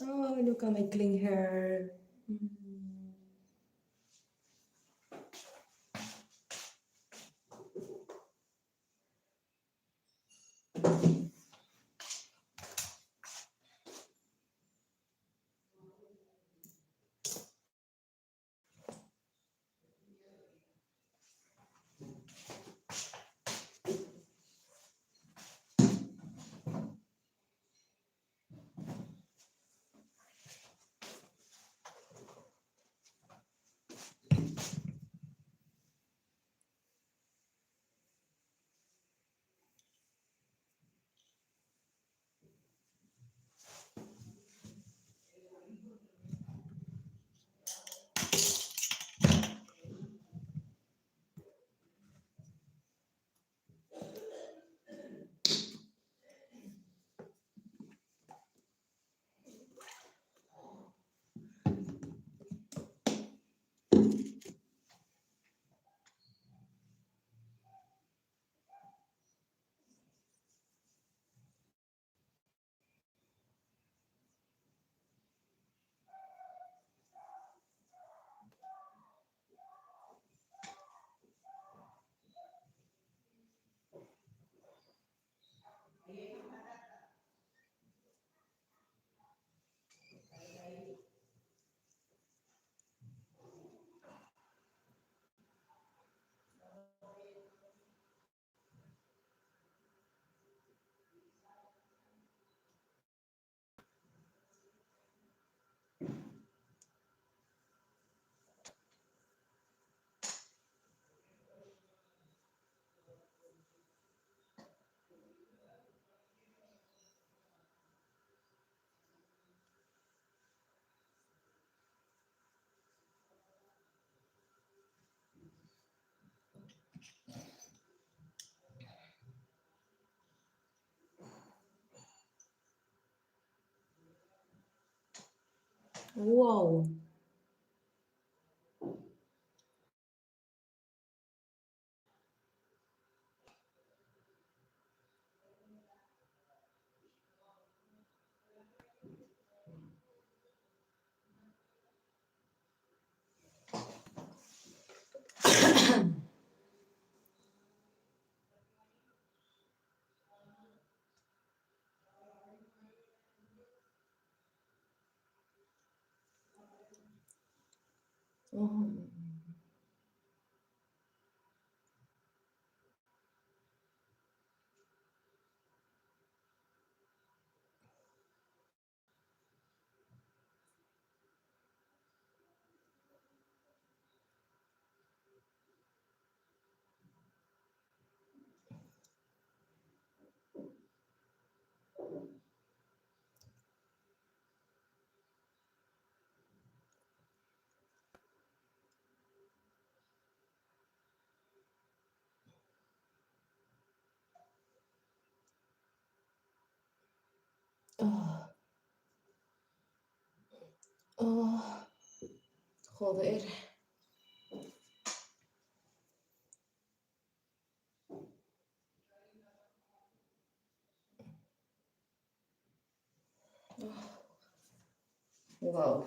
Oh, look at my clean hair. Wow. Oh. Oh, oh, joder. Wow.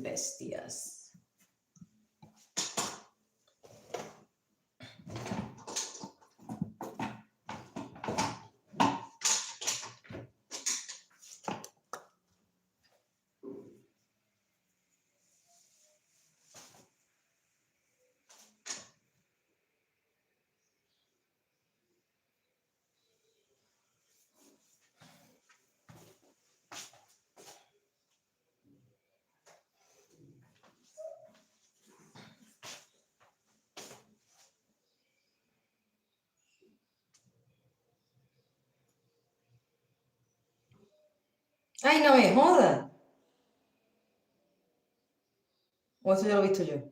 Bestias. Ay, no me joda. O eso ya lo he visto yo.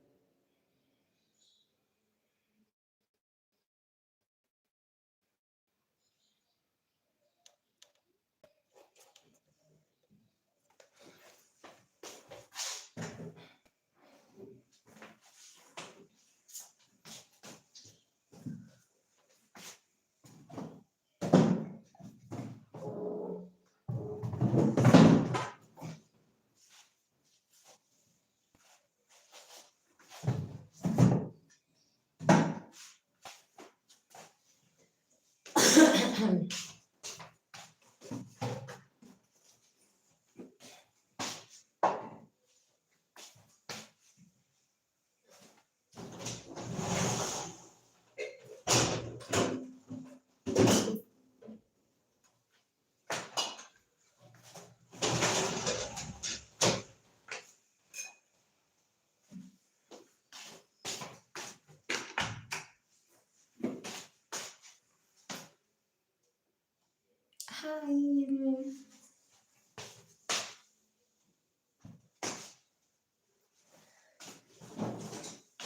Hi.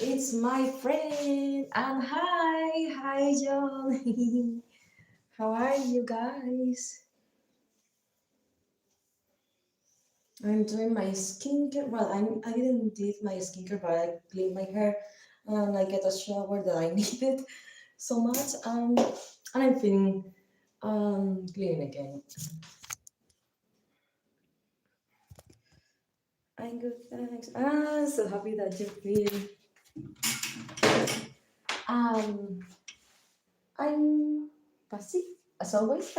It's my friend. And hi, John. How are you guys? I'm doing my skincare. Well, I didn't did my skincare, but I cleaned my hair and I get a shower that I needed so much. And I'm feeling clean again. I'm good, thanks. So happy that you feel. Um, I'm passive as always,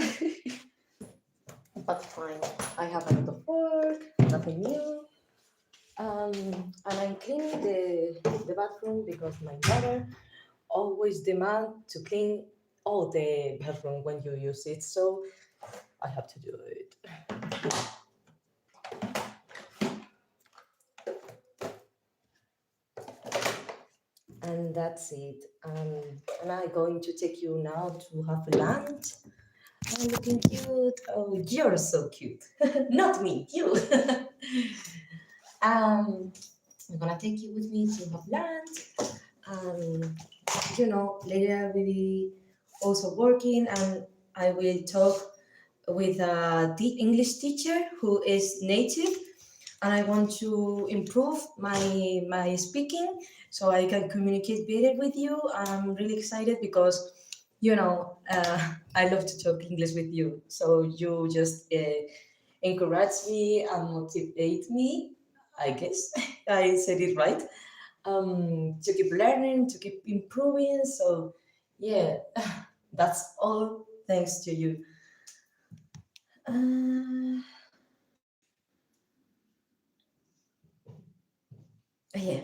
but fine. I have a lot of work, nothing new. And I'm cleaning the bathroom because my mother always demand to clean all the bathroom when you use it, so I have to do it. And that's it. And I'm going to take you now to have lunch. I'm looking cute. Oh, you're so cute. Not me, you. um, I'm gonna take you with me to have lunch. Um, later I will be also working, and I will talk with the English teacher who is native, and I want to improve my speaking so I can communicate better with you. I'm really excited because I love to talk English with you. So you just encourage me and motivate me. I guess I said it right. To keep learning, to keep improving. So yeah, that's all thanks to you. Uh, yeah,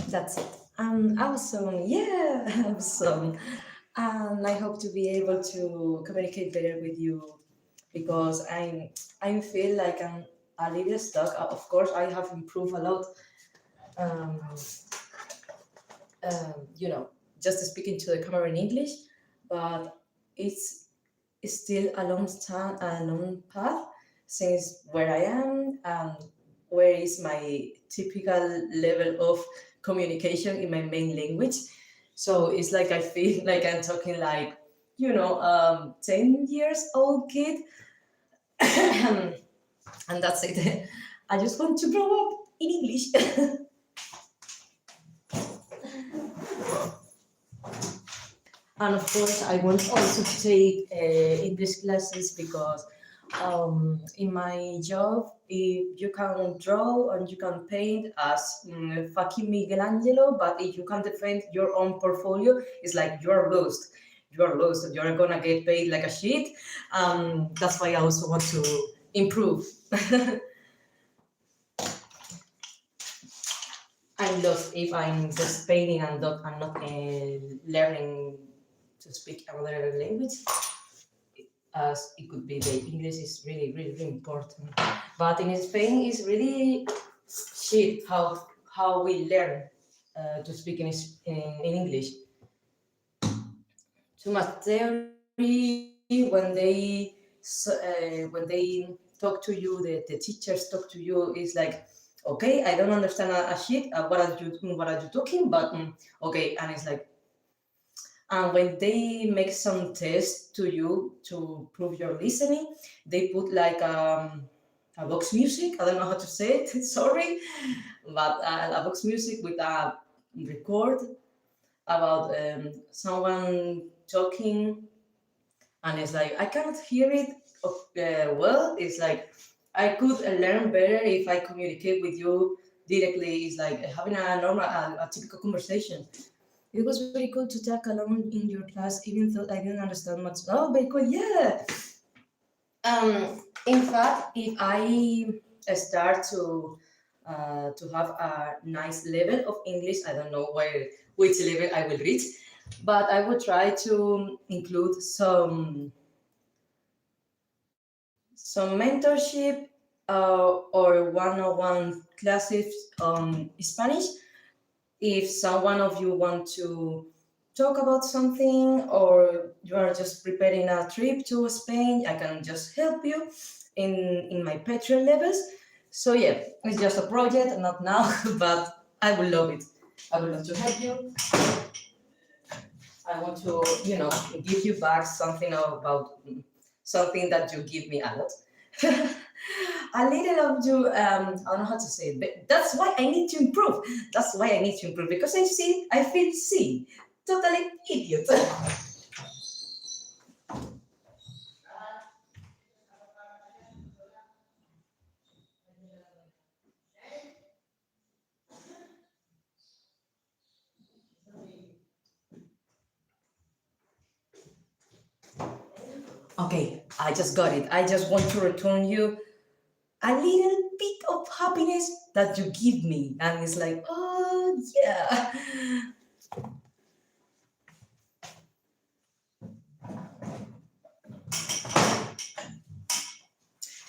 that's it. Awesome. Yeah, awesome. And I hope to be able to communicate better with you because I feel like I'm a little stuck. Of course, I have improved a lot. Um, just speaking to the camera in English, but it's still a a long path since where I am and where is my typical level of communication in my main language. So it's like I feel like I'm talking like 10 years old kid, and that's it. I just want to grow up in English. And of course, I want also to take English classes because in my job, if you can draw and you can paint as fucking Michelangelo, but if you can't defend your own portfolio, it's like you're lost. You're lost. You're gonna get paid like a shit. That's why I also want to improve. I'm lost if I'm just painting and I'm not learning to speak another language. As it could be, the English is really, really, really important. But in Spain, it's really shit how we learn to speak in English. Too much theory when they talk to you, the teachers talk to you. It's like, okay, I don't understand a shit. What are you talking? But okay, and it's like, and when they make some tests to you to prove your listening, they put like a box music. I don't know how to say it. Sorry, but a box music with a record about someone talking, and it's like I cannot hear it well. It's like I could learn better if I communicate with you directly. It's like having a normal, a typical conversation. It was very cool to talk alone in your class, even though I didn't understand much. Oh, very cool, yeah. In fact, if I start to have a nice level of English, I don't know which level I will reach, but I will try to include some mentorship or one-on-one classes on Spanish. If someone of you want to talk about something or you are just preparing a trip to Spain, I can just help you in my Patreon levels. So yeah, it's just a project, not now, but I would love it. I would love to help you. I want to, give you back something about something that you give me a lot. A little of you, I don't know how to say it, but that's why I need to improve. That's why I need to improve because I feel seen. Totally idiot. Okay, I just got it. I just want to return you a little bit of happiness that you give me. And it's like, oh, yeah.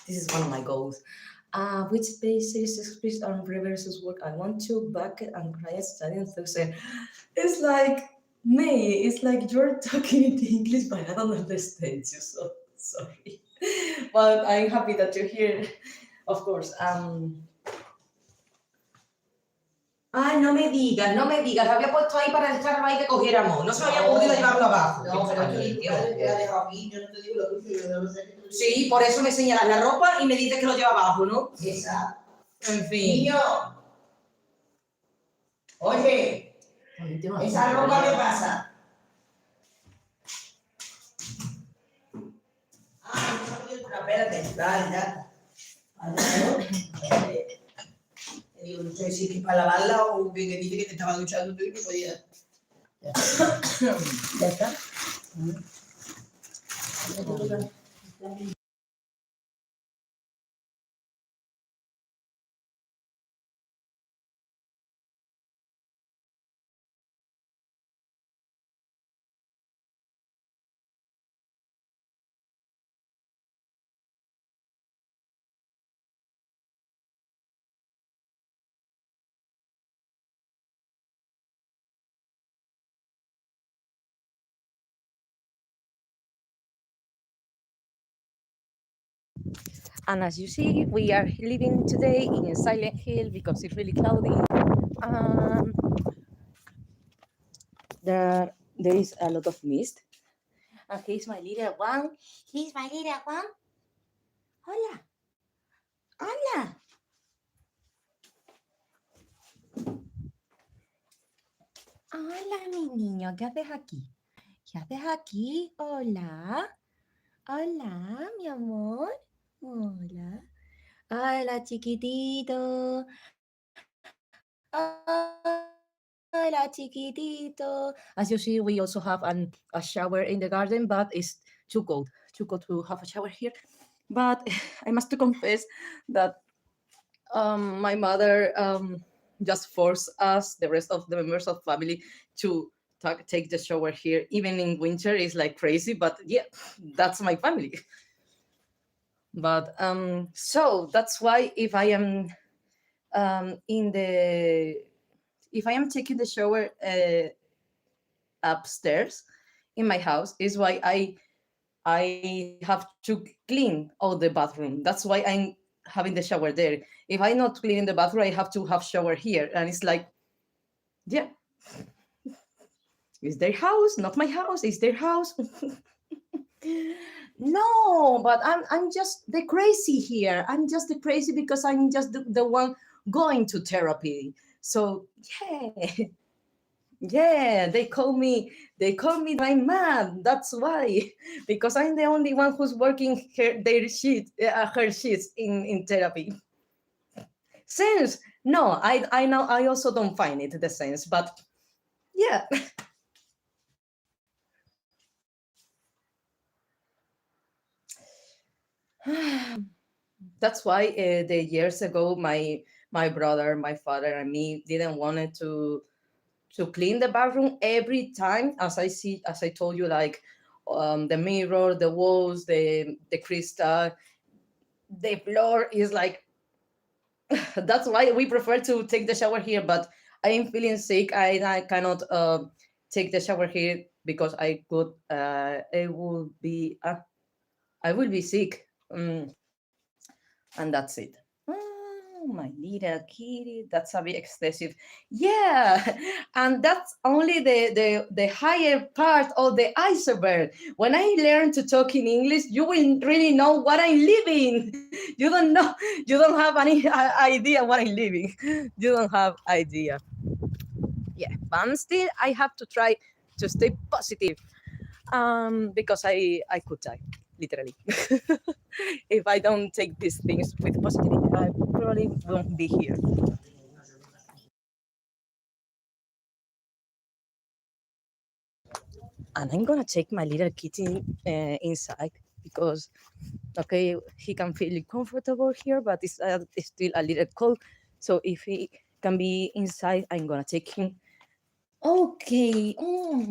This is one of my goals. Which base series expressed on reverses work I want to bucket and cry studying Thursday. It's like May, it's like you're talking in English, but I don't understand you, so sorry. But I'm happy that you're here, of course. Ay, no me digas, no me digas. Lo había puesto ahí para dejarlo ahí que cogiéramos. No se me había ocurrido llevarlo abajo. No, pero aquí, yo la dejo aquí, yo no te digo lo que yo no sé. Sí, por eso me señalas la ropa y me dices que lo lleva abajo, ¿no? Exacto. En fin. Niño, oye, esa ropa me pasa. Ah, no, espérate, dale, ya. Digo, no sé si es que para lavarla o que dice que te estaba duchando tú y que podía. Ya está. And as you see, we are living today in Silent Hill because it's really cloudy. Um, there is a lot of mist. And he's my little one. He's my little one. Hola. Hola. Hola, mi niño. ¿Qué haces aquí? ¿Qué haces aquí? Hola. Hola, mi amor. Hola. Hola, chiquitito. Hola, chiquitito. As you see, we also have a shower in the garden, but it's too cold to have a shower here. But I must to confess that my mother just forced us, the rest of the members of family, to take the shower here. Even in winter, it's like crazy, but yeah, that's my family. But so that's why if I am if I am taking the shower upstairs in my house, is why I have to clean all the bathroom. That's why I'm having the shower there. If I'm not cleaning the bathroom, I have to have shower here, and it's like, yeah, it's their house, not my house. It's their house. No, but I'm just the crazy here. I'm just the crazy because I'm just the one going to therapy. So yeah. Yeah, they call me my mad. That's why, because I'm the only one who's working her sheets in therapy. Sense? No, I know I also don't find it the sense, but yeah. That's why the years ago my brother, my father, and me didn't wanted to clean the bathroom every time, as I told you, like the mirror, the walls, the crystal, the floor is like that's why we prefer to take the shower here. But I am feeling sick. I cannot take the shower here because I will be sick. And that's it. My little kitty, that's a bit excessive. Yeah, and that's only the higher part of the iceberg. When I learn to talk in English, you will really know what I'm living. You don't know, you don't have any idea what I'm living. You don't have idea. Yeah, but still, I have to try to stay positive. Because I could die, literally. If I don't take these things with positivity, I probably won't be here. And I'm gonna take my little kitty inside because, okay, he can feel comfortable here, but it's still a little cold. So if he can be inside, I'm gonna take him. Okay,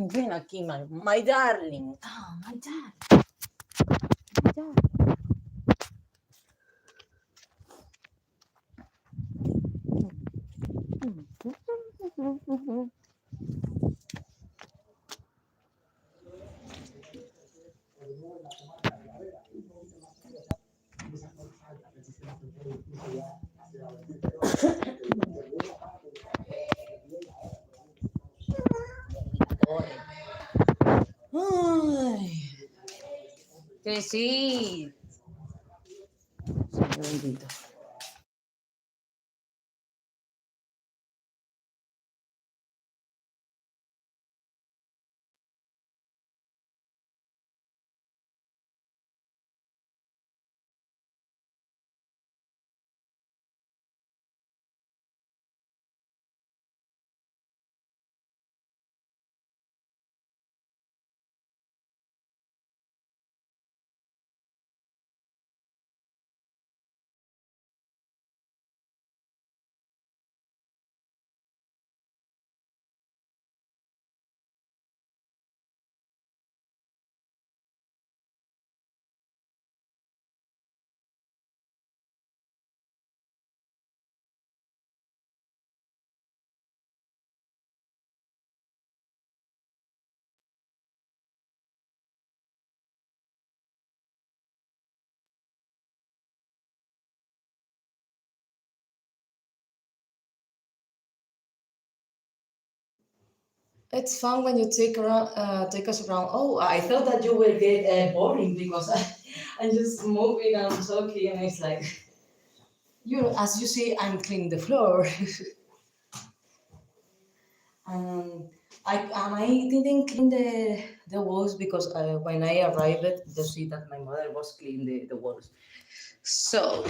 ven aquí, my darling. Oh, my dad. My dad. Ay, que sí. Señor bendito. It's fun when you take us around. Oh, I thought that you will get boring because I'm just moving and talking, and it's like, as you see, I'm cleaning the floor. um, I didn't clean the walls because when I arrived, you see that my mother was cleaning the walls. So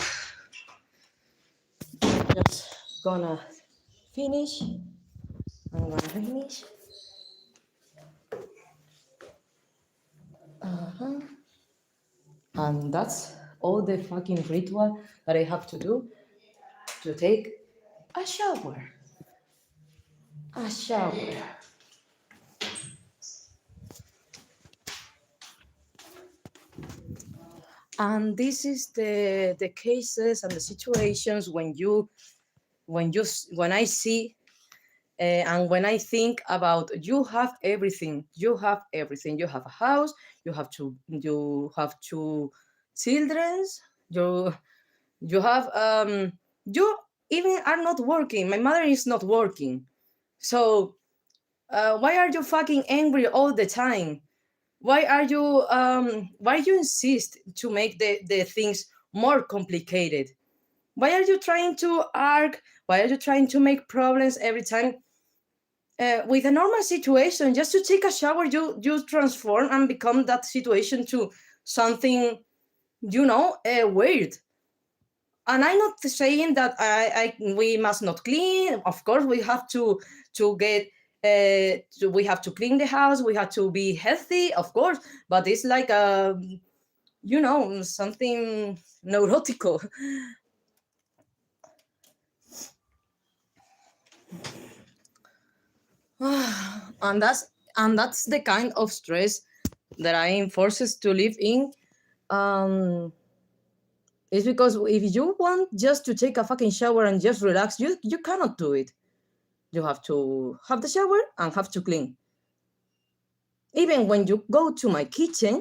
just gonna finish. I'm gonna finish. Uh-huh. And that's all the fucking ritual that I have to do to take a shower. A shower. And this is the cases and the situations when I see and when I think about you have everything. You have everything. You have a house. You have two children. You you have you even are not working. My mother is not working. So why are you fucking angry all the time? Why you insist to make the things more complicated? Why are you trying to argue? Why are you trying to make problems every time? With a normal situation, just to take a shower, you transform and become that situation to something, weird. And I'm not saying that we must not clean. Of course, we have to get. We have to clean the house. We have to be healthy, of course. But it's like something neurotical. and that's the kind of stress that I am forced to live in. It's because if you want just to take a fucking shower and just relax, you cannot do it. You have to have the shower and have to clean. Even when you go to my kitchen,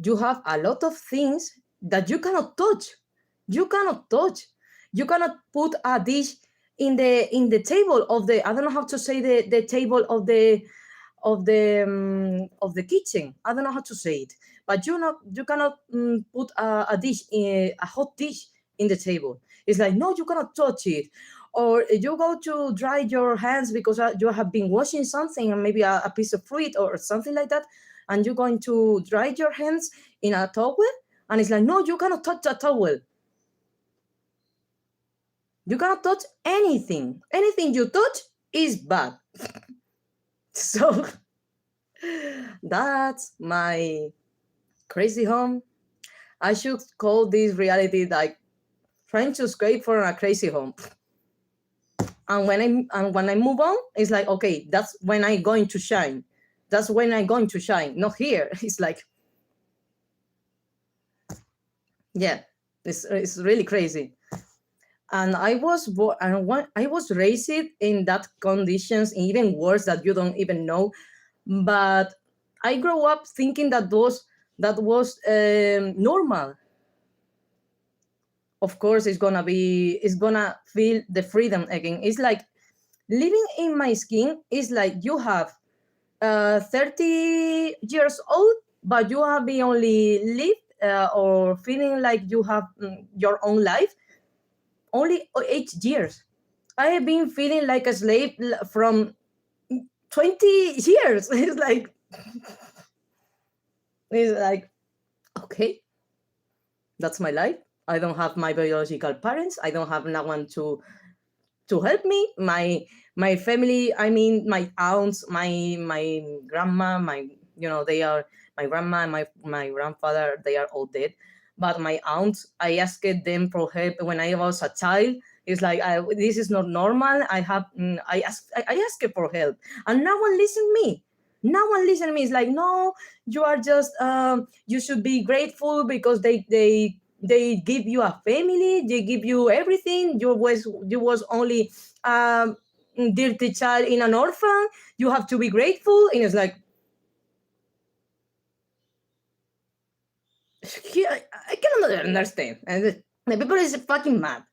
you have a lot of things that you cannot touch. You cannot touch. You cannot put a dish in the table of the, I don't know how to say, the table of the kitchen. I don't know how to say it, but you cannot put a dish, a hot dish in the table. It's like, no, you cannot touch it. Or you go to dry your hands because you have been washing something, and maybe a piece of fruit or something like that, and you're going to dry your hands in a towel, and it's like, no, you cannot touch a towel. You cannot touch anything. Anything you touch is bad. So that's my crazy home. I should call this reality like trying to escape from a crazy home. And when I move on, it's like, okay, that's when I'm going to shine. That's when I'm going to shine. Not here. It's like, yeah, it's really crazy. And I was raised in that conditions, even worse that you don't even know. But I grew up thinking that was normal. Of course, it's gonna feel the freedom again. It's like living in my skin is like you have 30 years old, but you have been only lived or feeling like you have your own life only 8 years. I have been feeling like a slave from 20 years. It's like, okay, that's my life. I don't have my biological parents. I don't have no one to help me. My family, I mean, my aunts, my grandma, they are my grandma and my grandfather, they are all dead. But my aunts, I asked them for help when I was a child. It's like, this is not normal. I asked for help, and no one listened me. No one listened to me. It's like, no, you are just you should be grateful because they give you a family, they give you everything. You was only dirty child in an orphan. You have to be grateful. And it's like, I cannot understand. And the people is fucking mad.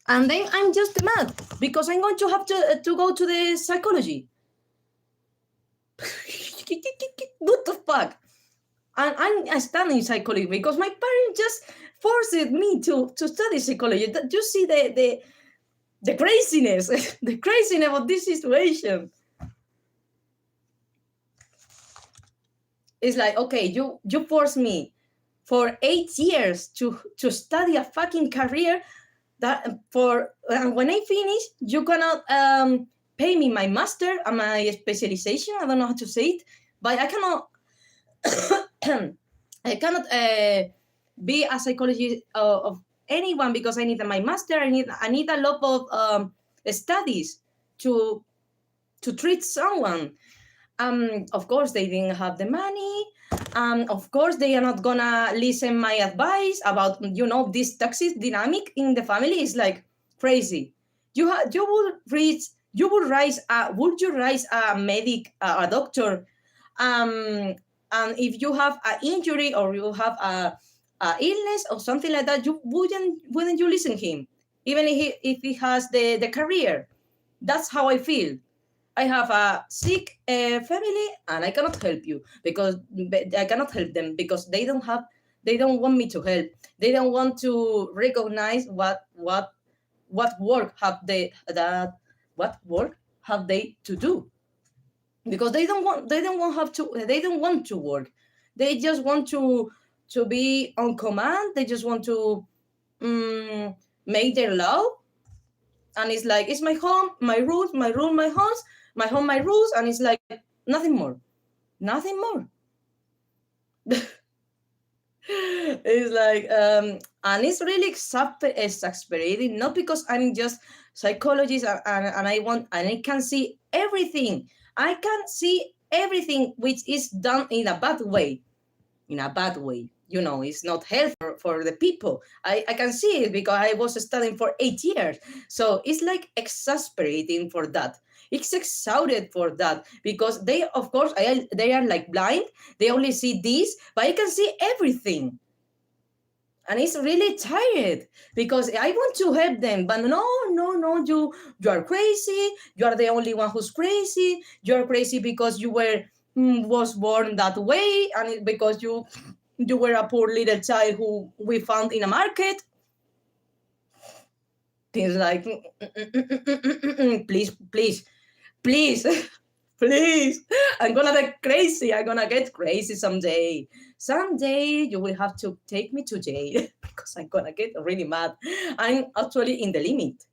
And then I'm just mad because I'm going to have to go to the psychology. What the fuck? And I'm studying psychology because my parents just forced me to study psychology. You see the craziness, the craziness of this situation. It's like, okay, you forced me for 8 years to study a fucking career that when I finish, you cannot pay me my master and my specialization. I don't know how to say it, but I cannot I cannot be a psychologist of anyone because I need my master. I need a lot of studies to treat someone. Of course, they didn't have the money. Of course, they are not gonna listen my advice about this toxic dynamic in the family is like crazy. Would you raise a medic, a doctor, and if you have an injury or you have a illness or something like that, you wouldn't you listen to him, even if he has the career? That's how I feel. I have a sick family and I cannot help you because I cannot help them because they don't want me to help. They don't want to recognize what work have they to do, because they don't want to work. They just want to be on command. They just want to make their law, and it's like, it's my home, my rules, my rule, my house, my home, my rules, and it's like nothing more. It's like and it's really exasperating, not because I'm just psychologist and I can see everything. I can see everything which is done in a bad way. It's not helpful for the people. I can see it because I was studying for 8 years. So it's like exasperating for that. It's exhausted for that because they, of course, they are like blind. They only see this, but I can see everything. And it's really tired because I want to help them, but no, you are crazy. You are the only one who's crazy. You're crazy because you was born that way, and because you were a poor little child who we found in a market. Things like, please, please. I'm gonna get crazy someday. Someday you will have to take me to jail because I'm gonna get really mad. I'm actually in the limit.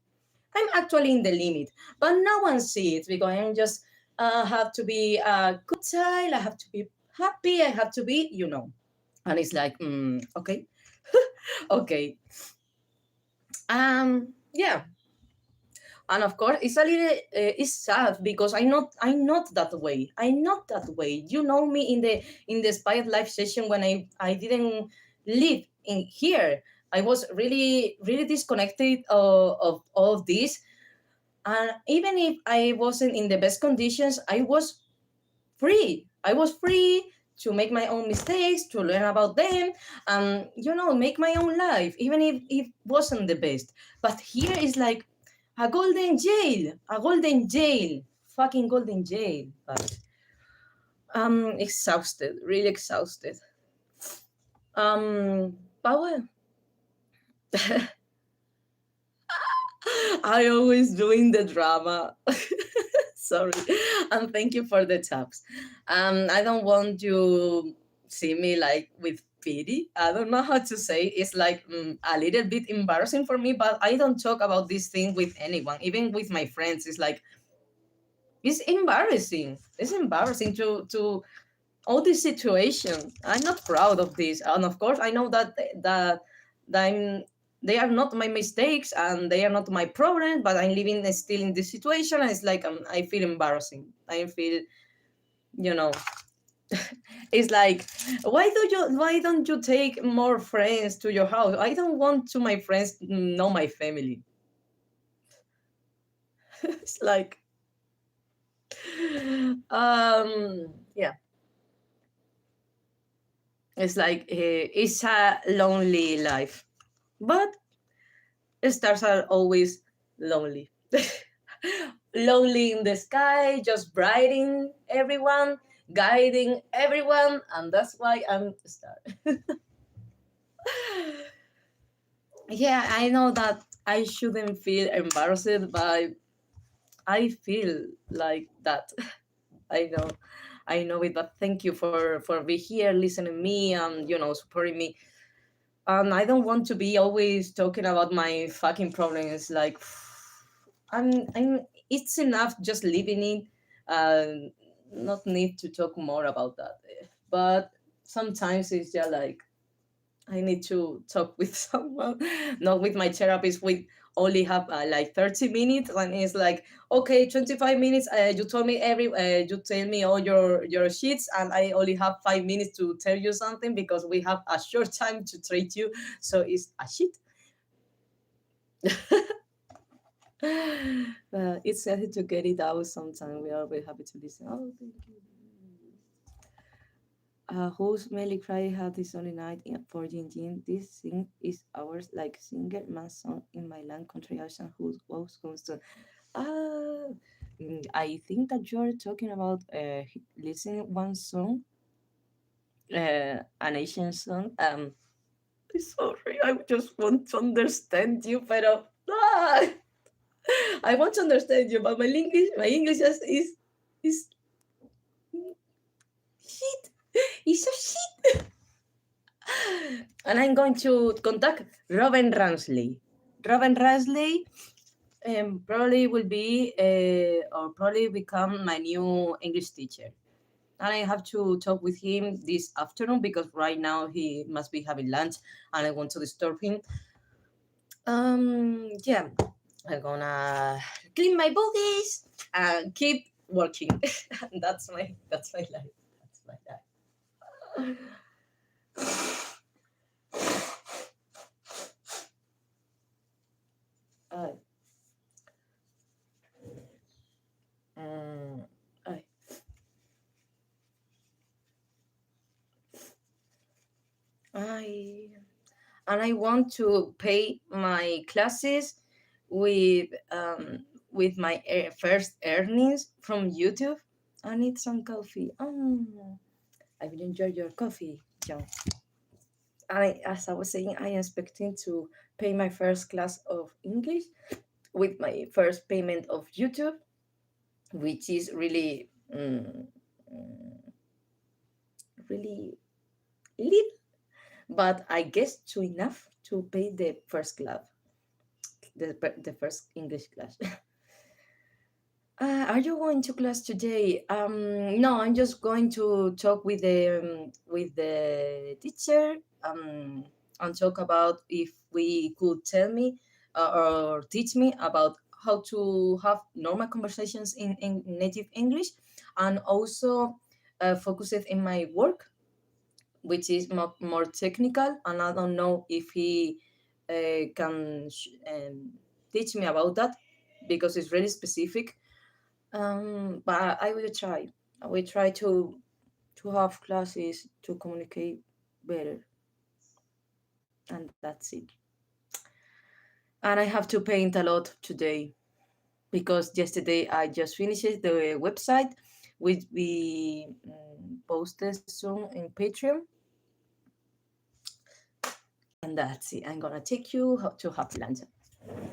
But no one sees it because I'm just have to be a good child. I have to be happy. I have to be, And it's like, okay, okay. Yeah. And of course, it's a little, it's sad because I'm not that way. I'm not that way. You know me in the Inspired Life session when I didn't live in here. I was really really disconnected of all of this. And even if I wasn't in the best conditions, I was free. I was free to make my own mistakes, to learn about them, and make my own life, even if it wasn't the best. But here is like a golden jail, fucking golden jail. But I'm exhausted, really exhausted. But well, I always doing the drama. Sorry. And thank you for the taps. I don't want you see me like with pity. I don't know how to say. It's like a little bit embarrassing for me, but I don't talk about this thing with anyone, even with my friends. It's like it's embarrassing. It's embarrassing to all this situation. I'm not proud of this, and of course, I know that they are not my mistakes and they are not my problem. But I'm living still in this situation, and it's like I feel embarrassing. I feel, you know, it's like why don't you take more friends to your house? I don't want to my friends know my family. It's like, yeah. It's like it's a lonely life, but stars are always lonely. Lonely in the sky, just brightening everyone, guiding everyone, and that's why I'm a star. Yeah, I know that I shouldn't feel embarrassed, but I feel like that. I know. I know it, but thank you for being here, listening to me, and supporting me. And I don't want to be always talking about my fucking problems. Like, I'm. It's enough just living it. Not need to talk more about that. But sometimes it's just like I need to talk with someone, not with my therapist. We only have like 30 minutes, and it's like, okay, 25 minutes. You told me you tell me all your sheets, and I only have 5 minutes to tell you something because we have a short time to treat you. So it's a shit. It's easy to get it out sometimes. We are very happy to listen. Oh, thank you. Whose Melly Cry had this only night for Jin Jin. This thing is ours, like singer man song in my land country ocean whose woes comes to. I think that you're talking about listening one song, an Asian song. Sorry, I just want to understand you, pero I want to understand you, but my English is shit. It's so shit. And I'm going to contact Robin Ransley. Robin Ransley probably will be or probably become my new English teacher. And I have to talk with him this afternoon because right now he must be having lunch and I want to disturb him. Yeah, I'm gonna clean my boogies and keep working. That's my life. That's my life. Ay. Ay. And I want to pay my classes with my first earnings from YouTube. I need some coffee. I will enjoy your coffee, John. As I was saying, I am expecting to pay my first class of English with my first payment of YouTube, which is really, really little, but I guess too enough to pay the first class, the first English class. Are you going to class today? No, I'm just going to talk with the teacher and talk about if we could tell me or teach me about how to have normal conversations in native English, and also focus it in my work, which is more technical, and I don't know if he can teach me about that because it's really specific. But I will try. I will try to have classes to communicate better, and that's it. And I have to paint a lot today because yesterday I just finished the website, which we posted soon in Patreon, and that's it. I'm gonna take you to have lunch.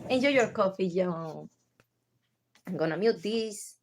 Enjoy your coffee, John. I'm gonna mute this.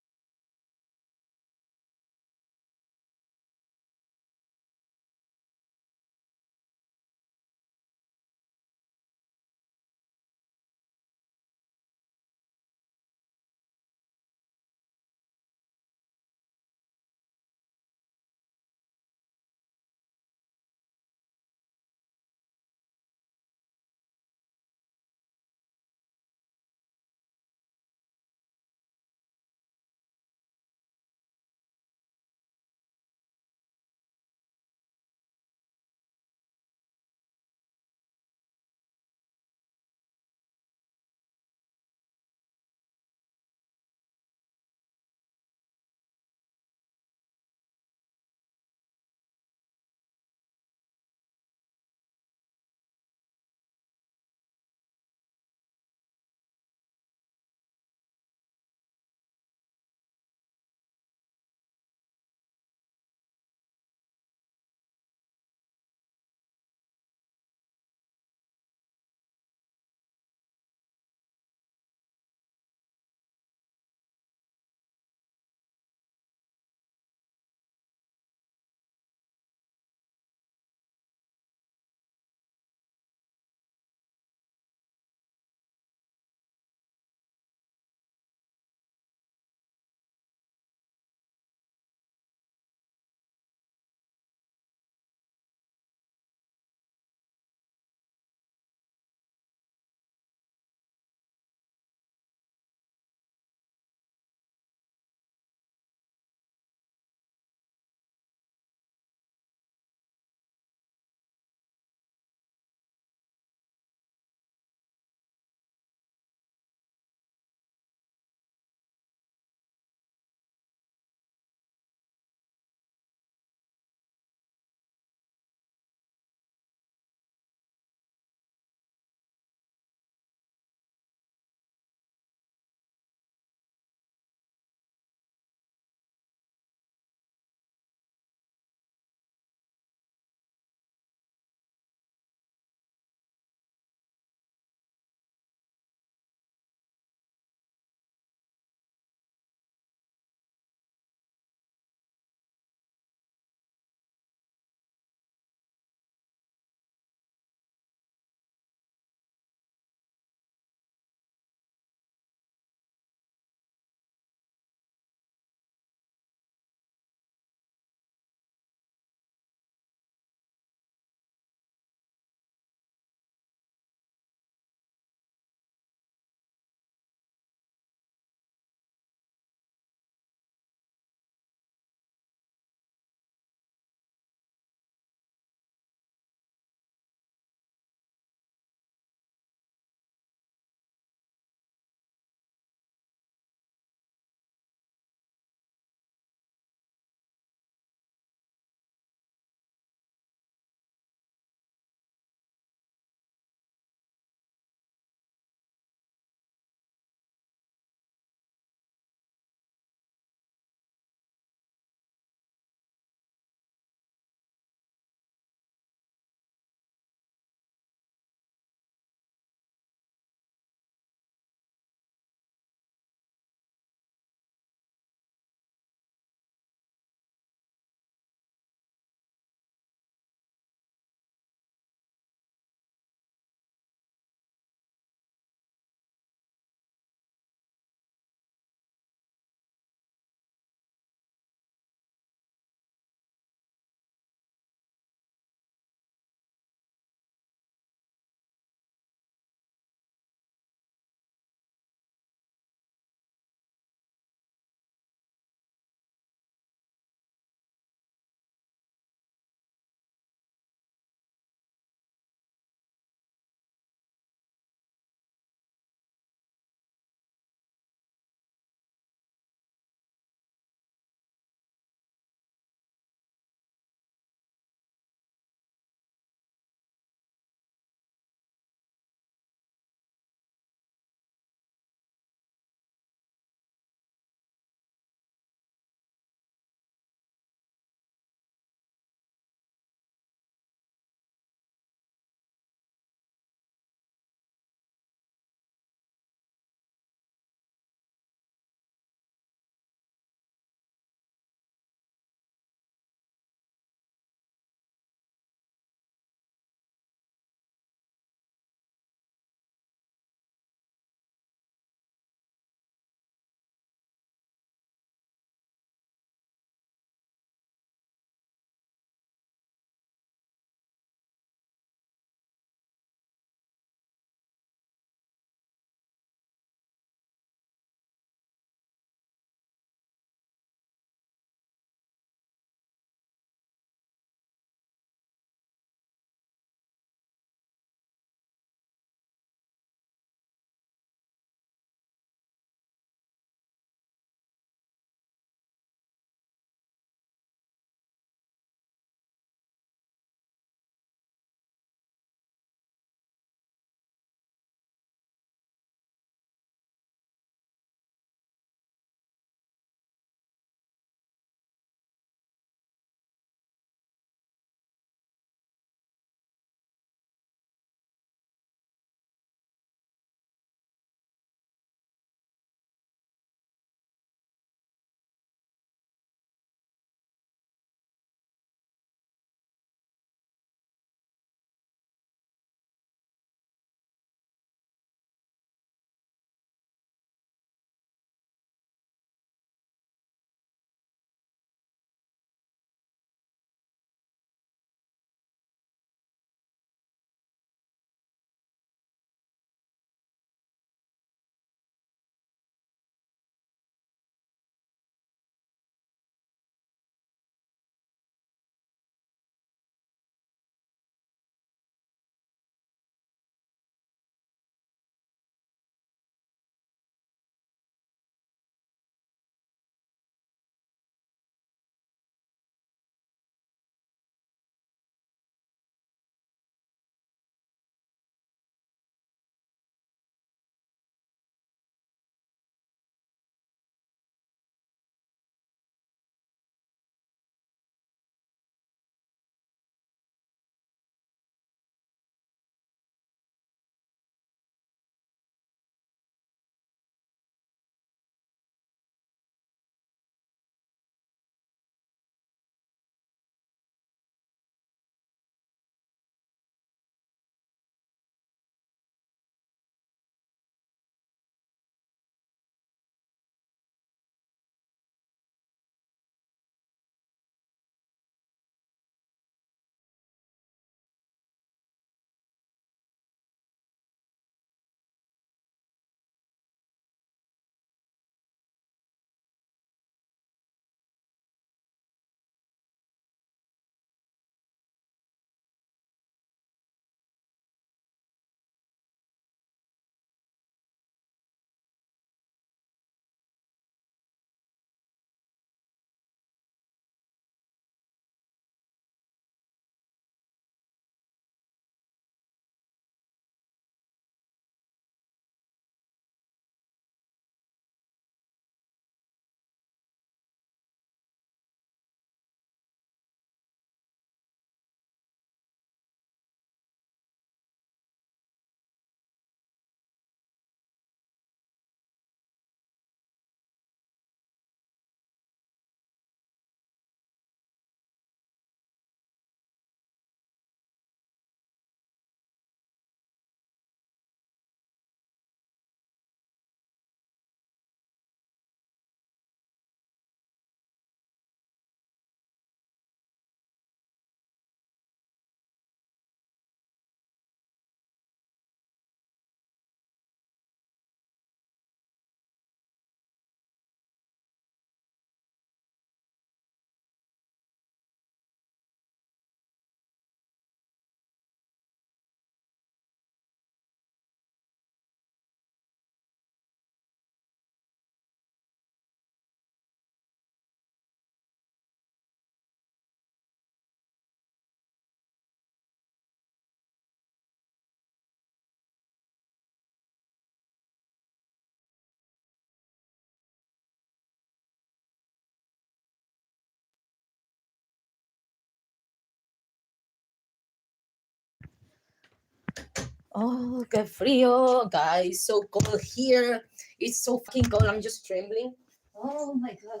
Oh, qué frío, guys. So cold here. It's so fucking cold. I'm just trembling. Oh my god.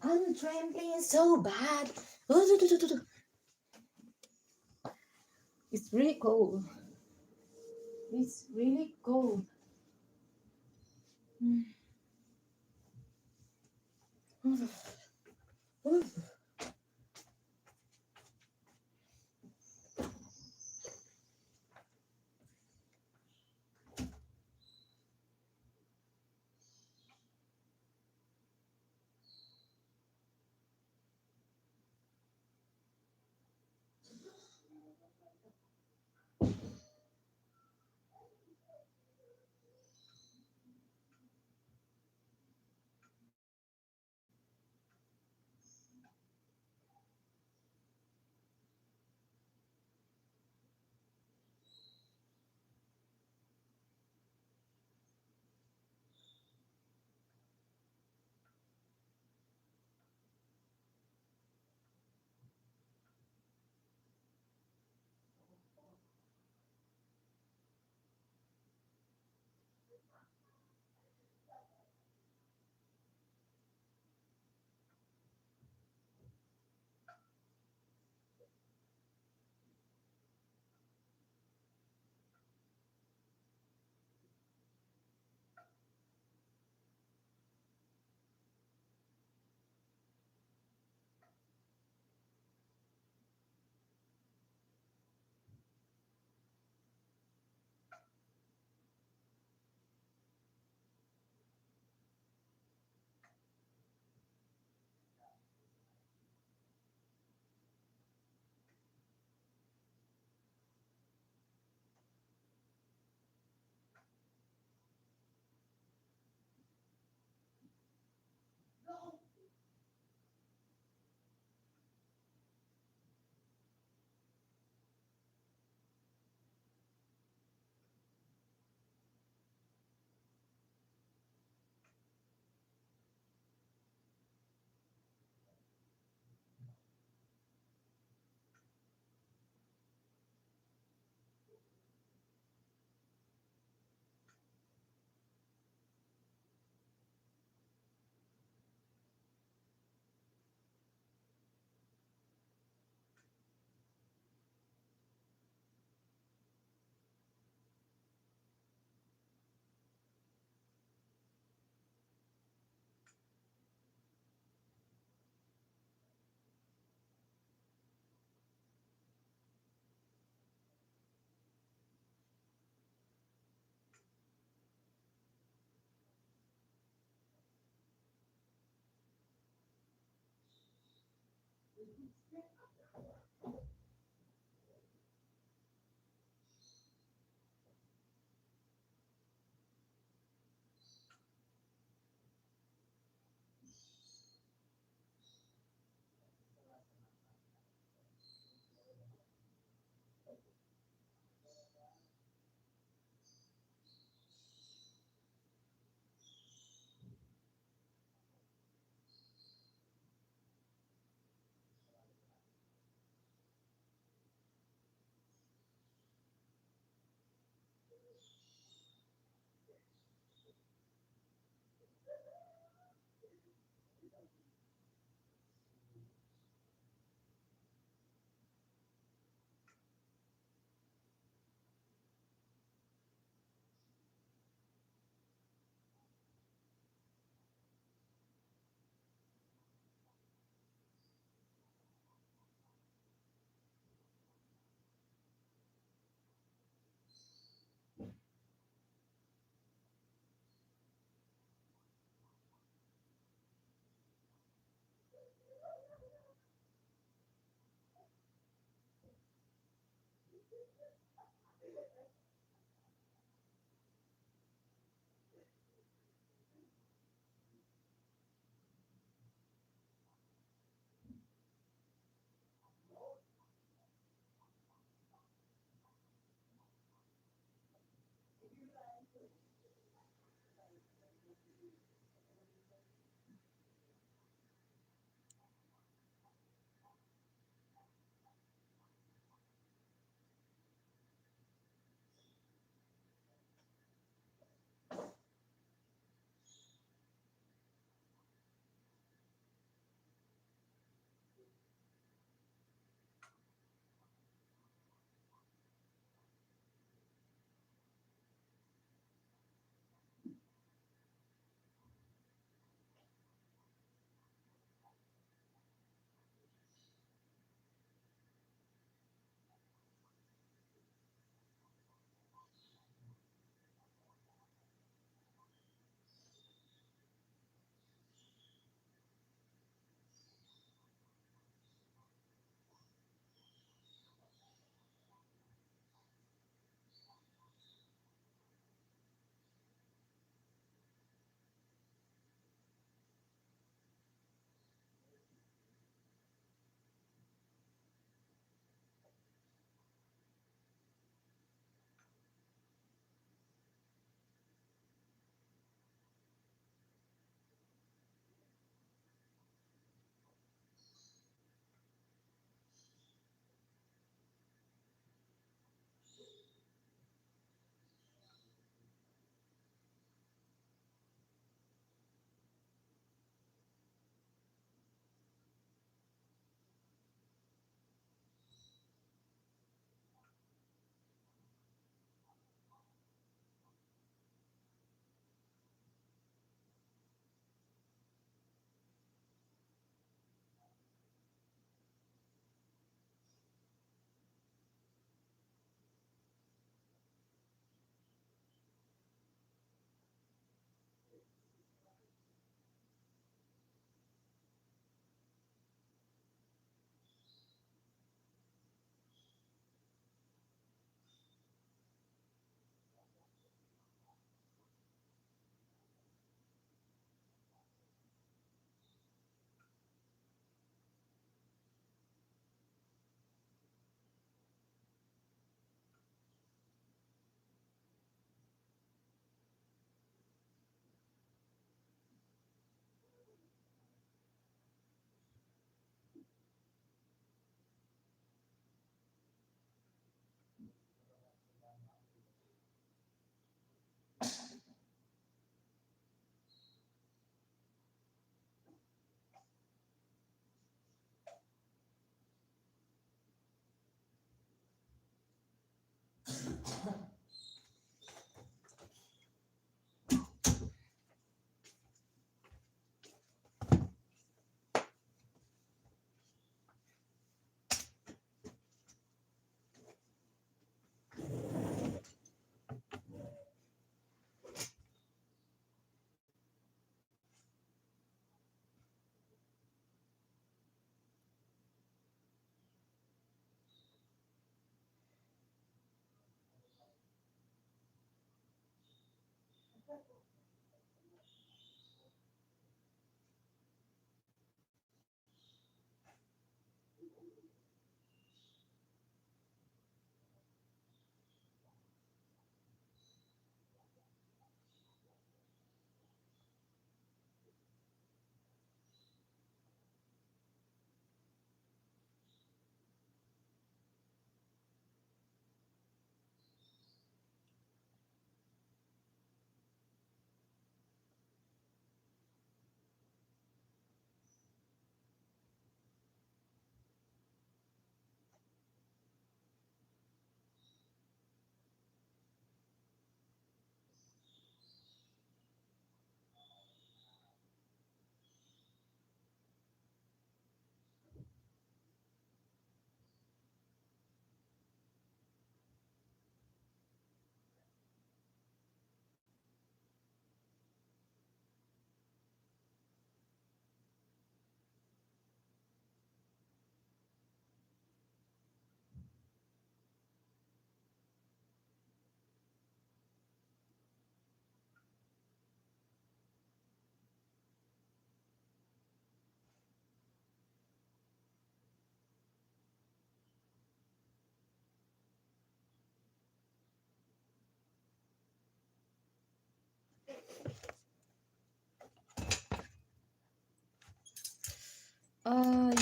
I'm trembling so bad. It's really cold. It's really cold.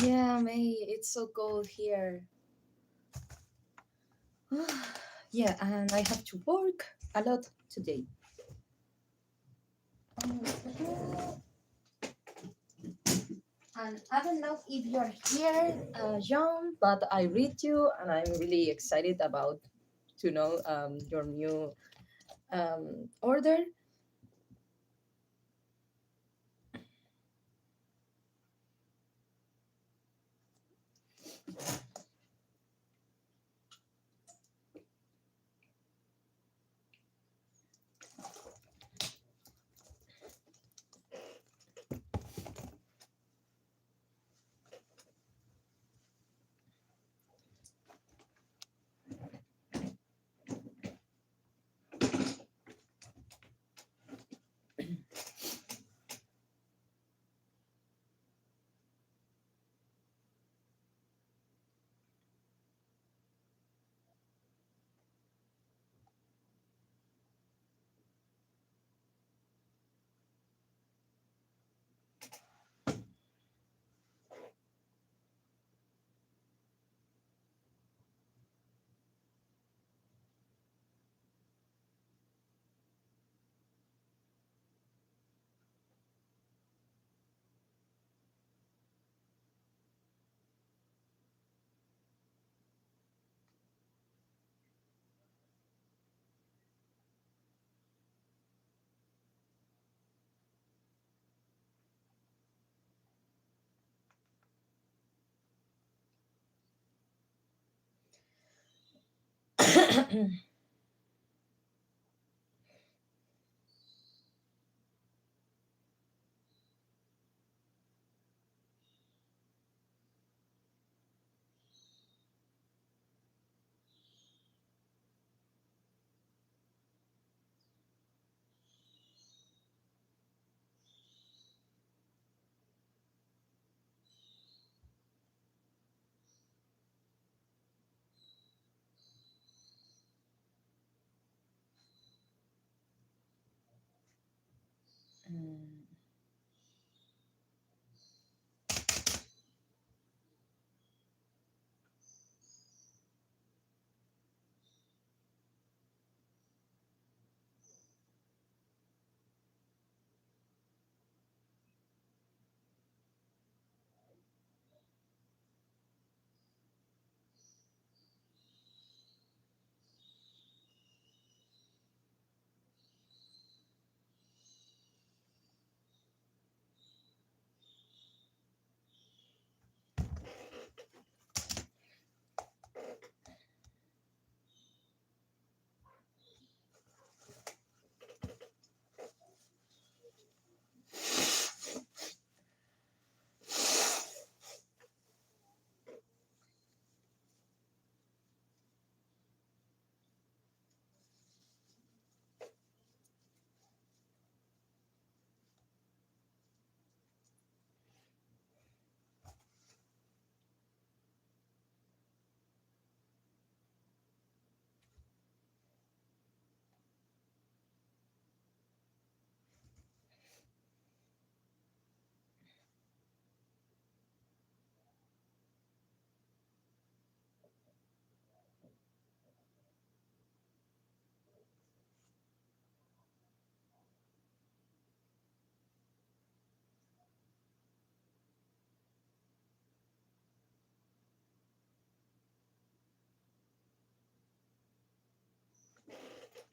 Yeah, May, it's so cold here. Yeah, and I have to work a lot today. And I don't know if you're here, John, but I read you, and I'm really excited about to know your new order.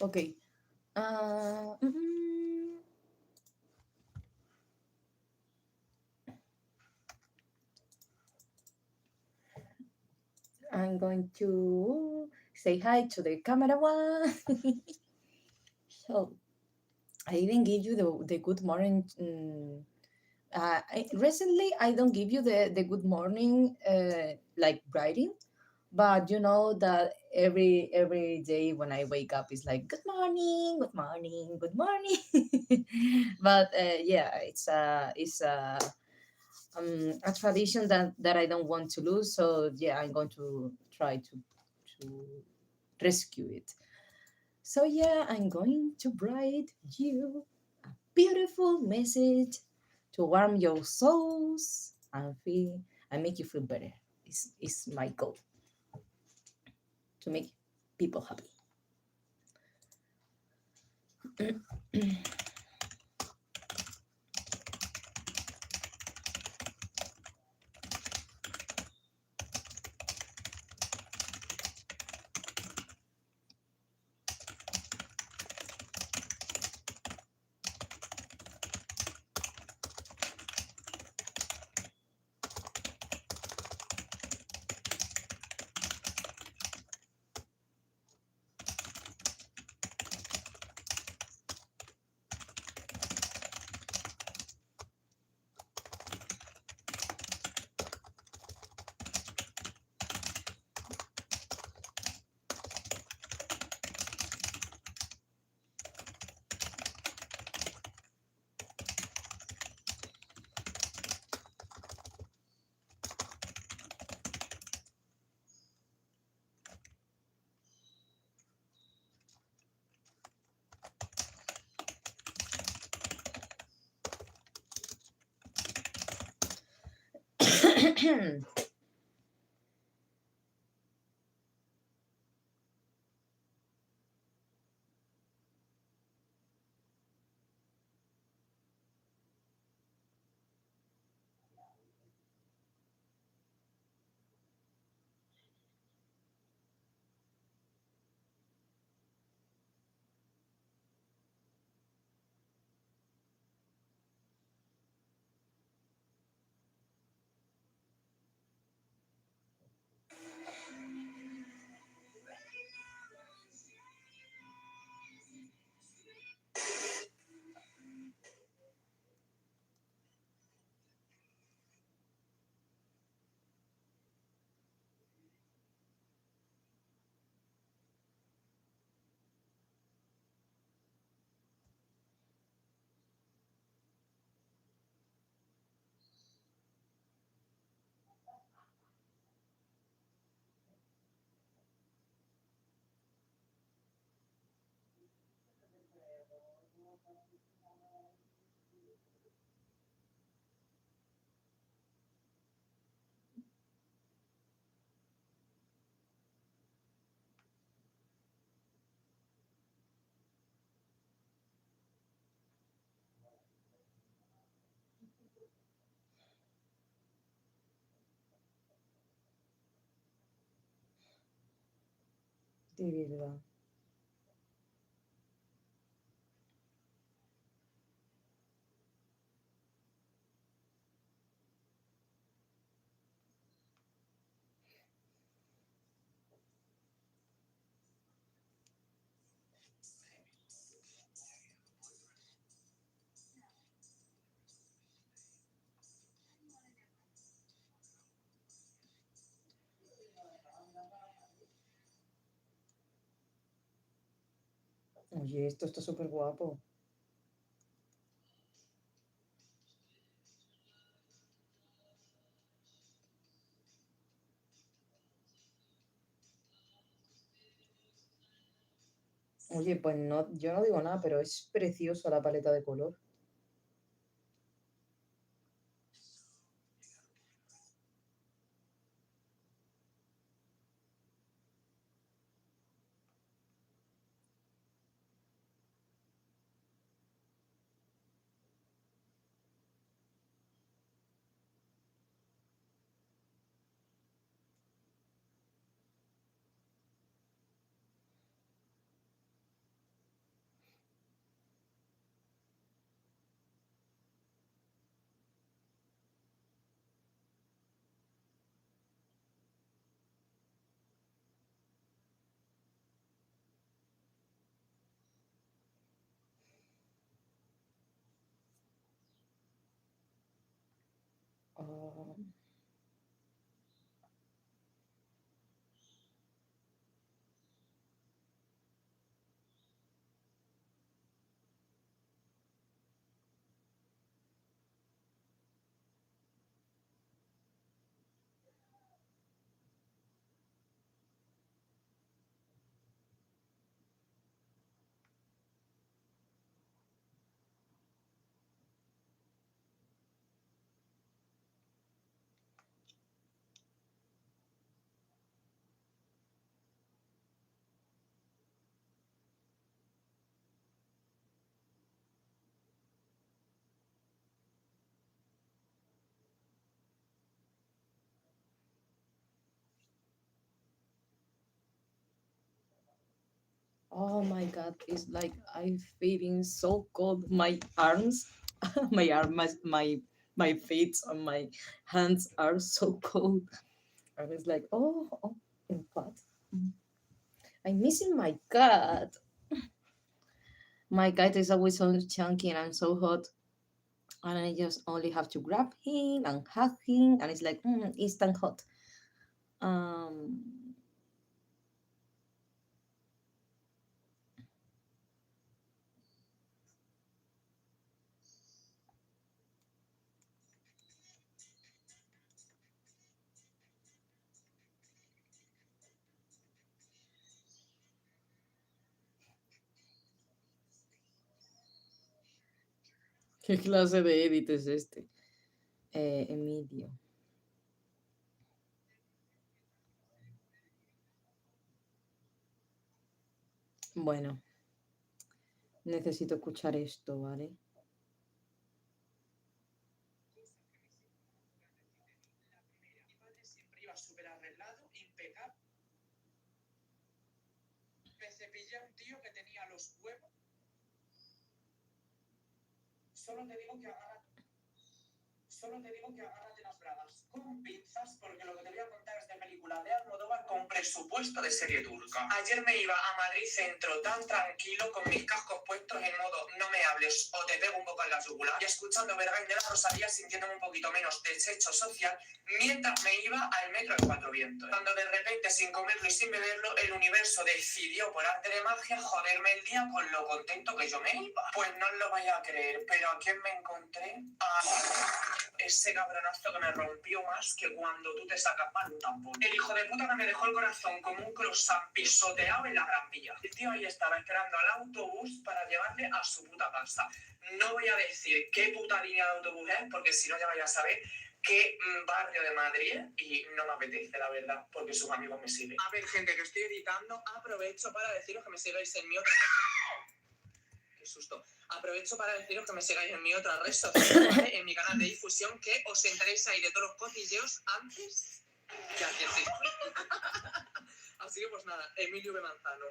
Okay. Uh, mm, I'm going to say hi to the camera one. So I didn't give you the good morning. Recently, I don't give you the good morning like writing, but you know that every day when I wake up is like good morning, good morning, good morning. But yeah, it's a tradition that I don't want to lose. So yeah, I'm going to try to rescue it. So yeah, I'm going to write you a beautiful message to warm your souls and make you feel better. Is my goal to make people happy. De verdad. Oye, esto está súper guapo. Oye, pues no, yo no digo nada, pero es preciosa la paleta de color. Oh my god, it's like I'm feeling so cold. My arms, my feet and my hands are so cold. I was like, oh, in fact, I'm missing my cat. My cat is always so chunky and I'm so hot. And I just only have to grab him and hug him, and it's like instant hot. Um, ¿Qué clase de edit es este? Emilio. Bueno, necesito escuchar esto, ¿vale? Siempre iba súper arreglado, impecable. Me cepillé a un tío que tenía los huevos. Solo te digo que agárrate las bragas con pinzas, porque lo que te voy a contar es de película de Almodóvar con presupuesto de serie turca. Ayer me iba a Madrid Centro tan tranquilo, con mis cascos puestos en modo no me hables o te pego un poco en la yugular, y escuchando Bergain de la Rosalía, sintiéndome un poquito menos desecho social, mientras me iba al metro de Cuatro Vientos. Cuando de repente, sin comerlo y sin beberlo, el universo decidió, por arte de magia, joderme el día con lo contento que yo me iba. Pues no os lo vais a creer, pero ¿a quién me encontré? Ese cabronazo que me rompió más que cuando tú te sacas mal un tampón. El hijo de puta que me dejó el corazón como un croissant pisoteado en la Gran Vía. El tío ahí estaba esperando al autobús para llevarle a su puta casa. No voy a decir qué puta línea de autobús es, porque si no ya vais a saber qué barrio de Madrid, y no me apetece, la verdad, porque sus amigos me siguen. A ver, gente, que estoy editando, aprovecho para deciros que me sigáis en mi otra... Qué susto. Aprovecho para deciros que me sigáis en mi otra red social, ¿vale? En mi canal de difusión, que os enteréis ahí de todos los cotilleos antes que hacéis. Así que pues nada, Emilio B. Manzano.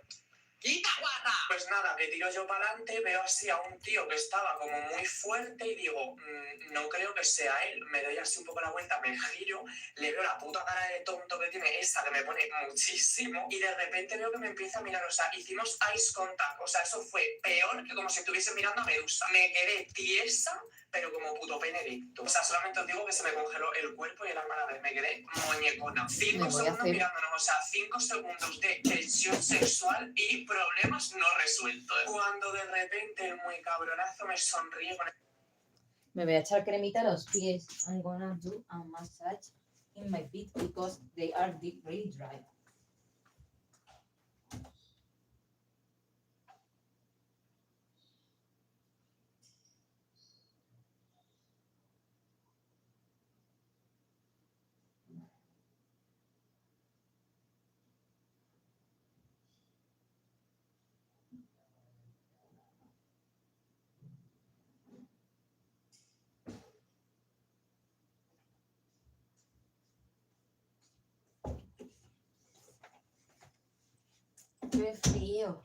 ¡Quita, guarra! Pues nada, que tiro yo para adelante, veo así a un tío que estaba como muy fuerte y digo, no creo que sea él. Me doy así un poco la vuelta, me giro, le veo la puta cara de tonto que tiene, esa que me pone muchísimo, y de repente veo que me empieza a mirar, o sea, hicimos eyes contact, o sea, eso fue peor que como si estuviese mirando a Medusa. Me quedé tiesa, pero como puto pene erecto. O sea, solamente os digo que se me congeló el cuerpo y el alma a la vez. Me quedé muñecona. 5 segundos mirándonos, o sea, 5 segundos de tensión sexual y problemas no resueltos. Cuando de repente el muy cabronazo me sonríe con el... Me voy a echar cremita a los pies. I'm gonna do a massage in my feet because they are really dry. Qué frío.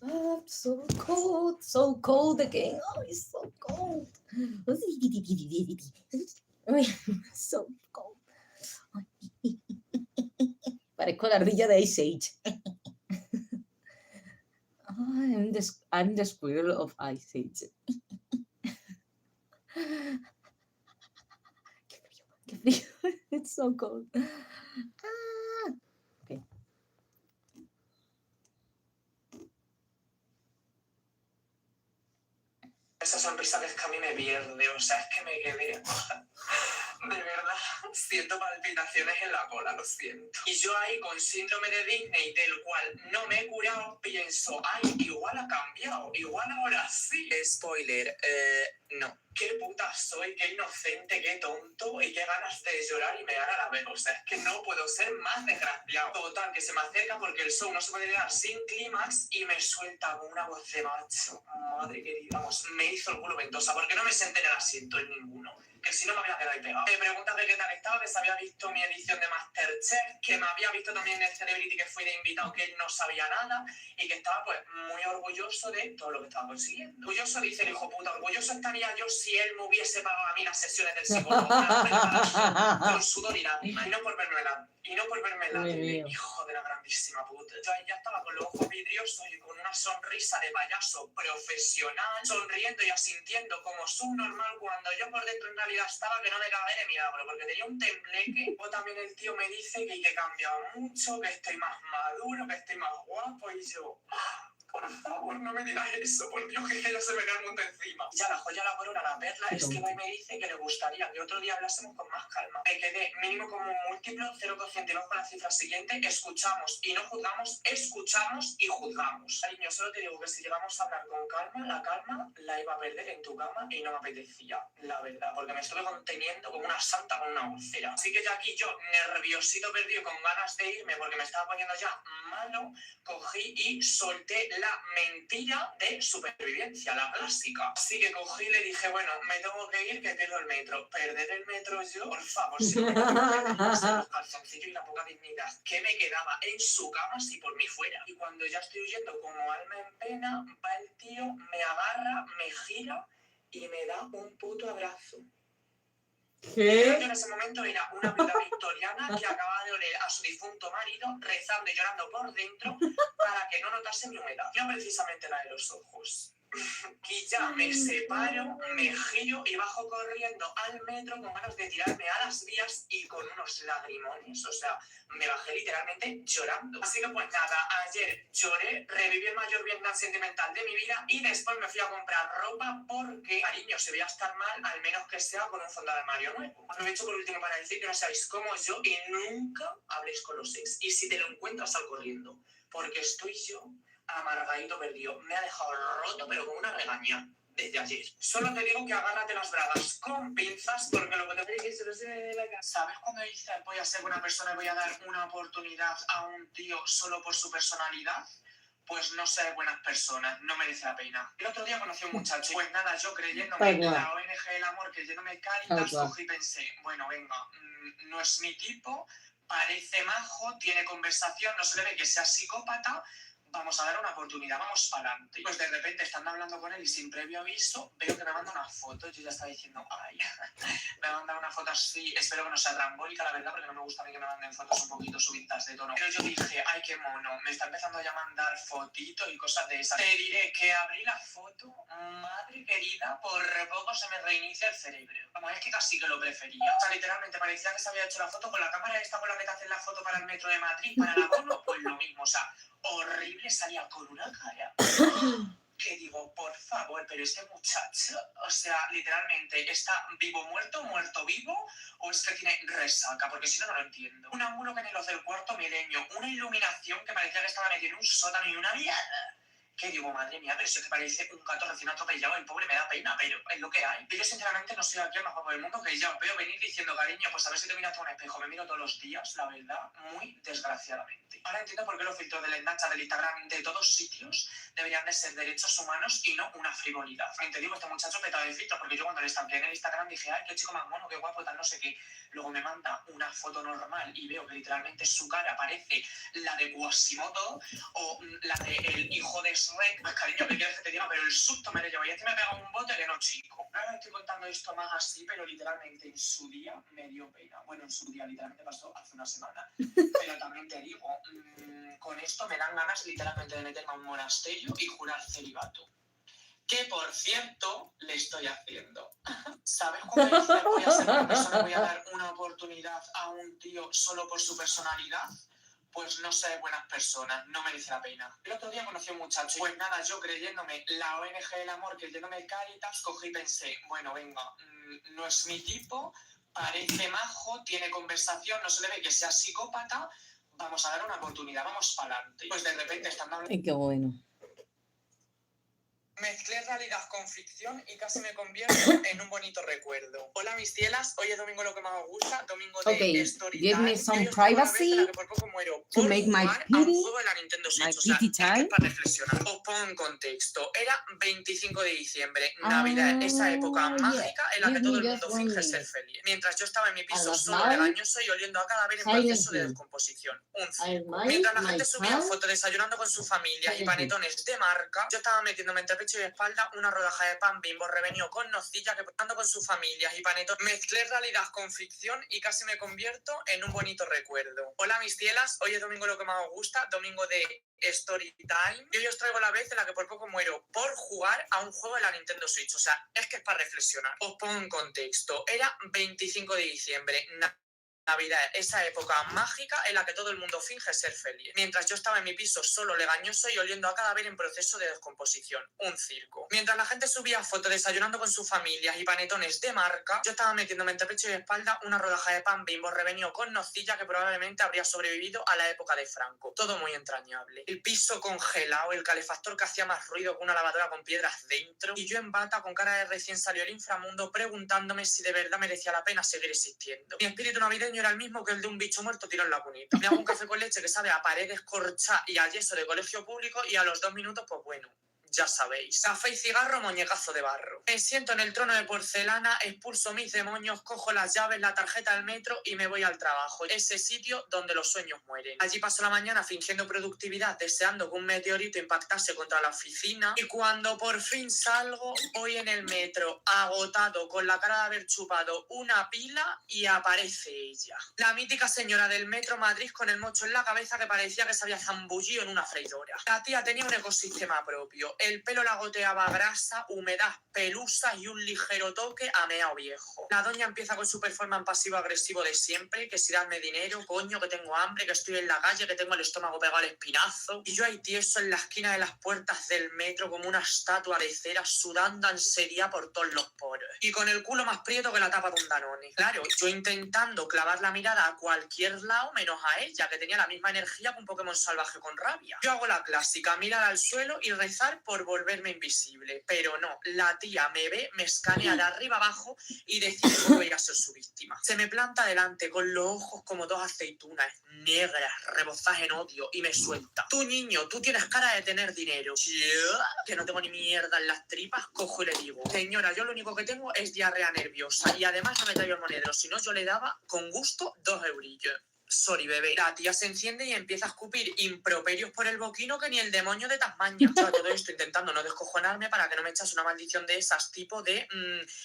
Oh, so cold again. Oh, it's so cold. So cold. Parezco la ardilla de Ice Age. I'm the squirrel of Ice Age. Qué frío. It's so cold. Ah. Okay. Esa sonrisa que es que a mí me pierde, o sea, es que me quedé... De verdad, siento palpitaciones en la cola, lo siento. Y yo ahí con síndrome de Disney, del cual no me he curado, pienso, ay, igual ha cambiado, igual ahora sí. Spoiler, no. Qué puta soy, qué inocente, qué tonto y qué ganas de llorar y me gana la vez. O sea, es que no puedo ser más desgraciado. Total, que se me acerca porque el show no se puede quedar sin clímax y me suelta con una voz de macho. Madre querida, vamos, me hizo el culo ventosa porque no me senté en el asiento en ninguno. Que si no me había quedado ahí pegado. Me preguntas de qué tal estaba, que se había visto mi edición de Masterchef, que me había visto también en el Celebrity que fui de invitado, que él no sabía nada y que estaba pues muy orgulloso de todo lo que estaba consiguiendo. Orgulloso, dice el hijo puta, orgulloso estaría yo si él me hubiese pagado a mí las sesiones del psicólogo con sudor y lágrimas. Y no por verme en la tele, hijo de la grandísima puta. Yo ahí ya estaba con los ojos vidriosos y con una sonrisa de payaso profesional, sonriendo y asintiendo como subnormal cuando yo por dentro en realidad estaba que no me cabía de milagro, porque tenía un tembleque. O también el tío me dice que he cambiado mucho, que estoy más maduro, que estoy más guapo y yo... Por favor, no me digas eso, por Dios, que ya se me cae el mundo encima. Ya la joya, la corona, la perla, es que me dice que le gustaría que otro día hablásemos con más calma. Me quedé mínimo como un múltiplo, 0% y bajo la cifra siguiente, escuchamos y no juzgamos, escuchamos y juzgamos. Cariño, solo te digo que si llegamos a hablar con calma, la calma la iba a perder en tu cama y no me apetecía, la verdad, porque me estuve conteniendo como una santa con una úlcera. Así que ya aquí yo, nerviosito perdido, con ganas de irme porque me estaba poniendo ya malo, cogí y solté la mentira de supervivencia, la clásica. Así que cogí y le dije, bueno, me tengo que ir, que pierdo el metro. ¿Perder el metro yo? Por favor, si no me tengo que perder los calzoncillos y la poca dignidad que me quedaba en su cama si por mí fuera. Y cuando ya estoy huyendo como alma en pena, va el tío, me agarra, me gira y me da un puto abrazo. Yo en ese momento era una viuda victoriana que acaba de oler a su difunto marido, rezando y llorando por dentro para que no notase mi humedad. No precisamente la de los ojos. Y ya me separo, me giro y bajo corriendo al metro con ganas de tirarme a las vías y con unos lagrimones. O sea, me bajé literalmente llorando. Así que pues nada, ayer lloré, reviví el mayor Vietnam sentimental de mi vida y después me fui a comprar ropa porque, cariño, si voy a estar mal, al menos que sea con un fondo de armario nuevo. Aprovecho por último para decir que no sabéis cómo yo y nunca habléis con los ex. Y si te lo encuentras, sal corriendo. Porque estoy yo amargadito perdido. Me ha dejado roto, pero con una regaña desde ayer. Solo te digo que agárrate las bragas con pinzas porque lo que te voy a decir ¿sabes cuando dices voy a ser buena persona y voy a dar una oportunidad a un tío solo por su personalidad? Pues no ser buenas personas, no merece la pena. El otro día conocí a un muchacho, pues nada, yo creyéndome en la ONG del amor, creyéndome Cáritas, cogí y pensé, bueno, venga, no es mi tipo, parece majo, tiene conversación, no se le ve que sea psicópata, vamos a dar una oportunidad, vamos para adelante. Pues de repente, estando hablando con él y sin previo aviso, veo que me manda una foto. Yo ya estaba diciendo, ay, me manda una foto así, espero que no sea trambólica, la verdad, porque no me gusta a mí que me manden fotos un poquito subidas de tono. Pero yo dije, ay, qué mono, me está empezando ya a mandar fotitos y cosas de esas. Te diré que abrí la foto, madre querida, por poco se me reinicia el cerebro. Vamos, es que casi que lo prefería. O sea, literalmente parecía que se había hecho la foto con la cámara esta con la que te hacen la foto para el metro de Madrid, para la bono, pues lo mismo, o sea, horrible, salía con una cara que digo, por favor, pero este muchacho, o sea, literalmente, ¿está vivo muerto, muerto vivo, o es que tiene resaca? Porque si no, no lo entiendo. Un ángulo que en los del cuarto milenio, una iluminación que parecía que estaba metido en un sótano y una viada. Que digo, madre mía, pero si es que parece un gato recién atropellado, el pobre me da pena, pero es lo que hay. Yo sinceramente no soy aquí el más guapo del mundo, que ya os veo venir diciendo, cariño, pues a ver si te miras tú a un espejo. Me miro todos los días, la verdad, muy desgraciadamente. Ahora entiendo por qué los filtros del Snapchat, del Instagram, de todos sitios, deberían de ser derechos humanos y no una frivolidad. Te digo, este muchacho petado de filtros, porque yo cuando le estampé en el Instagram dije, ay, qué chico más mono, qué guapo, tal, no sé qué. Luego me manda una foto normal y veo que literalmente su cara parece la de Quasimodo o la de el hijo de Shrek. Pues cariño, ¿qué quieres que te diga? Pero el susto me lo llevo y este me ha pegado un bote que no chico. Ahora estoy contando esto más así, pero literalmente en su día me dio pena. Bueno, en su día literalmente pasó hace una semana. Pero también te digo, con esto me dan ganas literalmente de meterme a un monasterio y jurar celibato. Que, por cierto, le estoy haciendo. ¿Sabes cuando dices voy a ser buena persona, voy a dar una oportunidad a un tío solo por su personalidad? Pues no sé, buenas personas, no merece la pena. El otro día conocí a un muchacho. Pues nada, yo creyéndome la ONG del amor, creyéndome Caritas, cogí y pensé, bueno, venga, no es mi tipo, parece majo, tiene conversación, no se le ve que sea psicópata, vamos a dar una oportunidad, vamos para adelante. Pues de repente están dando... Ay, qué bueno. Mezclé realidad con ficción y casi me convierto en un bonito recuerdo. Hola mis cielas, hoy es domingo lo que más os gusta, domingo de Okay, Story give me Time. some Yo estoy una vez en privacy la que por poco muero to por make my jugar a un pity, juego de la Nintendo my Switch. O sea, pity es que time. es para reflexionar. Os pongo en contexto. Era 25 de diciembre, Navidad, esa época mágica en la que Give todo me el just mundo one finge ser minute. feliz. Mientras yo estaba en mi piso was solo, live, legañoso y oliendo a cadáver en Silent proceso de Hill. descomposición. Un I circo. might Mientras la my gente subía child fotos desayunando con su familia y Silent Hill. panetones de marca, yo estaba metiéndome entre pecho y espalda una rodaja de pan Bimbo revenido con nocilla que portando con sus familias y panetones. Mezclé realidad con ficción y casi me convierto en un bonito recuerdo. Hola mis cielas, hoy es domingo lo que más os gusta, domingo de Story Time. Y hoy os traigo la vez en la que por poco muero por jugar a un juego de la Nintendo Switch. O sea, es que es para reflexionar. Os pongo en contexto. Era 25 de diciembre. Navidad, esa época mágica en la que todo el mundo finge ser feliz. Mientras yo estaba en mi piso solo, legañoso y oliendo a cadáver en proceso de descomposición. Un circo. Mientras la gente subía fotos desayunando con sus familias y panetones de marca, yo estaba metiéndome entre pecho y espalda una rodaja de pan Bimbo revenido con nocilla que probablemente habría sobrevivido a la época de Franco. Todo muy entrañable. El piso congelado, el calefactor que hacía más ruido que una lavadora con piedras dentro, y yo en bata con cara de recién salió el inframundo preguntándome si de verdad merecía la pena seguir existiendo. Mi espíritu navideño era el mismo que el de un bicho muerto tirado en la cunita. Me hago un café con leche que sabe a pared escorchada y a yeso de colegio público y a los 2 minutos, pues bueno, ya sabéis. Café y cigarro, muñecazo de barro. Me siento en el trono de porcelana, expulso mis demonios, cojo las llaves, la tarjeta del metro y me voy al trabajo. Ese sitio donde los sueños mueren. Allí paso la mañana fingiendo productividad, deseando que un meteorito impactase contra la oficina. Y cuando por fin salgo, voy en el metro, agotado, con la cara de haber chupado una pila y aparece ella. La mítica señora del Metro Madrid con el mocho en la cabeza que parecía que se había zambullido en una freidora. La tía tenía un ecosistema propio. El pelo la goteaba grasa, humedad, pelusa y un ligero toque a meao viejo. La doña empieza con su performance pasivo-agresivo de siempre, que si dadme dinero, coño, que tengo hambre, que estoy en la calle, que tengo el estómago pegado al espinazo. Y yo ahí tieso en la esquina de las puertas del metro como una estatua de cera, sudando ansiedad por todos los poros. Y con el culo más prieto que la tapa de un Danone. Claro, yo intentando clavar la mirada a cualquier lado, menos a ella, que tenía la misma energía que un Pokémon salvaje con rabia. Yo hago la clásica, mirar al suelo y rezar por volverme invisible. Pero no, la tía me ve, me escanea de arriba abajo y decide que voy a ser su víctima. Se me planta delante con los ojos como dos aceitunas negras, rebozadas en odio, y me suelta. Tú, niño, tú tienes cara de tener dinero. Yo, que no tengo ni mierda en las tripas, cojo y le digo, señora, yo lo único que tengo es diarrea nerviosa y además no me traigo el monedero, si no yo le daba con gusto 2 eurillos. Sorry, bebé. La tía se enciende y empieza a escupir improperios por el boquino que ni el demonio de Tasmania. Yo todo esto intentando no descojonarme para que no me echase una maldición de esas, tipo de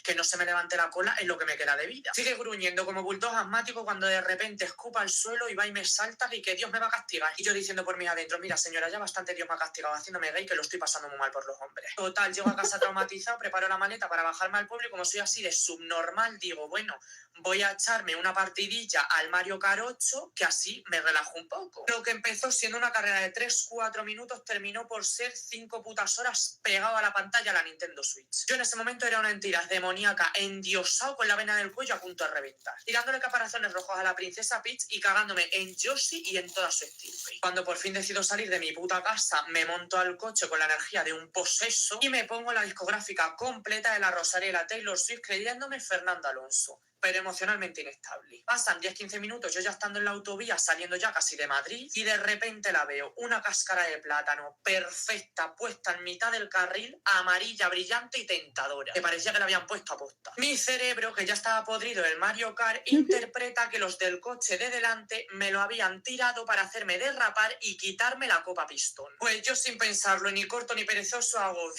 que no se me levante la cola en lo que me queda de vida. Sigue gruñendo como bulldog asmático cuando de repente escupa al suelo y va y me salta y que Dios me va a castigar. Y yo diciendo por mí adentro, mira señora, ya bastante Dios me ha castigado haciéndome gay, que lo estoy pasando muy mal por los hombres. Total, llego a casa traumatizado, preparo la maleta para bajarme al pueblo y como soy así de subnormal, digo, bueno, voy a echarme una partidilla al Mario Kart 8, que así me relajo un poco. Lo que empezó siendo una carrera de 3-4 minutos terminó por ser 5 putas horas pegado a la pantalla a la Nintendo Switch. Yo en ese momento era una entidad demoníaca, endiosado con la vena del cuello a punto de reventar, tirándole caparazones rojos a la princesa Peach y cagándome en Yoshi y en toda su estirpe. Cuando por fin decido salir de mi puta casa, me monto al coche con la energía de un poseso y me pongo la discográfica completa de la Rosarela Taylor Swift creyéndome Fernando Alonso, pero emocionalmente inestable. Pasan 10-15 minutos, yo ya estando en la autovía, saliendo ya casi de Madrid, y de repente la veo, una cáscara de plátano perfecta, puesta en mitad del carril, amarilla, brillante y tentadora, que parecía que la habían puesto a posta. Mi cerebro, que ya estaba podrido del Mario Kart, interpreta que los del coche de delante me lo habían tirado para hacerme derrapar y quitarme la copa pistón. Pues yo sin pensarlo, ni corto ni perezoso, hago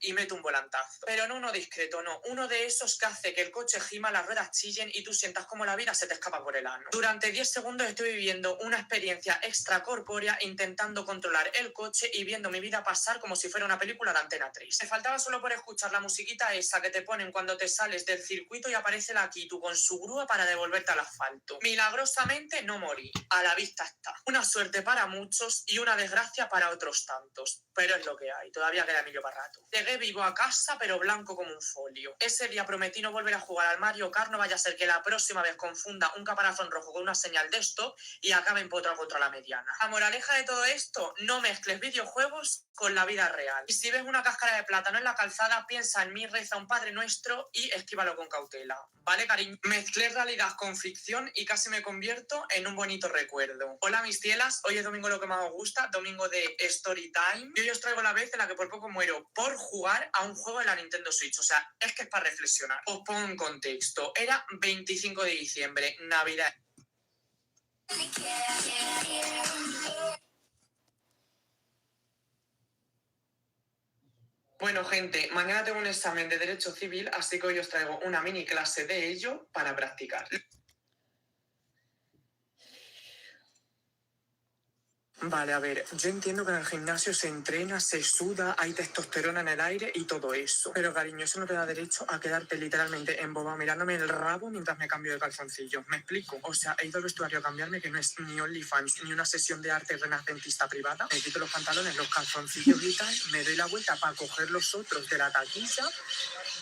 y mete un volantazo. Pero no uno discreto, no. Uno de esos que hace que el coche gima, las ruedas chillen y tú sientas como la vida se te escapa por el ano. Durante 10 segundos estoy viviendo una experiencia extracorpórea intentando controlar el coche y viendo mi vida pasar como si fuera una película de Antena 3. Me faltaba solo por escuchar la musiquita esa que te ponen cuando te sales del circuito y aparece la Kitu con su grúa para devolverte al asfalto. Milagrosamente no morí. A la vista está. Una suerte para muchos y una desgracia para otros tantos. Pero es lo que hay. Todavía queda Emilio para rato. Llegué vivo a casa, pero blanco como un folio. Ese día prometí no volver a jugar al Mario Kart, no vaya a ser que la próxima vez confunda un caparazón rojo con una señal de stop y acabe empotrado contra la mediana. La moraleja de todo esto, no mezcles videojuegos con la vida real. Y si ves una cáscara de plátano en la calzada, piensa en mí, reza un Padre Nuestro y esquívalo con cautela. ¿Vale, cariño? Mezclé realidad con ficción y casi me convierto en un bonito recuerdo. Hola, mis cielas. Hoy es domingo lo que más os gusta, domingo de Story Time. Y hoy os traigo la vez en la que por poco muero por jugar a un juego de la Nintendo Switch. O sea, es que es para reflexionar. Os pongo en contexto. Era 25 de diciembre, Navidad. Bueno, gente, mañana tengo un examen de Derecho Civil, así que hoy os traigo una mini clase de ello para practicar. Vale, a ver, yo entiendo que en el gimnasio se entrena, se suda, hay testosterona en el aire y todo eso. Pero, cariño, eso no te da derecho a quedarte literalmente embobado mirándome el rabo mientras me cambio de calzoncillo. ¿Me explico? O sea, he ido al vestuario a cambiarme, que no es ni OnlyFans ni una sesión de arte renacentista privada. Me quito los pantalones, los calzoncillos y tal, me doy la vuelta para coger los otros de la taquilla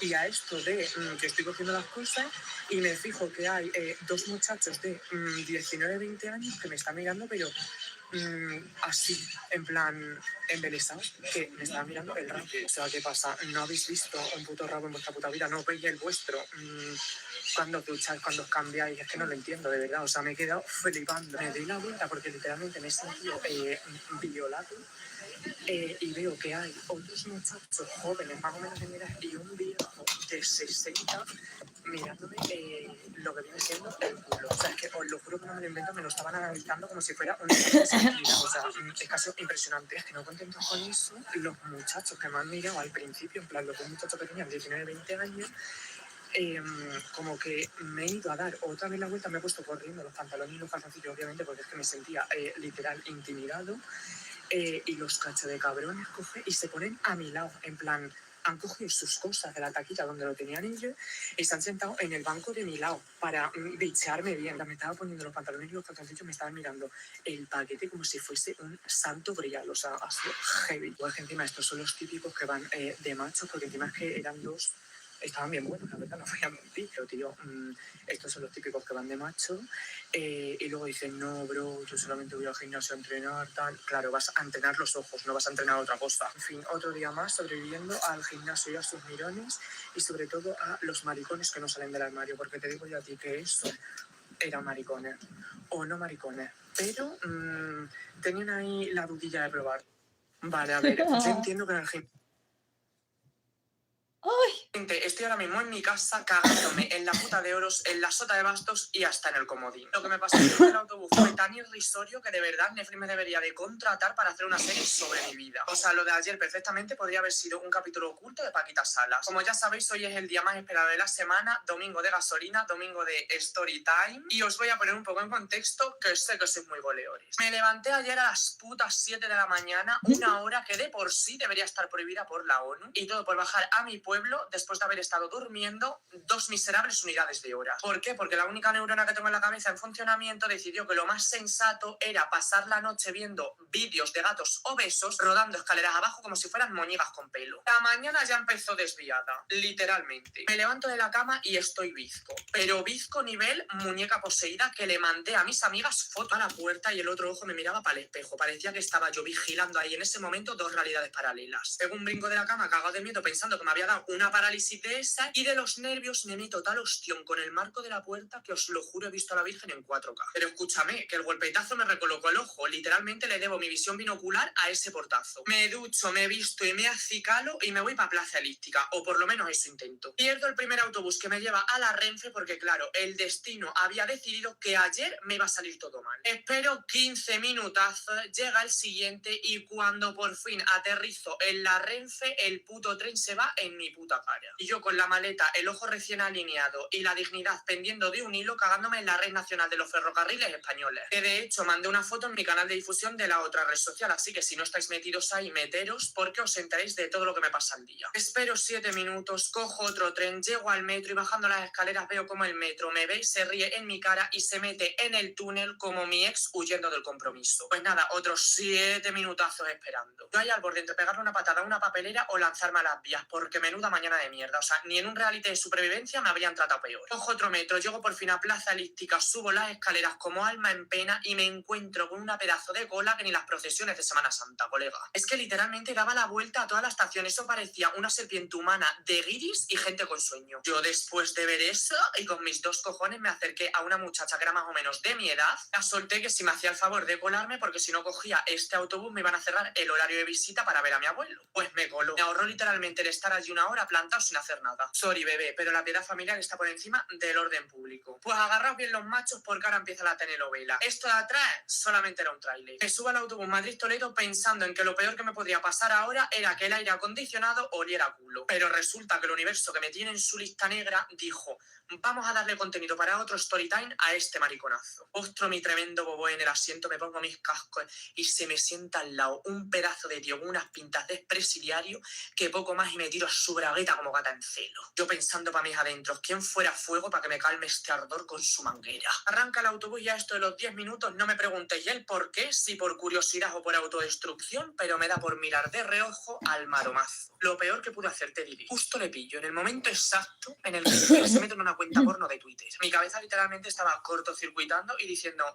y a esto de que estoy cogiendo las cosas y me fijo que hay dos muchachos de 19, 20 años que me están mirando, pero así, en plan, embelesados, que me están mirando el rabo. O sea, ¿qué pasa? ¿No habéis visto un puto rabo en vuestra puta vida? ¿No veis el vuestro? Cuando os ducháis, cuando os cambiáis, es que no lo entiendo, de verdad. O sea, me he quedado flipando. Me doy la vuelta porque literalmente me he sentido violado. Y veo que hay otros muchachos jóvenes, más o menos de mi edad, y un viejo de 60 mirándome lo que viene siendo el culo. O sea, es que os lo juro que no me lo invento, me lo estaban analizando como si fuera un examen. O sea, es casi impresionante. Es que no contentos con eso, los muchachos que me han mirado al principio, en plan, los dos muchachos que tenían 19, 20 años, como que me he ido a dar otra vez la vuelta, me he puesto corriendo los pantalones y los calzoncillos, obviamente, porque es que me sentía literal intimidado. Y los cachos de cabrones cogen y se ponen a mi lado, en plan, han cogido sus cosas de la taquilla donde lo tenían ellos y se han sentado en el banco de mi lado para bicharme bien. Me estaba poniendo los pantalones y los calzoncillos, me estaban mirando el paquete como si fuese un santo grial, o sea, ha sido heavy. Igual que encima estos son los típicos que van de machos, porque encima es que eran dos. Estaban bien buenos, la verdad, no voy a mentir, pero tío, estos son los típicos que van de macho y luego dicen, no, bro, yo solamente voy al gimnasio a entrenar, tal. Claro, vas a entrenar los ojos, no vas a entrenar otra cosa. En fin, otro día más sobreviviendo al gimnasio y a sus mirones y sobre todo a los maricones que no salen del armario, porque te digo yo a ti que eso eran maricones o no maricones, pero tenían ahí la dudilla de probar. Vale, a ver, yo entiendo que en el gimnasio... Estoy ahora mismo en mi casa cagándome en la puta de oros, en la sota de bastos y hasta en el comodín. Lo que me pasó en el autobús fue tan irrisorio que de verdad Netflix me debería de contratar para hacer una serie sobre mi vida. O sea, lo de ayer perfectamente podría haber sido un capítulo oculto de Paquita Salas. Como ya sabéis, hoy es el día más esperado de la semana, domingo de gasolina, domingo de Story Time. Y os voy a poner un poco en contexto, que sé que sois muy goleores. Me levanté ayer a las putas 7 de la mañana, una hora que de por sí debería estar prohibida por la ONU, y todo por bajar a mi pueblo después de haber estado durmiendo 2 miserables unidades de hora. ¿Por qué? Porque la única neurona que tengo en la cabeza en funcionamiento decidió que lo más sensato era pasar la noche viendo vídeos de gatos obesos rodando escaleras abajo como si fueran moñigas con pelo. La mañana ya empezó desviada, literalmente. Me levanto de la cama y estoy bizco, pero bizco nivel muñeca poseída, que le mandé a mis amigas foto a la puerta y el otro ojo me miraba para el espejo. Parecía que estaba yo vigilando ahí en ese momento dos realidades paralelas. Pego un brinco de la cama cagado de miedo pensando que me había dado una parada parálisis de esa y de los nervios me meto tal ostión con el marco de la puerta que os lo juro he visto a la Virgen en 4K. Pero escúchame, que el golpetazo me recolocó el ojo. Literalmente le debo mi visión binocular a ese portazo. Me ducho, me visto y me acicalo y me voy para Plaza Elíptica, o por lo menos eso intento. Pierdo el primer autobús que me lleva a la Renfe porque, claro, el destino había decidido que ayer me iba a salir todo mal. Espero 15 minutazos, llega el siguiente y cuando por fin aterrizo en la Renfe, el puto tren se va en mi puta cara. Y yo con la maleta, el ojo recién alineado y la dignidad pendiendo de un hilo cagándome en la red nacional de los ferrocarriles españoles. Que de hecho mandé una foto en mi canal de difusión de la otra red social, así que si no estáis metidos ahí, meteros porque os enteréis de todo lo que me pasa al día. Espero 7 minutos, cojo otro tren, llego al metro y bajando las escaleras veo como el metro me ve y se ríe en mi cara y se mete en el túnel como mi ex huyendo del compromiso. Pues nada, otros 7 minutazos esperando. Yo ahí al borde entre pegarle una patada a una papelera o lanzarme a las vías, porque menuda mañana de mierda. O sea, ni en un reality de supervivencia me habrían tratado peor. Cojo otro metro, llego por fin a Plaza Elíptica, subo las escaleras como alma en pena y me encuentro con una pedazo de cola que ni las procesiones de Semana Santa, colega. Es que literalmente daba la vuelta a toda la estación. Eso parecía una serpiente humana de guiris y gente con sueño. Yo después de ver eso y con mis 2 cojones me acerqué a una muchacha que era más o menos de mi edad. La solté que si me hacía el favor de colarme porque si no cogía este autobús me iban a cerrar el horario de visita para ver a mi abuelo. Pues me coló. Me ahorró literalmente el estar allí una hora plantado sin hacer nada. Sorry, bebé, pero la piedad familiar está por encima del orden público. Pues agarraos bien los machos porque ahora empieza la telenovela. Esto de atrás solamente era un tráiler. Me subo al autobús Madrid-Toledo pensando en que lo peor que me podría pasar ahora era que el aire acondicionado oliera a culo. Pero resulta que el universo que me tiene en su lista negra dijo: vamos a darle contenido para otro storytime a este mariconazo. Ostro, mi tremendo bobo en el asiento, me pongo mis cascos y se me sienta al lado un pedazo de tío con unas pintas de expresidiario que poco más y me tiro a su bragueta como gata en celo. Yo pensando para mis adentros, ¿quién fuera fuego para que me calme este ardor con su manguera? Arranca el autobús y a esto de los 10 minutos no me preguntéis el por qué, si por curiosidad o por autodestrucción, pero me da por mirar de reojo al maromazo. Lo peor que pude hacer, te diré. Justo le pillo en el momento exacto en el que se mete en una cuenta porno de Twitter. Mi cabeza literalmente estaba cortocircuitando y diciendo,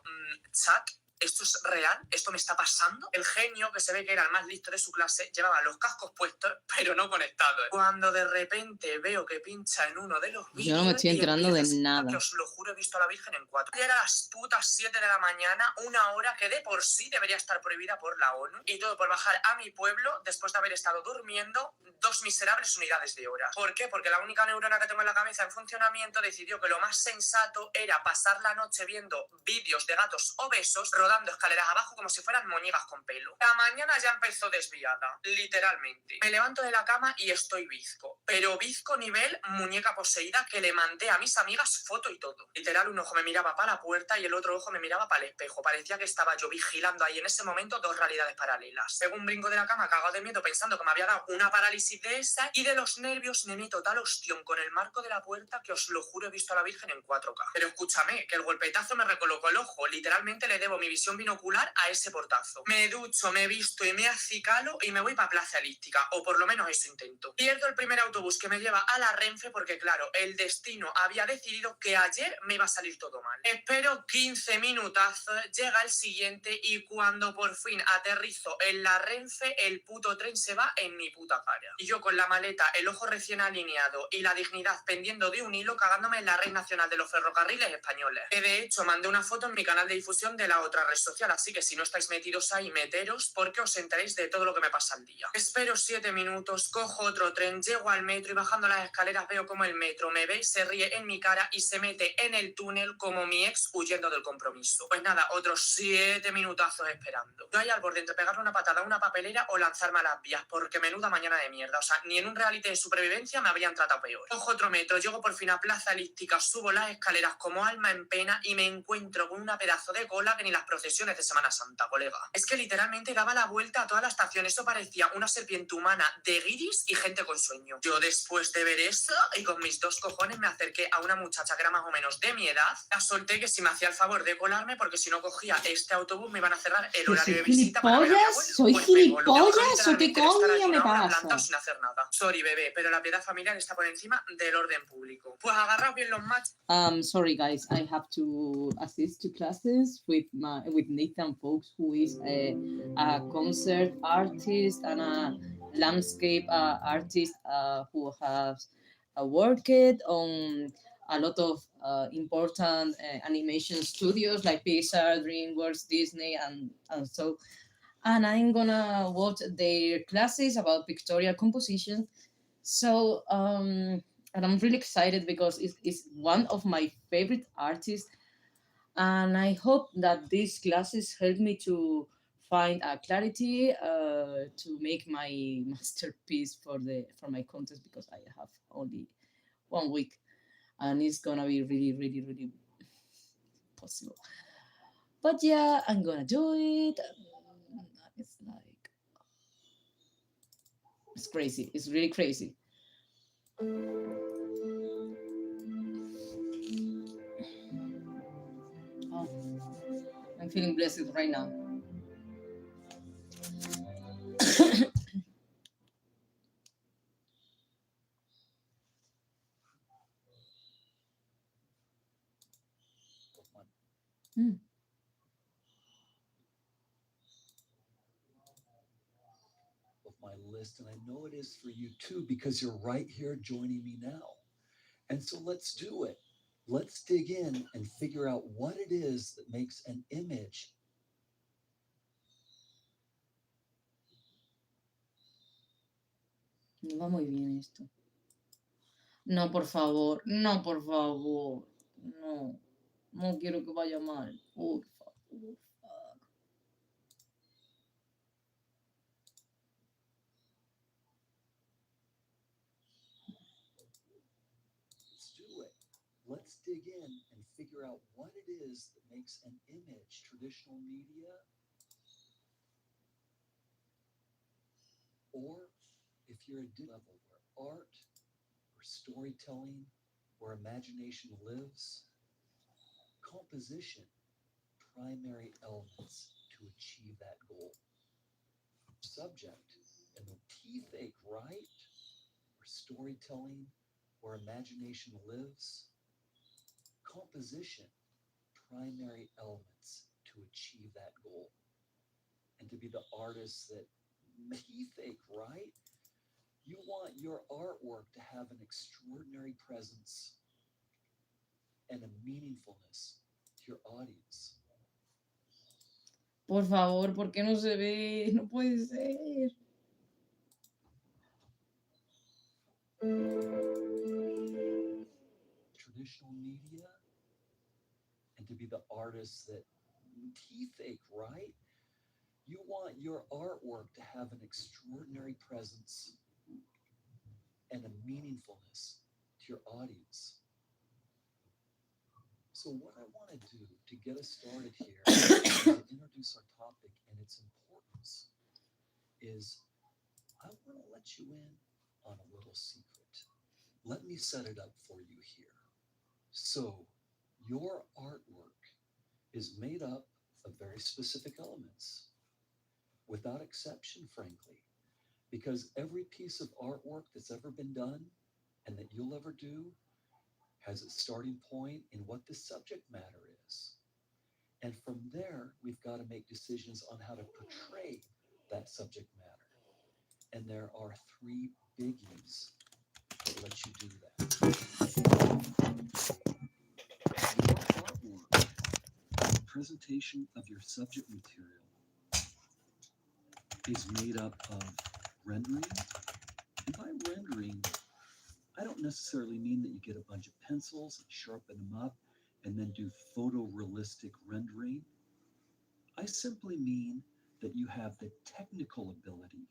chat, ¿esto es real? ¿Esto me está pasando? El genio, que se ve que era el más listo de su clase, llevaba los cascos puestos, pero no conectados. Cuando de repente veo que pincha en uno de los vídeos... Yo no me estoy enterando de nada. Que os lo juro, he visto a la Virgen en 4. Ya era las putas 7 de la mañana, una hora que de por sí debería estar prohibida por la ONU. Y todo por bajar a mi pueblo después de haber estado durmiendo 2 miserables unidades de horas. ¿Por qué? Porque la única neurona que tengo en la cabeza en funcionamiento decidió que lo más sensato era pasar la noche viendo vídeos de gatos obesos rodando escaleras abajo como si fueran moñigas con pelo. La mañana ya empezó desviada, literalmente. Me levanto de la cama y estoy bizco, pero bizco nivel muñeca poseída que le mandé a mis amigas foto y todo. Literal, un ojo me miraba para la puerta y el otro ojo me miraba para el espejo. Parecía que estaba yo vigilando ahí en ese momento 2 realidades paralelas. Según brinco de la cama, cagado de miedo, pensando que me había dado una parálisis de esa y de los nervios me meto tal ostión con el marco de la puerta que os lo juro he visto a la Virgen en 4K. Pero escúchame, que el golpetazo me recolocó el ojo. Literalmente le debo mi visión binocular a ese portazo. Me ducho, me visto y me acicalo y me voy para Plaza Elíptica, o por lo menos eso intento. Pierdo el primer autobús que me lleva a la Renfe porque, claro, el destino había decidido que ayer me iba a salir todo mal. Espero 15 minutazos, llega el siguiente y cuando por fin aterrizo en la Renfe, el puto tren se va en mi puta cara. Y yo con la maleta, el ojo recién alineado y la dignidad pendiendo de un hilo cagándome en la red nacional de los ferrocarriles españoles. Que de hecho mandé una foto en mi canal de difusión de la otra red social, así que si no estáis metidos ahí, meteros porque os enteréis de todo lo que me pasa al día. Espero 7 minutos, cojo otro tren, llego al metro y bajando las escaleras veo como el metro me ve, se ríe en mi cara y se mete en el túnel como mi ex huyendo del compromiso. Pues nada, otros 7 minutazos esperando. Yo ahí al borde entre pegarle una patada a una papelera o lanzarme a las vías, porque menuda mañana de mierda. O sea, ni en un reality de supervivencia me habrían tratado peor. Cojo otro metro, llego por fin a Plaza Elíptica, subo las escaleras como alma en pena y me encuentro con una pedazo de cola que ni las procesiones de Semana Santa, colega. Es que literalmente daba la vuelta a toda la estación. Eso parecía una serpiente humana de guiris y gente con sueño. Yo después de ver eso y con mis 2 cojones me acerqué a una muchacha que era más o menos de mi edad. La solté que si me hacía el favor de colarme porque si no cogía este autobús me iban a cerrar el horario de visita para ver a mi abuelo. ¿Soy Pues me coló. gilipollas o qué Literalmente estar allí coño me una hora pasa? plantado sin hacer nada. Sorry, bebé, pero la piedad familiar está por encima del orden público. Pues agarraos bien los machos. Sorry guys, I have to assist to classes with Nathan Folks, who is a concert artist and a landscape artist who has worked on a lot of important animation studios like Pixar, DreamWorks, Disney, and so. And I'm gonna watch their classes about pictorial composition. So, and I'm really excited because it's one of my favorite artists, and I hope that these classes help me to find a clarity to make my masterpiece for my contest, because I have only 1 week, and it's gonna be really, really, really possible. But yeah, I'm gonna do it. It's like it's crazy. It's really crazy. Oh, I'm feeling blessed right now. Mm. Of my list, and I know it is for you too, because you're right here joining me now. And so let's do it. Let's dig in and figure out what it is that makes an image. No va muy bien esto. No, por favor. No, por favor. No. No quiero que vaya mal. Por favor. Let's do it. Let's dig in and figure out what it is that makes an image. Traditional media, or if you're a level where art or storytelling, where imagination lives, composition, primary elements to achieve that goal. Subject, and the teeth ache, right? Where storytelling, where imagination lives, composition, primary elements to achieve that goal. And to be the artist that teeth ache, right? You want your artwork to have an extraordinary presence and a meaningfulness to your audience. Por favor, ¿por qué no se ve? No puede ser. Traditional media, and to be the artist that teeth ache, right? You want your artwork to have an extraordinary presence and a meaningfulness to your audience. So what I want to do to get us started here is to introduce our topic and its importance is I want to let you in on a little secret. Let me set it up for you here. So your artwork is made up of very specific elements, without exception, frankly, because every piece of artwork that's ever been done and that you'll ever do has its starting point in what the subject matter is. And from there, we've got to make decisions on how to portray that subject matter. And there are 3 biggies that let you do that. Your artwork, the presentation of your subject material, is made up of rendering. And by rendering, I don't necessarily mean that you get a bunch of pencils and sharpen them up and then do photorealistic rendering. I simply mean that you have the technical ability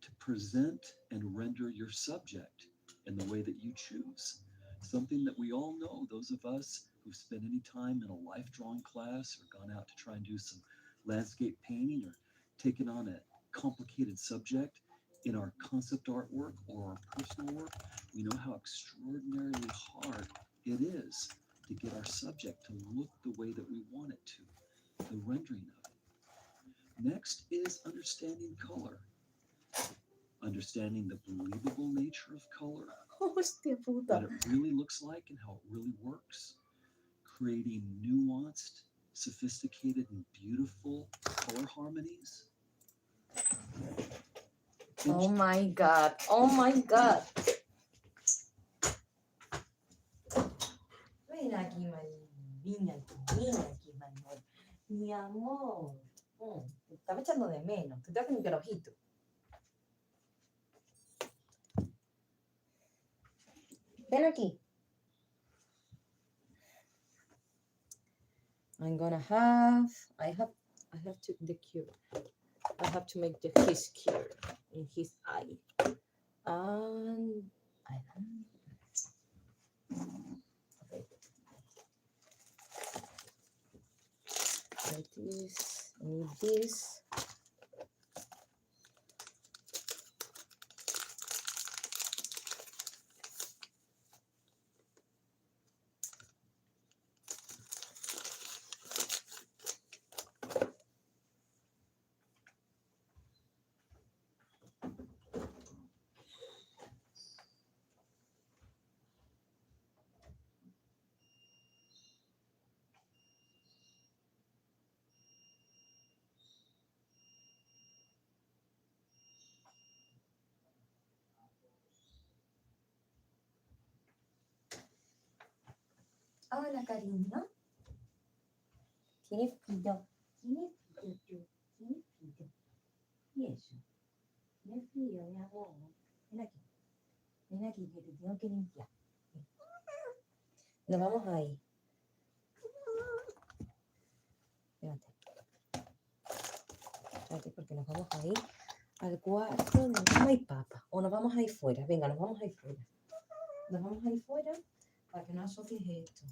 to present and render your subject in the way that you choose. Something that we all know, those of us who've spent any time in a life drawing class or gone out to try and do some landscape painting or taken on a complicated subject in our concept artwork or our personal work, we know how extraordinarily hard it is to get our subject to look the way that we want it to, the rendering of it. Next is understanding color. Understanding the believable nature of color, Hostia what puta. it really looks like and how it really works, creating nuanced, sophisticated, and beautiful color harmonies. Oh my god. Oh my god. aquí, María. Ven aquí, mi amor. Mi amor. Te estaba echando de menos. Te tengo que limpiar el ojito. Ven aquí. I'm gonna have, I have to, the cure. I have to make his cure in his eye. And I don't okay. Like this, I need this. Hola, cariño. Tiene frío. Tiene frío tú. Tiene frío. ¿Y eso? Tiene frío, mi amor. Ven aquí. Ven aquí, que te tengo que limpiar. Ven. Nos vamos a ir. Espérate. Espérate, porque nos vamos a ir al cuarto de mamá y papá. O nos vamos a ir fuera. Venga, nos vamos a ir fuera. Nos vamos a ir fuera para que no asocies esto.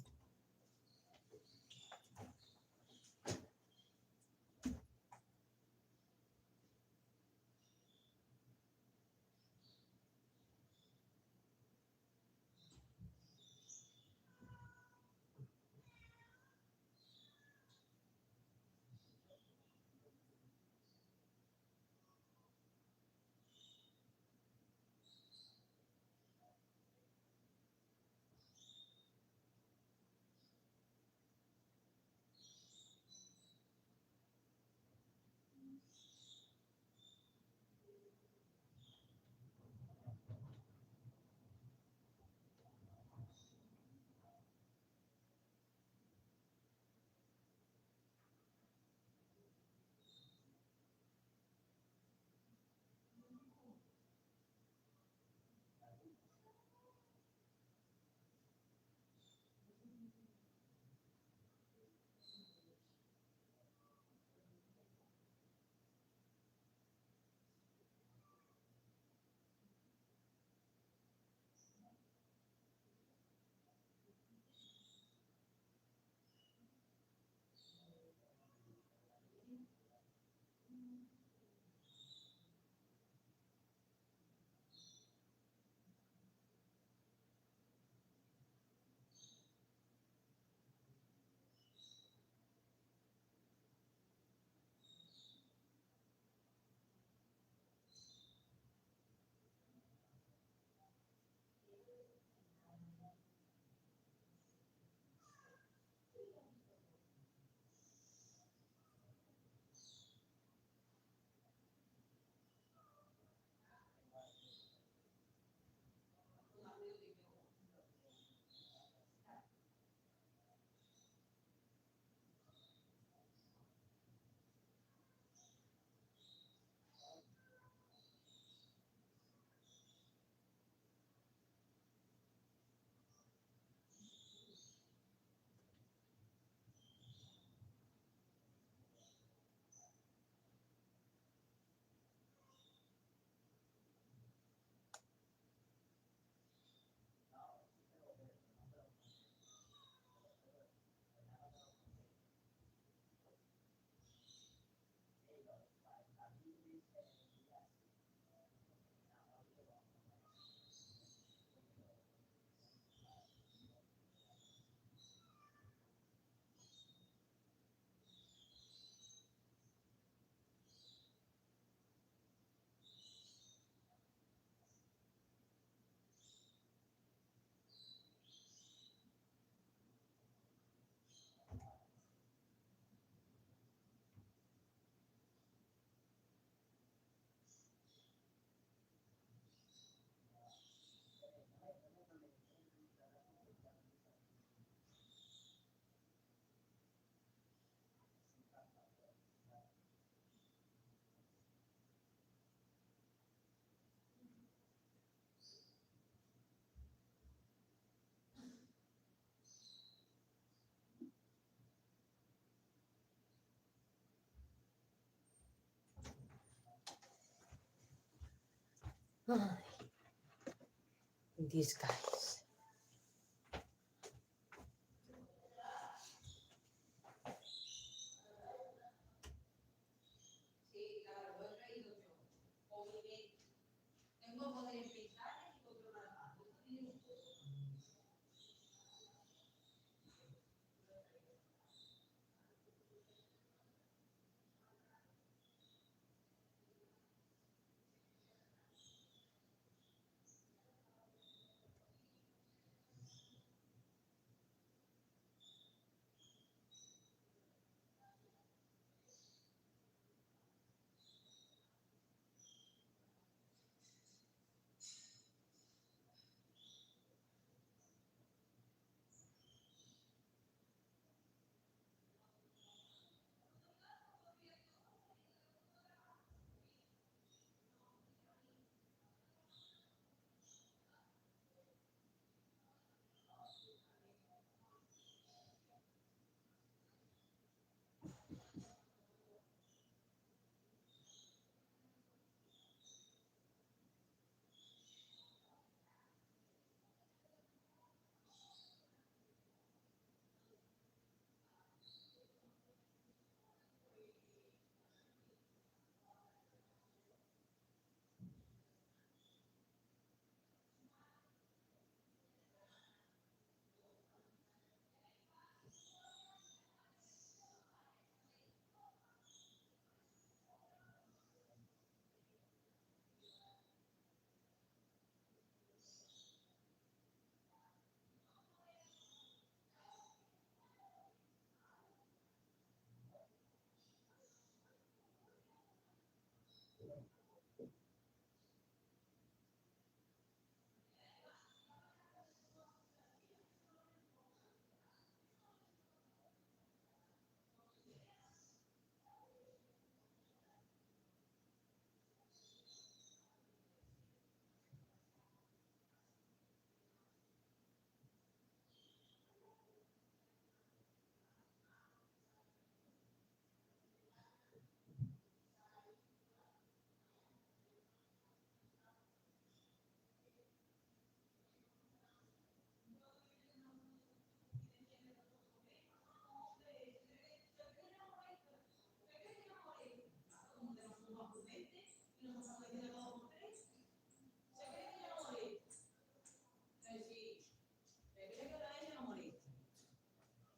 Ay, these guys.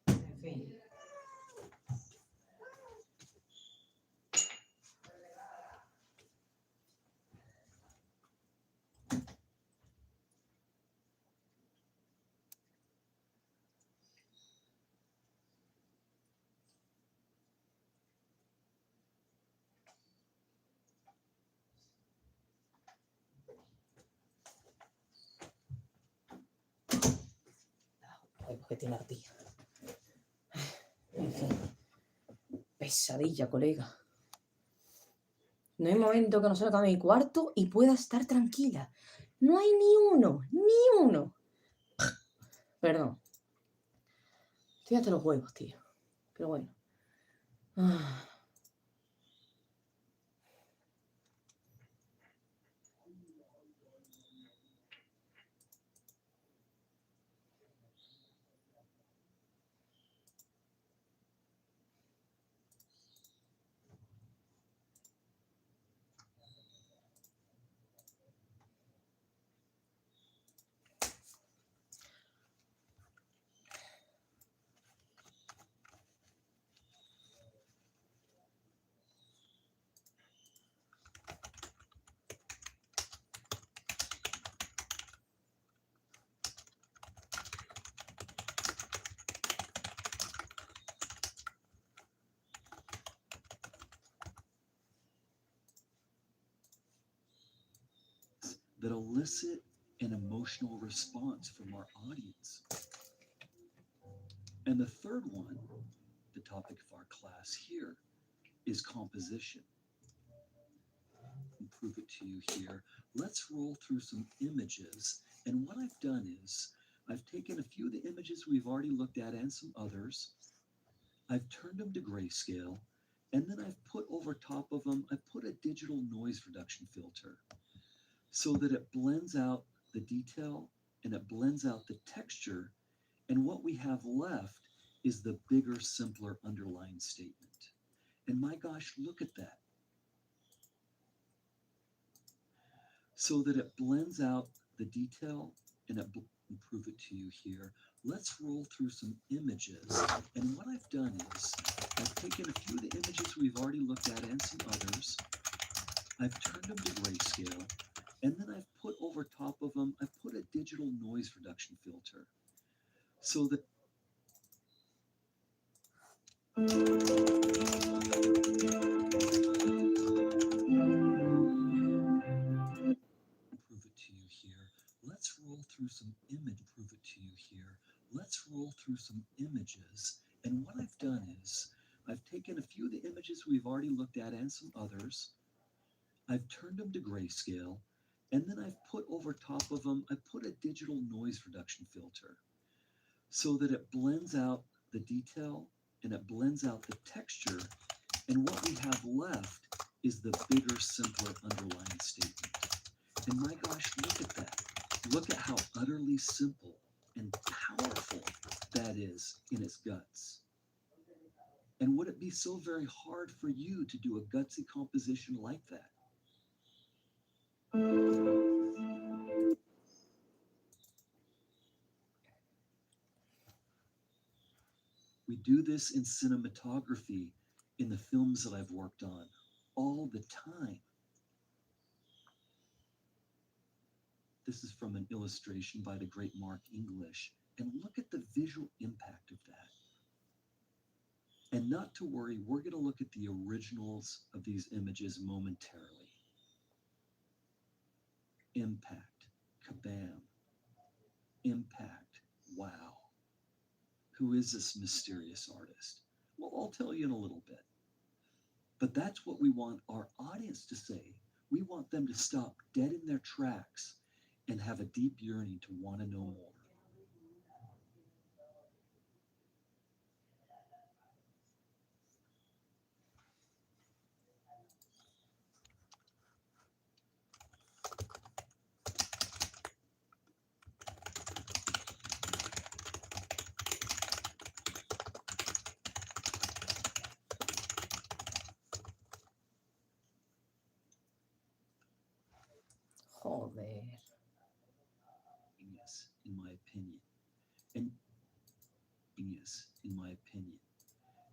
En fin. Ay, porque tiene la tía. En fin. Pesadilla, colega. No hay momento que no salga de mi cuarto y pueda estar tranquila. No hay ni uno, ni uno. Perdón. Estoy hasta los huevos, tío. Pero bueno. Ah. That elicit an emotional response from our audience. And the third one, the topic of our class here, is composition. I'll prove it to you here. Let's roll through some images. And what I've done is I've taken a few of the images we've already looked at and some others. I've turned them to grayscale. And then I've put over top of them, I've put a digital noise reduction filter. so that it blends out the detail and it blends out the texture. And what we have left is the bigger, simpler underlying statement. And my gosh, look at that. So that it blends out the detail and it prove it to you here. Let's roll through some images. And what I've done is I've taken a few of the images we've already looked at and some others. I've turned them to grayscale. And then I've put over top of them, I've put a digital noise reduction filter. So that prove it to you here. Let's roll through some image. Prove it to you here. Let's roll through some images. And what I've done is I've taken a few of the images we've already looked at and some others. I've turned them to grayscale. And then I've put over top of them, I put a digital noise reduction filter so that it blends out the detail and it blends out the texture. And what we have left is the bigger, simpler underlying statement. And my gosh, look at that. Look at how utterly simple and powerful that is in its guts. And would it be so very hard for you to do a gutsy composition like that? We do this in cinematography in the films that I've worked on all the time. This is from an illustration by the great Mark English. And look at the visual impact of that. And not to worry, we're going to look at the originals of these images momentarily. Impact, kabam. Impact, wow. Who is this mysterious artist? Well, I'll tell you in a little bit. But that's what we want our audience to say. We want them to stop dead in their tracks and have a deep yearning to want to know more. Joder. Yes, in my opinion. And yes, in my opinion.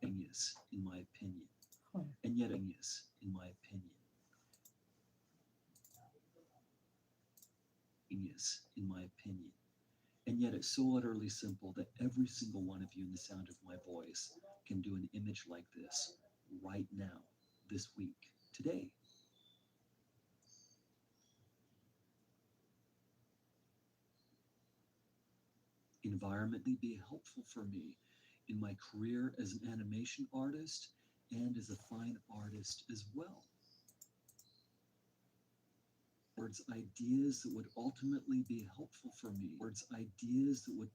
And yes, in my opinion. And yet, yes, in my opinion. Yes, in my opinion. And yet it's so utterly simple that every single one of you in the sound of my voice can do an image like this right now, this week, today. Environmentally be helpful for me in my career as an animation artist and as a fine artist as well. Words, ideas that would ultimately be helpful for me. Words, ideas that would.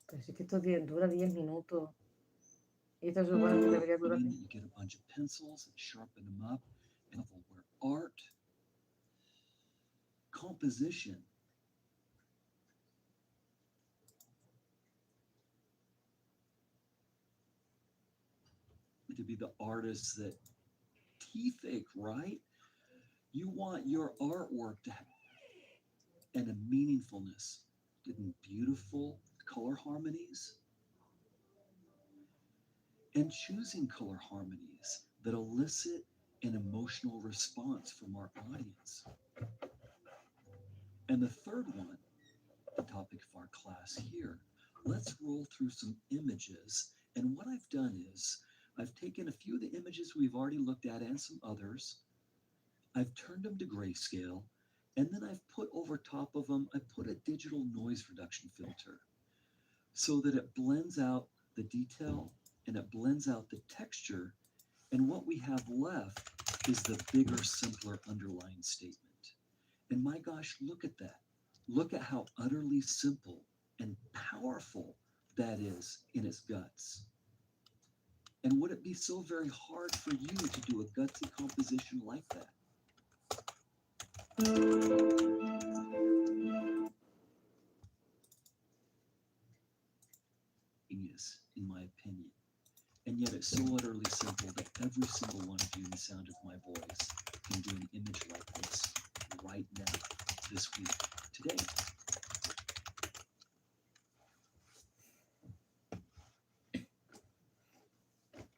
Pero si es que esto dura 10 minutos. Y esto se supone que debería durar. You get a bunch of pencils and sharpen them up. And where art, composition, to be the artists that teeth ache, right? You want your artwork to have and a meaningfulness in beautiful color harmonies and choosing color harmonies that elicit an emotional response from our audience. And the third one, the topic of our class here, let's roll through some images. And what I've done is I've taken a few of the images we've already looked at and some others. I've turned them to grayscale. And then I've put over top of them, I put a digital noise reduction filter so that it blends out the detail and it blends out the texture. And what we have left is the bigger, simpler underlying statement. And my gosh, look at that. Look at how utterly simple and powerful that is in its guts. And would it be so very hard for you to do a gutsy composition like that? Genius, in my opinion. And yet it's so utterly simple that every single one of you in the sound of my voice can do an image like this right now, this week, today.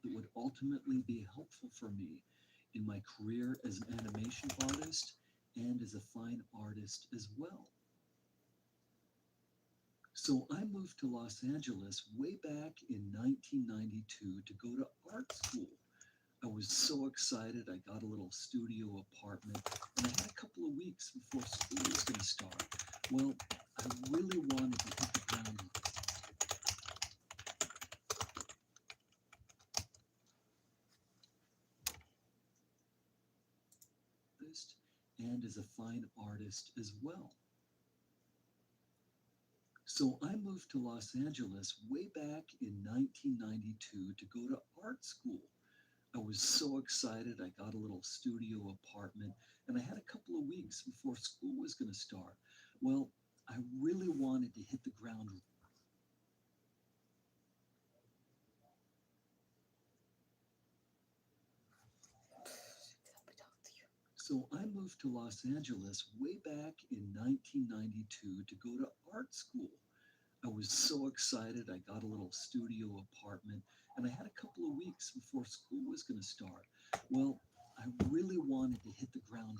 It would ultimately be helpful for me in my career as an animation artist and as a fine artist as well. So I moved to Los Angeles way back in 1992 to go to art school. I was so excited. I got a little studio apartment, and I had a couple of weeks before school was going to start. Well, I really wanted to hit the ground artist and as a fine artist as well. So I moved to Los Angeles way back in 1992 to go to art school. I was so excited. I got a little studio apartment, and I had a couple of weeks before school was going to start. Well, I really wanted to hit the ground. So I moved to Los Angeles way back in 1992 to go to art school. I was so excited. I got a little studio apartment, and I had a couple of weeks before school was going to start. Well, I really wanted to hit the ground.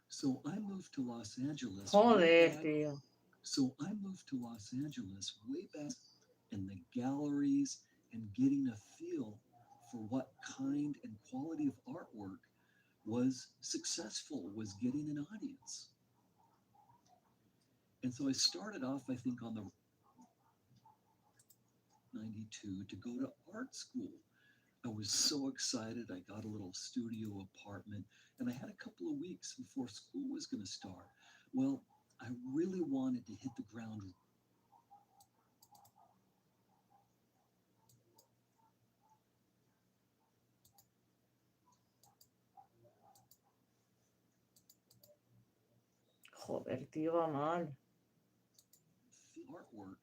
So I moved to Los Angeles. Joder, tío. So I moved to Los Angeles way back in the galleries and getting a feel for what kind and quality of artwork was successful, was getting an audience. And so I started off, I think, on the 92 to go to art school. I was so excited. I got a little studio apartment, and I had a couple of weeks before school was going to start. Well, I really wanted to hit the ground. Joder, tío, va mal. Artwork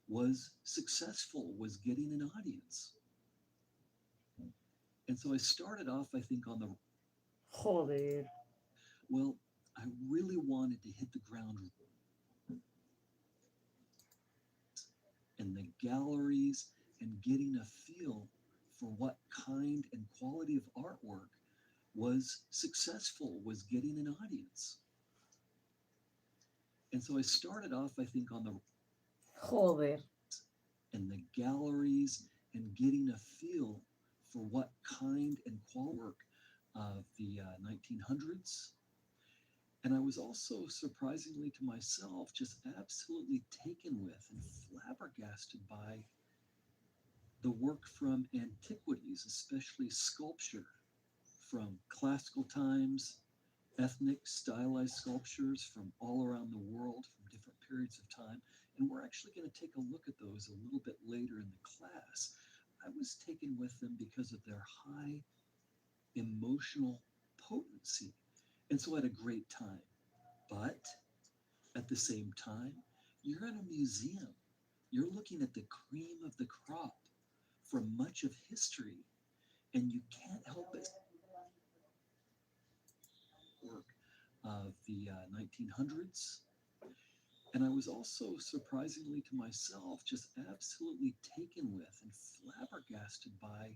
was successful, was getting an audience. And so I started off, I think, on the Joder. well, I really wanted to hit the ground in the galleries and getting a feel for what kind and quality of artwork was successful, was getting an audience. And so I started off, I think, on the Joder. in the galleries and getting a feel for what kind and quality work of the 1900s. And I was also, surprisingly to myself, just absolutely taken with and flabbergasted by the work from antiquities, especially sculpture from classical times, ethnic stylized sculptures from all around the world from different periods of time. And we're actually going to take a look at those a little bit later in the class. I was taken with them because of their high emotional potency. And so I had a great time. But at the same time, you're in a museum. You're looking at the cream of the crop from much of history, and you can't help but work of the 1900s. And I was also, surprisingly to myself, just absolutely taken with and flabbergasted by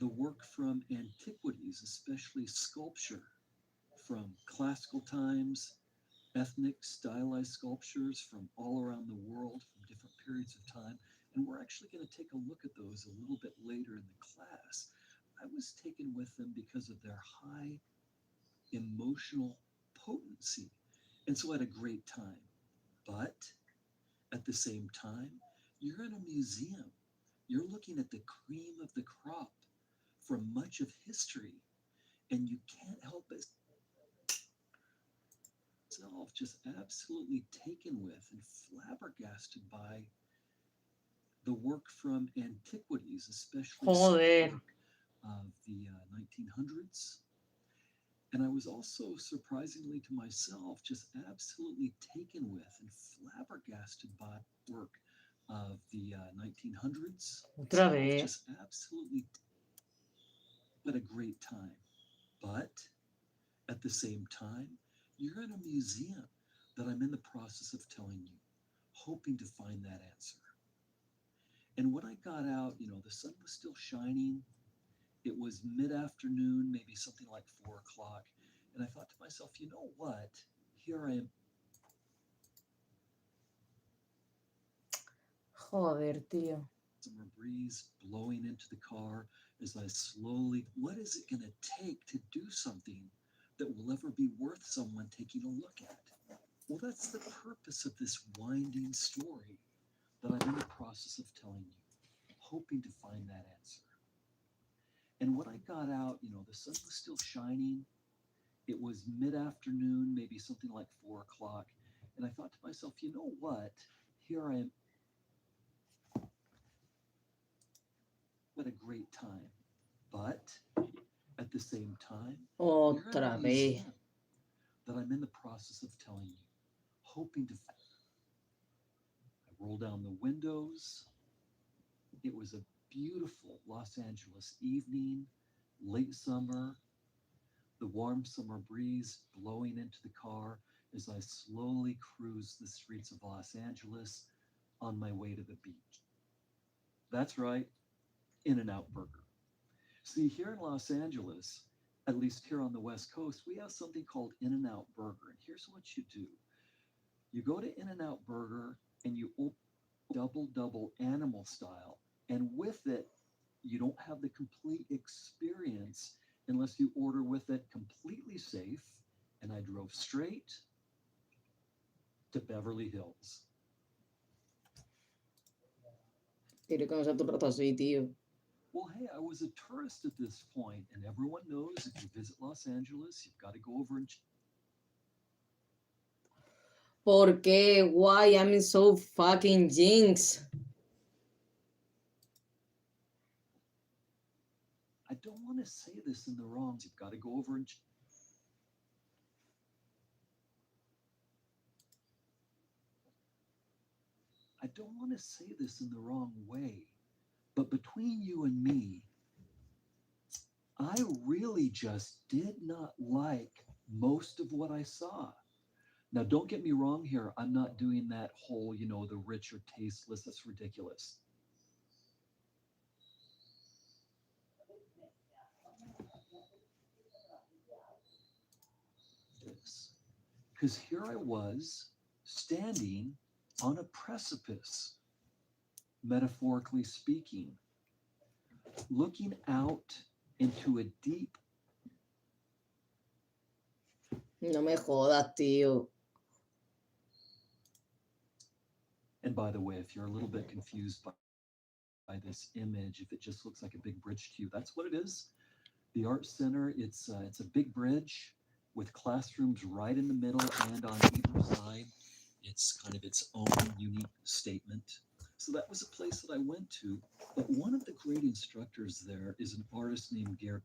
the work from antiquities, especially sculpture from classical times, ethnic stylized sculptures from all around the world from different periods of time. And we're actually going to take a look at those a little bit later in the class. I was taken with them because of their high emotional potency. And so I had a great time. But at the same time, you're in a museum. You're looking at the cream of the crop from much of history, and you can't help but yourself just absolutely taken with and flabbergasted by the work from antiquities, especially Joder. some work of the 1900s. And I was also, surprisingly to myself, just absolutely taken with and flabbergasted by work of the 1900s. Otra I was vez. just absolutely at a great time. But at the same time, you're in a museum that I'm in the process of telling you, hoping to find that answer. And when I got out, the sun was still shining. It was mid-afternoon, maybe something like 4 o'clock. And I thought to myself, you know what? Here I am. Joder, tío. Summer breeze blowing into the car as I slowly, what is it going to take to do something that will ever be worth someone taking a look at? Well, that's the purpose of this winding story that I'm in the process of telling you, hoping to find that answer. And when I got out, the sun was still shining. It was mid-afternoon, maybe something like 4 o'clock. And I thought to myself, you know what? Here I am at a great time. But at the same time, you're in Otra a vez. museum that I'm in the process of telling you, hoping to find. I rolled down the windows. It was a beautiful Los Angeles evening, late summer, the warm summer breeze blowing into the car as I slowly cruised the streets of Los Angeles on my way to the beach. That's right, In-N-Out Burger. See, here in Los Angeles, at least here on the West Coast, we have something called In-N-Out Burger. And here's what you do. You go to In-N-Out Burger and you open double animal style. And with it, you don't have the complete experience unless you order with it completely safe. And I drove straight to Beverly Hills. Quiero conocer tu rato así, tío. Well, hey, I was a tourist at this point, and everyone knows if you visit Los Angeles, you've got to go over and ¿Por qué? Why I'm so fucking jinx? I don't want to say this in the wrong. You've got to go over and I don't want to say this in the wrong way, but between you and me, I really just did not like most of what I saw. Now, don't get me wrong here. I'm not doing that whole, the rich or tasteless. That's ridiculous. Because here I was standing on a precipice, metaphorically speaking, looking out into a deep. No me jodas, tío. And by the way, if you're a little bit confused by this image, if it just looks like a big bridge to you, that's what it is. The Art Center, it's a big bridge with classrooms right in the middle and on either side. It's kind of its own unique statement. So that was a place that I went to. But one of the great instructors there is an artist named Gary.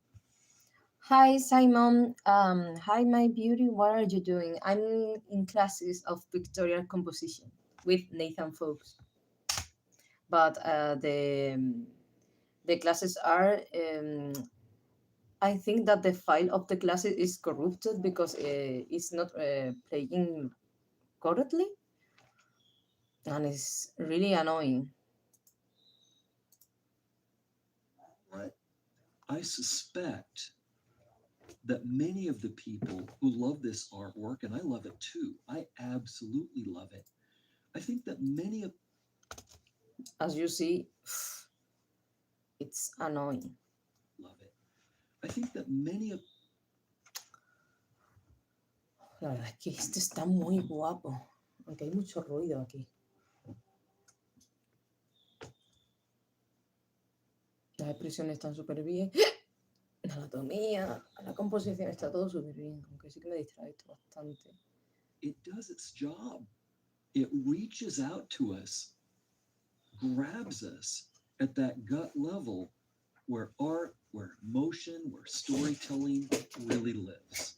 Hi, Simon. Hi, my beauty. What are you doing? I'm in classes of pictorial composition with Nathan Folks. But the classes are I think that the file of the class is corrupted because it's not playing correctly, and it's really annoying. Right. I suspect that many of the people who love this artwork, and I love it too, I absolutely love it. I think that many of. As you see, it's annoying. Love it. I think that many of. La verdad es que este está muy guapo, aunque hay mucho ruido aquí. Las expresiones están súper bien. La anatomía, la composición, está todo súper bien, aunque sí que me distrae esto bastante. It does its job. It reaches out to us grabs us at that gut level where art, where emotion, where storytelling really lives.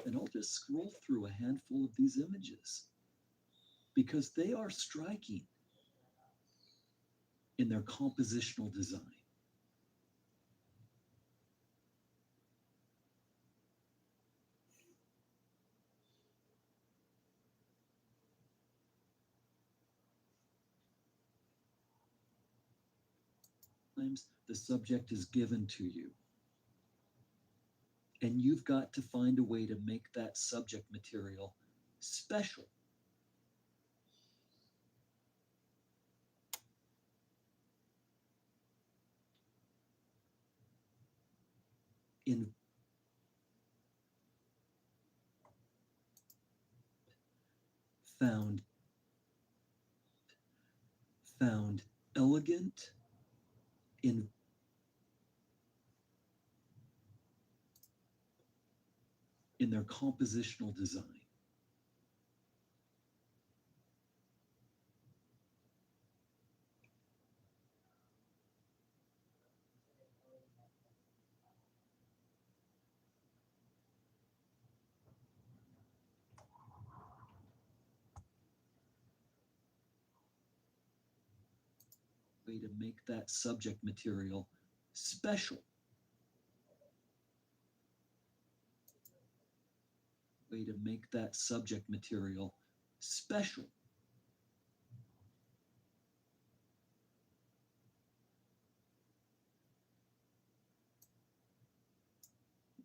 And I'll just scroll through a handful of these images because they are striking in their compositional design. Sometimes the subject is given to you, and you've got to find a way to make that subject material special. In found elegant in their compositional design. Way to make that subject material special. Way to make that subject material special.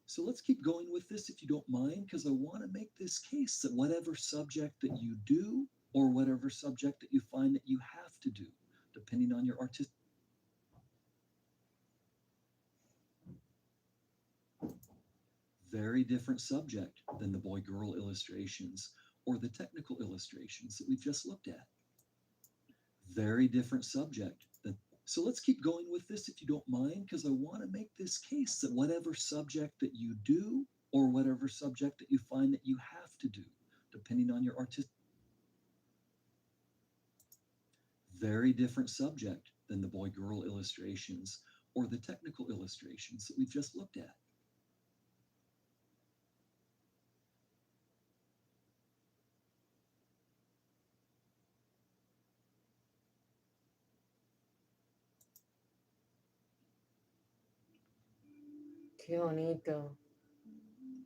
So let's keep going with this if you don't mind, because I want to make this case that whatever subject that you do, or whatever subject that you find that you have to do, depending on your artistic. Very different subject than the boy-girl illustrations or the technical illustrations that we've just looked at. Very different subject than. So let's keep going with this if you don't mind, because I want to make this case that whatever subject that you do, or whatever subject that you find that you have to do, depending on your artistic. Very different subject than the boy-girl illustrations or the technical illustrations that we've just looked at. Qué bonito.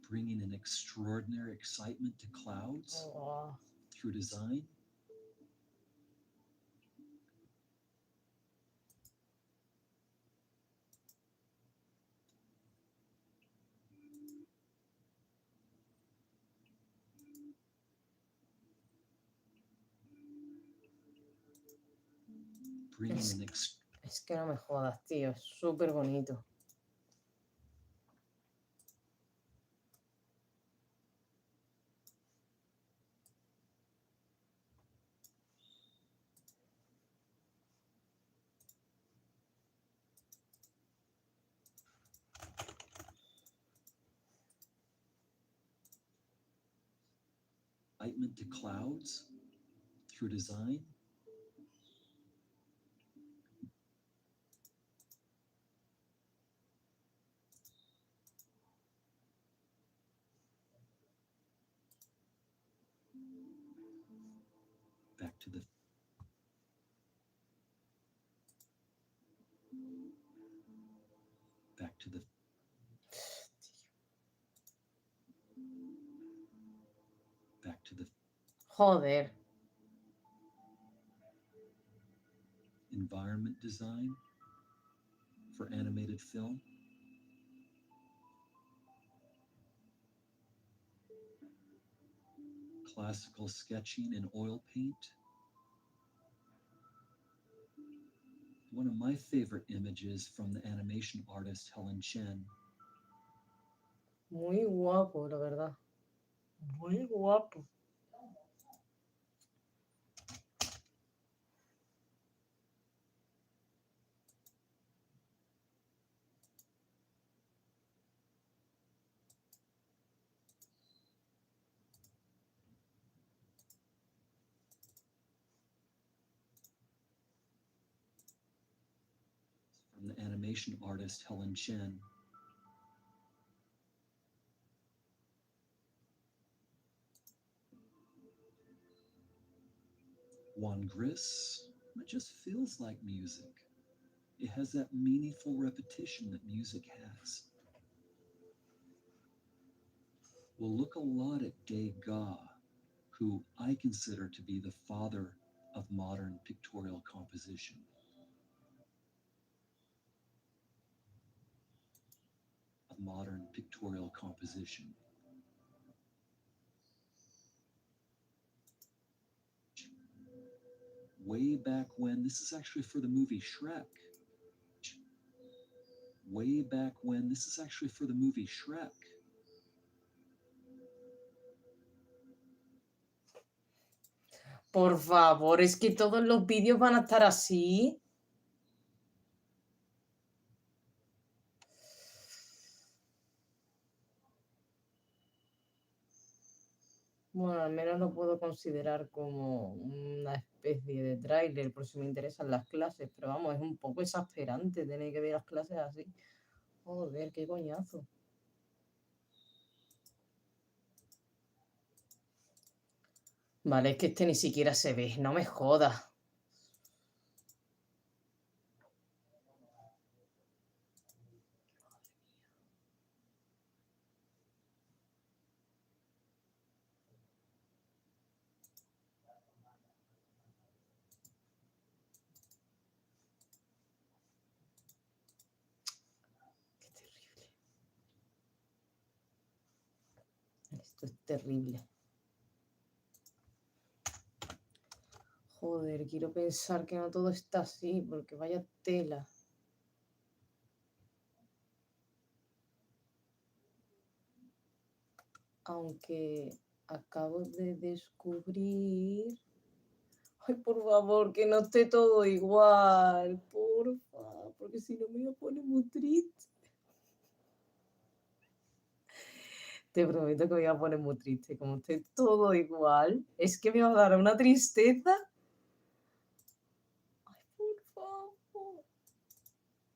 Bringing an extraordinary excitement to clouds Oh, wow. through design. Bringing Es- an Es que no me jodas, tío. Es súper bonito. excitement to clouds through design. Back to the back to the back to the Joder. environment design for animated film. Classical sketching in oil paint. One of my favorite images from the animation artist Helen Chen. Muy guapo, la verdad. Muy guapo. animation artist Helen Chen. Juan Gris, it just feels like music. It has that meaningful repetition that music has. We'll look a lot at Degas, who I consider to be the father of modern pictorial composition. Way back when, this is actually for the movie Shrek. Way back when, this is actually for the movie Shrek. Por favor, es que todos los vídeos van a estar así. Bueno, al menos lo puedo considerar como una especie de tráiler por si me interesan las clases, pero vamos, es un poco exasperante tener que ver las clases así. Joder, qué coñazo. Vale, es que este ni siquiera se ve, no me jodas. Esto es terrible. Joder, quiero pensar que no todo está así, porque vaya tela. Aunque acabo de descubrir... Ay, por favor, que no esté todo igual, porfa, porque si no me voy a poner muy triste. Te prometo que me voy a poner muy triste, como esté todo igual, es que me va a dar una tristeza. Ay, por favor.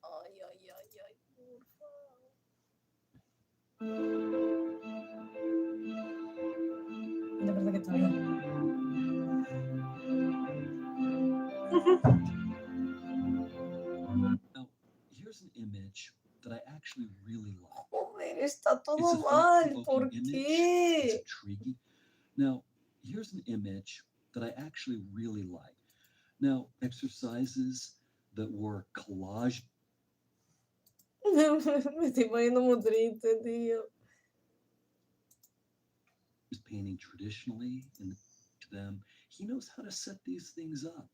Ay, ay, ay, ay, por favor. De verdad que está bien. Now, here's an image that I actually really like. Joder, está It's todo a mal, thought-provoking ¿por image. It's qué? intriguing. Now, here's an image that I actually really like. Now, exercises that were collage Me estoy poniendo muy triste, tío. is painting traditionally and to them. He knows how to set these things up.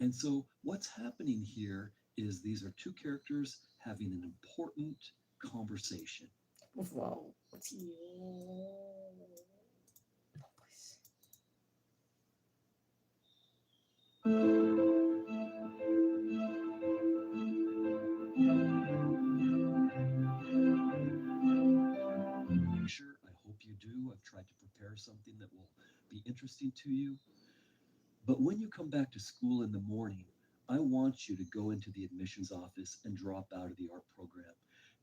And so what's happening here is these are two characters having an important conversation. Por favor, tío. No puede ser. Sure, I hope you do. I've tried to prepare something that will be interesting to you. But when you come back to school in the morning, I want you to go into the admissions office and drop out of the art program.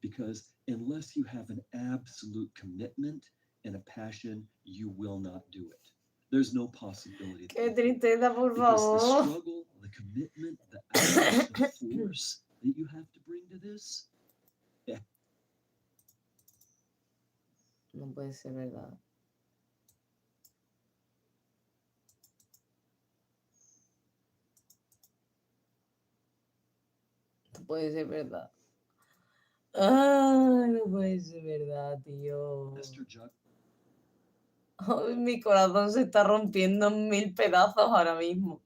Because unless you have an absolute commitment and a passion, you will not do it. There's no possibility. Qué tristeza, por Because the favor. struggle, the commitment, the hours, the force that you have to bring to this, No puede ser verdad. No puede ser verdad. Ay, no puede ser verdad, tío. Mr. Jug, Ay, mi corazón se está rompiendo en 1000 pedazos ahora mismo.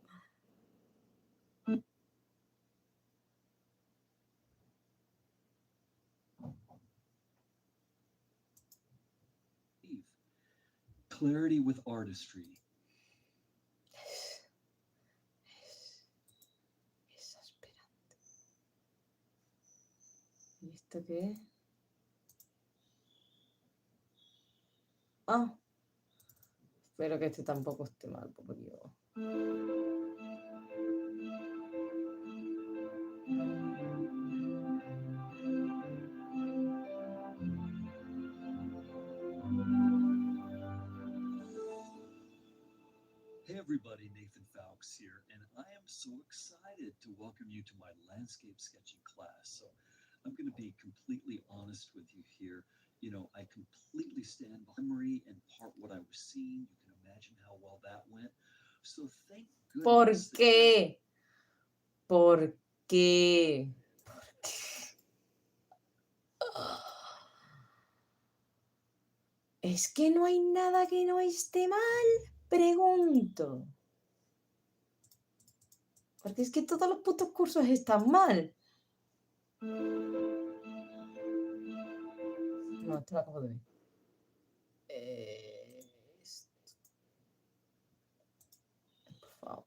clarity with artistry. Exasperante. ¿Y esto qué es? Ah. Espero que este tampoco esté mal, por Dios. everybody, Nathan Fowkes here, and I am so excited to welcome you to my landscape sketching class. So I'm going to be completely honest with you here. You know, I completely stand by memory and part what I was seeing. You can imagine how well that went. So thank ¿Por goodness that qué? ¿Por qué? ¿Es que no hay nada que no esté mal? Pregunto. Porque es que todos los putos cursos están mal. No, esto lo acabo de ver. Por favor.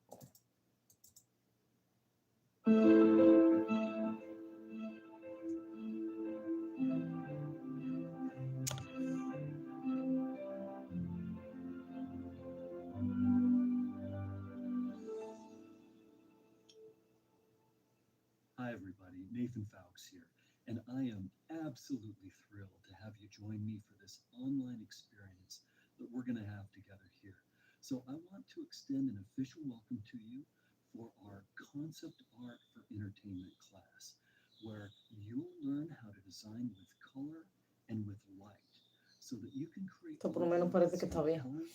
Hi, everybody. Nathan Fowkes here, and I am absolutely thrilled to have you join me for this online experience that we're going to have together here. So I want to extend an official welcome to you for our Concept Art for Entertainment class, where you'll learn how to design with color and with light so that you can create Esto por lo menos parece que está bien. compelling,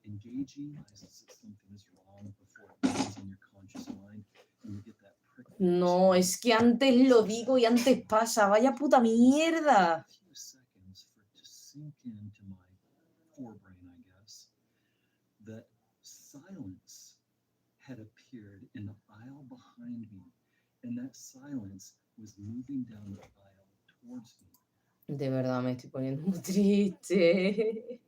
engaging, realizes that something is wrong before it lands on your conscious mind, and you get that prick. No, es que antes lo digo y antes pasa. Vaya puta mierda. A few seconds for it to sink into my forebrain, I guess, that silence had appeared in the aisle behind me, and that silence was moving down the aisle towards me. De verdad me estoy poniendo muy triste.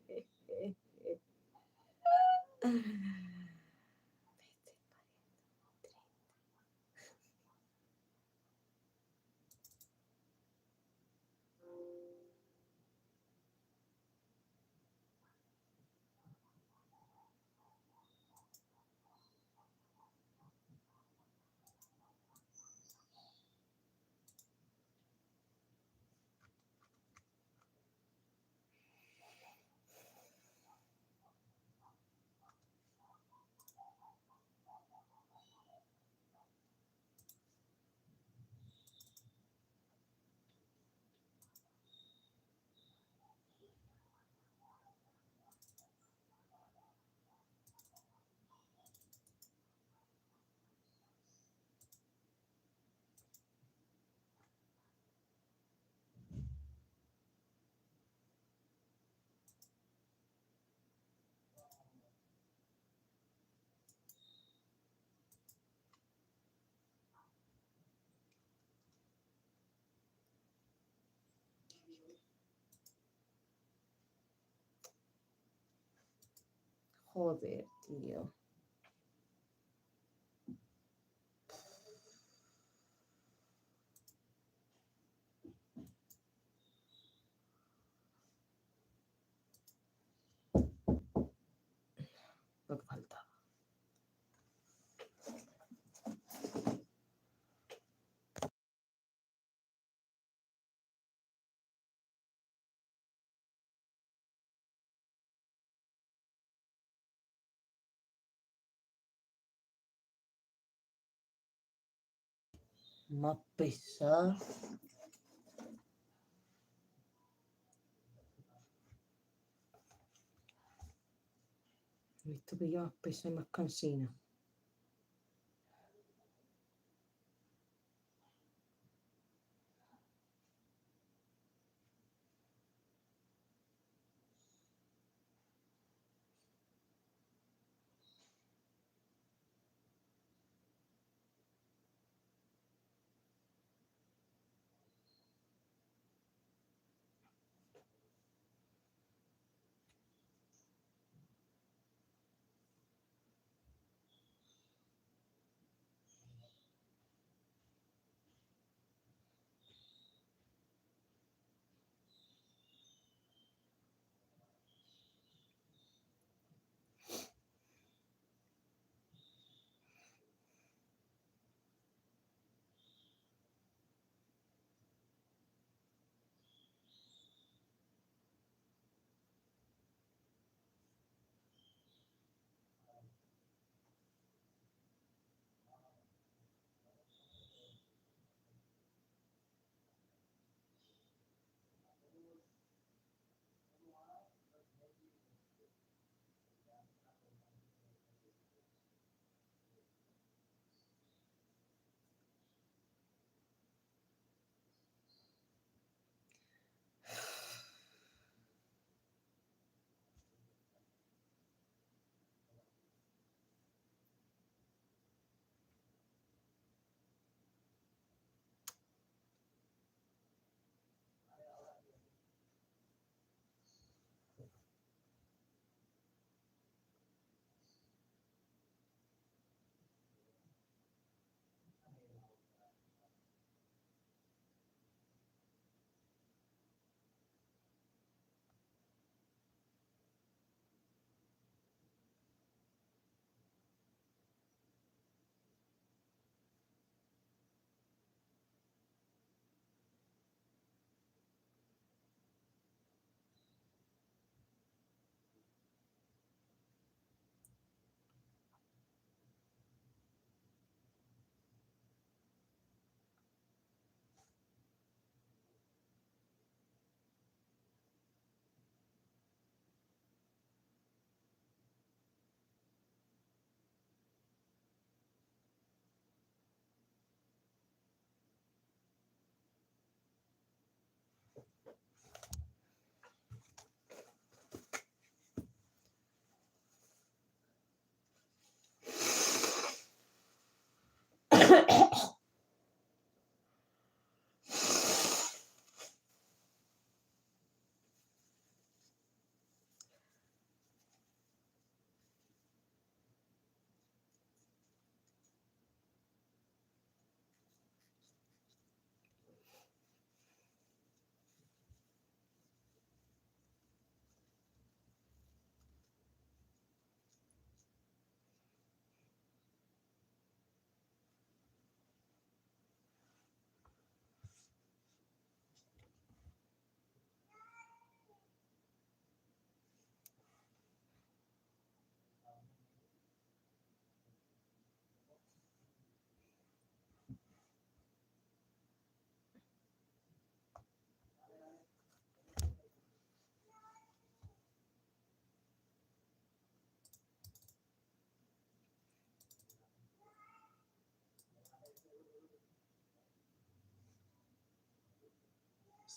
Joder, tío. Lo que faltaba. Más pesado. He visto que yo más pesado y más cansina.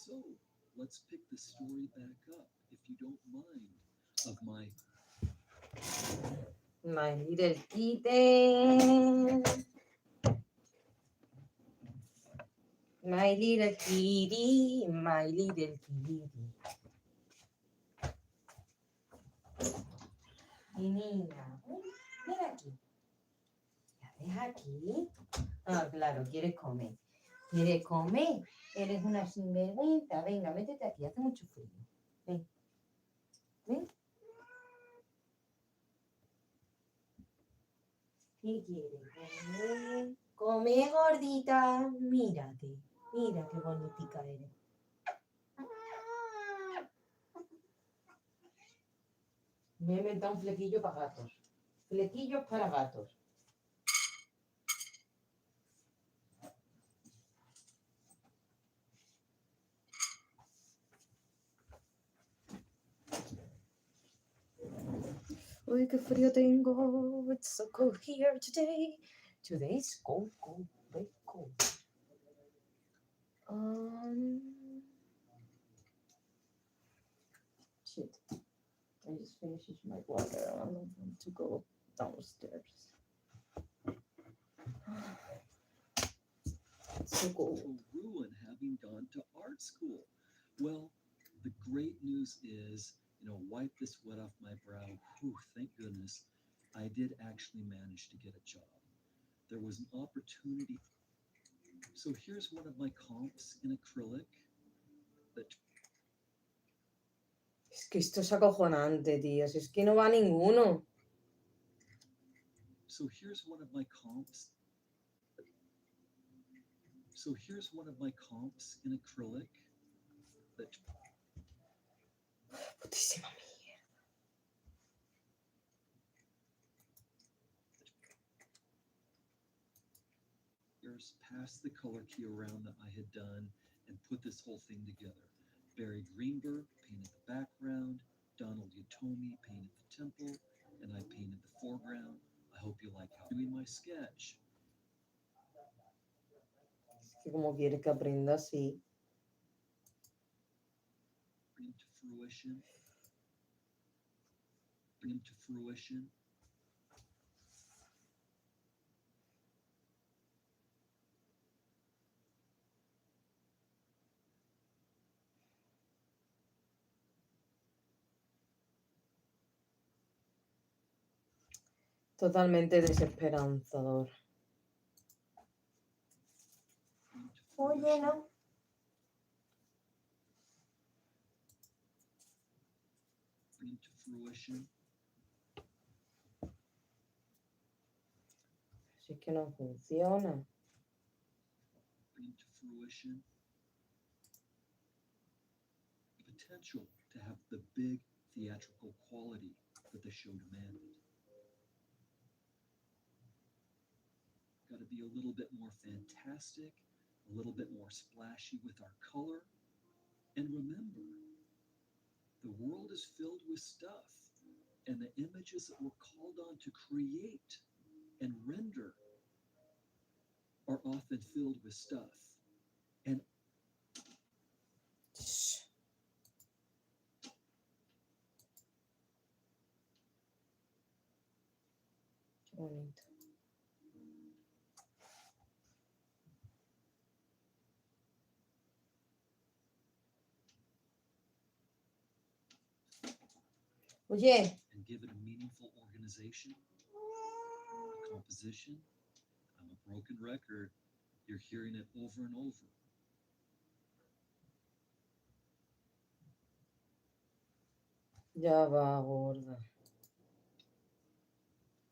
So let's pick the story back up, if you don't mind, of my little kitten. My little kitty, my little kitty. Y niña, ven aquí. ¿La deja aquí? Ah, claro, quiere comer. Quiere comer. Eres una sinvergüenza. Venga, métete aquí, hace mucho frío. Ven. Ven. ¿Qué quiere comer? Come, gordita. Mírate. Mira qué bonitica eres. Me he inventado un flequillo para gatos. Flequillos para gatos. Uy, qué frío tengo. It's so cold here today. Today's cold, cold, very cold. Um, shit. I just finished my water. I don't want to go downstairs. It's so cold. to ruin having gone to art school. Well, the great news is, wipe this sweat off my brow. Whew, thank goodness. I did actually manage to get a job. There was an opportunity. So here's one of my comps in acrylic that Es que esto es acojonante, tío. Si es que no va ninguno. So here's one of my comps. So here's one of my comps in acrylic that Putísima mierda. years passed the color key around that I had done and put this whole thing together. Barry Greenberg painted the background, Donald Yatomi painted the temple, and I painted the foreground. I hope you like how I'm doing my sketch. Es que como quieres que aprenda así. Bring to fruition. Bring to fruition. Totalmente desesperanzador. Bring to Oye, fruition. no. Bring to fruition. Si es que no funciona. Bring to fruition. The potential to have the big theatrical quality that the show demanded. Got to be a little bit more fantastic, a little bit more splashy with our color. And remember, the world is filled with stuff, and the images that we're called on to create and render are often filled with stuff. And Shh. Qué bonito. Oye, and give it a meaningful organization, a composition. I'm a broken record. You're hearing it over and over. ya va, gorda.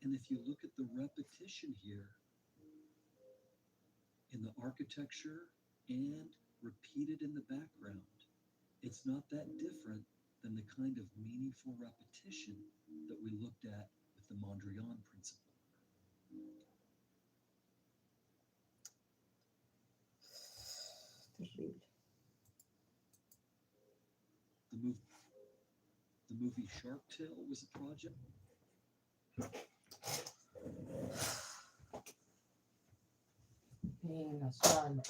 And if you look at the repetition here in the architecture and repeated in the background, it's not that different than the kind of meaningful repetition that we looked at with the Mondrian principle. Terrible. The movie Shark Tale was a project. Venga, sal.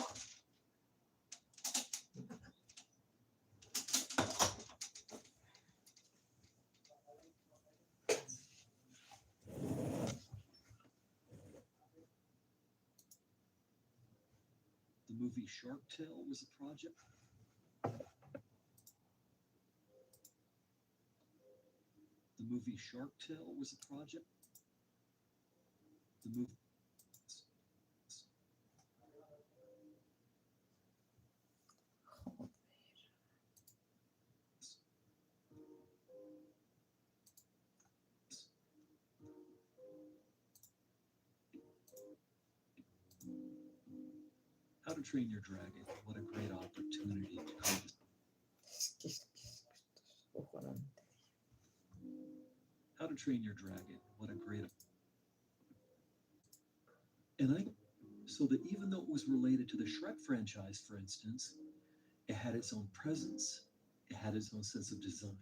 movie Shark Tale was a project. The movie Shark Tale was a project. The movie. How to Train Your Dragon. What a great opportunity to create. How to Train Your Dragon. What a great. So that even though it was related to the Shrek franchise, for instance, it had its own presence, it had its own sense of design.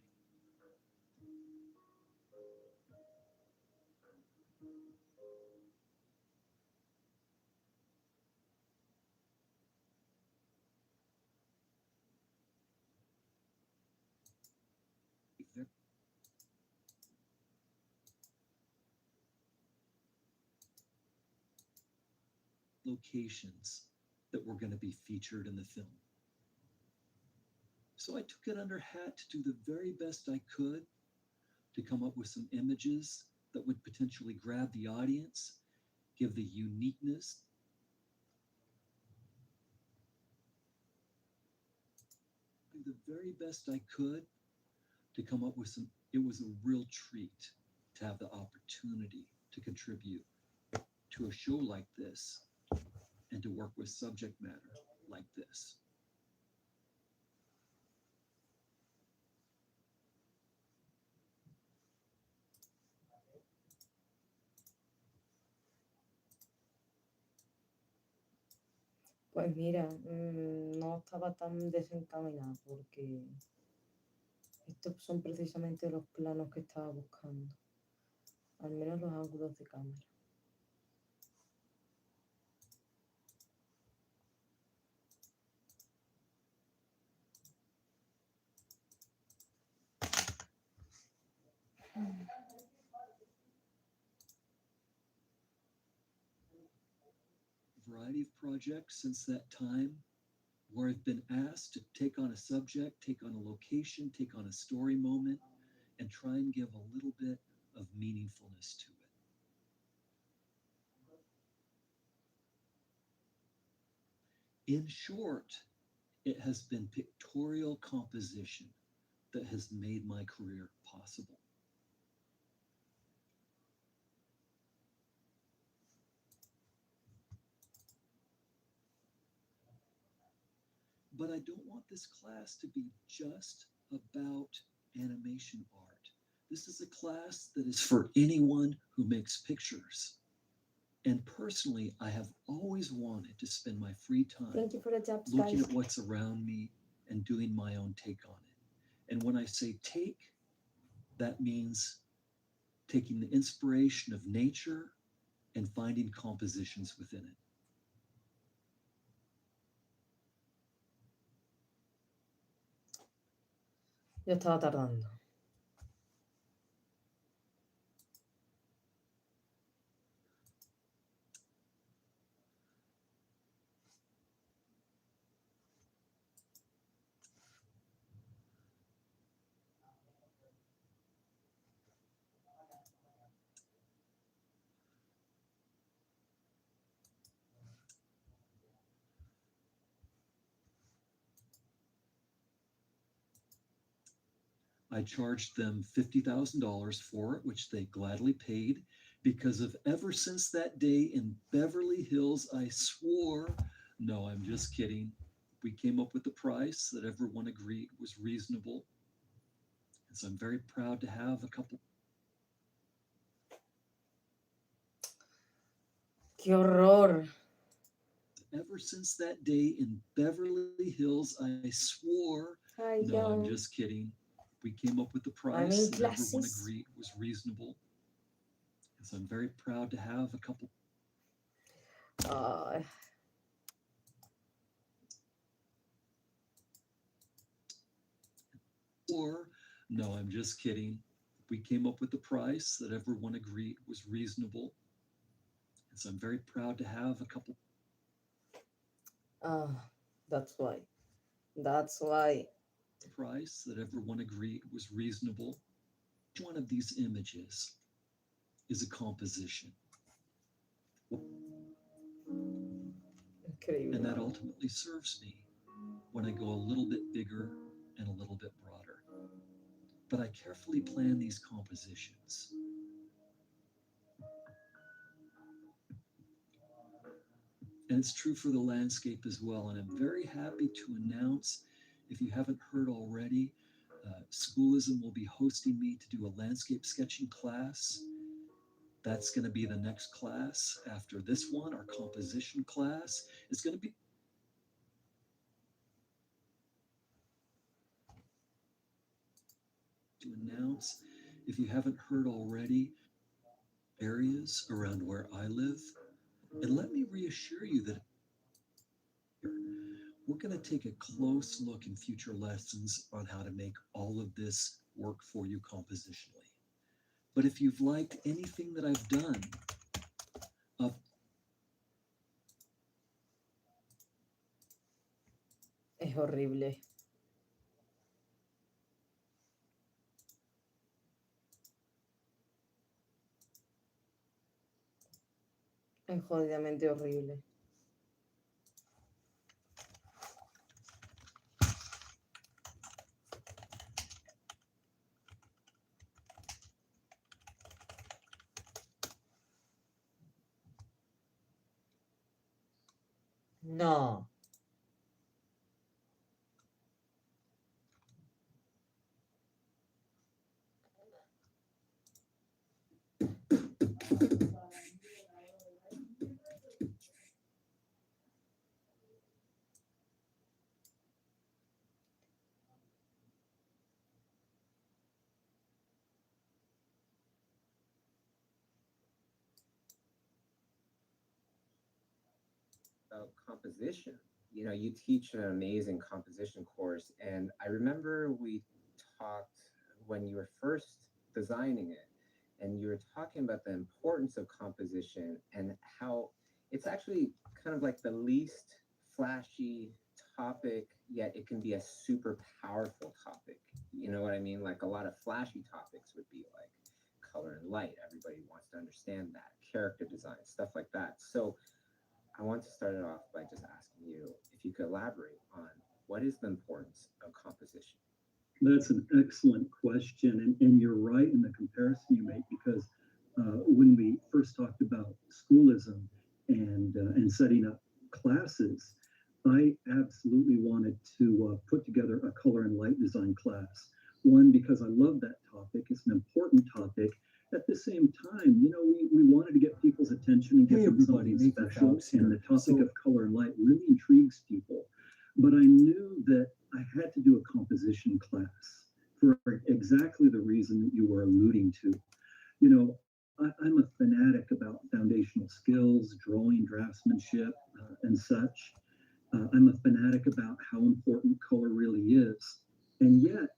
Locations that were going to be featured in the film. So I took it under hat to do the very best I could to come up with some images that would potentially grab the audience, give the uniqueness. Do the very best I could to come up with some. It was a real treat to have the opportunity to contribute to a show like this and to work with subject matter like this. Pues mira, no estaba tan desencaminada porque estos son precisamente los planos que estaba buscando, al menos los ángulos de cámara. Variety of projects since that time where I've been asked to take on a subject, take on a location, take on a story moment, and try and give a little bit of meaningfulness to it. In short, it has been pictorial composition that has made my career possible. But I don't want this class to be just about animation art. This is a class that is for anyone who makes pictures. And personally, I have always wanted to spend my free time Thank you for the jobs, looking guys. at what's around me and doing my own take on it. And when I say take, that means taking the inspiration of nature and finding compositions within it. Yo estaba tardando. I charged them $50,000 for it, which they gladly paid, because of ever since that day in Beverly Hills, I swore, no, I'm just kidding. We came up with the price that everyone agreed was reasonable. And so I'm very proud to have a couple. ¡Qué horror! Ever since that day in Beverly Hills, I swore, Hi, no, John. I'm just kidding. We came up with the I'm price in that everyone classes. agreed was reasonable. And so I'm very proud to have a couple. Or, no, I'm just kidding. We came up with the price that everyone agreed was reasonable. And so I'm very proud to have a couple. That's why. That's why. Price that everyone agreed was reasonable. One of these images is a composition, and that Increíble. ultimately serves me when I go a little bit bigger and a little bit broader. But I carefully plan these compositions. And it's true for the landscape as well. And I'm very happy to announce, if you haven't heard already, Schoolism will be hosting me to do a landscape sketching class. That's going to be the next class after this one, our composition class. It's going to be to announce, if you haven't heard already, areas around where I live. And let me reassure you that we're going to take a close look in future lessons on how to make all of this work for you compositionally. But if you've liked anything that I've done, Es horrible. Es jodidamente horrible. No. About composition. You know, you teach an amazing composition course, and I remember we talked when you were first designing it, and you were talking about the importance of composition and how it's actually kind of like the least flashy topic, yet it can be a super powerful topic. You know what I mean? Like a lot of flashy topics would be like color and light. Everybody wants to understand that, character design, stuff like that. So I want to start it off by just asking you if you could elaborate on what is the importance of composition. That's an excellent question. And you're right in the comparison you make, because when we first talked about schoolism and setting up classes, I absolutely wanted to put together a color and light design class. One, because I love that topic, it's an important topic. At the same time, you know, we wanted to get people's attention and give them something special. And the topic of color and light really intrigues people. But I knew that I had to do a composition class for exactly the reason that you were alluding to. You know, I'm a fanatic about foundational skills, drawing, draftsmanship, and such. I'm a fanatic about how important color really is. And yet,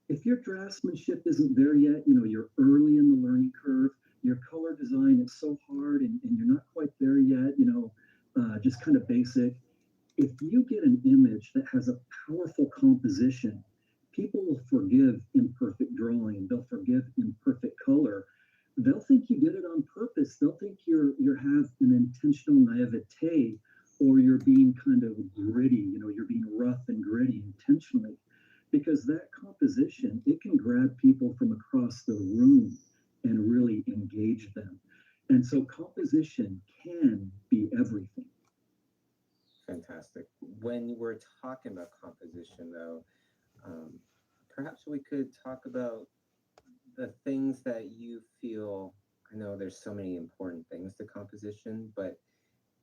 if your draftsmanship isn't there yet, you know, you're early in the learning curve, your color design is so hard and you're not quite there yet, you know, just kind of basic. If you get an image that has a powerful composition, people will forgive imperfect drawing. They'll forgive imperfect color. They'll think you did it on purpose. They'll think you have an intentional naivete, or you're being kind of gritty. You know, you're being rough and gritty intentionally, because that composition, it can grab people from across the room and really engage them. And so composition can be everything. Fantastic. When we're talking about composition, though, um, perhaps we could talk about the things that you feel. I know there's so many important things to composition, but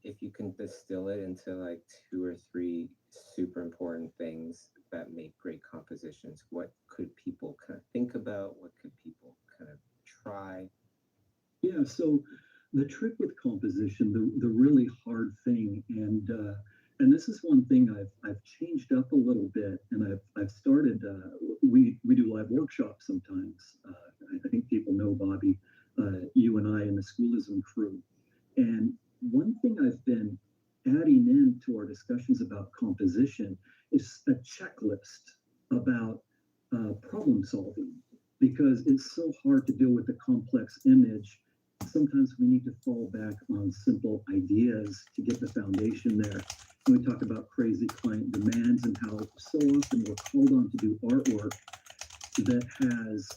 if you can distill it into like two or three super important things that make great compositions, what could people kind of think about? What could people kind of try? Yeah, so the trick with composition, the really hard thing, and this is one thing I've changed up a little bit, and I've started. We do live workshops sometimes. I think people know Bobby, you and I, and the schoolism crew. And one thing I've been adding into our discussions about composition is a checklist about problem solving, because it's so hard to deal with a complex image. Sometimes we need to fall back on simple ideas to get the foundation there. And we talk about crazy client demands and how so often we're called on to do artwork that has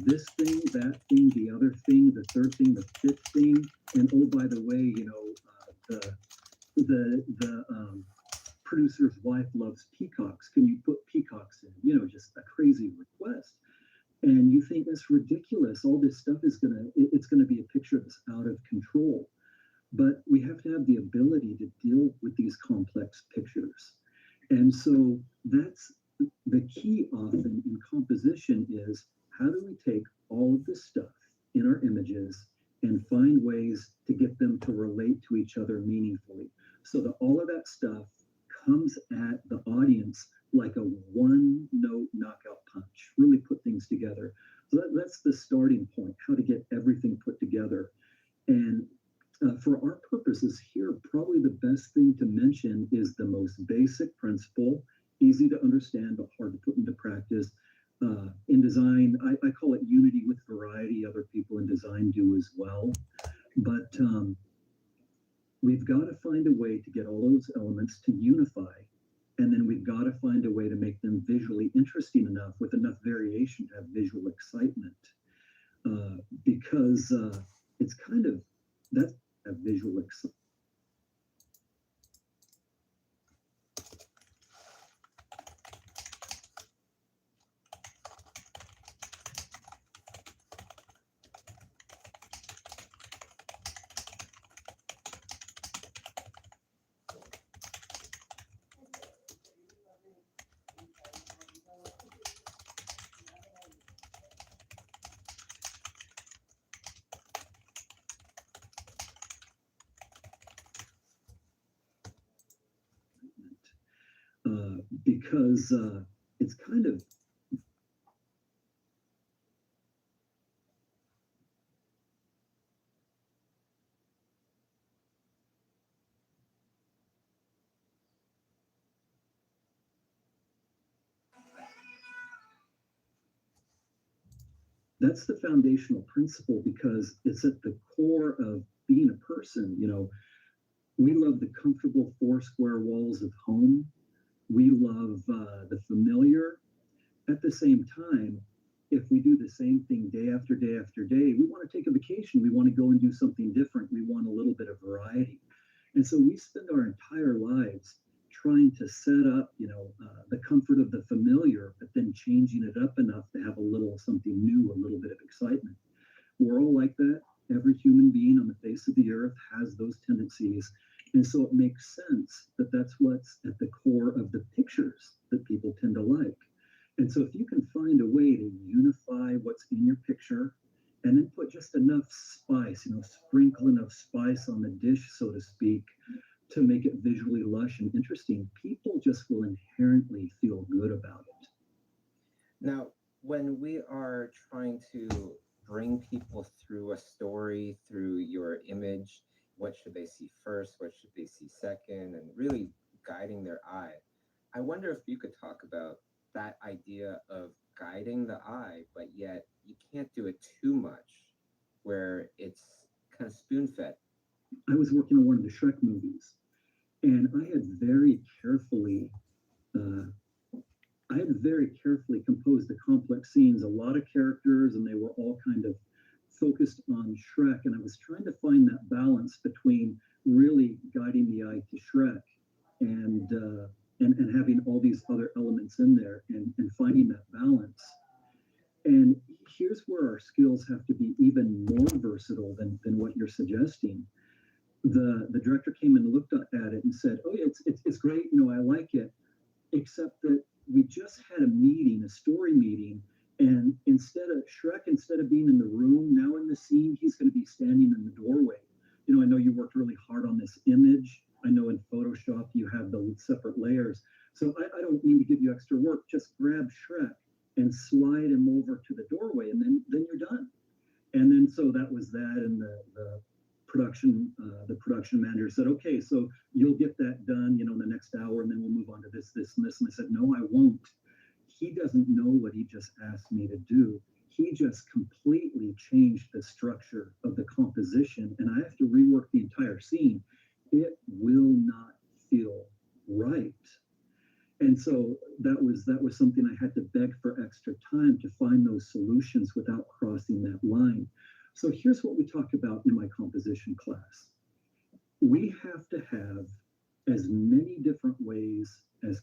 this thing, that thing, the other thing, the third thing, the fifth thing, and oh, by the way, the producer's wife loves peacocks. Can you put peacocks in? Just a crazy request. And you think that's ridiculous. All this stuff is it's gonna be a picture that's out of control. But we have to have the ability to deal with these complex pictures. And so that's the key often in composition is, how do we take all of this stuff in our images and find ways to get them to relate to each other meaningfully, so that all of that stuff comes at the audience like a one-note knockout punch, really put things together. So that's the starting point, how to get everything put together. And for our purposes here, probably the best thing to mention is the most basic principle, easy to understand but hard to put into practice. In design, I call it unity with variety. Other people in design do as well. But we've got to find a way to get all those elements to unify. And then we've got to find a way to make them visually interesting enough, with enough variation to have visual excitement. Because it's kind of, that's a visual excitement. Because it's kind of, that's the foundational principle, because it's at the core of being a person. We love the comfortable four square walls of home. We love the familiar. At the same time, if we do the same thing day after day after day, we want to take a vacation. We want to go and do something different. We want a little bit of variety. And so we spend our entire lives trying to set up, the comfort of the familiar, but then changing it up enough to have a little something new, a little bit of excitement. We're all like that. Every human being on the face of the earth has those tendencies. And so it makes sense that that's what's at the core of the pictures that people tend to like. And so if you can find a way to unify what's in your picture, and then put just enough spice, sprinkle enough spice on the dish, so to speak, to make it visually lush and interesting, people just will inherently feel good about it. Now, when we are trying to bring people through a story, through your image, what should they see first, what should they see second, and really guiding their eye, I wonder if you could talk about that idea of guiding the eye, but yet you can't do it too much, where it's kind of spoon-fed. I was working on one of the Shrek movies, and I had very carefully composed the complex scenes, a lot of characters, and they were all kind of focused on Shrek. And I was trying to find that balance between really guiding the eye to Shrek and having all these other elements in there, and finding that balance. And here's where our skills have to be even more versatile than what you're suggesting. The director came and looked at it and said, "Oh yeah, it's great. I like it, except that we just had a story meeting, and instead of being in the room, now in the scene, he's going to be standing in the doorway. I know you worked really hard on this image. I know in Photoshop you have the separate layers. So I don't mean to give you extra work. Just grab Shrek and slide him over to the doorway, and then you're done." And then so that was that, and the the production manager said, okay, so you'll get that done, in the next hour, and then we'll move on to this, this, and this. And I said, no, I won't. He doesn't know what he just asked me to do. He just completely changed the structure of the composition, and I have to rework the entire scene. It will not feel right. And so that was something I had to beg for extra time to find those solutions without crossing that line. So here's what we talk about in my composition class. We have to have as many different ways as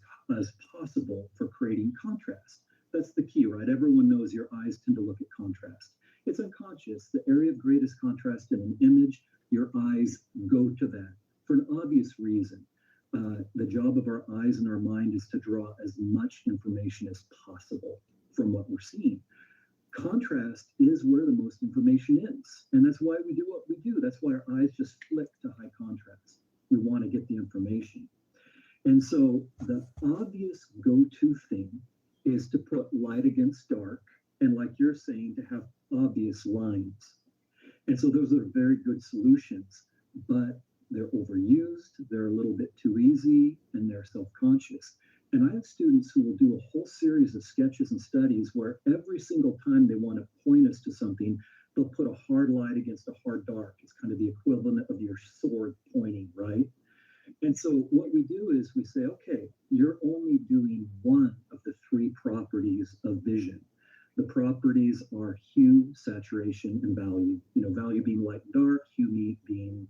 possible for creating contrast. That's the key, right? Everyone knows your eyes tend to look at contrast. It's unconscious. The area of greatest contrast in an image, your eyes go to that for an obvious reason. The job of our eyes and our mind is to draw as much information as possible from what we're seeing. Contrast is where the most information is. And that's why we do what we do. That's why our eyes just flick to high contrast. We want to get the information. And so the obvious go-to thing is to put light against dark, and like you're saying, to have obvious lines. And so those are very good solutions, but they're overused, they're a little bit too easy, and they're self-conscious. And I have students who will do a whole series of sketches and studies where every single time they want to point us to something, they'll put a hard light against a hard dark. It's kind of the equivalent of your sword pointing, right? And so what we do is we say, okay, you're only doing one of the three properties of vision. The properties are hue, saturation, and value. Value being light and dark, hue being,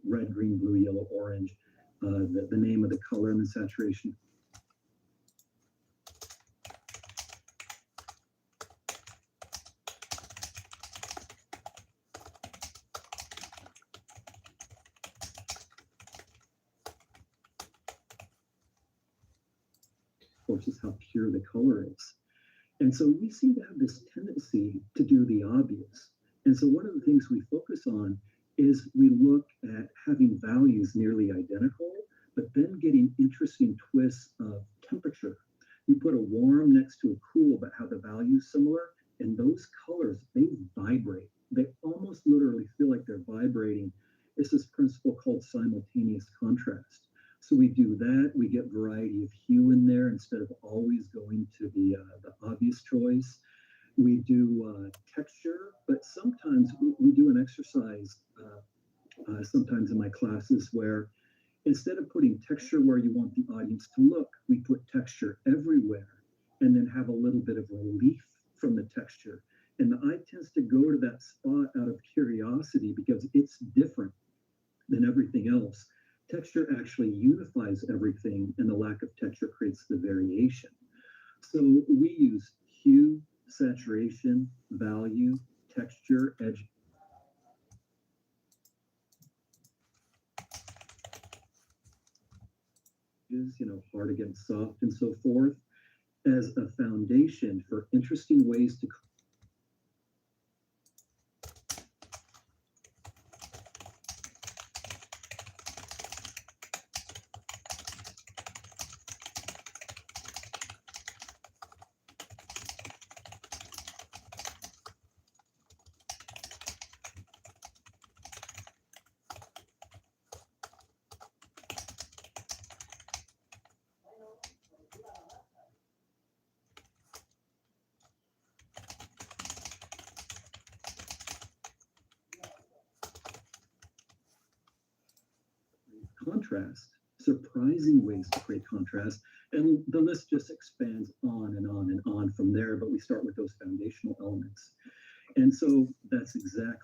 red, green, blue, yellow, orange, the name of the color and the saturation. Of course, is how pure the color is. And so we seem to have this tendency to do the obvious. And so one of the things we focus on is we look at having values nearly identical, but then getting interesting twists of temperature. You put a warm next to a cool, but have the values similar, and those colors, they vibrate. They almost literally feel like they're vibrating. It's this principle called simultaneous contrast. So we do that. We get variety of hue in there instead of always going to the obvious choice. We do texture, but sometimes we do an exercise sometimes in my classes where instead of putting texture where you want the audience to look, we put texture everywhere and then have a little bit of relief from the texture. And the eye tends to go to that spot out of curiosity because it's different than everything else. Texture actually unifies everything, and the lack of texture creates the variation. So we use hue, saturation, value, texture, edge. Hard against soft and so forth, as a foundation for interesting ways to contrast, surprising ways to create contrast, and the list just expands on and on and on from there, but we start with those foundational elements. And so that's exactly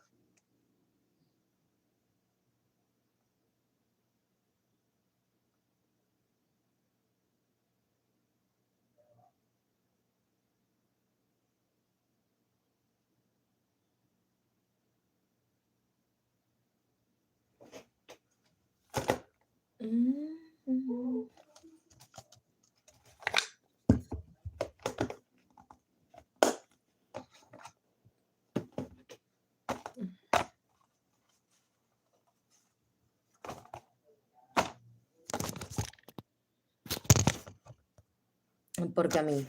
Porque a mí.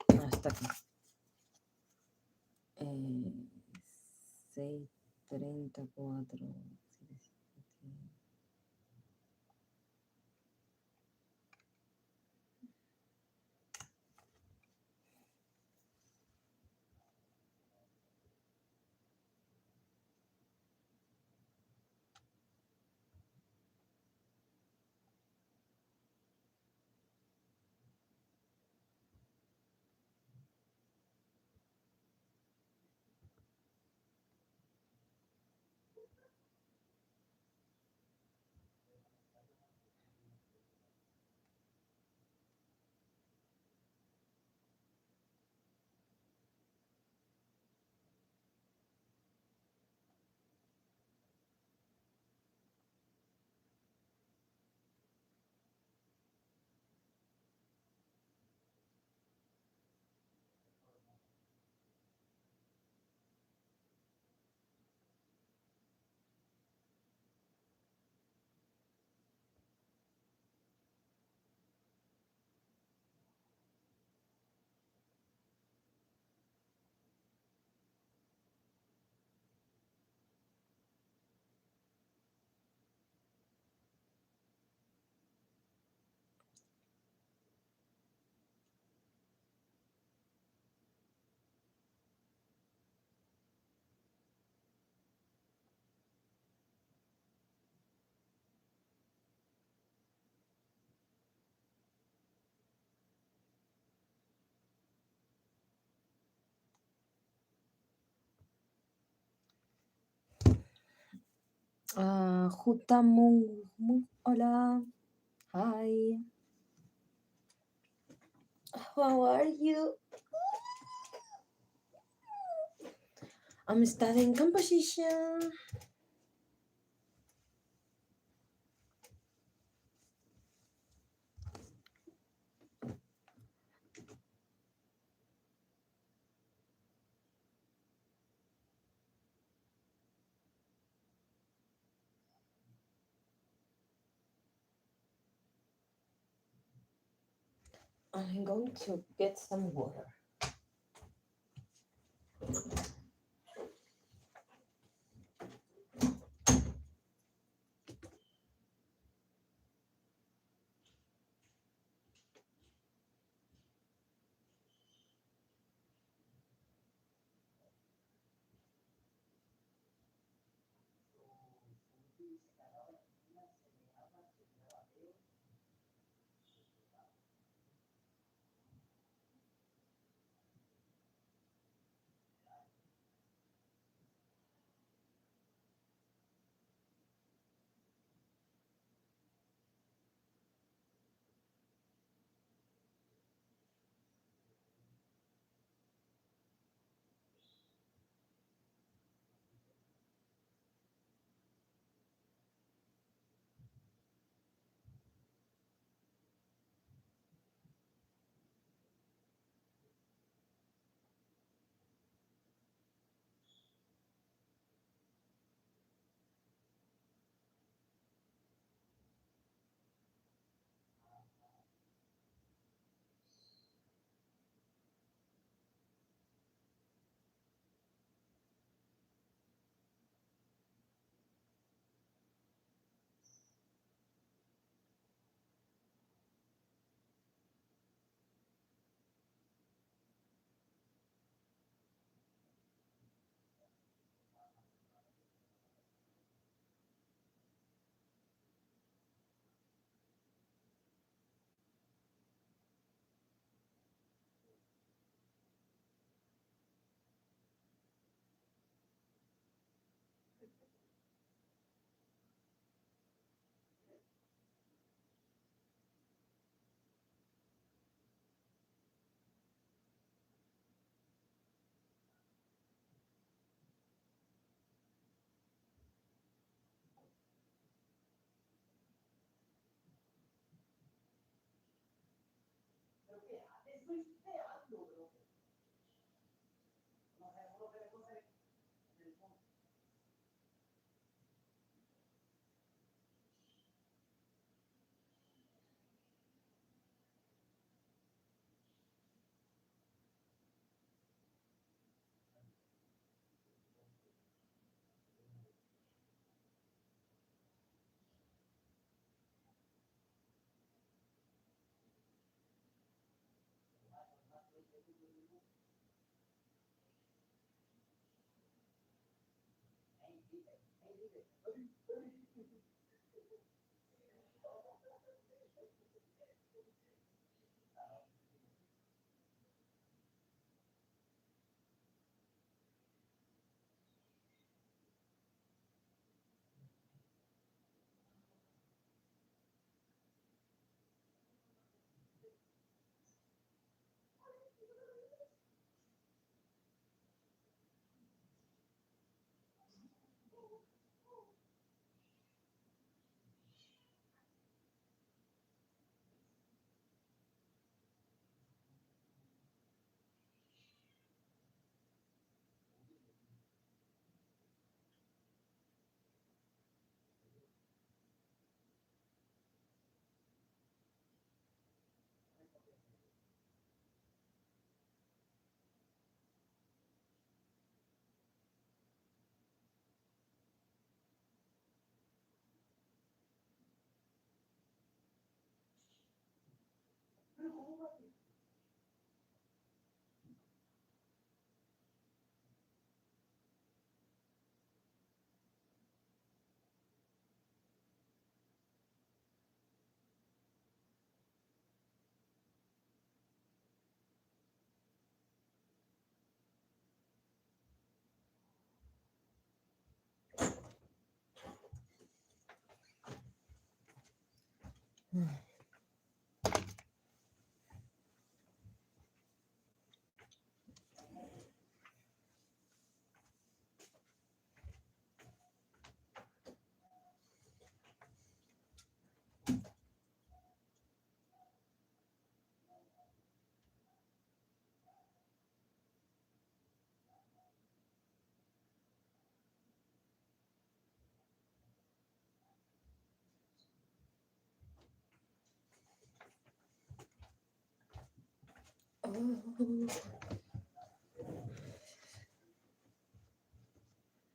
Hasta aquí. 6, 34. Hola. Hi. How are you? I'm studying composition. I'm going to get some water.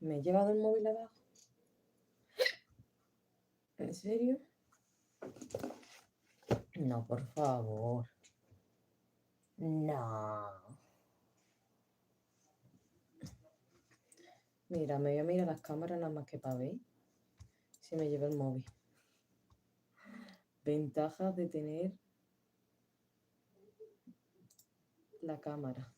¿Me he llevado el móvil abajo? ¿En serio? No, por favor. No. Mira, me voy a mirar las cámaras nada más que para ver si me llevo el móvil. Ventajas de tener la cámara.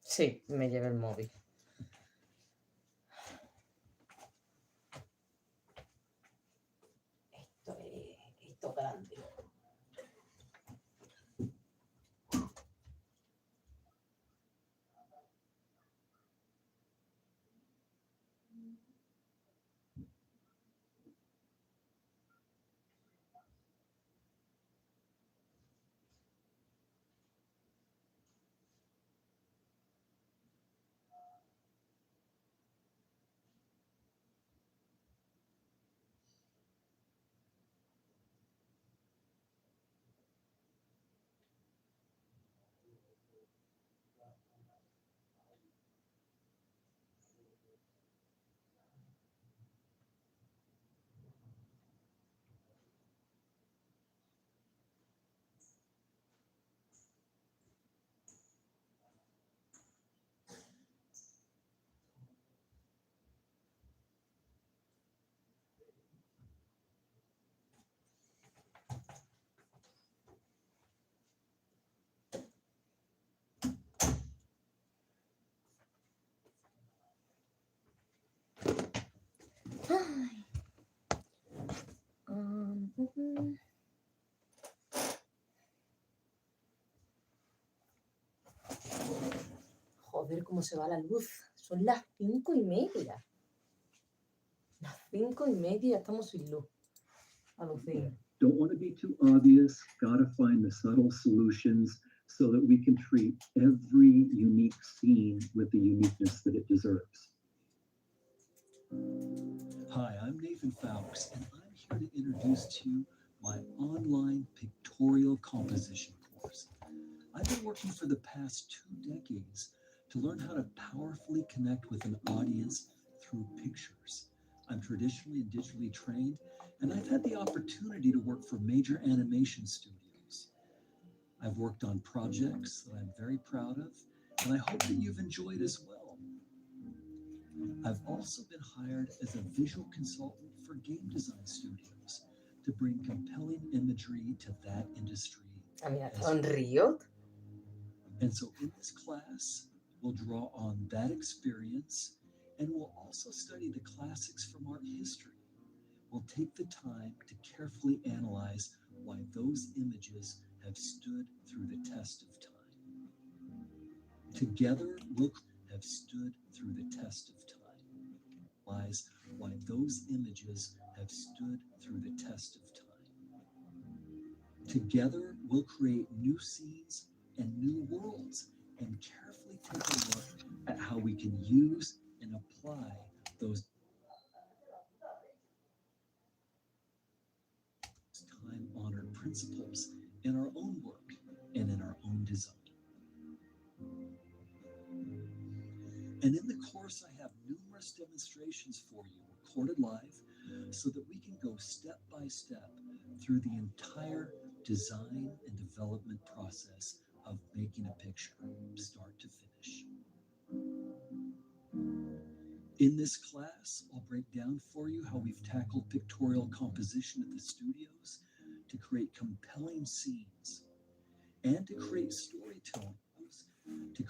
Sí, me llevé el móvil. Esto es grande. Ay. Joder, cómo se va la luz. Son las 5:30. Las 5:30 estamos sin luz. Alucino. Don't want to be too obvious, got to find the subtle solutions so that we can treat every unique scene with the uniqueness that it deserves. Hi, I'm Nathan Fowkes, and I'm here to introduce to you my online pictorial composition course. I've been working for the past 2 decades to learn how to powerfully connect with an audience through pictures. I'm traditionally and digitally trained, and I've had the opportunity to work for major animation studios. I've worked on projects that I'm very proud of, and I hope that you've enjoyed as well. I've also been hired as a visual consultant for game design studios to bring compelling imagery to that industry. Unreal. And so in this class, we'll draw on that experience, and we'll also study the classics from art history. We'll take the time to carefully analyze why those images have stood through the test of time. Together, we'll have stood through the test of time. Lies why those images have stood through the test of time. Together, we'll create new scenes and new worlds, and carefully take a look at how we can use and apply those time-honored principles in our own work and in our own design. And in the course, I have numerous demonstrations for you recorded live so that we can go step by step through the entire design and development process of making a picture, start to finish. In this class, I'll break down for you how we've tackled pictorial composition at the studios to create compelling scenes and to create storytelling, to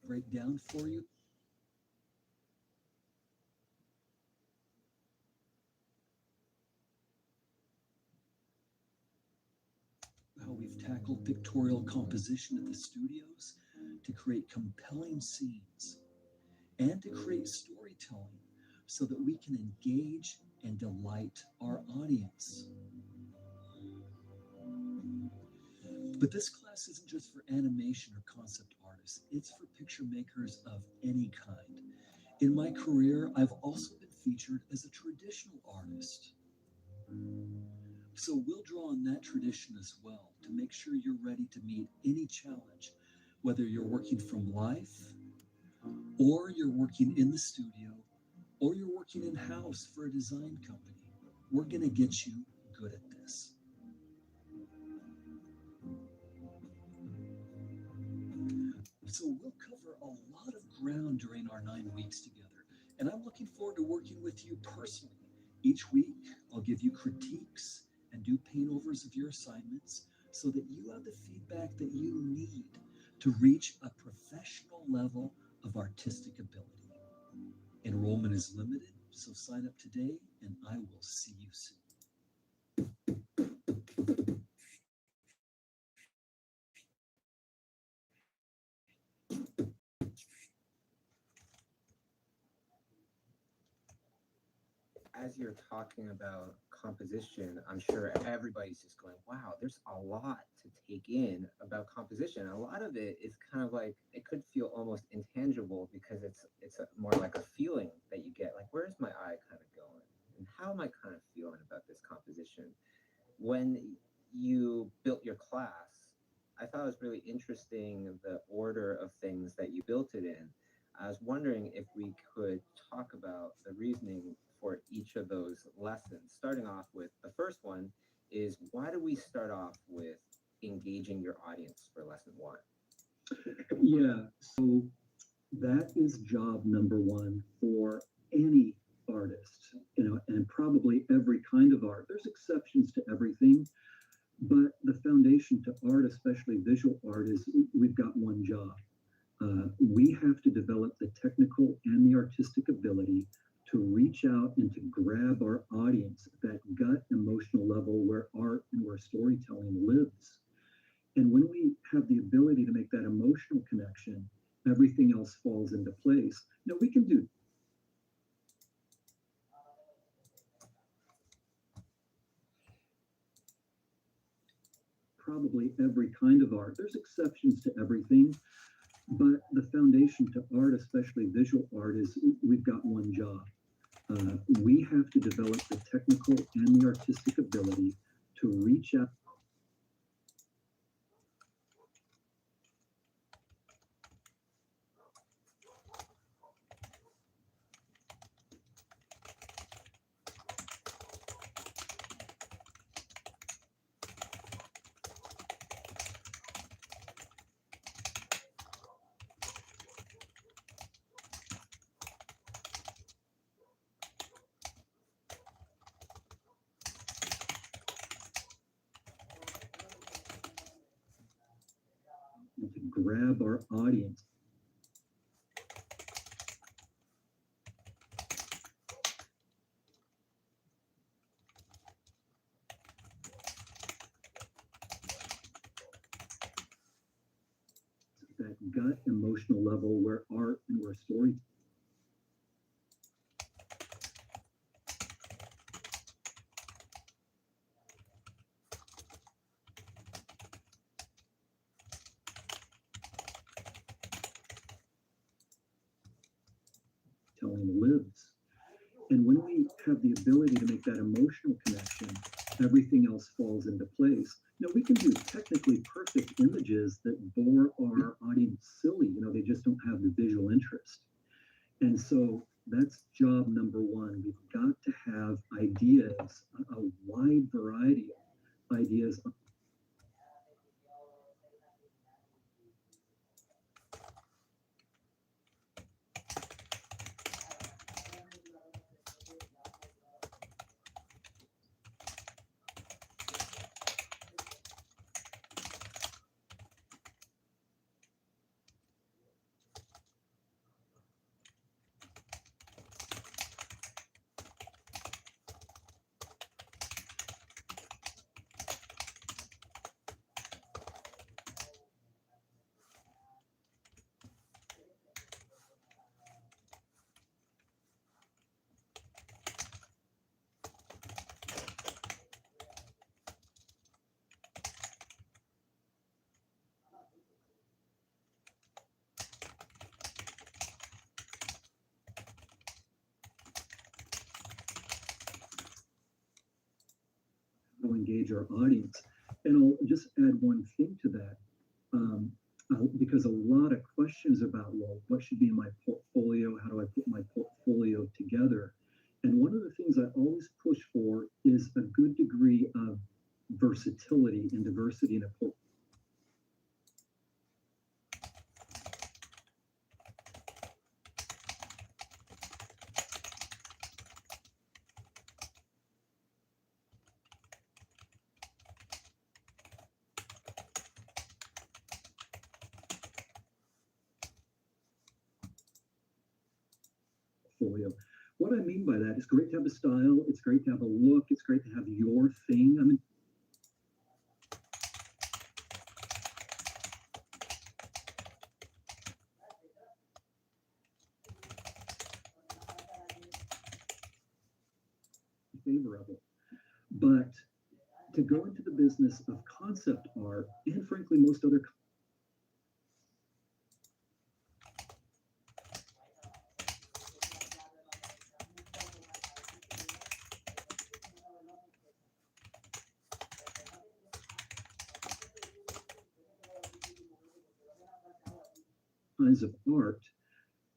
break down for you how we've tackled pictorial composition at the studios to create compelling scenes and to create storytelling so that we can engage and delight our audience. But this class isn't just for animation or concept artists, it's for picture makers of any kind. In my career, I've also been featured as a traditional artist. So we'll draw on that tradition as well to make sure you're ready to meet any challenge, whether you're working from life, or you're working in the studio, or you're working in-house for a design company. We're going to get you good at this. So we'll cover a lot of ground during our 9 weeks together, and I'm looking forward to working with you personally. Each week, I'll give you critiques and do paint-overs of your assignments so that you have the feedback that you need to reach a professional level of artistic ability. Enrollment is limited, so sign up today, and I will see you soon. As you're talking about composition, I'm sure everybody's just going, wow, there's a lot to take in about composition. A lot of it is kind of like, it could feel almost intangible because it's more like a feeling that you get, like, where's my eye kind of going? And how am I kind of feeling about this composition? When you built your class, I thought it was really interesting the order of things that you built it in. I was wondering if we could talk about the reasoning for each of those lessons. Starting off with the first one is, why do we start off with engaging your audience for lesson 1? Yeah, so that is job number 1 for any artist, and probably every kind of art. There's exceptions to everything, but the foundation to art, especially visual art, is we've got one job. We have to develop the technical and the artistic ability to reach out and to grab our audience at that gut emotional level where art and where storytelling lives. And when we have the ability to make that emotional connection, everything else falls into place. Now, we can do probably every kind of art. There's exceptions to everything, but the foundation to art, especially visual art, is we've got one job. We have to develop the technical and the artistic ability to reach out. To grab our audience. That gut emotional level where art and where story. Telling lives. And when we have the ability to make that emotional connection, everything else falls into place. Now, we can do technically perfect images that bore our audience silly. They just don't have the visual interest. And so that's job number one. We've got to have ideas, a wide variety of ideas. Engage our audience. And I'll just add one thing to that, because a lot of questions about, well, what should be in my portfolio? How do I put my portfolio together? And one of the things I always push for is a good degree of versatility and diversity in a portfolio. What I mean by that, it's great to have a style, it's great to have a look, it's great to have your thing. I mean, favor of it. But to go into the business of concept art, and frankly, most other kinds of art,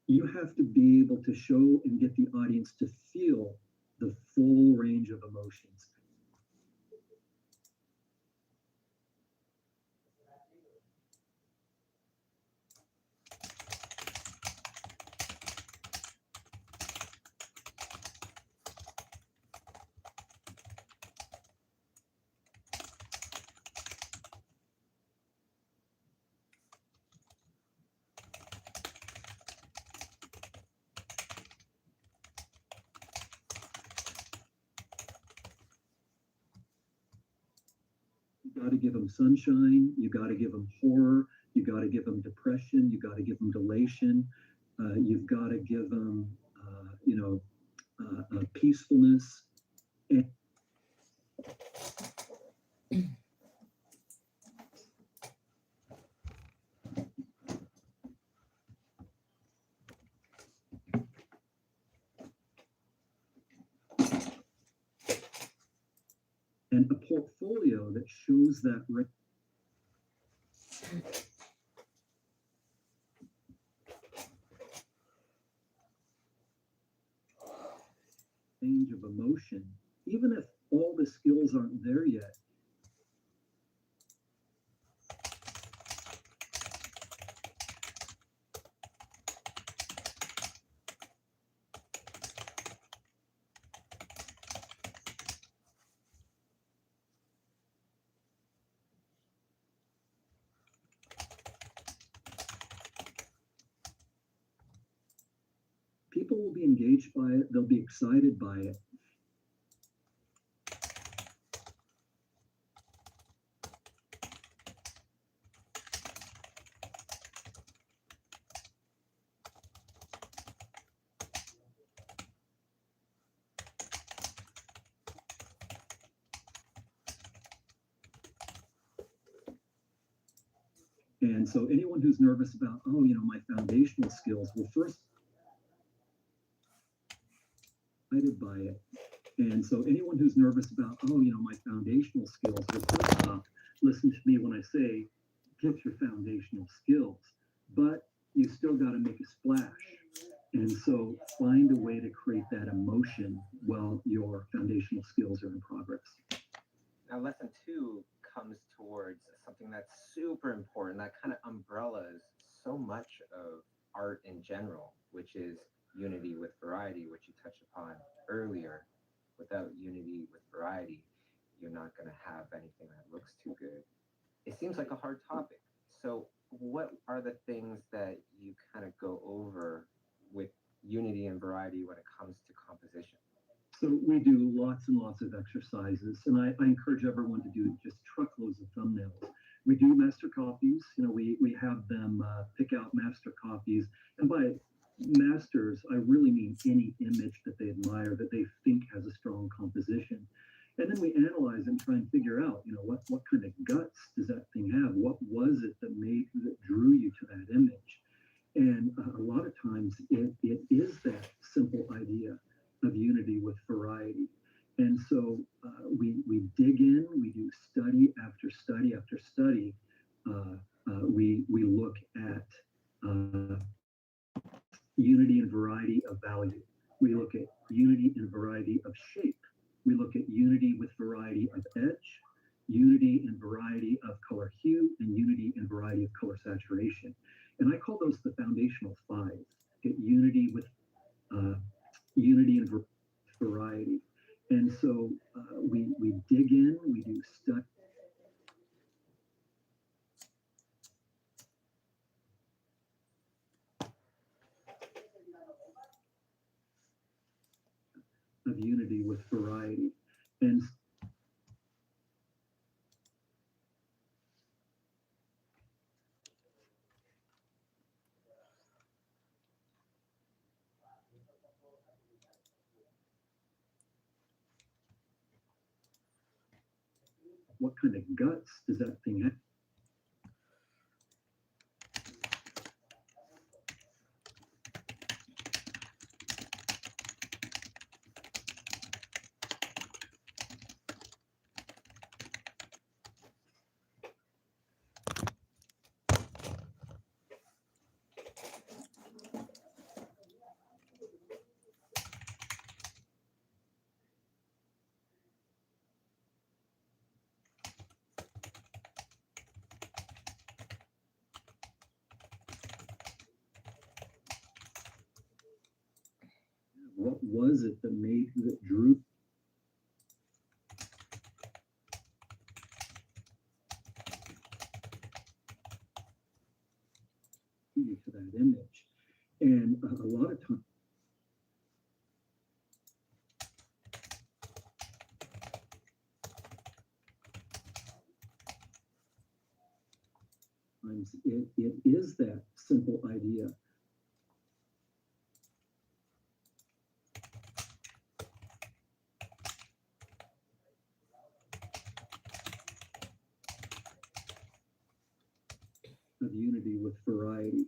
you have to be able to show and get the audience to feel the full range of emotions. You got to give them sunshine. You got to give them horror. You got to give them depression. You got to give them elation. You've got to give them, peacefulness. And that shows that range of emotion, even if all the skills aren't there yet. People will be engaged by it, they'll be excited by it. And so anyone who's nervous about, oh, my foundational skills, well, first, excited by it. And so anyone who's nervous about, oh, my foundational skills, well, first off, listen to me when I say, get your foundational skills, but you still got to make a splash. And so find a way to create that emotion while your foundational skills are in progress. Now, lesson 2 comes towards something that's super important, that kind of umbrellas so much of art in general, which is unity with variety, which you touched upon earlier. Without unity with variety, you're not going to have anything that looks too good. It seems like a hard topic. So what are the things that you kind of go over with unity and variety when it comes to composition? So we do lots and lots of exercises, and I encourage everyone to do just truckloads of thumbnails. We do master copies. We have them pick out master copies, and by masters, I really mean any image that they admire, that they think has a strong composition. And then we analyze and try and figure out, what kind of guts does that thing have? What was it that drew you to that image? And a lot of times it is that simple idea of unity with variety. And so we dig in, we do study after study after study. We look at unity and variety of value. We look at unity and variety of shape. We look at unity with variety of edge, unity and variety of color hue, and unity and variety of color saturation. And I call those the foundational 5. Get unity with unity and variety. And so we dig in, we do study. Of unity with variety. And what kind of guts does that thing have? What was it that drew you to that image? And a lot of times it is that simple idea. Of unity with variety.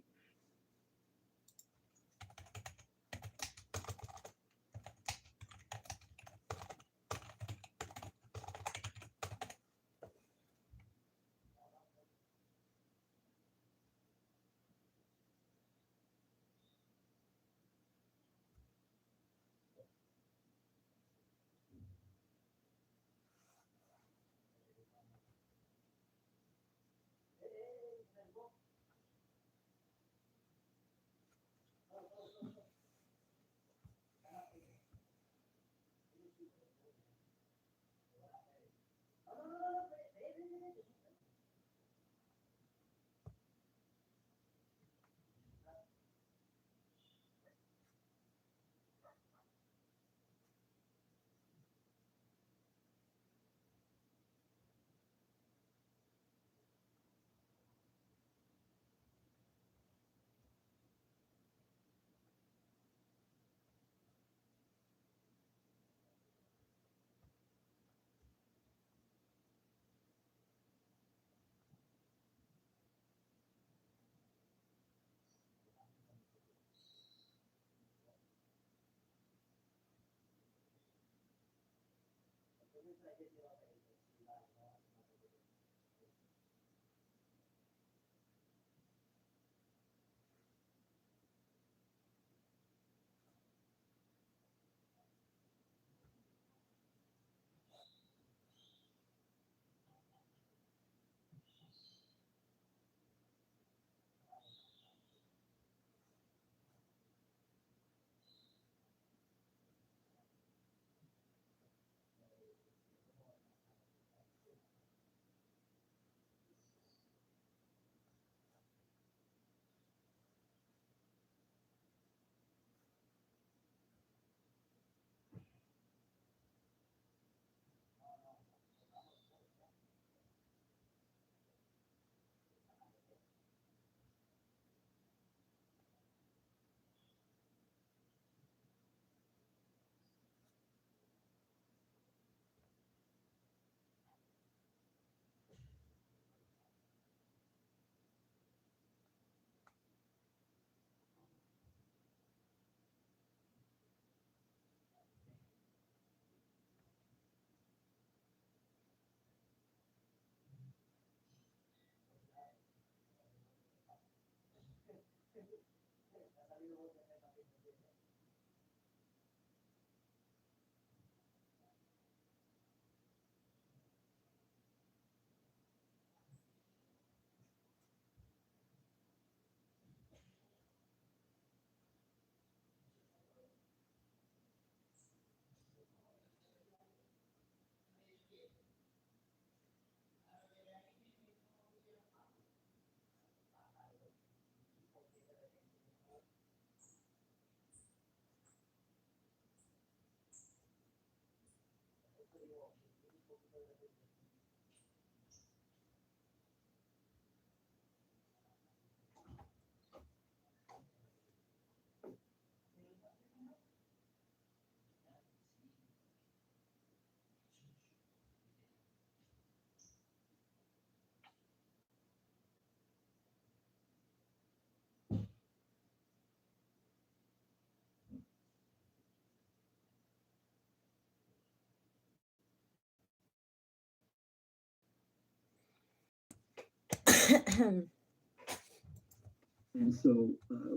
And so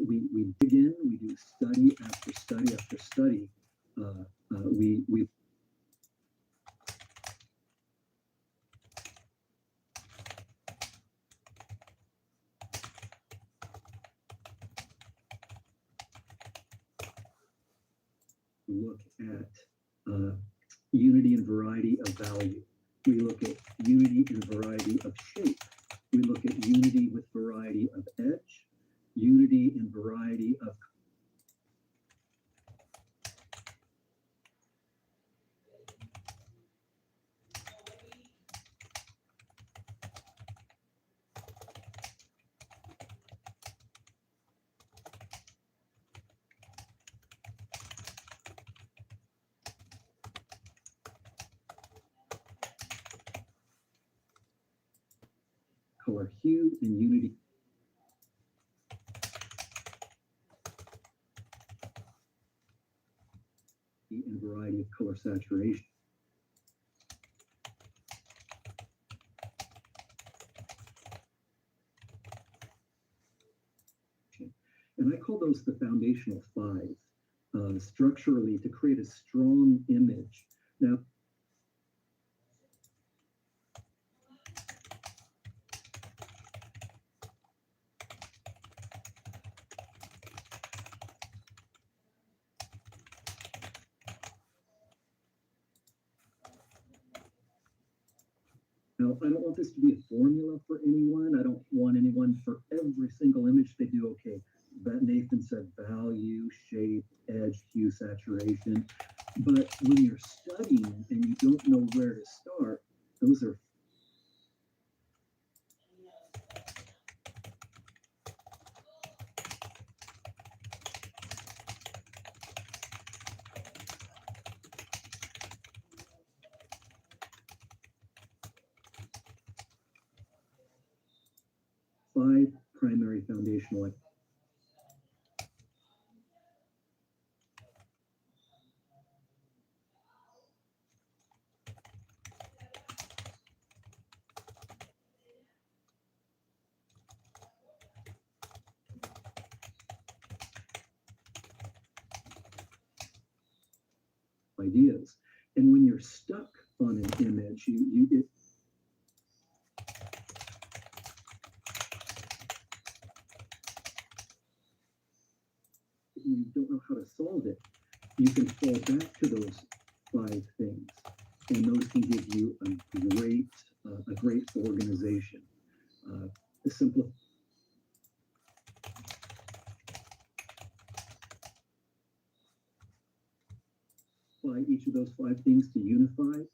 we dig in, we do study after study after study. We look at unity and variety of value. We look at unity and variety of shape. We look at unity with variety of edge, unity and variety of color hue and unity. And variety of color saturation. And I call those the foundational five, structurally to create a strong image. Now, Now, I don't want this to be a formula for anyone. I don't want anyone for every single image they do. Okay, that Nathan said value, shape, edge, hue, saturation. But when you're studying and you don't know where to start, those are five primary foundational. ideas. And when you're stuck on an image, you don't know how to solve it, you can fall back to those 5 things, and those can give you a great organization. The simplify each of those 5 things to unify.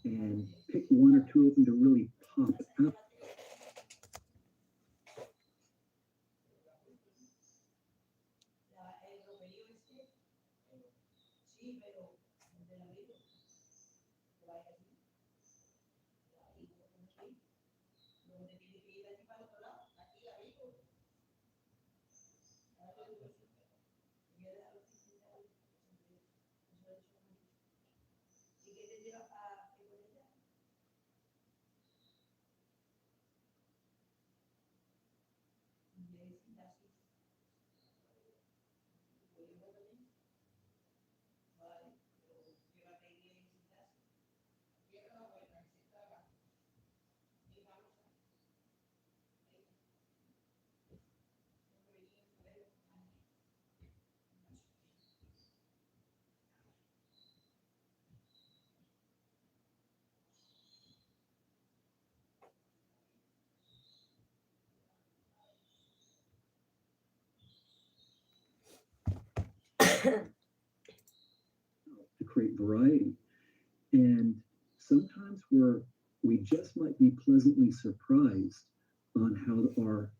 And pick 1 or 2 of them to really pop out. To create variety. And sometimes we just might be pleasantly surprised on how our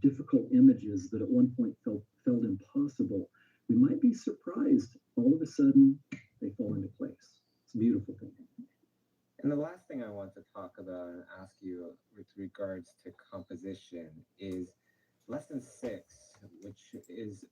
difficult images that at one point felt impossible, we might be surprised all of a sudden they fall into place. It's a beautiful thing. And the last thing I want to talk about and ask you with regards to composition is lesson 6, which is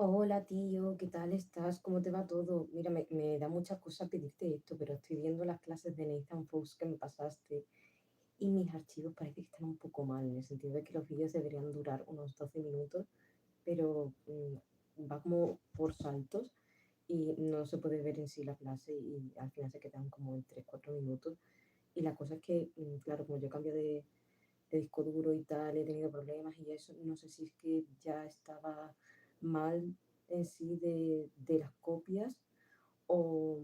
Hola tío, ¿qué tal estás? ¿Cómo te va todo? Mira, me da mucha cosa pedirte esto, pero estoy viendo las clases de Nathan Fox que me pasaste y mis archivos parece que están un poco mal, en el sentido de que los vídeos deberían durar unos 12 minutos, pero va como por saltos y no se puede ver en sí la clase y al final se quedan como en 3 4 minutos. Y la cosa es que, claro, como yo cambio de disco duro y tal, he tenido problemas y eso, no sé si es que ya estaba mal en sí de las copias o...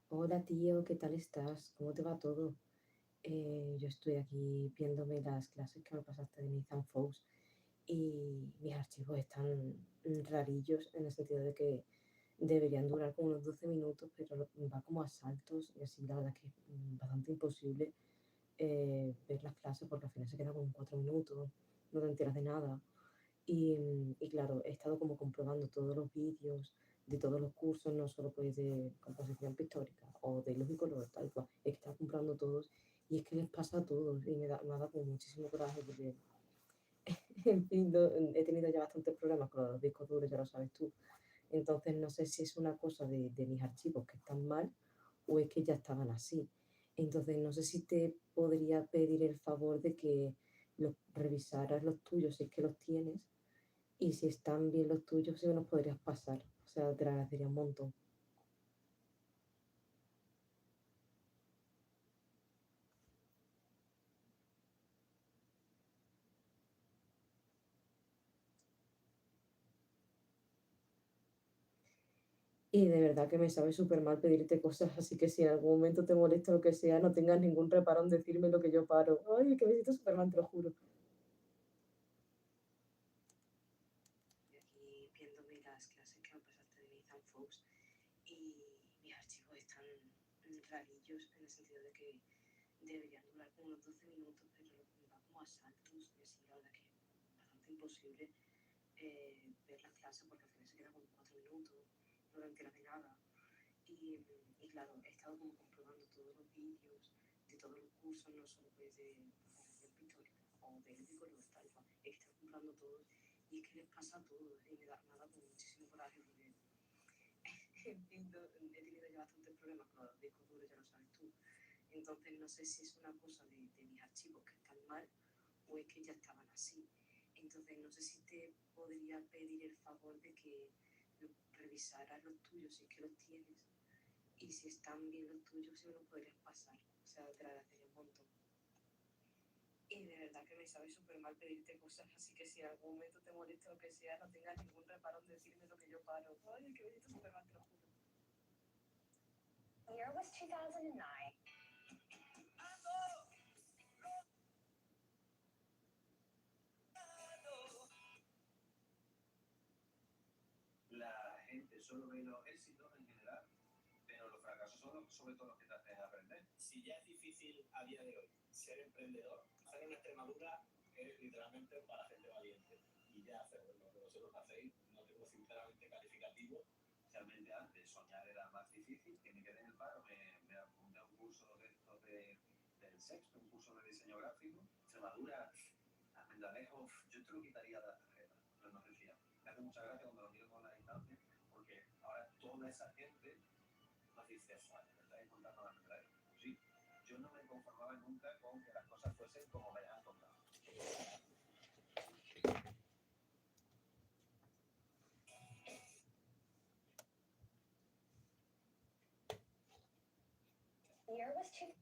Hola tío, ¿qué tal estás? ¿Cómo te va todo? Yo estoy aquí viéndome las clases que me pasaste de Nathan Fox y mis archivos están rarillos en el sentido de que deberían durar como unos 12 minutos, pero va como a saltos y así la verdad que es bastante imposible ver las clases porque al final se queda como 4 minutos, no te enteras de nada. Y claro, he estado como comprobando todos los vídeos de todos los cursos, no solo pues de composición pictórica o de luz y color, tal cual, he estado comprando todos y es que les pasa a todos y me ha dado como muchísimo coraje porque, en fin, he tenido ya bastantes problemas con los discos duros, ya lo sabes tú. Entonces no sé si es una cosa de mis archivos que están mal o es que ya estaban así. Entonces no sé si te podría pedir el favor de que revisaras los tuyos si es que los tienes y si están bien los tuyos, si me los podrías pasar. O sea, te lo agradecería un montón. Y de verdad que me sabe súper mal pedirte cosas, así que si en algún momento te molesta lo que sea, no tengas ningún reparo en decirme lo que yo paro. Ay, que me siento súper mal, te lo juro. Aquí viéndome las clases que me pasaste de Nathan Fox y mis archivos están rarillos en el sentido de que deberían durar como unos 12 minutos, pero va como a saltos y así la verdad que es bastante imposible ver las clases porque al final se queda como 4 minutos, no te enteras de nada. Y claro, he estado como comprobando todos los vídeos de todos los cursos, no solo pues de composición pictórica o de luz y color, tal cual, he estado comprando todos y es que les pasa a todos y me ha dado como muchísimo coraje porque, en fin, he tenido ya bastantes problemas con los discos duros, ya lo sabes tú. Entonces no sé si es una cosa de mis archivos que están mal o es que ya estaban así. Entonces no sé si te podría pedir el favor de que revisaras los tuyos si es que los tienes y si están bien los tuyos si me los podrías pasar. O sea, te lo agradecería un montón. Y de verdad que me sabe súper mal pedirte cosas, así que si en algún momento te molesta lo que sea, no tengas ningún reparo en decirme lo que yo paro. Ay, que me siento súper mal, te lo juro. The year was 2009. La gente solo ve los éxitos en general, pero los fracasos son sobre todo los que te hacen aprender. Si ya es difícil a día de hoy ser emprendedor, estar en Extremadura es literalmente para gente valiente. Y ya hacerlo, lo que vosotros hacéis, no tengo sinceramente calificativo. Realmente antes soñar era más difícil, que me quedé en el paro, me apunté a un curso de estos del sexto, un curso de diseño gráfico. Extremadura, Almendralejo, yo te lo quitaría de la carrera, no nos decía. Me hace mucha gracia cuando lo miro con la distancia, porque ahora toda esa gente nos dice, ¿verdad? Encontrarnos a Almendralejo. Pues sí, yo no me conformaba nunca con que las cosas fuesen como me las han contado. The year was 2009.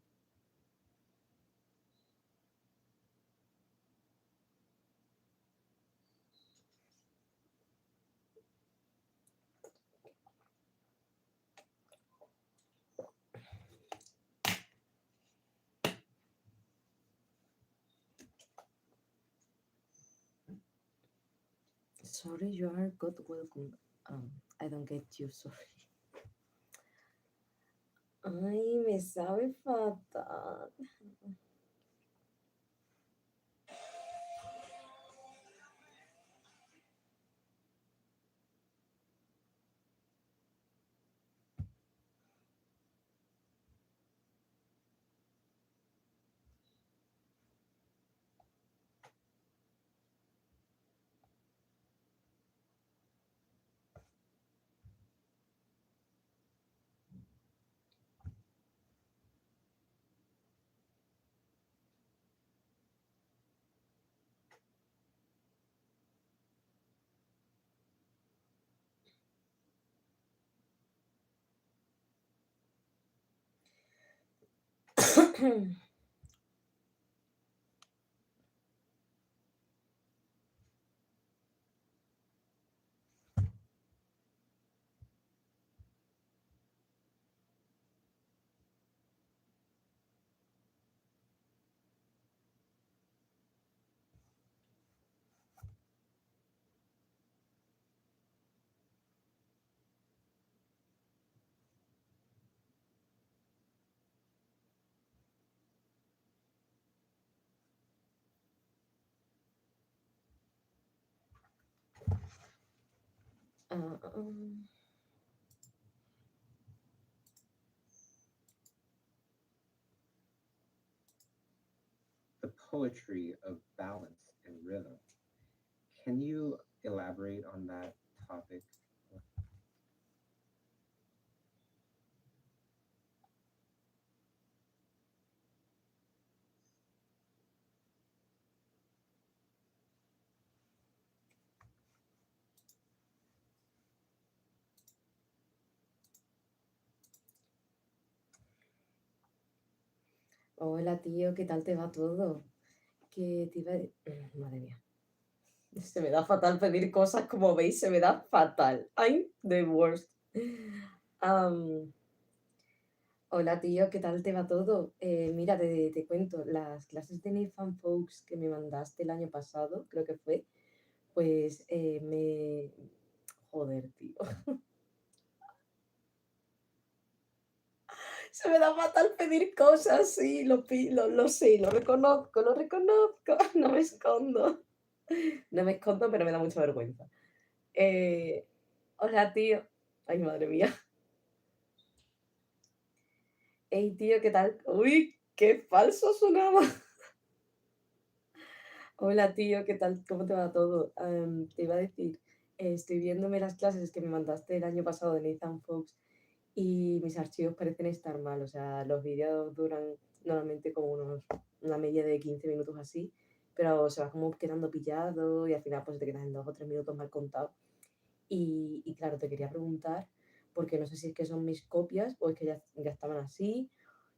Sorry, you are God welcome. I don't get you, sorry. Ay, me sabe fatal. The poetry of balance and rhythm. Can you elaborate on that topic? Hola, tío, ¿qué tal te va todo? Que te iba a... Madre mía. Se me da fatal pedir cosas, como veis, se me da fatal. I'm the worst. Am, Hola, tío, ¿qué tal te va todo? Mira, te cuento, las clases de Nathan Folks que me mandaste el año pasado, creo que fue, pues me... Joder, tío. Se me da fatal pedir cosas, sí, lo sé, lo reconozco, no me escondo. No me escondo, pero me da mucha vergüenza. Eh, Hola, tío. Ay, madre mía. Hey, tío, ¿qué tal? Uy, qué falso sonaba. Hola, tío, ¿qué tal? ¿Cómo te va todo? Te iba a decir, estoy viéndome las clases que me mandaste el año pasado de Nathan Fox y mis archivos parecen estar mal. O sea, los vídeos duran normalmente como una media de 15 minutos así, pero se va como quedando pillado y al final pues te quedan en 2 o 3 minutos mal contados. Y claro, te quería preguntar, porque no sé si es que son mis copias o es que ya estaban así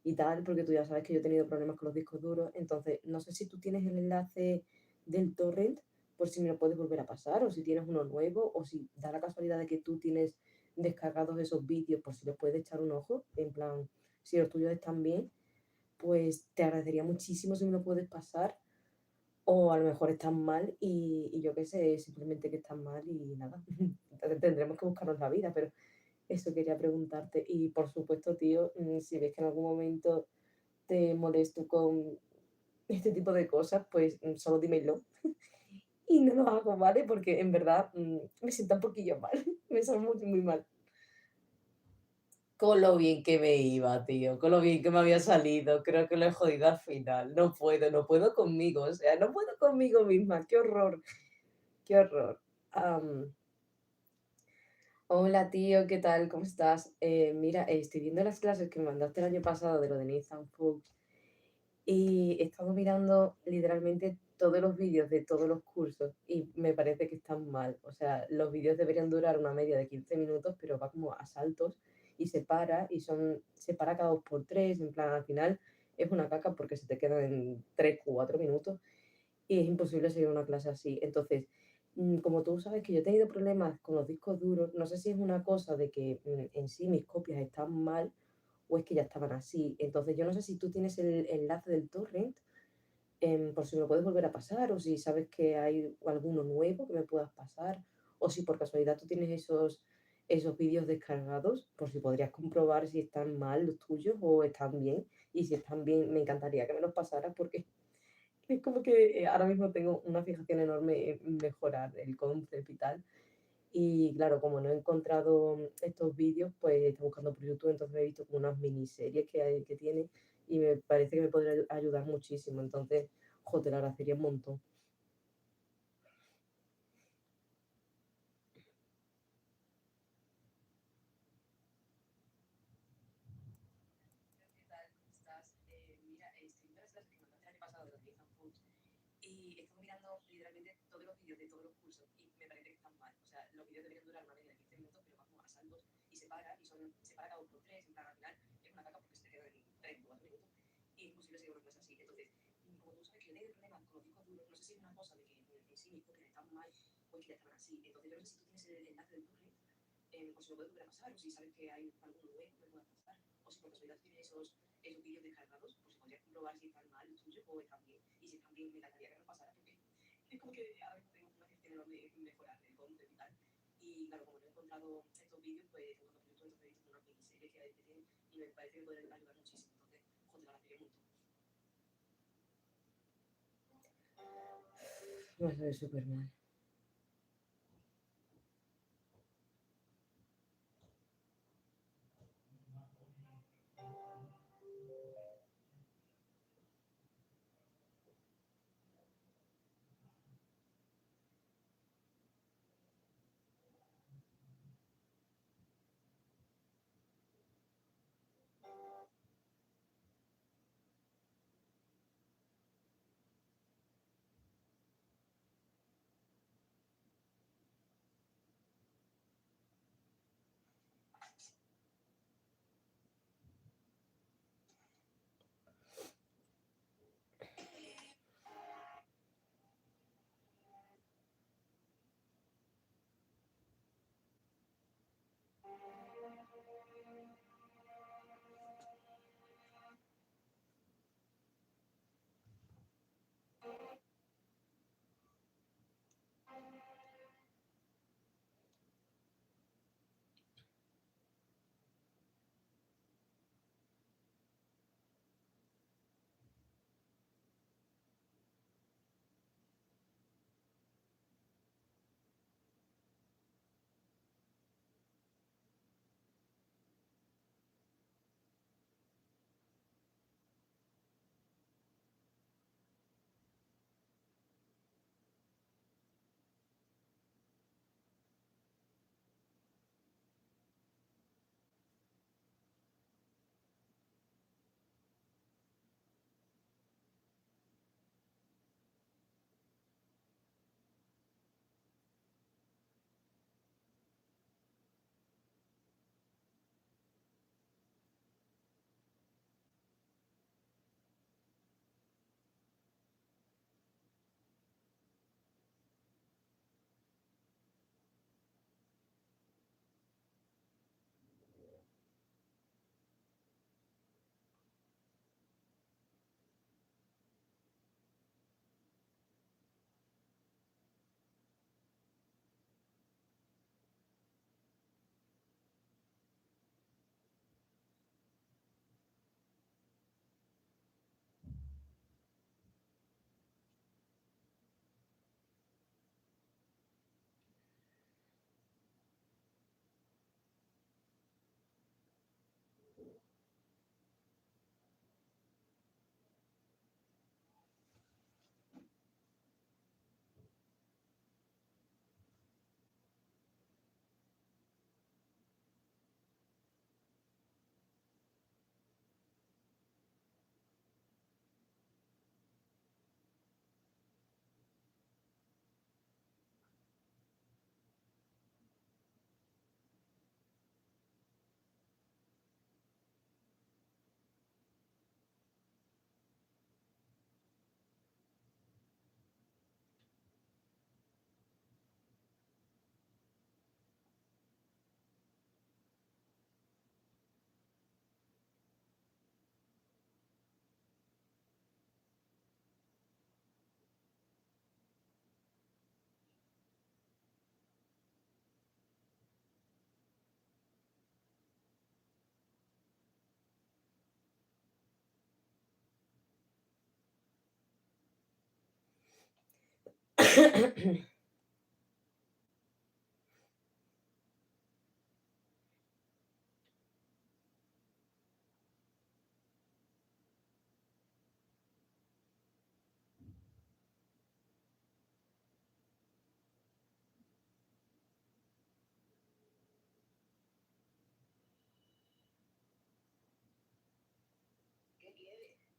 y tal, porque tú ya sabes que yo he tenido problemas con los discos duros, entonces no sé si tú tienes el enlace del torrent, por si me lo puedes volver a pasar, o si tienes uno nuevo, o si da la casualidad de que tú tienes descargados esos vídeos, por si les puedes echar un ojo, en plan, si los tuyos están bien, pues te agradecería muchísimo si me lo puedes pasar, o a lo mejor están mal y yo qué sé, simplemente que están mal y nada, tendremos que buscarnos la vida, pero eso quería preguntarte. Y por supuesto, tío, si ves que en algún momento te molesto con este tipo de cosas, pues solo dímelo. Y no lo hago, ¿vale? Porque en verdad me siento un poquillo mal, me siento muy, muy mal. Con lo bien que me iba, tío, con lo bien que me había salido, creo que lo he jodido al final. No puedo conmigo, o sea, no puedo conmigo misma, qué horror, qué horror. Am, Hola, tío, ¿qué tal? ¿Cómo estás? Mira, estoy viendo las clases que me mandaste el año pasado de lo de Nathan Fuchs y he estado mirando literalmente todos los vídeos de todos los cursos y me parece que están mal. O sea, los vídeos deberían durar una media de 15 minutos, pero va como a saltos y se para cada 2 por 3, en plan, al final es una caca porque se te quedan en 3 o 4 minutos y es imposible seguir una clase así. Entonces, como tú sabes que yo he tenido problemas con los discos duros, no sé si es una cosa de que en sí mis copias están mal o es que ya estaban así. Entonces, yo no sé si tú tienes el enlace del torrent, por si me lo puedes volver a pasar, o si sabes que hay alguno nuevo que me puedas pasar, o si por casualidad tú tienes esos vídeos descargados, por si podrías comprobar si están mal los tuyos o están bien. Y si están bien, me encantaría que me los pasaras porque es como que ahora mismo tengo una fijación enorme en mejorar el concepto y tal. Y claro, como no he encontrado estos vídeos, pues estoy buscando por YouTube, entonces he visto como unas miniseries que tiene y me parece que me podría ayudar muchísimo. Entonces, joder, te lo agradecería un montón. ¿Qué tal? ¿Cómo estás? Mira, estoy viendo las clases que mandaste el año pasado de los Nathan Foods y estoy mirando literalmente todos los vídeos de todos los cursos y me parece que están mal. O sea, los vídeos deberían durar una media de 15 minutos, pero va como a saltos y se para cada 2 por 3, en plan, al final es una caca porque se te quedan en 3 o 4 minutos y es yo tengo problemas con los discos duros, no sé si es una cosa de que en sí mis copias están mal o es que ya estaban así. Entonces yo no sé si tú tienes el enlace del Blu-ray, o si lo puedes volver a pasar, o si sabes que hay alguno nuevo que me puedas pasar, o si por casualidad tienes esos vídeos descargados, pues si podrías comprobar si están mal los tuyos o están bien. Y si están bien, me encantaría que me lo pasara, porque es como que ahora mismo tengo una gestión enorme en mejorar el content y tal. Y claro, como no he encontrado estos vídeos, pues tengo que poner todo esto en una miniserie que hay que tiene y me parece que puede ayudar muchísimo. Entonces, joder, la agradeceré un montón. Me sabe súper mal.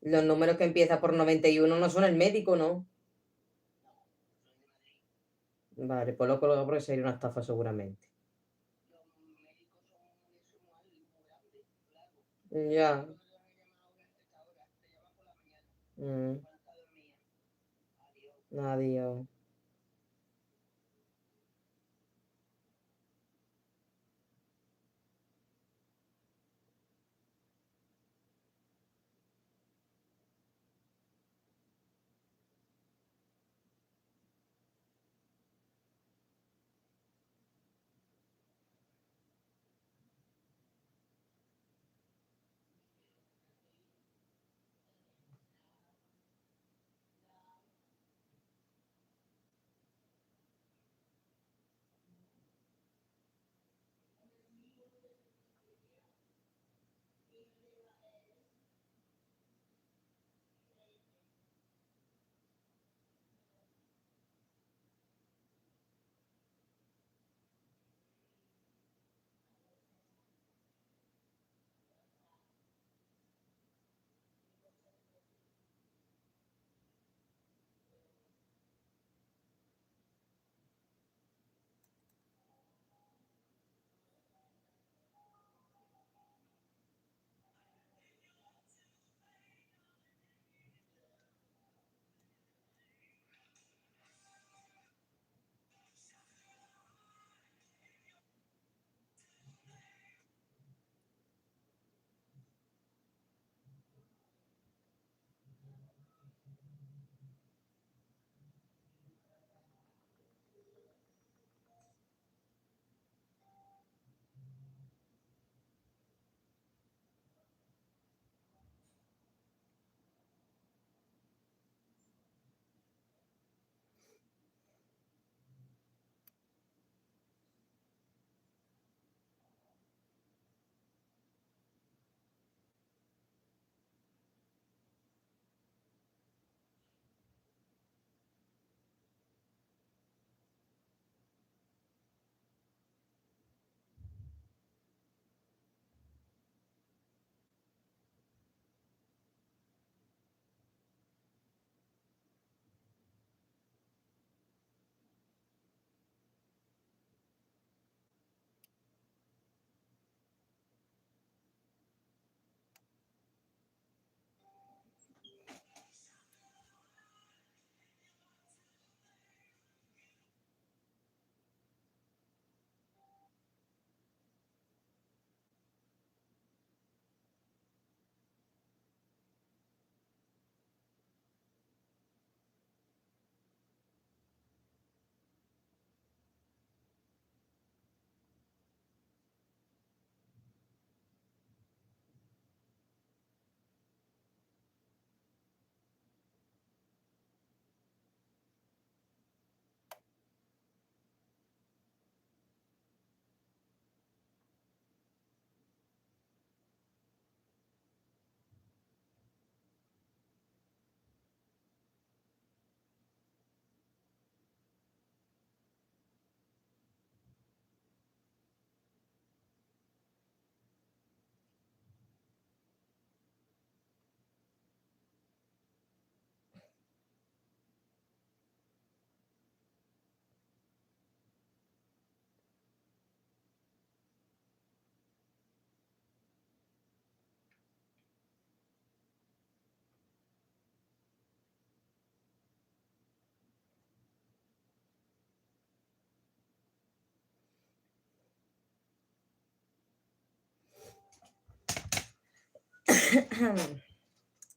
Los números que empiezan por 91 no son el médico, ¿no? Vale, pues lo coloco porque sería una estafa seguramente. Ya. Mm. Adiós.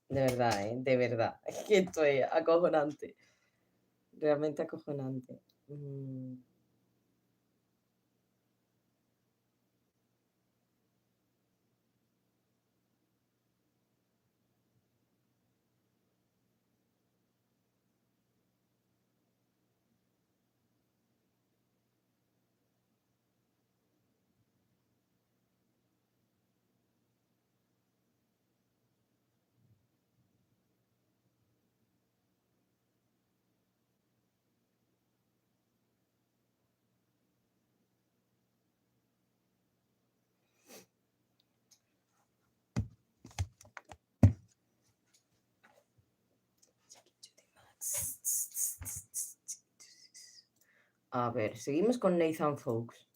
De verdad, ¿eh? De verdad. Es que esto es acojonante. Realmente acojonante. A ver, seguimos con Nathan Folks.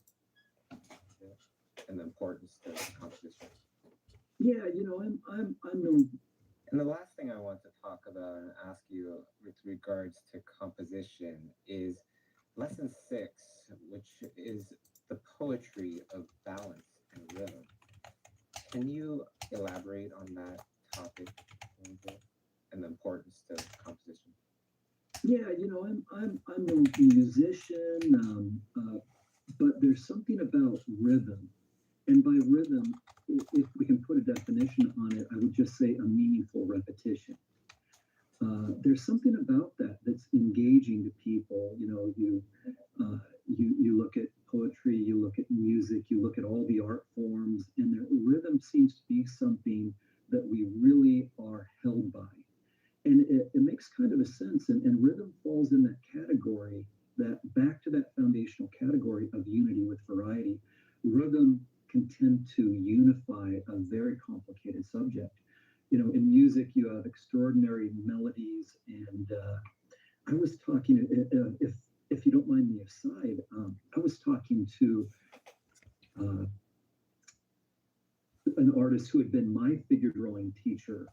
And the importance of competition. Yeah, you know, I'm no And the last thing I want to talk about and ask you with regards to composition is lesson 6, which is the poetry of balance and rhythm. Can you elaborate on that topic a little bit and the importance to composition? Yeah, I'm a musician, but there's something about rhythm, and by rhythm, if we can put a definition on it, I would just say a meaningful repetition. There's something about that that's engaging to people. You look at poetry, you look at music, you look at all the art forms, and the rhythm seems to be something that we really are held by. And it makes kind of a sense, and rhythm falls in that category, that back to that foundational category of unity with variety. Rhythm can tend to unify a very complicated subject. In music, you have extraordinary melodies, and I was talking, if you don't mind me aside, I was talking to uh, an artist who had been my figure drawing teacher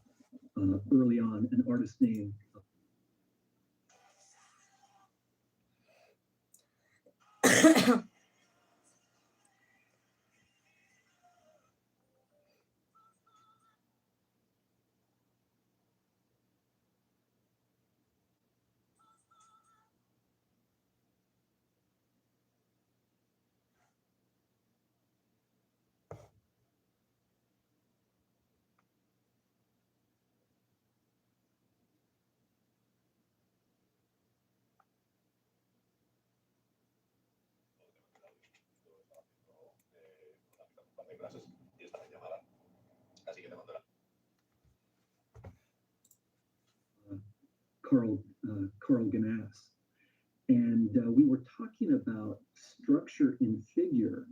early on, an artist named Carl Ganas, and we were talking about structure in figure,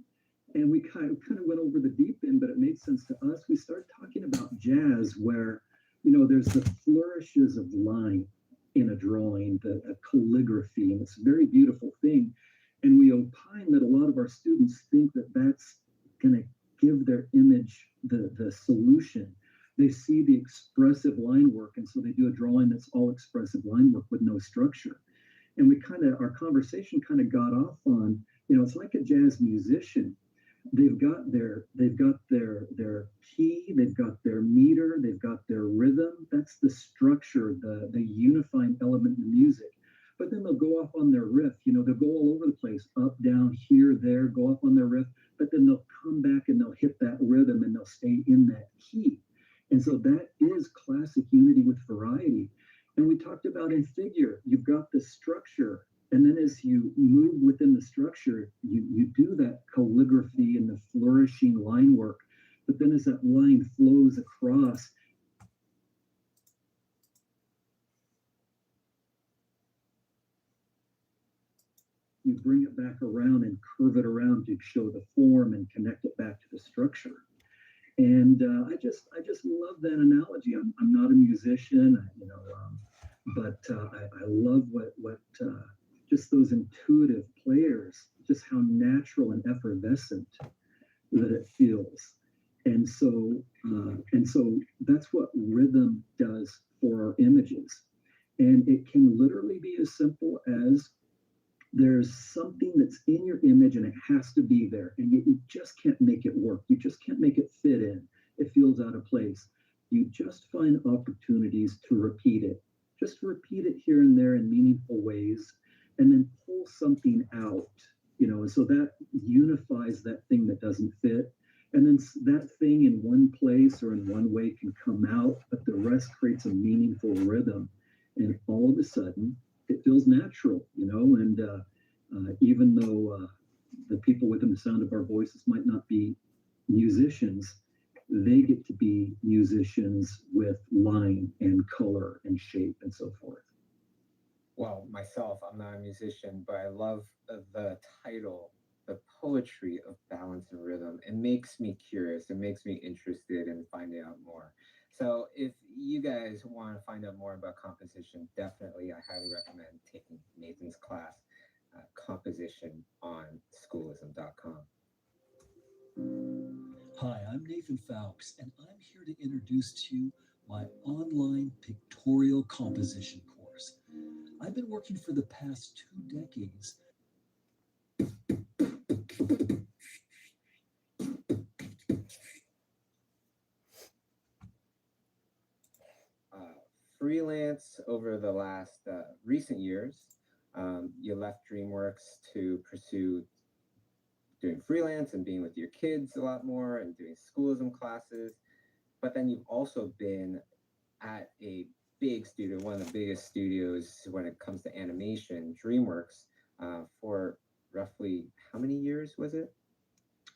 and we kind of went over the deep end, but it made sense to us. We started talking about jazz, where there's the flourishes of line in a drawing, the calligraphy, and it's a very beautiful thing. And we opine that a lot of our students think that that's going to give their image the solution. They see the expressive line work, and so they do a drawing that's all expressive line work with no structure. And our conversation kind of got off on, it's like a jazz musician. They've got their key, they've got their meter, they've got their rhythm. That's the structure, the unifying element in the music. But then they'll go off on their riff. They'll go all over the place, up, down, here, there, go off on their riff. But then they'll come back and they'll hit that rhythm and they'll stay in that key. And so that is classic unity with variety. And we talked about in figure, you've got the structure. And then as you move within the structure, you do that calligraphy and the flourishing line work. But then as that line flows across, you bring it back around and curve it around to show the form and connect it back to the structure. And I just love that analogy. I'm not a musician, but I love what just those intuitive players, just how natural and effervescent that it feels. And so that's what rhythm does for our images. And it can literally be as simple as there's something that's in your image and it has to be there, and you just can't make it work. You just can't make it fit in. It feels out of place. You just find opportunities to repeat it. Just repeat it here and there in meaningful ways, and then pull something out, and so that unifies that thing that doesn't fit. And then that thing in one place or in one way can come out, but the rest creates a meaningful rhythm. And all of a sudden, it feels natural, and even though the people within the sound of our voices might not be musicians, they get to be musicians with line and color and shape and so forth. Well, myself, I'm not a musician, but I love the title, The Poetry of Balance and Rhythm. It makes me curious. It makes me interested in finding out more. So if you guys want to find out more about composition, definitely I highly recommend taking Nathan's class, Composition on schoolism.com. Hi, I'm Nathan Fowkes, and I'm here to introduce to you my online pictorial composition course. I've been working for the past 2 decades. Freelance over the last recent years. You left DreamWorks to pursue doing freelance and being with your kids a lot more and doing schoolism classes. But then you've also been at a big studio, one of the biggest studios when it comes to animation, DreamWorks, for roughly how many years was it?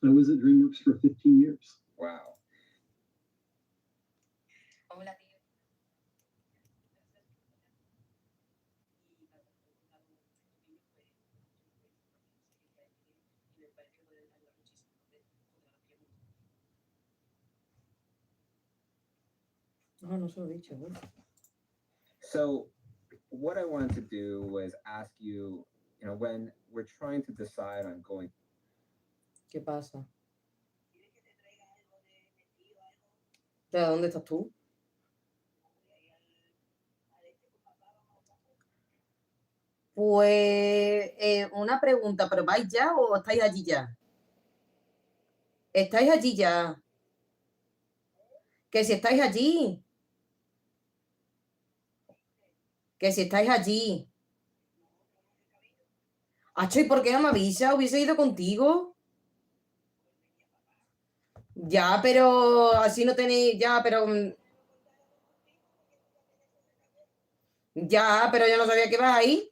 I was at DreamWorks for 15 years. Wow. No se lo he dicho, güey. So what I wanted to do was ask you, when we're trying to decide on going. ¿Qué pasa? ¿De dónde estás tú? Pues una pregunta, ¿pero vais ya o estáis allí ya? ¿Estáis allí ya? Que si estáis allí. Que si estáis allí. Acho, ¿y por qué no me avisa? ¿Hubiese ido contigo? Ya, pero así no tenéis. Ya, pero. Ya, pero yo no sabía que ibas ahí.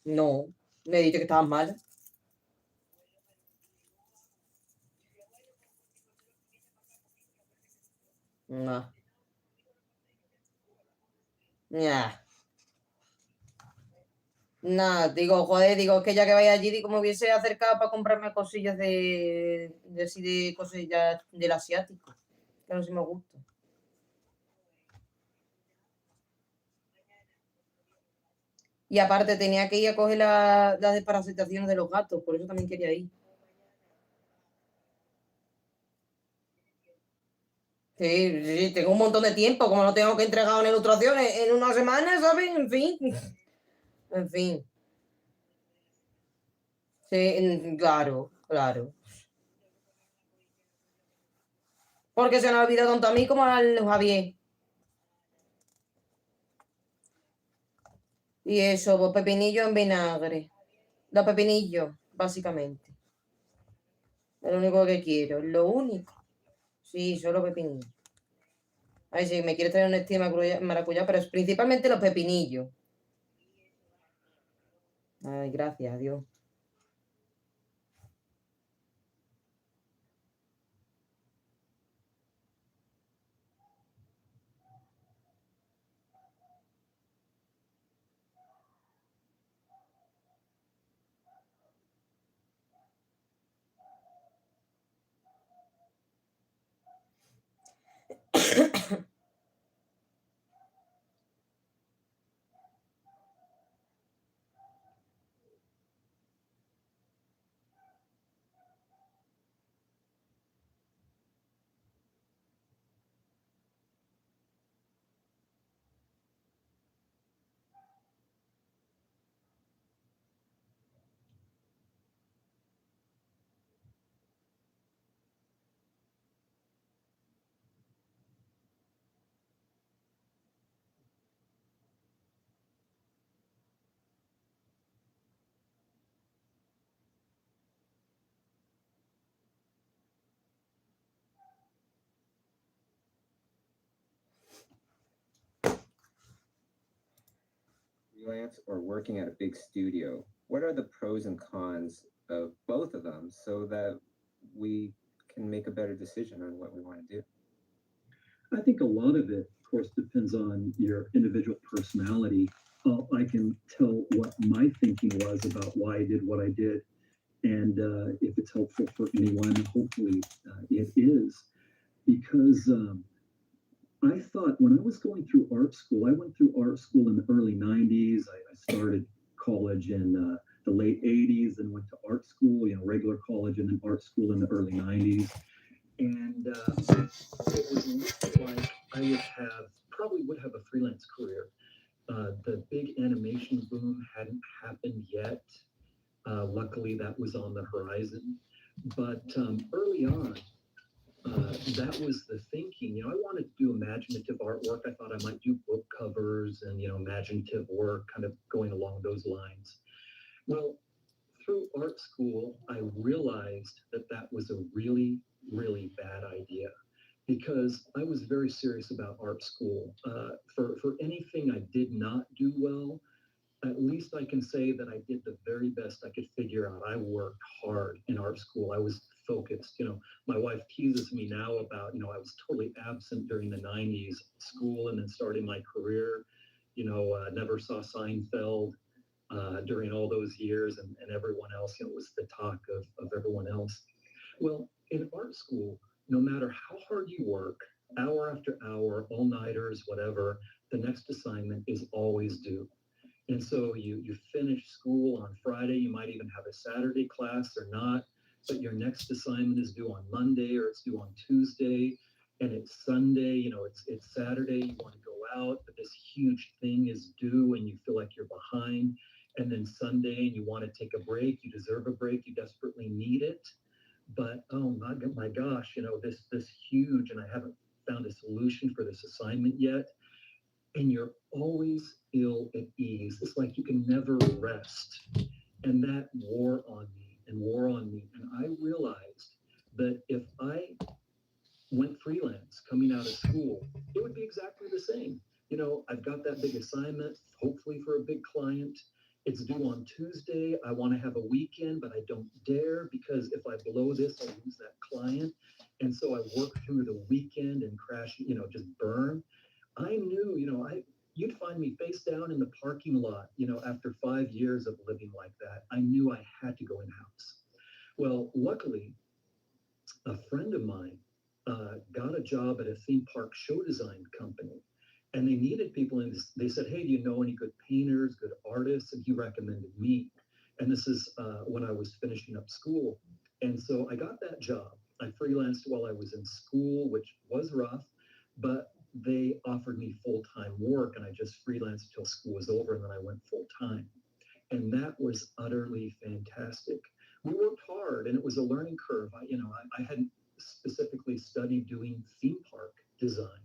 No, me he dicho que estabas mal. No. Ya. Nada, digo, joder, digo, es que ya que vaya allí, digo, me hubiese acercado para comprarme cosillas de así de cosillas del asiático. Que no sé si me gusta. Y aparte tenía que ir a coger las desparasitaciones de los gatos, por eso también quería ir. Sí, sí, tengo un montón de tiempo, como no tengo que entregar una ilustración en una semana, ¿sabes? En fin. En fin. Sí, claro, claro. Porque se me ha olvidado tanto a mí como al Javier. Y eso, pues pepinillo en vinagre. Los pepinillos, básicamente. Es lo único que quiero, es lo único. Sí, solo pepinillos. Ay, sí, me quiere traer un estima maracuyá, pero es principalmente los pepinillos. Ay, gracias, adiós. Freelance or working at a big studio, what are the pros and cons of both of them so that we can make a better decision on what we want to do? I think a lot of it, of course, depends on your individual personality. I can tell what my thinking was about why I did what I did. And if it's helpful for anyone, hopefully it is. Because I thought when I was going through art school, I went through art school in the early 90s. I started college in the late 80s and went to art school, regular college and then art school in the early 90s. And it was looking like I would have a freelance career. The big animation boom hadn't happened yet. Luckily, that was on the horizon. But early on, that was the thinking. I wanted to do imaginative artwork. I thought I might do book covers and, imaginative work, kind of going along those lines. Well, through art school, I realized that that was a really, really bad idea because I was very serious about art school. For anything I did not do well, at least I can say that I did the very best I could figure out. I worked hard in art school. I was focused. My wife teases me now about, I was totally absent during the 90s school and then starting my career. Never saw Seinfeld during all those years, and everyone else, was the talk of everyone else. Well, in art school, no matter how hard you work, hour after hour, all-nighters, whatever, the next assignment is always due. And so you finish school on Friday, you might even have a Saturday class or not, but your next assignment is due on Monday or it's due on Tuesday, and it's Sunday, it's Saturday, you want to go out, but this huge thing is due and you feel like you're behind. And then Sunday, and you want to take a break, you deserve a break, you desperately need it. But oh my gosh, this huge, and I haven't found a solution for this assignment yet, and you're always ill at ease. It's like you can never rest. And that wore on me and wore on me. And I realized that if I went freelance coming out of school, it would be exactly the same. I've got that big assignment, hopefully for a big client. It's due on Tuesday. I want to have a weekend, but I don't dare because if I blow this, I'll lose that client. And so I work through the weekend and crash, just burn. I knew, you'd find me face down in the parking lot, after 5 years of living like that. I knew I had to go in-house. Well, luckily, a friend of mine got a job at a theme park show design company, and they needed people. And they said, "Hey, do you know any good painters, good artists?" And he recommended me. And this is when I was finishing up school. And so I got that job. I freelanced while I was in school, which was rough, but they offered me full-time work, and I just freelanced until school was over, and then I went full-time. And that was utterly fantastic. We worked hard, and it was a learning curve. I hadn't specifically studied doing theme park design.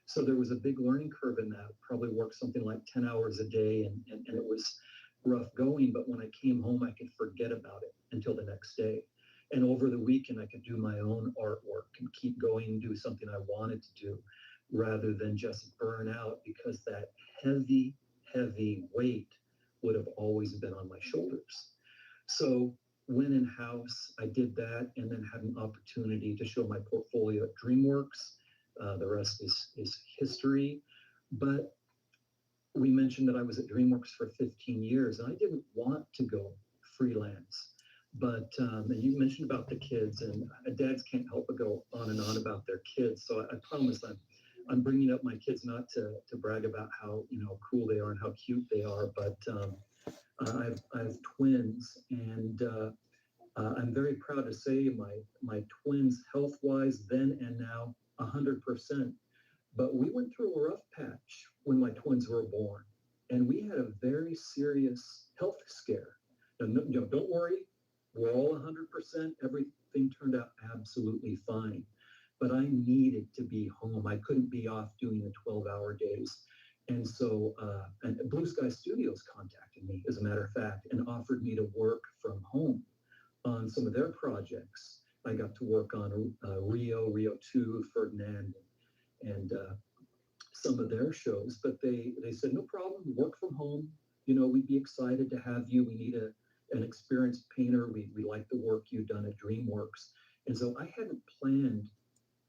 So there was a big learning curve in that. Probably worked something like 10 hours a day, and it was rough going. But when I came home, I could forget about it until the next day. And over the weekend, I could do my own artwork and keep going and do something I wanted to do rather than just burn out because that heavy, heavy weight would have always been on my shoulders. So went in-house, I did that, and then had an opportunity to show my portfolio at DreamWorks. The rest is history. But we mentioned that I was at DreamWorks for 15 years, and I didn't want to go freelance. But and you mentioned about the kids, and dads can't help but go on and on about their kids. So I promise I'm bringing up my kids not to brag about how cool they are and how cute they are, but I have twins, and I'm very proud to say my twins, health-wise, then and now, 100%. But we went through a rough patch when my twins were born, and we had a very serious health scare. Now, don't worry, we're all 100%. Everything turned out absolutely fine. But I needed to be home. I couldn't be off doing the 12-hour days. And so, and Blue Sky Studios contacted me, as a matter of fact, and offered me to work from home on some of their projects. I got to work on Rio 2, Ferdinand, and some of their shows. But they said, no problem, work from home. We'd be excited to have you. We need an experienced painter. We like the work you've done at DreamWorks. And so I hadn't planned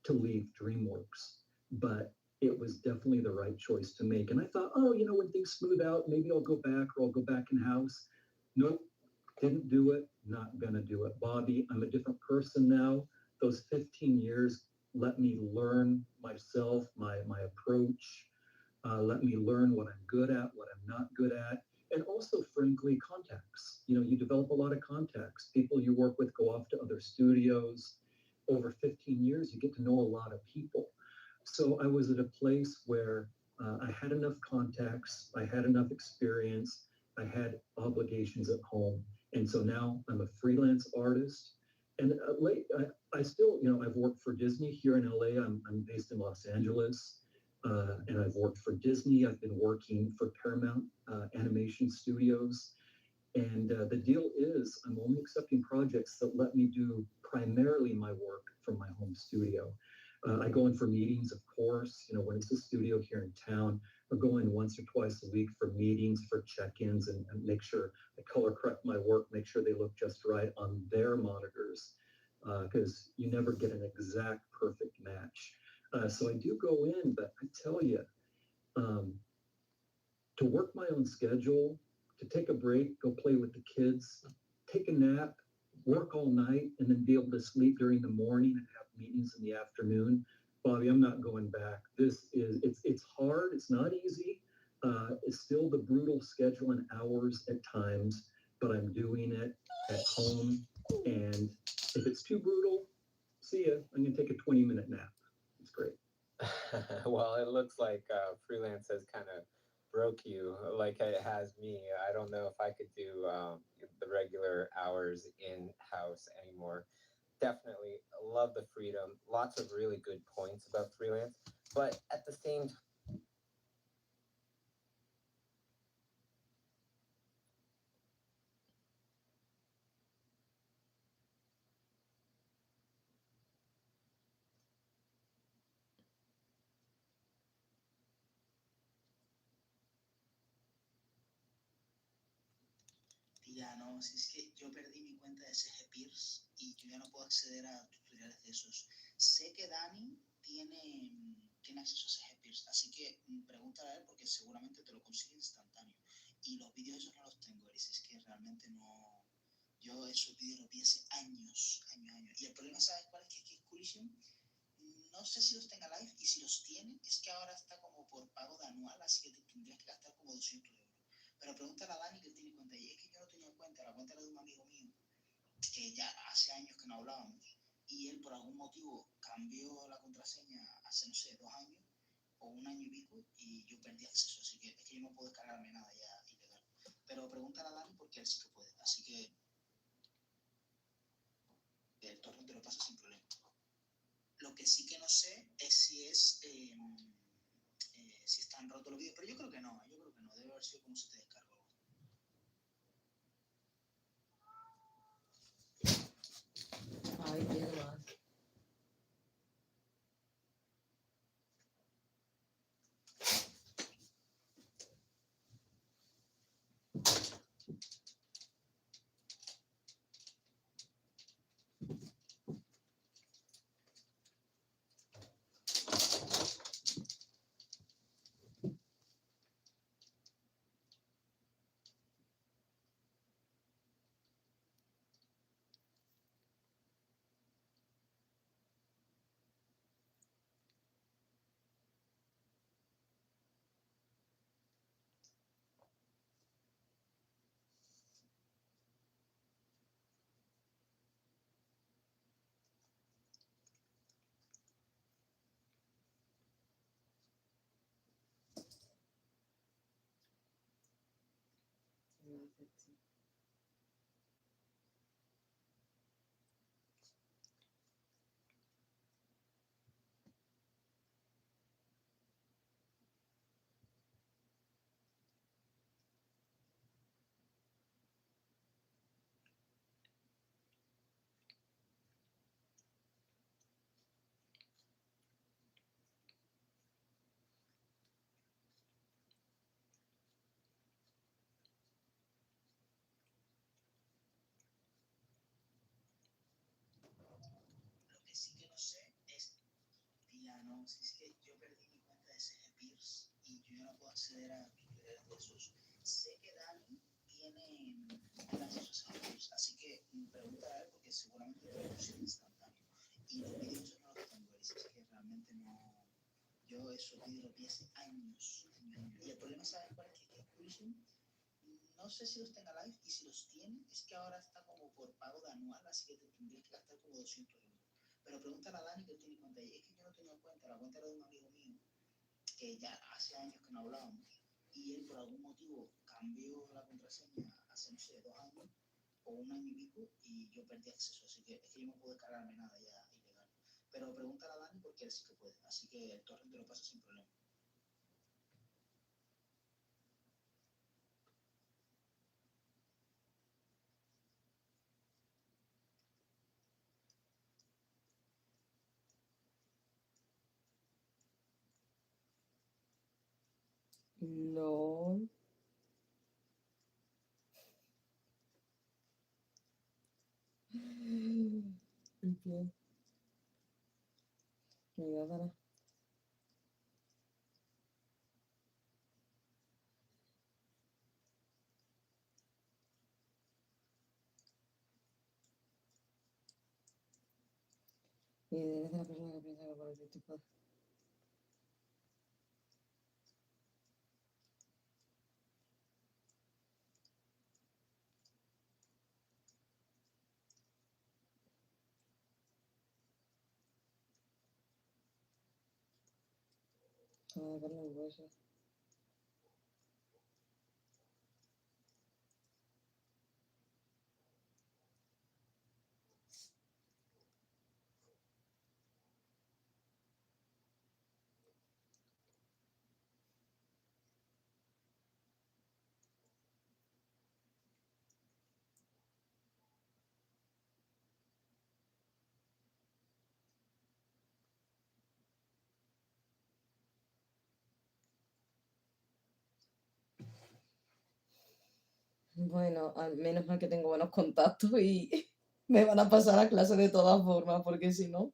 to leave DreamWorks, but it was definitely the right choice to make. And I thought, when things smooth out, maybe I'll go back or I'll go back in-house. Nope, didn't do it, not gonna do it. Bobby, I'm a different person now. Those 15 years let me learn myself, my approach, let me learn what I'm good at, what I'm not good at, and also, frankly, contacts. You develop a lot of contacts. People you work with go off to other studios, over 15 years, you get to know a lot of people. So I was at a place where I had enough contacts, I had enough experience, I had obligations at home. And so now I'm a freelance artist. And I still, I've worked for Disney here in LA. I'm based in Los Angeles. And I've worked for Disney. I've been working for Paramount Animation Studios. And the deal is I'm only accepting projects that let me do primarily my work from my home studio. I go in for meetings, of course, when it's a studio here in town. I go in once or twice a week for meetings, for check-ins, and make sure I color correct my work, make sure they look just right on their monitors, because you never get an exact perfect match. So I do go in, but I tell you, to work my own schedule, to take a break, go play with the kids, take a nap, work all night, and then be able to sleep during the morning and have meetings in the afternoon. Bobby, I'm not going back. It's hard. It's not easy. It's still the brutal schedule and hours at times, but I'm doing it at home. And if it's too brutal, see ya. I'm going to take a 20-minute nap. It's great. Well, it looks like freelance has kind of broke you like it has me. I don't know if I could do the regular hours in house anymore. Definitely love the freedom. Lots of really good points about freelance, but at the same time, Tía, no, si es que yo perdí mi cuenta de CG Pierce y yo ya no puedo acceder a tutoriales de esos. Sé que Dani tiene acceso a CG Pierce, así que pregúntale a él porque seguramente te lo consigue instantáneo. Y los vídeos esos no los tengo, Eris, es que realmente no. Yo esos vídeos los vi hace años. Y el problema, ¿sabes cuál es? Que Collision, no sé si los tenga live, y si los tiene, es que ahora está como por pago de anual, así que te tendrías que gastar como 200 euros. Pero pregúntale a Dani que él tiene cuenta. Y es que yo no tenía cuenta, la cuenta era de un amigo mío, que ya hace años que no hablábamos. Y él por algún motivo cambió la contraseña hace, no sé, 2 años o 1 año y pico, y yo perdí acceso. Así que es que yo no puedo descargarme nada ya ilegal. Pero pregúntale a Dani porque él sí que puede. Así que el torrent te lo pasa sin problema. Lo que sí que no sé es si están rotos los vídeos, pero yo creo que no, debe haber sido como se te descargó. Ay, qué más. Lo que sí que no sé es, tía, no, si es que yo perdí mi cuenta de CG Pierce y yo ya no puedo acceder a tutoriales de esos. Sé que Dani tiene acceso a CG Pierce, así que pregúntale a él porque seguramente te lo consigue instantáneo. Y los vídeos esos no los tengo, Eris, es que realmente no. Yo esos vídeos los vi hace años. Y el problema, ¿sabes cuál es? Que Collision, no sé si los tenga live, y si los tiene, es que ahora está como por pago de anual, así que te tendrías que gastar como 200 euros. Pero pregúntale a Dani que él tiene cuenta. Y es que yo no tenía cuenta, la cuenta era de un amigo mío, que ya hace años que no hablábamos. Y él por algún motivo cambió la contraseña hace, no sé, 2 años o 1 año y pico, y yo perdí acceso. Así que es que yo no puedo descargarme nada ya ilegal. Pero pregúntale a Dani porque él sí que puede. Así que el torrent te lo pasa sin problema. No. En pie. Mira, Dara. Y eres de la persona que piensa que por el tipo. Ah, carne y hueso. Bueno, al menos mal que tengo buenos contactos y me van a pasar a clase de todas formas, porque si no.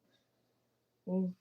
Uf.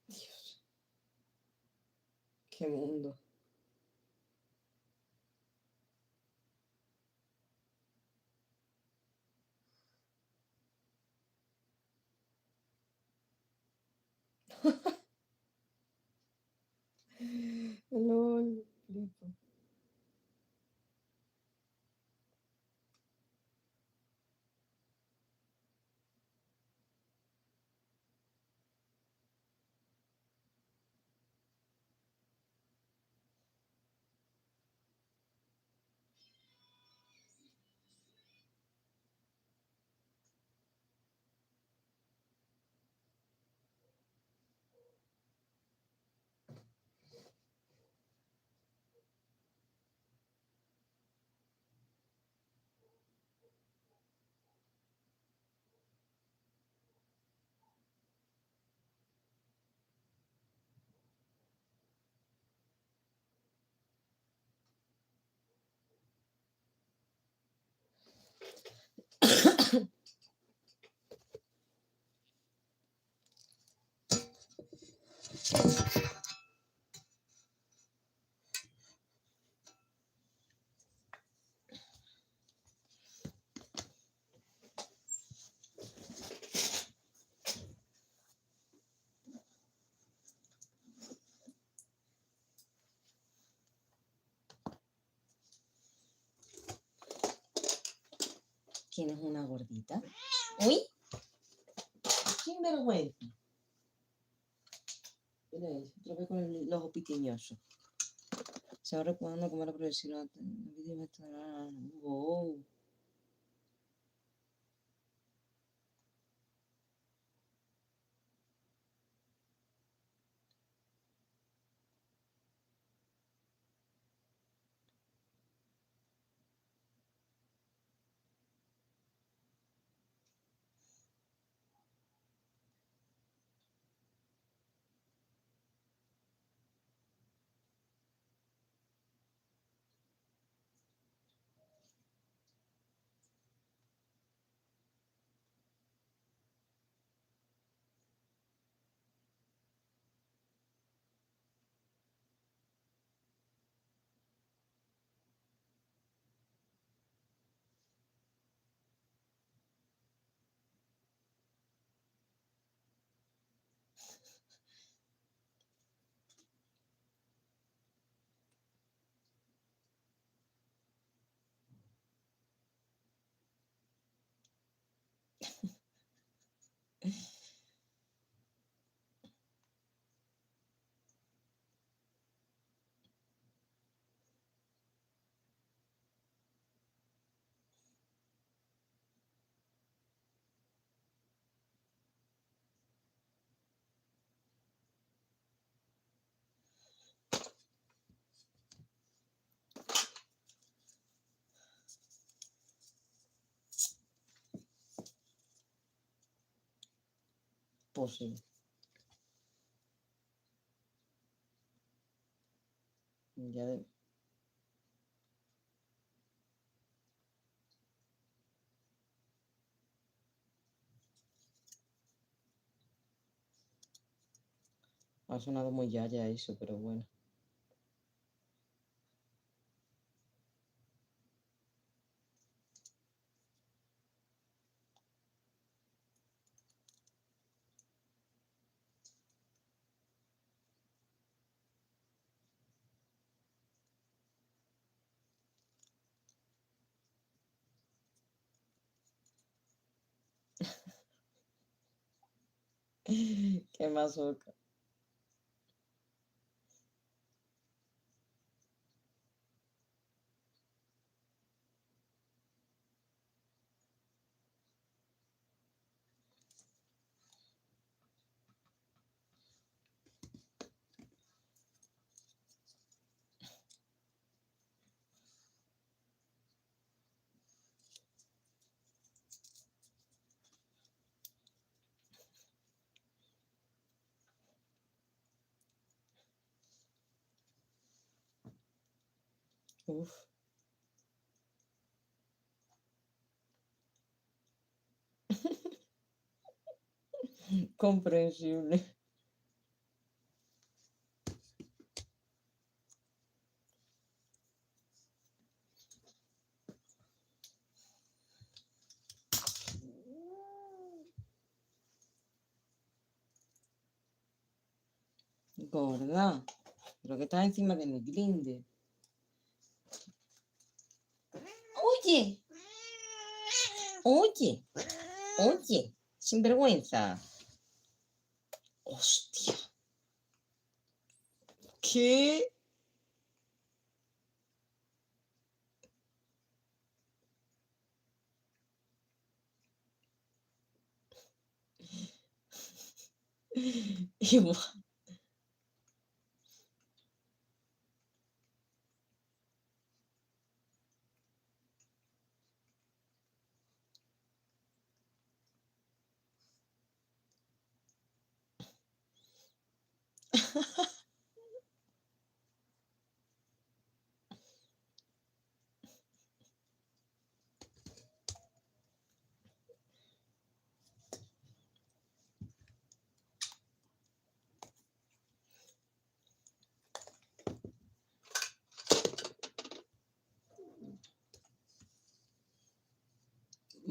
Dios, qué mundo. LOL, flipo. ¿Quién es una gordita? ¡Uy! sinvergüenza. Mira eso, otra vez con el ojo piquiñoso. Se va recordando cómo era progresiva. Wow. Pues sí. Ya de... Ha sonado muy ya eso, pero bueno. Qué masoca. Uf, comprensible. Gorda, pero que estás encima de mi glinde. Oye, oye, oye, sinvergüenza. Hostia. ¿Qué? Igual.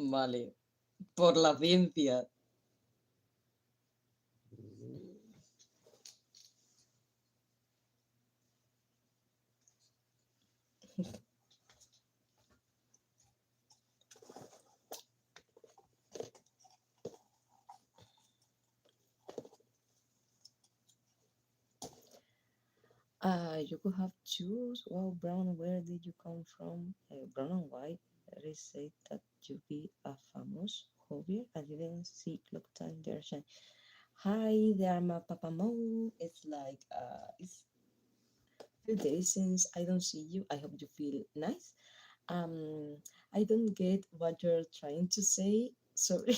Vale, por la ciencia. You could have choose. Well, brown, where did you come from? Brown and white. It is said that you be a famous hobby. I didn't see clock time there. Hi there, my Papa Mo. It's like it's few days since I don't see you. I hope you feel nice. I don't get what you're trying to say. Sorry,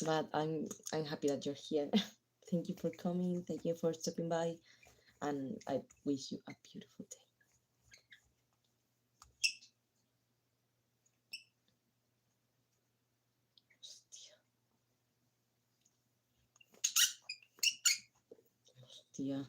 but I'm happy that you're here. Thank you for coming. Thank you for stopping by, and I wish you a beautiful day. Hostia, hostia.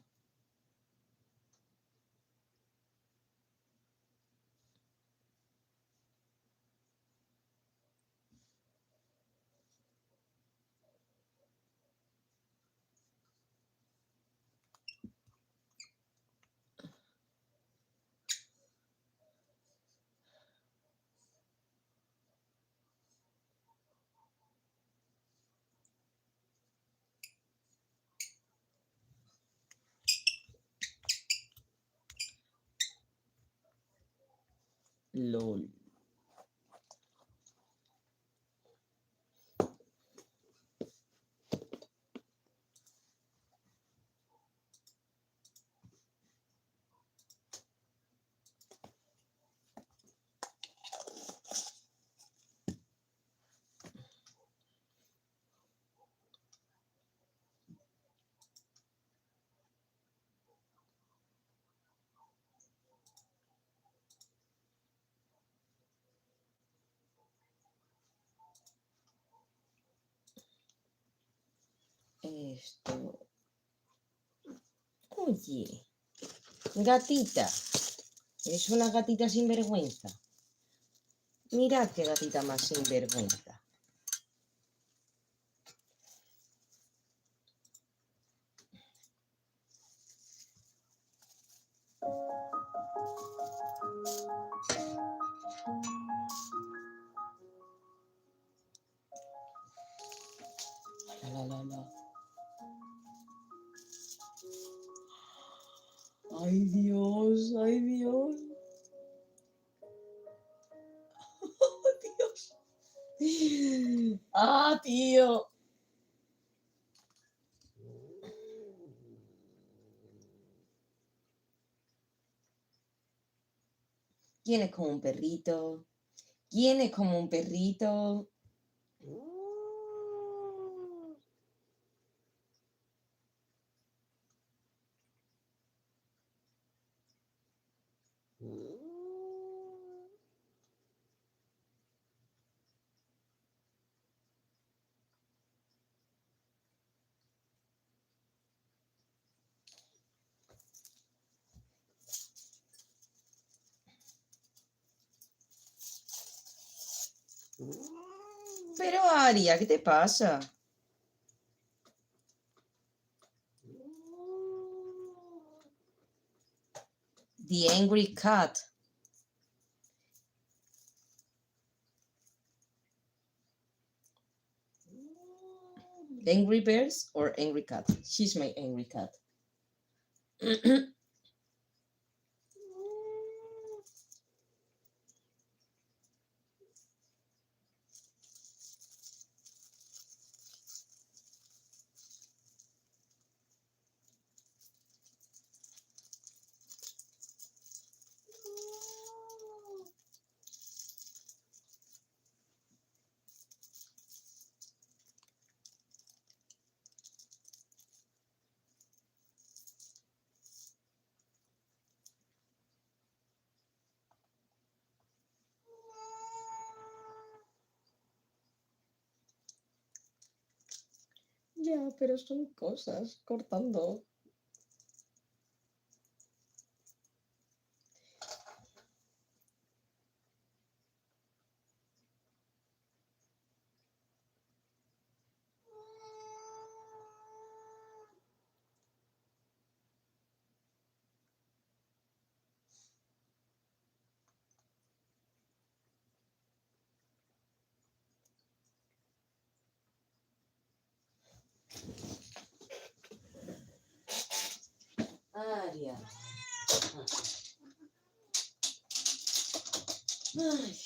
LOL. Esto. Oye, gatita. Es una gatita sinvergüenza. Mirad qué gatita más sinvergüenza. La, la, la, la. Ay Dios, ay Dios. Dios. Ah, tío. ¿Quién es como un perrito? ¿Quién es como un perrito? Pero Aria, ¿qué te pasa? The Angry Cat. Angry Birds or Angry Cat? She's my angry cat. Ya, pero son cosas cortando. María. Ay.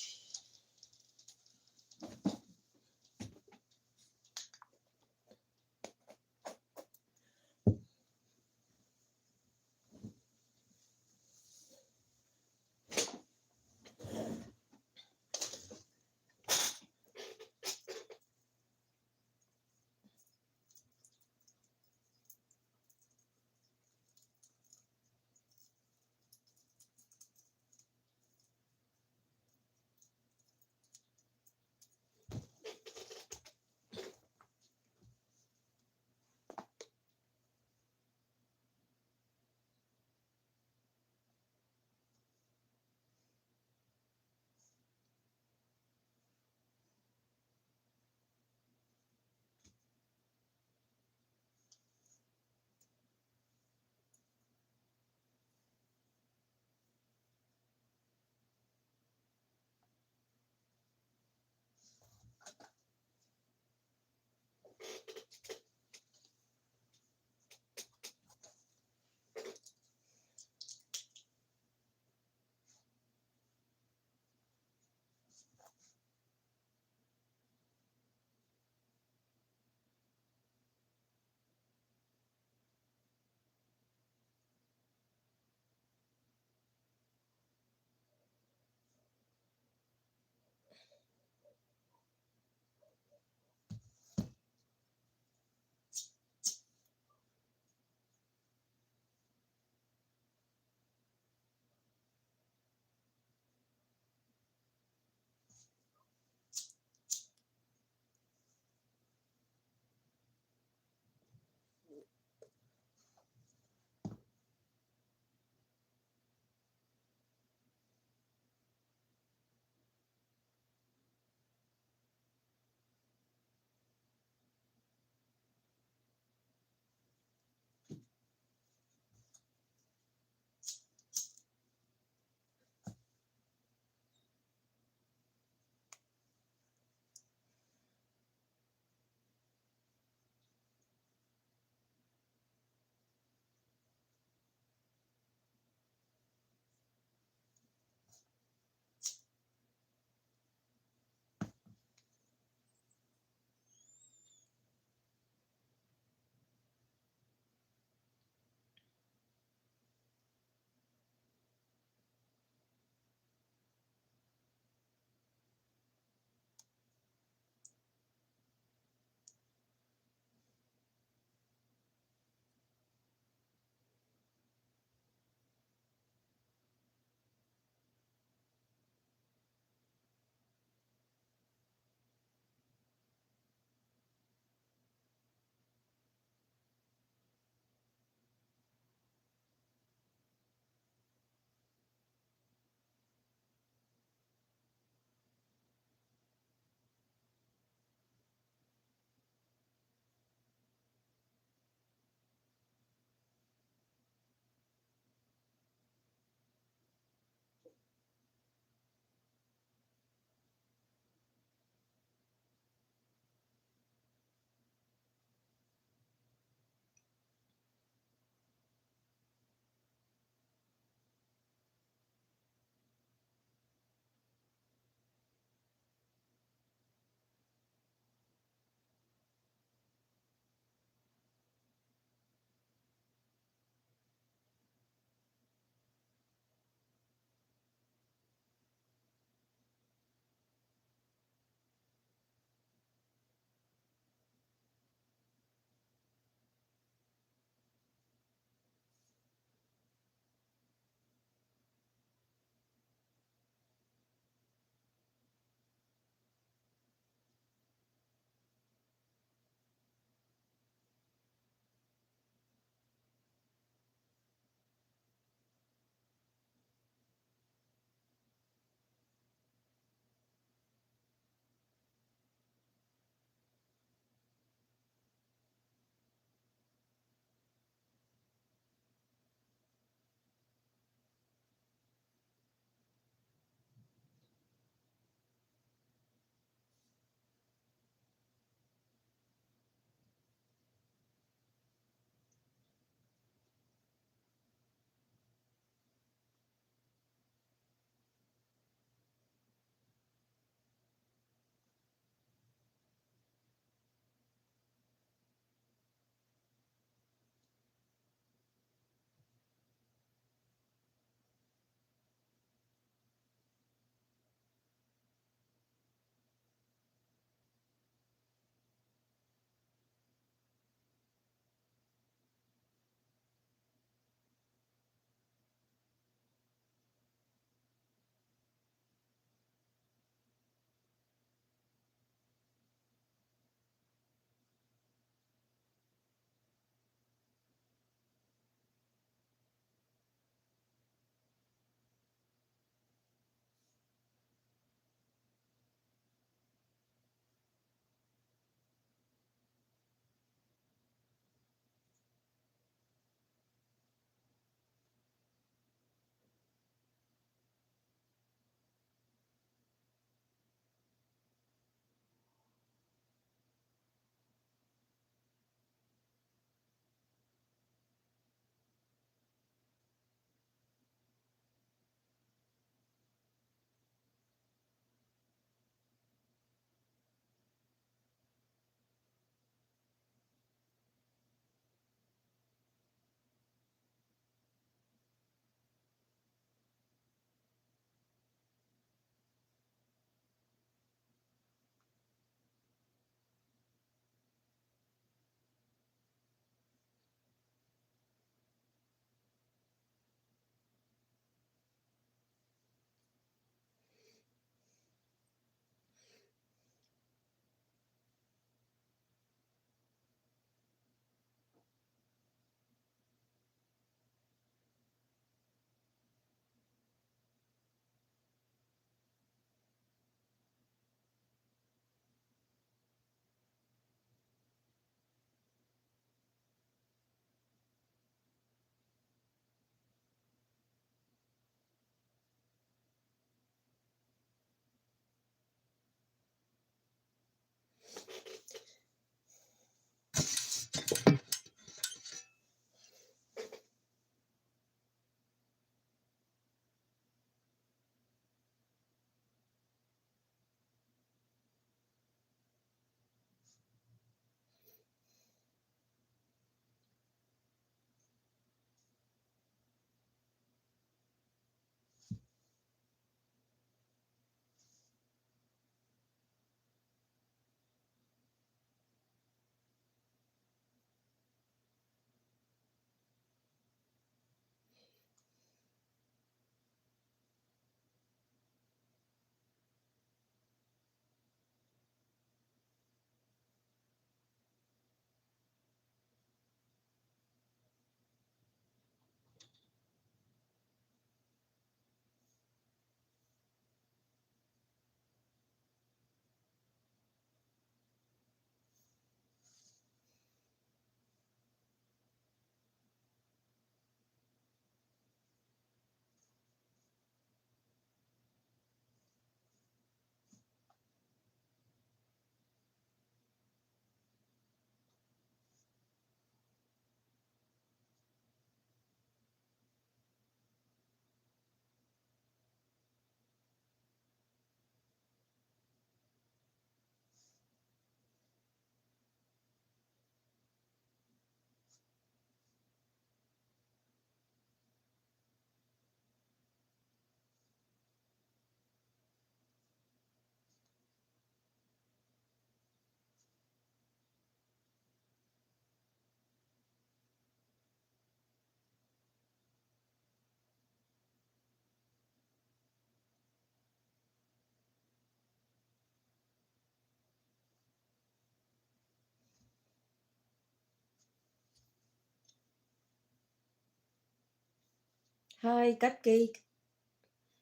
Hi, Cupcake.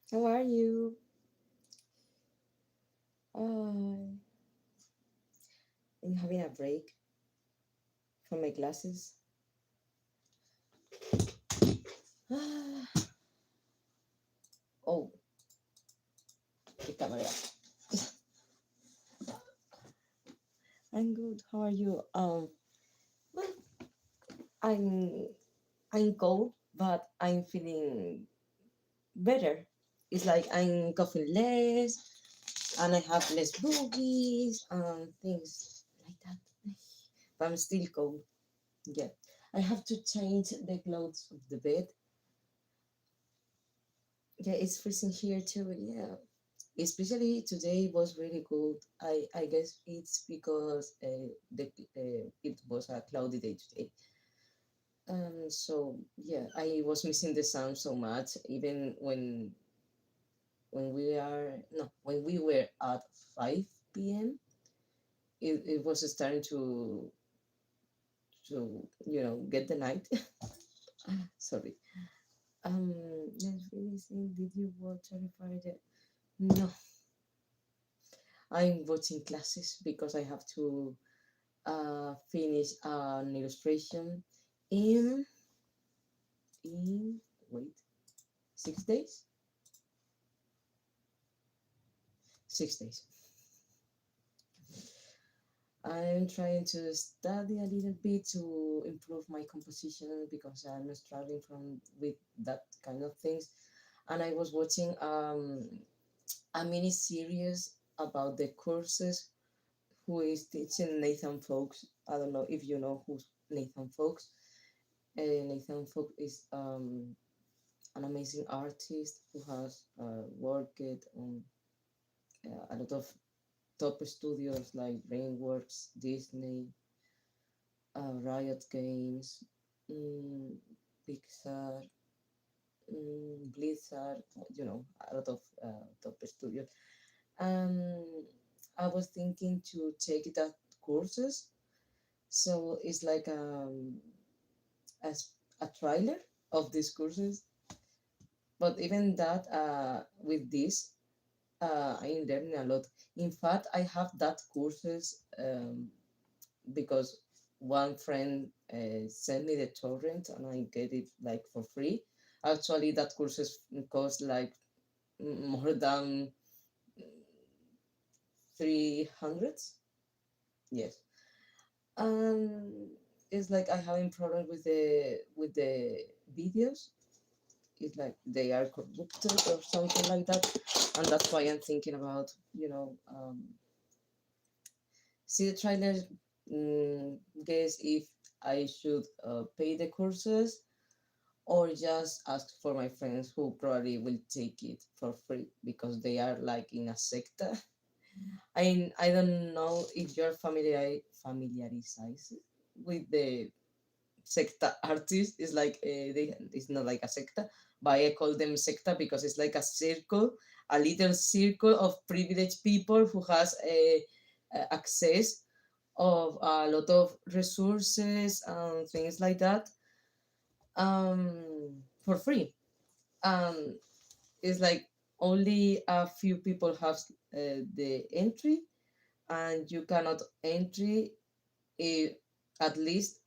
How are you? I'm having a break from my classes. Oh, the camera. I'm good. How are you? Well, I'm I'm cold, but I'm feeling better. It's like I'm coughing less, and I have less boogies and things like that. But I'm still cold. Yeah, I have to change the clothes of the bed. Yeah, it's freezing here too. Yeah, especially today was really cold. I guess it's because it was a cloudy day today. So yeah, I was missing the sun so much. Even when we were at 5 p.m., it was starting to get the night. Sorry. Let's really see. Did you watch Terrified? No, I'm watching classes because I have to finish an illustration in in wait 6 days. 6 days. I'm trying to study a little bit to improve my composition because I'm struggling from with that kind of things. And I was watching a mini series about the courses who is teaching Nathan Folks. I don't know if you know who's Nathan Folks. Nathan Folks is an amazing artist who has worked on a lot of top studios like DreamWorks, Disney, Riot Games, mm, Pixar, Blizzard, a lot of top studios. And I was thinking to take that courses. So it's like as a trailer of these courses. But even that, with this, I'm learning a lot. In fact, I have that courses because one friend sent me the torrent and I get it like for free. Actually, that courses cost like more than 300. Yes. And it's like I having problems with the videos. It's like they are corrupted or something like that, and that's why I'm thinking about see the trailer. Guess if I should pay the courses or just ask for my friends who probably will take it for free because they are like in a sector. I don't know if you're familiarized with the secta artist. It's like it's not like a secta, but I call them secta because it's like a circle, a little circle of privileged people who has a access of a lot of resources and things like that for free. um it's like only a few people have the entry, and you cannot entry if at least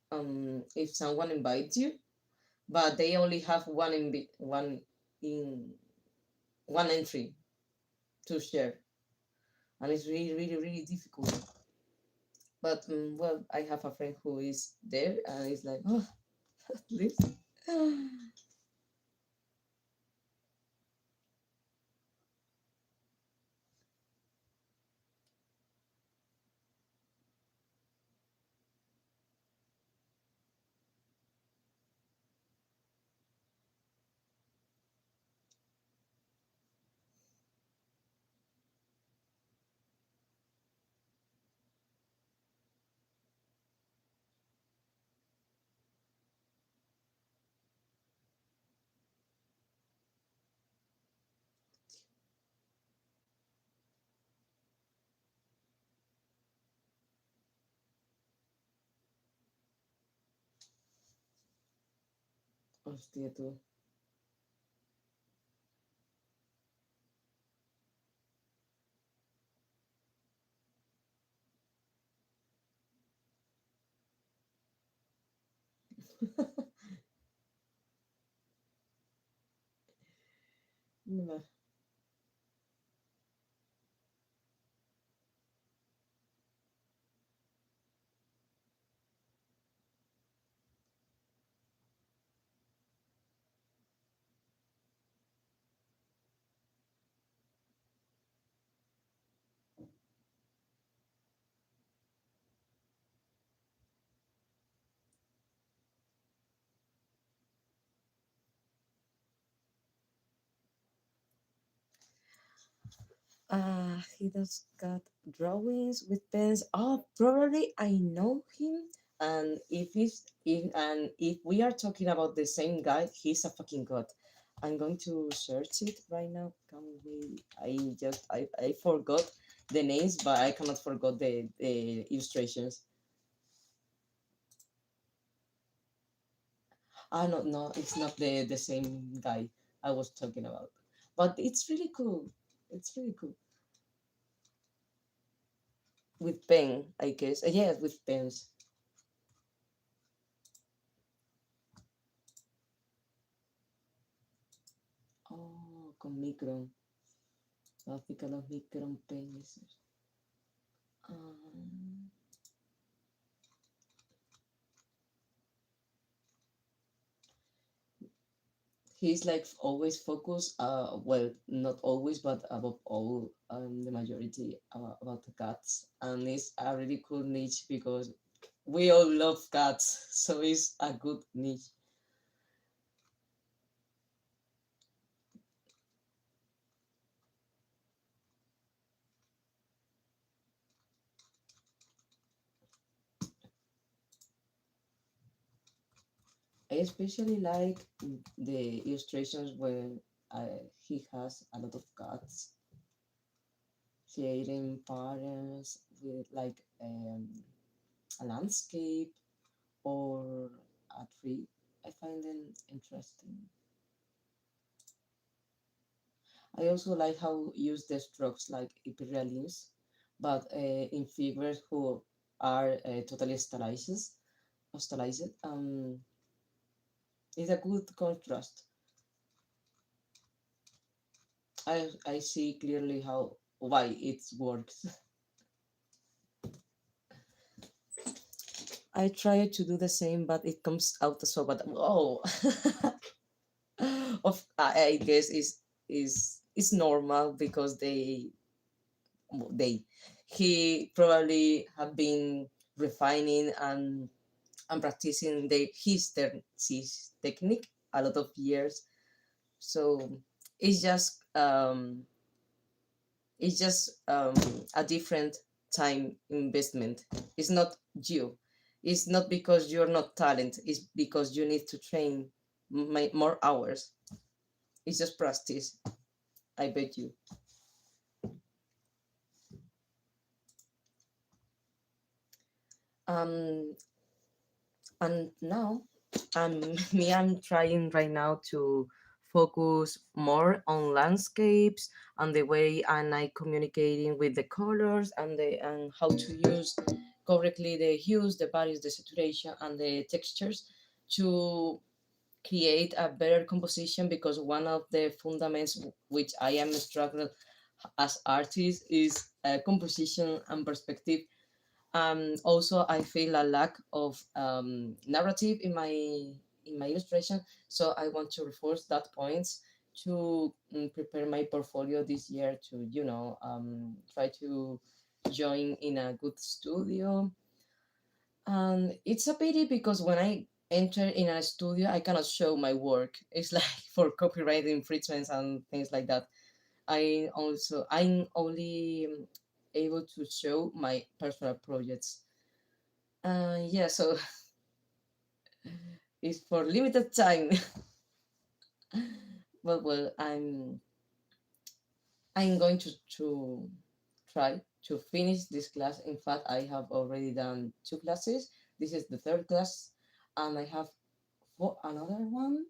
if someone invites you, but they only have in one entry to share, and it's really really really difficult. But well, I have a friend who is there, and it's like, oh, at least. Hostia, tú. Nah. He does got drawings with pens. Oh, probably I know him. And if we are talking about the same guy, he's a fucking god. I'm going to search it right now. Can we? I forgot the names, but I cannot forget the illustrations. Ah, no, no, it's not the same guy I was talking about. But it's really cool. It's really cool. With pen, I guess. Yeah, with pens. Oh, con micro. Gráfica los micron penises. Um, he's like always focused. Well, not always, but above all, the majority about the cats, and it's a really cool niche because we all love cats, so it's a good niche. I especially like the illustrations where he has a lot of cats creating patterns with like a landscape or a tree. I find them interesting. I also like how use the strokes like hyperrealism, but in figures who are totally stylized. It's a good contrast. I see clearly how why it works. I try to do the same, but it comes out so bad. Oh, I guess is normal because they he probably have been refining and practicing his technique a lot of years. So it's just um it's just a different time investment. It's not you. It's not because you're not talent. It's because you need to train more hours. It's just practice. I bet you. Um, and now, I'm trying right now to focus more on landscapes and the way I communicating with the colors and how to use correctly the hues, the values, the saturation, and the textures to create a better composition, because one of the fundamentals which I am struggling as artist is composition and perspective. Also, I feel a lack of narrative in my illustration, so I want to reinforce that points to prepare my portfolio this year, to try to join in a good studio. And it's a pity because when I enter in a studio, I cannot show my work. It's like for copyright infringements and things like that. I'm only able to show my personal projects. Yeah, so it's for limited time. Well, I'm going to try to finish this class. In fact, I have already done 2 classes. This is the third class, and I have another one.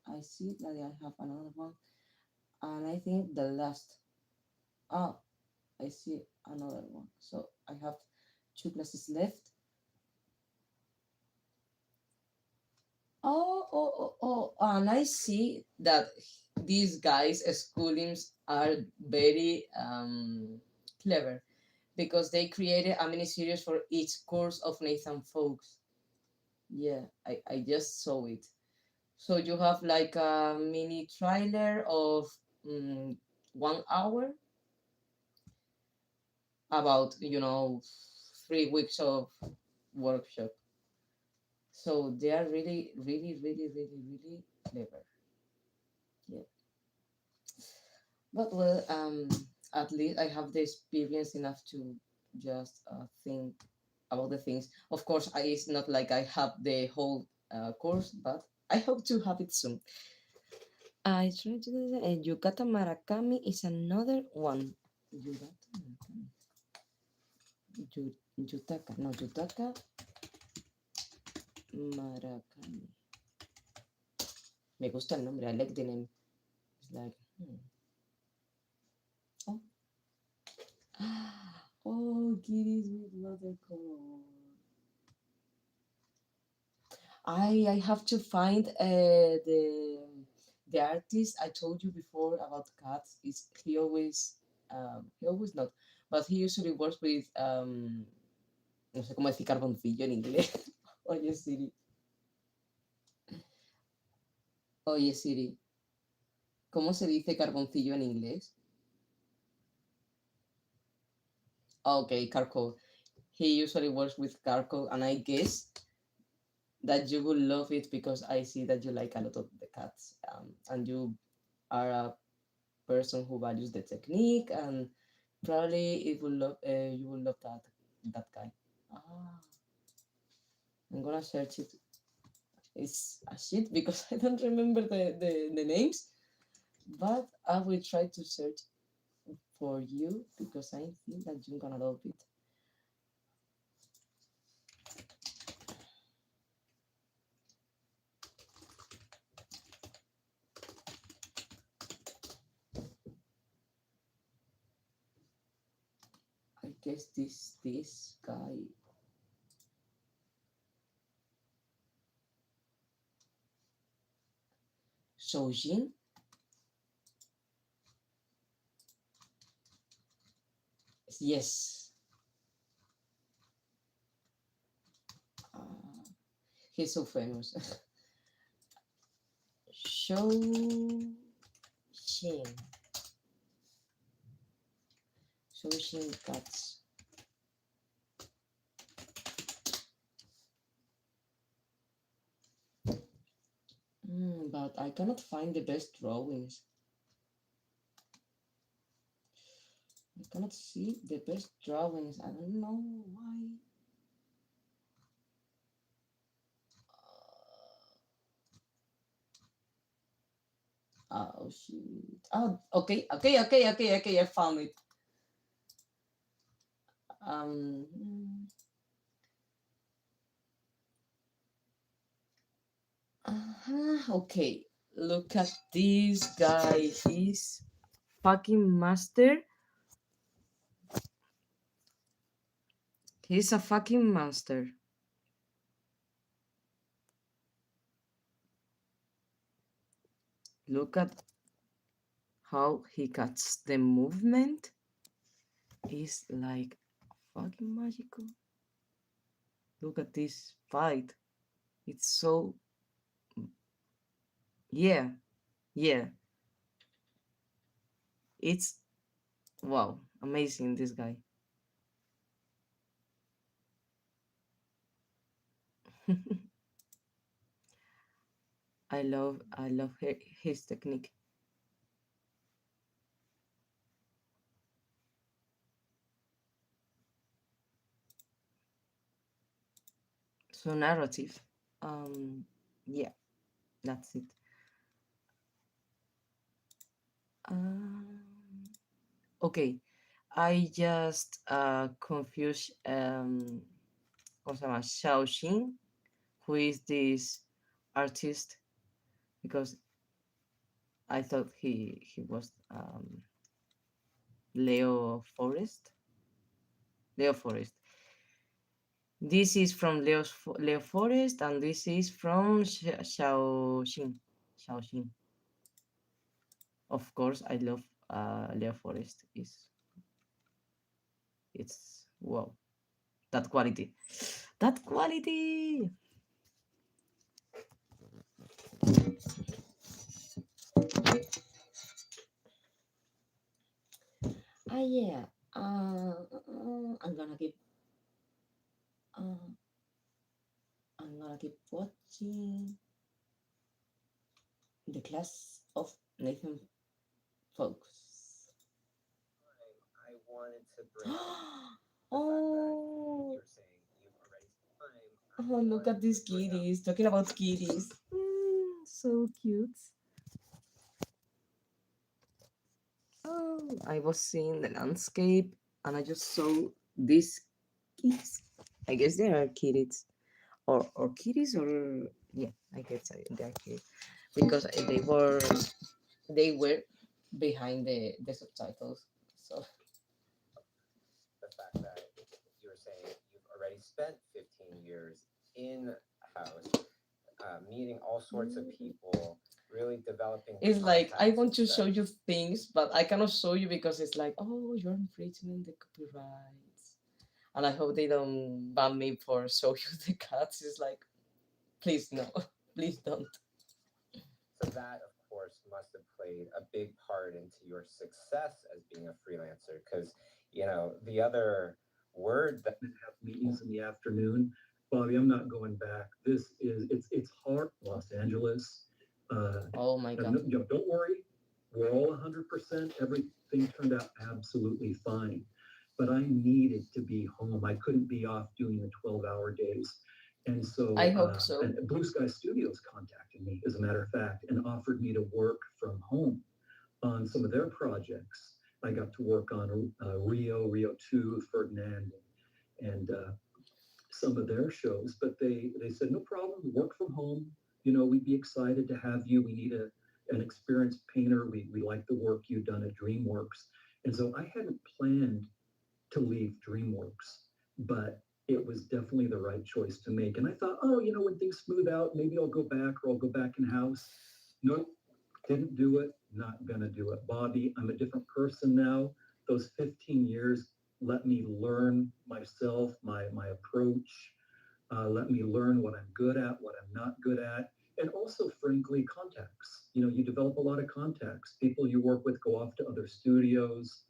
I see that I have another one, and I think the last. Oh, I see another one. So I have 2 classes left. And I see that these guys' schoolings are very clever, because they created a mini series for each course of Nathan Folks. Yeah, I just saw it. So you have like a mini trailer of 1 hour about 3 weeks of workshop. So they are really, really, really, really, really clever. Yeah. But well, at least I have the experience enough to just think about the things. Of course, it's not like I have the whole course, but I hope to have it soon. I try to do that. And Yukata Murakami is another one. Yutaka, no, Yutaka Murakami. Me gusta el nombre, I like the name. It's like, oh. Oh, kitties with watercolor. I have to find the artist I told you before about cats. Is he always not, but he usually works with no sé cómo decir carboncillo en inglés. Oye Siri, oye Siri, ¿cómo se dice carboncillo en inglés? Okay, charcoal. He usually works with charcoal, and I guess that you will love it because I see that you like a lot of the cats, and you are a person who values the technique, and probably it will love you will love that guy. Ah, I'm gonna search it. It's a shit because I don't remember the names, but I will try to search for you because I think that you're gonna love it. I guess this guy. Sojin. Yes. He's so famous. Show Shin. Show Shin Cats. But I cannot find the best drawings. I cannot see the best drawings. I don't know why. Oh shit. Oh, okay. I found it. Um. Okay. Look at this guy. He's fucking master. He's a fucking monster. Look at how he cuts the movement. Is like fucking magical. Look at this fight. It's so yeah, yeah. It's wow, amazing this guy. I love his technique. So narrative. Yeah, that's it. Um, okay, I just confused ¿cómo se llama? Xiaoxin, who is this artist, because I thought he was Leo Forest. Leo Forest. This is from Leo Forest, and this is from Xiaoxin. Xiaoxin. Of course, I love Leo Forest. It's wow, that quality, that quality. Ah yeah. I'm gonna keep. Uh, I'm gonna keep watching the class of Nathan Folks. I wanted to bring Oh, you're saying you've already time. oh, look at these kitties. Talking about kitties. So cute. Oh, I was seeing the landscape and I just saw these kitties. I guess they are kitties. Or kitties or yeah, I guess they are kitties. Because they were behind the subtitles. So The fact that you were saying you've already spent 15 years in house, meeting all sorts of people, really developing. it's like I want to contacts show that- you things, but I cannot show you because it's like, oh, you're infringing the copyrights. And I hope they don't ban me for show you the cats. It's like, please no, please don't. So that, of course, must have played a big part into your success as being a freelancer. Because the other word that Have meetings in the afternoon. Bobby, I'm not going back. This is it's hard. Los Angeles. Oh my god. Don't worry. We're all 100%. Everything turned out absolutely fine. But I needed to be home. I couldn't be off doing the 12-hour days. And so, I hope so. and Blue Sky Studios contacted me, as a matter of fact, and offered me to work from home on some of their projects. I got to work on Rio 2, Ferdinand, and some of their shows. But they said, no problem, work from home. We'd be excited to have you. We need an experienced painter. We like the work you've done at DreamWorks. And so I hadn't planned to leave DreamWorks, but it was definitely the right choice to make. And I thought, oh, when things smooth out, maybe I'll go back or I'll go back in house. Nope, didn't do it, not gonna do it. Bobby, I'm a different person now. Those 15 years let me learn myself, my approach. let me learn what I'm good at, what I'm not good at, and also, frankly, contacts. You develop a lot of contacts. People you work with go off to other studios.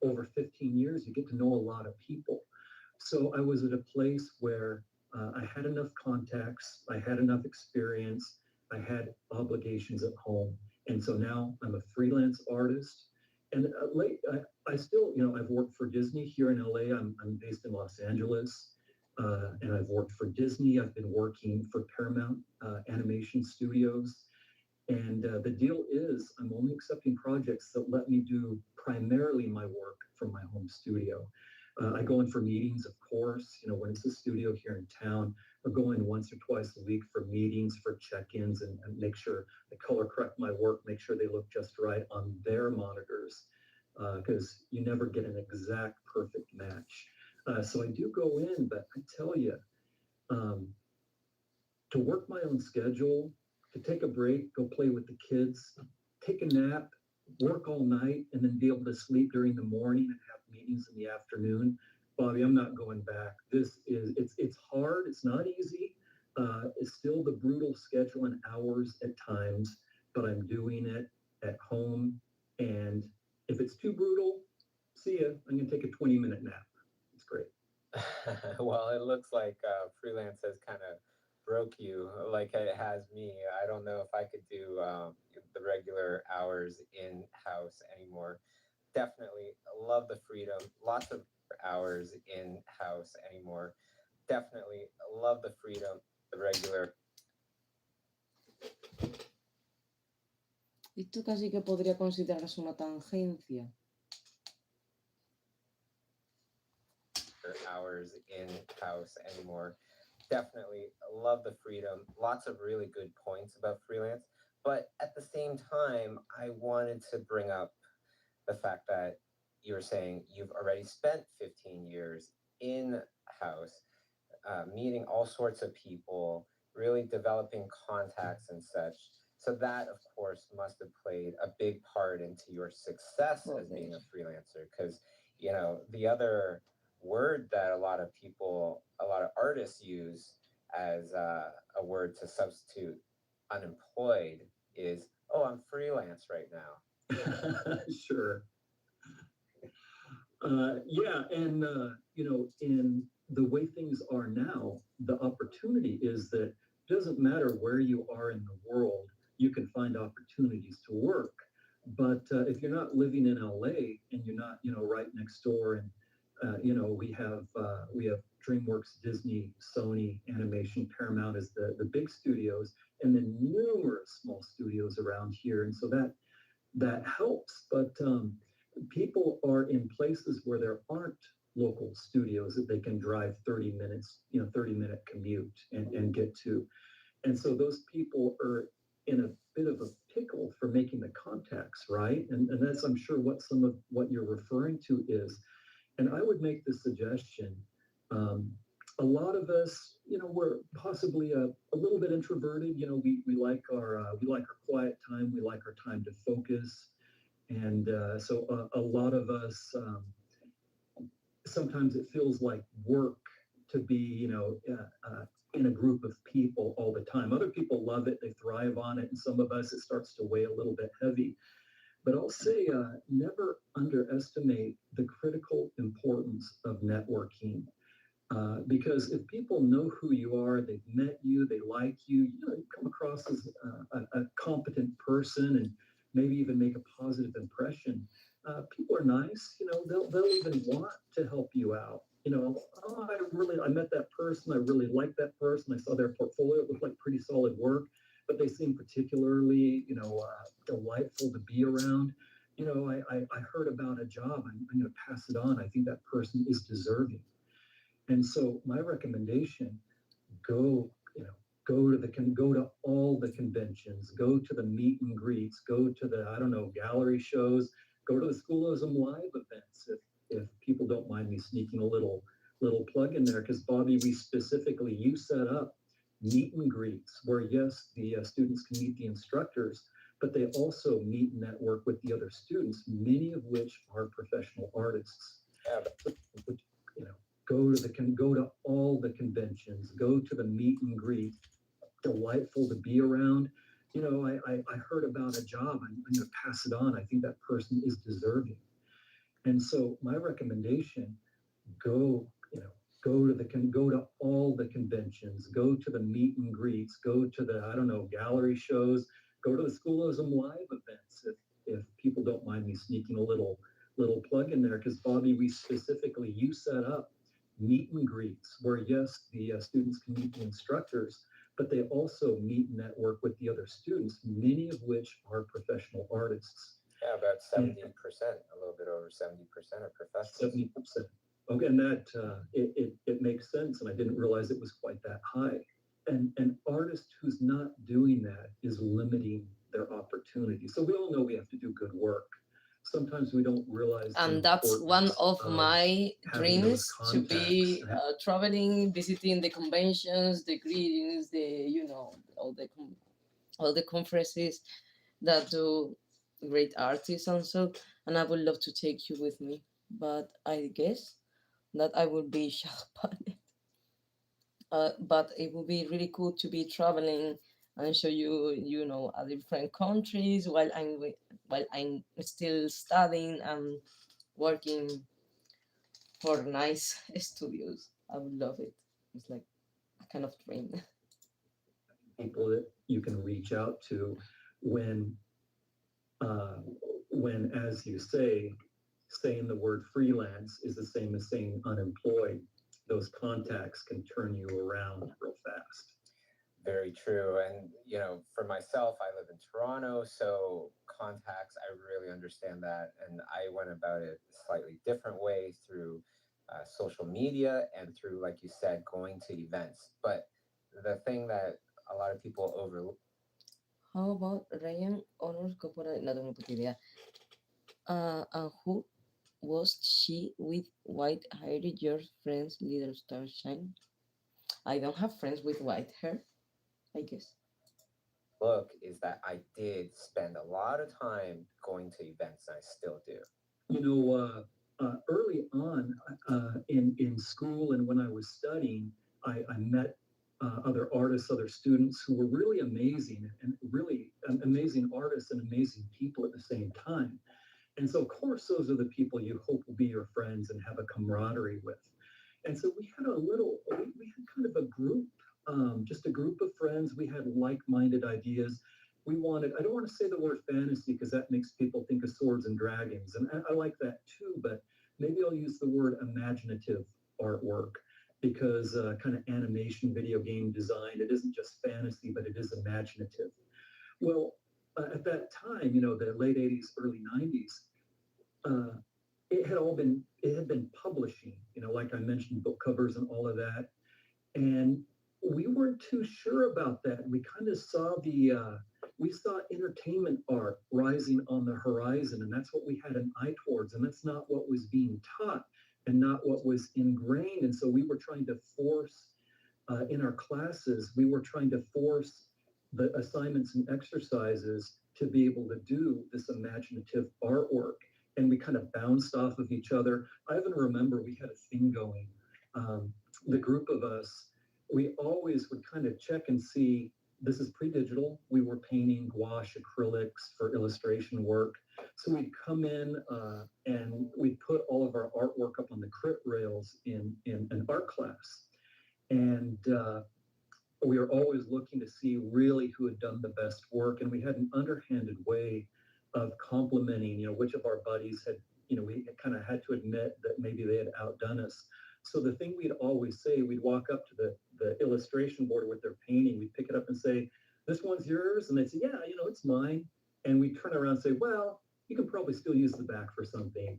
Over 15 years, you get to know a lot of people. So I was at a place where I had enough contacts, I had enough experience, I had obligations at home. And so now I'm a freelance artist. And I still, I've worked for Disney here in LA. I'm based in Los Angeles. And I've worked for Disney. I've been working for Paramount Animation Studios. And the deal is I'm only accepting projects that let me do primarily my work from my home studio. I go in for meetings, of course, when it's a studio here in town. I go in once or twice a week for meetings, for check-ins, and make sure I color correct my work, make sure they look just right on their monitors, because you never get an exact perfect match. So I do go in, but I tell you, to work my own schedule, to take a break, go play with the kids, take a nap, work all night, and then be able to sleep during the morning and have meetings in the afternoon. Bobby, I'm not going back. It's hard. It's not easy. It's still the brutal schedule and hours at times, but I'm doing it at home. And if it's too brutal, see ya. I'm going to take a 20-minute nap. It's great. Well, it looks like freelance has kind of broke you like it has me. I don't know if I could do the regular hours in-house anymore. Definitely love the freedom. Lots of hours in-house anymore. Definitely love the freedom, the regular Esto casi que podría considerarse una tangencia. hours in-house anymore. Definitely love the freedom. Lots of really good points about freelance. But at the same time, I wanted to bring up the fact that you were saying you've already spent 15 years in-house, meeting all sorts of people, really developing contacts and such. So that, of course, must have played a big part into your success as being a freelancer. Because, the other word that a lot of artists use as a word to substitute unemployed is, oh, I'm freelance right now. Sure. Yeah, and in the way things are now, the opportunity is that it doesn't matter where you are in the world, you can find opportunities to work. But if you're not living in LA and you're not, right next door, and we have DreamWorks, Disney, Sony, Animation, Paramount is the big studios, and then numerous small studios around here, and so that helps. But people are in places where there aren't local studios that they can drive 30 minutes, 30-minute commute and get to. And so those people are in a bit of a pickle for making the contacts, right? And that's, I'm sure, what some of what you're referring to is. And I would make the suggestion, a lot of us, we're possibly a little bit introverted. We like our quiet time. We like our time to focus. And so a lot of us, sometimes it feels like work to be, in a group of people all the time. Other people love it, they thrive on it, and some of us, it starts to weigh a little bit heavy. But I'll say, never underestimate the critical importance of networking. Because if people know who you are, they've met you, they like you, you come across as a competent person and maybe even make a positive impression. People are nice, they'll even want to help you out. Oh, I met that person, I really like that person, I saw their portfolio, it looked like pretty solid work, but they seem particularly, delightful to be around. I heard about a job, I'm going to pass it on. I think that person is deserving. And so my recommendation, go to all the conventions, go to the meet and greets, go to the, gallery shows, go to the Schoolism Live events, if people don't mind me sneaking a little plug in there, because Bobby, you set up meet and greets where, yes, the students can meet the instructors, but they also meet and network with the other students, many of which are professional artists. Yeah, but go to all the conventions, go to the meet and greet, delightful to be around. I heard about a job. I'm going to pass it on. I think that person is deserving. And so my recommendation, go, go to all the conventions, go to the meet and greets, go to the, I don't know, gallery shows, go to the Schoolism Live events. If people don't mind me sneaking a little plug in there, because Bobby, you set up meet and greets where yes, the students can meet the instructors, but they also meet and network with the other students, many of which are professional artists. Yeah, about 70%, a little bit over 70% are professionals. 70%. Okay, and that it makes sense, and I didn't realize it was quite that high. And an artist who's not doing that is limiting their opportunity. So we all know we have to do good work. Sometimes we don't realize. And that's one of my dreams, to be traveling, visiting the conventions, the greetings, all the conferences that do great artists and so. And I would love to take you with me, but I guess that I would be shy about it. But it would be really cool to be traveling and show you, different countries while I'm still studying and working for nice studios. I would love it. It's like a kind of dream. People that you can reach out to when, as you say, saying the word freelance is the same as saying unemployed. Those contacts can turn you around real fast. Very true. And, for myself, I live in Toronto, so contacts, I really understand that. And I went about it a slightly different way through social media and through, like you said, going to events. But the thing that a lot of people overlook. How about Ryan Honors Corporate? No tengo puta idea. And who was she with white hair? Your friend's little star shine? I don't have friends with white hair, I guess. Look, is that I did spend a lot of time going to events, and I still do. Early on in school and when I was studying, I met other artists, other students who were really amazing and really amazing artists and amazing people at the same time. And so, of course, those are the people you hope will be your friends and have a camaraderie with. And so we had we had kind of a group, just a group of friends. We had like-minded ideas. I don't want to say the word fantasy because that makes people think of swords and dragons. And I like that too, but maybe I'll use the word imaginative artwork because kind of animation, video game design, it isn't just fantasy, but it is imaginative. Well, at that time, the late 80s, early 90s, it had been publishing, like I mentioned, book covers and all of that. And we weren't too sure about that. We kind of saw we saw entertainment art rising on the horizon, and that's what we had an eye towards. And that's not what was being taught and not what was ingrained. And so we were trying to force, in our classes, we were trying to force the assignments and exercises to be able to do this imaginative artwork. And we kind of bounced off of each other. I even remember we had a thing going. The group of us, we always would kind of check and see, this is pre-digital. We were painting gouache acrylics for illustration work. So we'd come in and we'd put all of our artwork up on the crit rails in an art class. And we were always looking to see really who had done the best work. And we had an underhanded way of complimenting, which of our buddies had, we kind of had to admit that maybe they had outdone us. So the thing we'd always say, we'd walk up to the illustration board with their painting, we'd pick it up and say, this one's yours? And they'd say, yeah, it's mine. And we'd turn around and say, well, you can probably still use the back for something.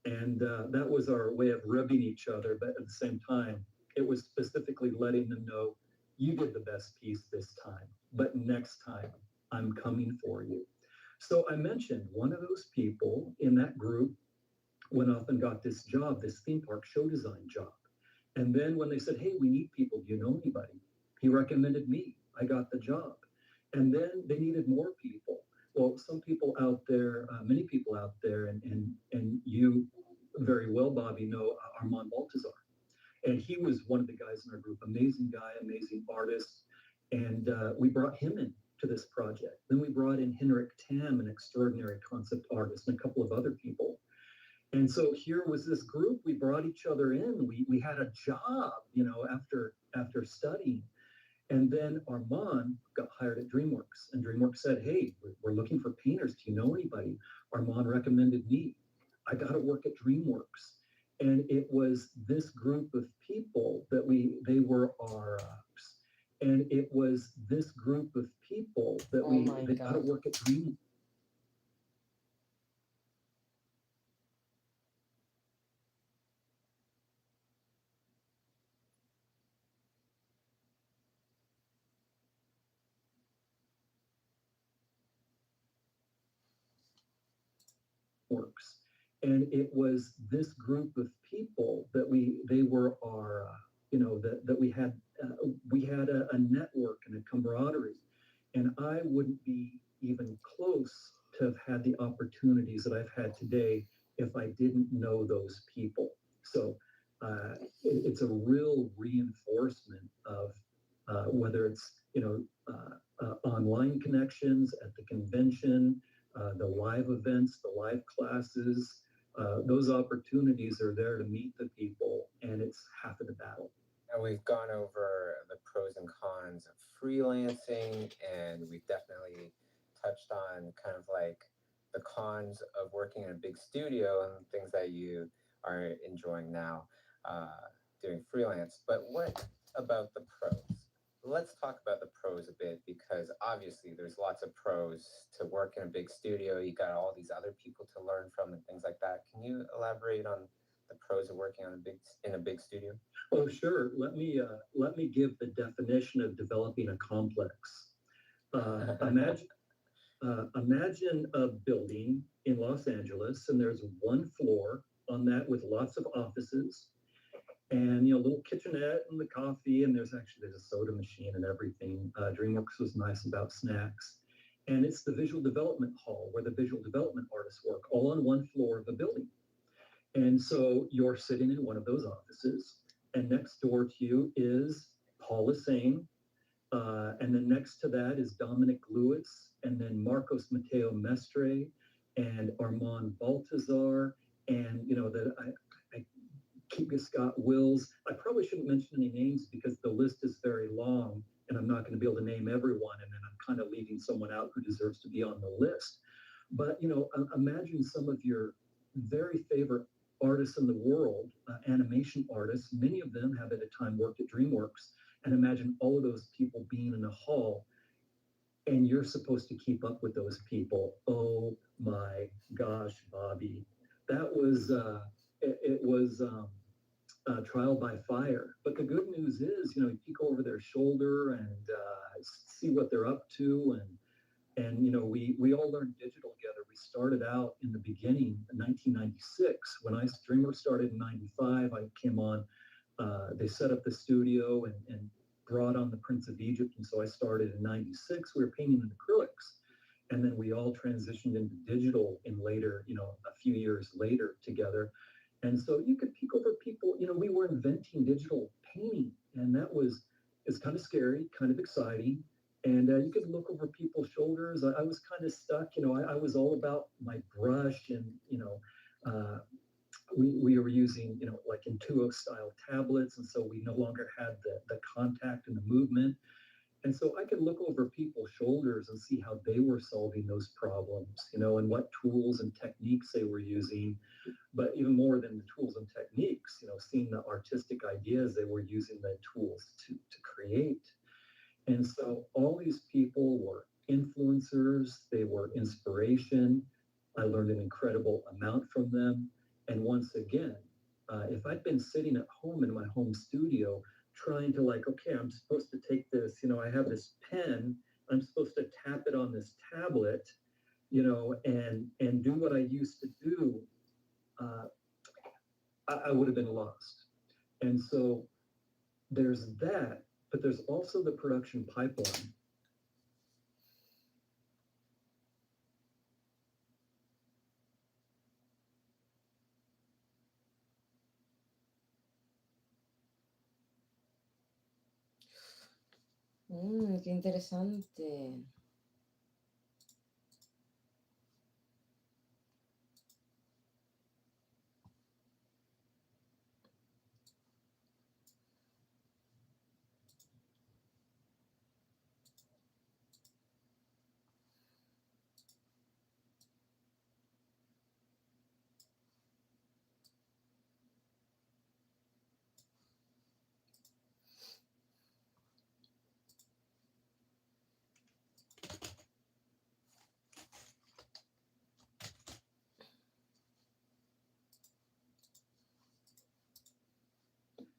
And that was our way of ribbing each other. But at the same time, it was specifically letting them know, you did the best piece this time, but next time I'm coming for you. So I mentioned one of those people in that group went off and got this job, this theme park show design job. And then when they said, hey, we need people, do you know anybody? He recommended me. I got the job. And then they needed more people. Well, some people out there, many people out there, and you very well, Bobby, know Armand Baltazar. And he was one of the guys in our group, amazing guy, amazing artist. And we brought him in to this project. Then we brought in Henrik Tam, an extraordinary concept artist, and a couple of other people. And so here was this group. We brought each other in. We had a job, after studying. And then Armand got hired at DreamWorks, and DreamWorks said, "Hey, we're looking for painters. Do you know anybody?" Armand recommended me. I got to work at DreamWorks, and it was this group of people that they were our. And it was this group of people that Oh my they got to God. work at DreamWorks. And it was this group of people that they were our, that we had a network and a camaraderie, and I wouldn't be even close to have had the opportunities that I've had today if I didn't know those people. So it's a real reinforcement of whether it's online connections at the convention, the live events, the live classes. Those opportunities are there to meet the people, and it's half of the battle. Now we've gone over the pros and cons of freelancing, and we've definitely touched on kind of like the cons of working in a big studio and things that you are enjoying now doing freelance. But what about the pros? Let's talk about the pros a bit, because obviously there's lots of pros to work in a big studio. You got all these other people to learn from and things like that. Can you elaborate on the pros of working in a big studio? Oh, sure. Let me give the definition of developing a complex. Imagine a building in Los Angeles, and there's one floor on that with lots of offices, and a little kitchenette and the coffee, and there's a soda machine and everything. DreamWorks was nice about snacks, and it's the visual development hall where the visual development artists work, all on one floor of a building. And so you're sitting in one of those offices, and next door to you is Paul Lassane, and then next to that is Dominic Lewis, and then Marcos Mateo Mestre, and Armand Baltazar, and I keep Scott Wills. I probably shouldn't mention any names because the list is very long, and I'm not going to be able to name everyone, and then I'm kind of leaving someone out who deserves to be on the list. But imagine some of your very favorite artists in the world, animation artists. Many of them have at a time worked at DreamWorks, and imagine all of those people being in a hall, and you're supposed to keep up with those people. Oh my gosh, Bobby, that was it was trial by fire. But the good news is, you peek over their shoulder and see what they're up to, and we all learned digital together. We started out in the beginning in 1996 when DreamWorks started in 95. I came on. They set up the studio and brought on the Prince of Egypt, and so I started in 96. We were painting in acrylics, and then we all transitioned into digital in later, a few years later together. And so you could peek over people. We were inventing digital painting, and it's kind of scary, kind of exciting. And you could look over people's shoulders. I was kind of stuck. I was all about my brush, and we were using like Intuo style tablets, and so we no longer had the contact and the movement. And so I could look over people's shoulders and see how they were solving those problems, and what tools and techniques they were using. But even more than the tools and techniques, seeing the artistic ideas they were using, the tools to create. And so all these people were influencers, they were inspiration. I learned an incredible amount from them. And once again, if I'd been sitting at home in my home studio trying to okay, I'm supposed to take this, I have this pen, I'm supposed to tap it on this tablet, and do what I used to do, I would have been lost. And so there's that, but there's also the production pipeline. Qué interesante.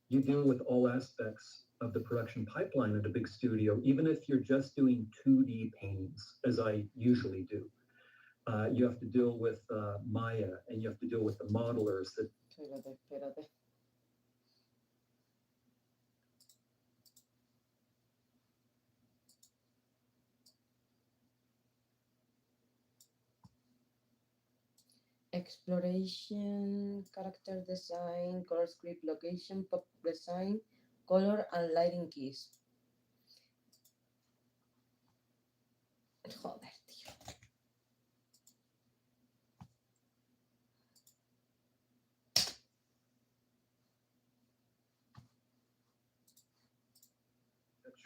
You deal with all aspects of the production pipeline at a big studio, even if you're just doing 2D paintings, as I usually do. You have to deal with Maya, and you have to deal with the modelers that Espérate. Exploration, character design, color script, location, pop design, color and lighting keys. Joder, tío.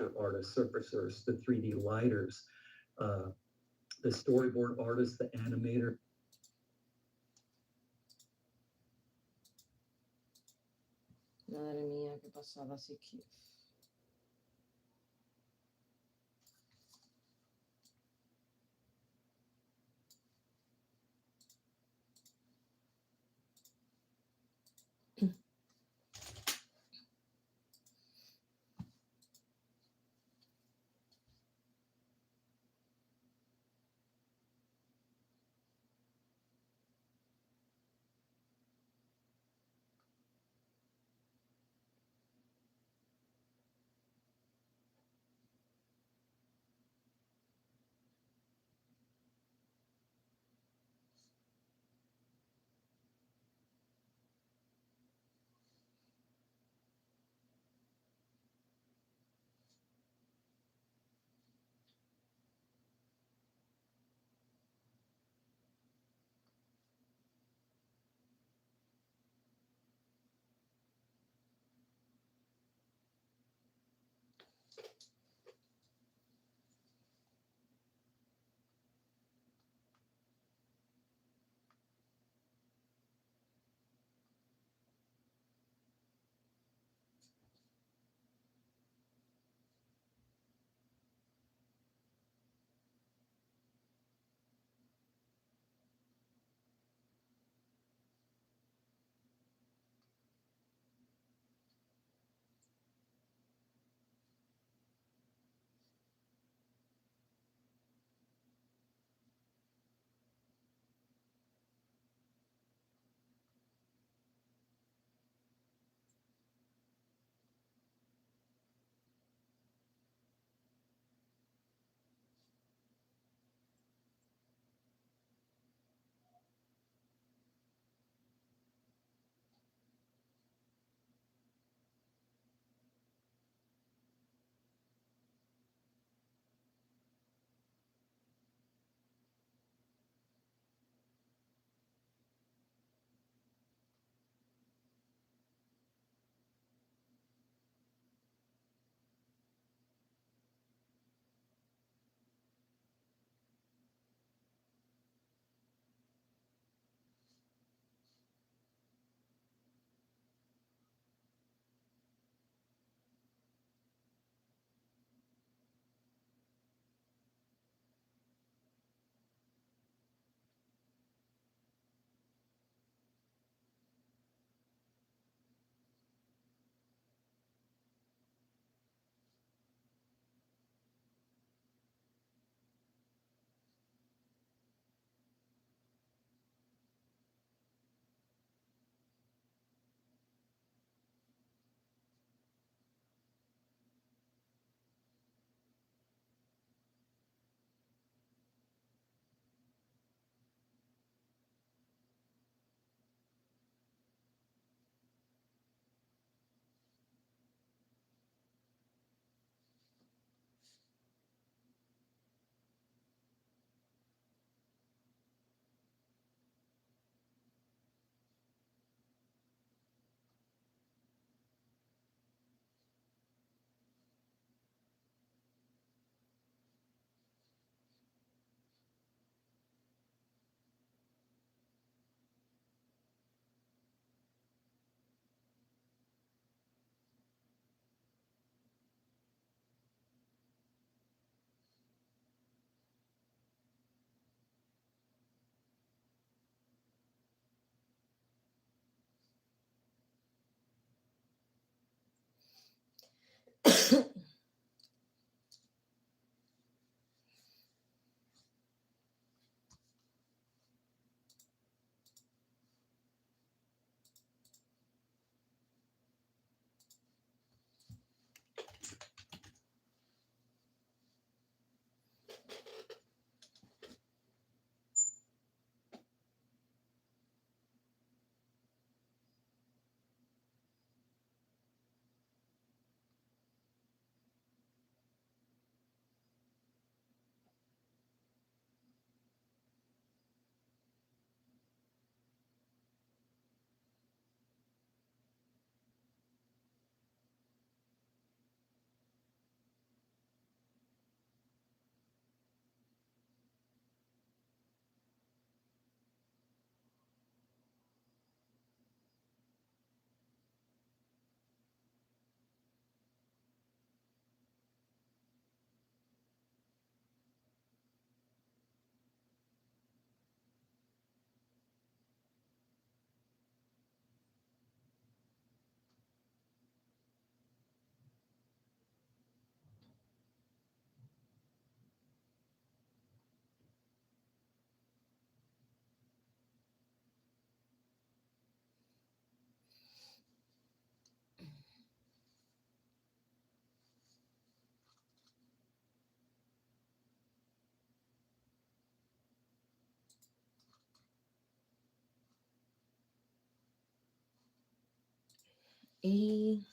texture artists, surfacers, the 3D lighters, the storyboard artist, the animator. Madre mía, qué pasada, sí que. Y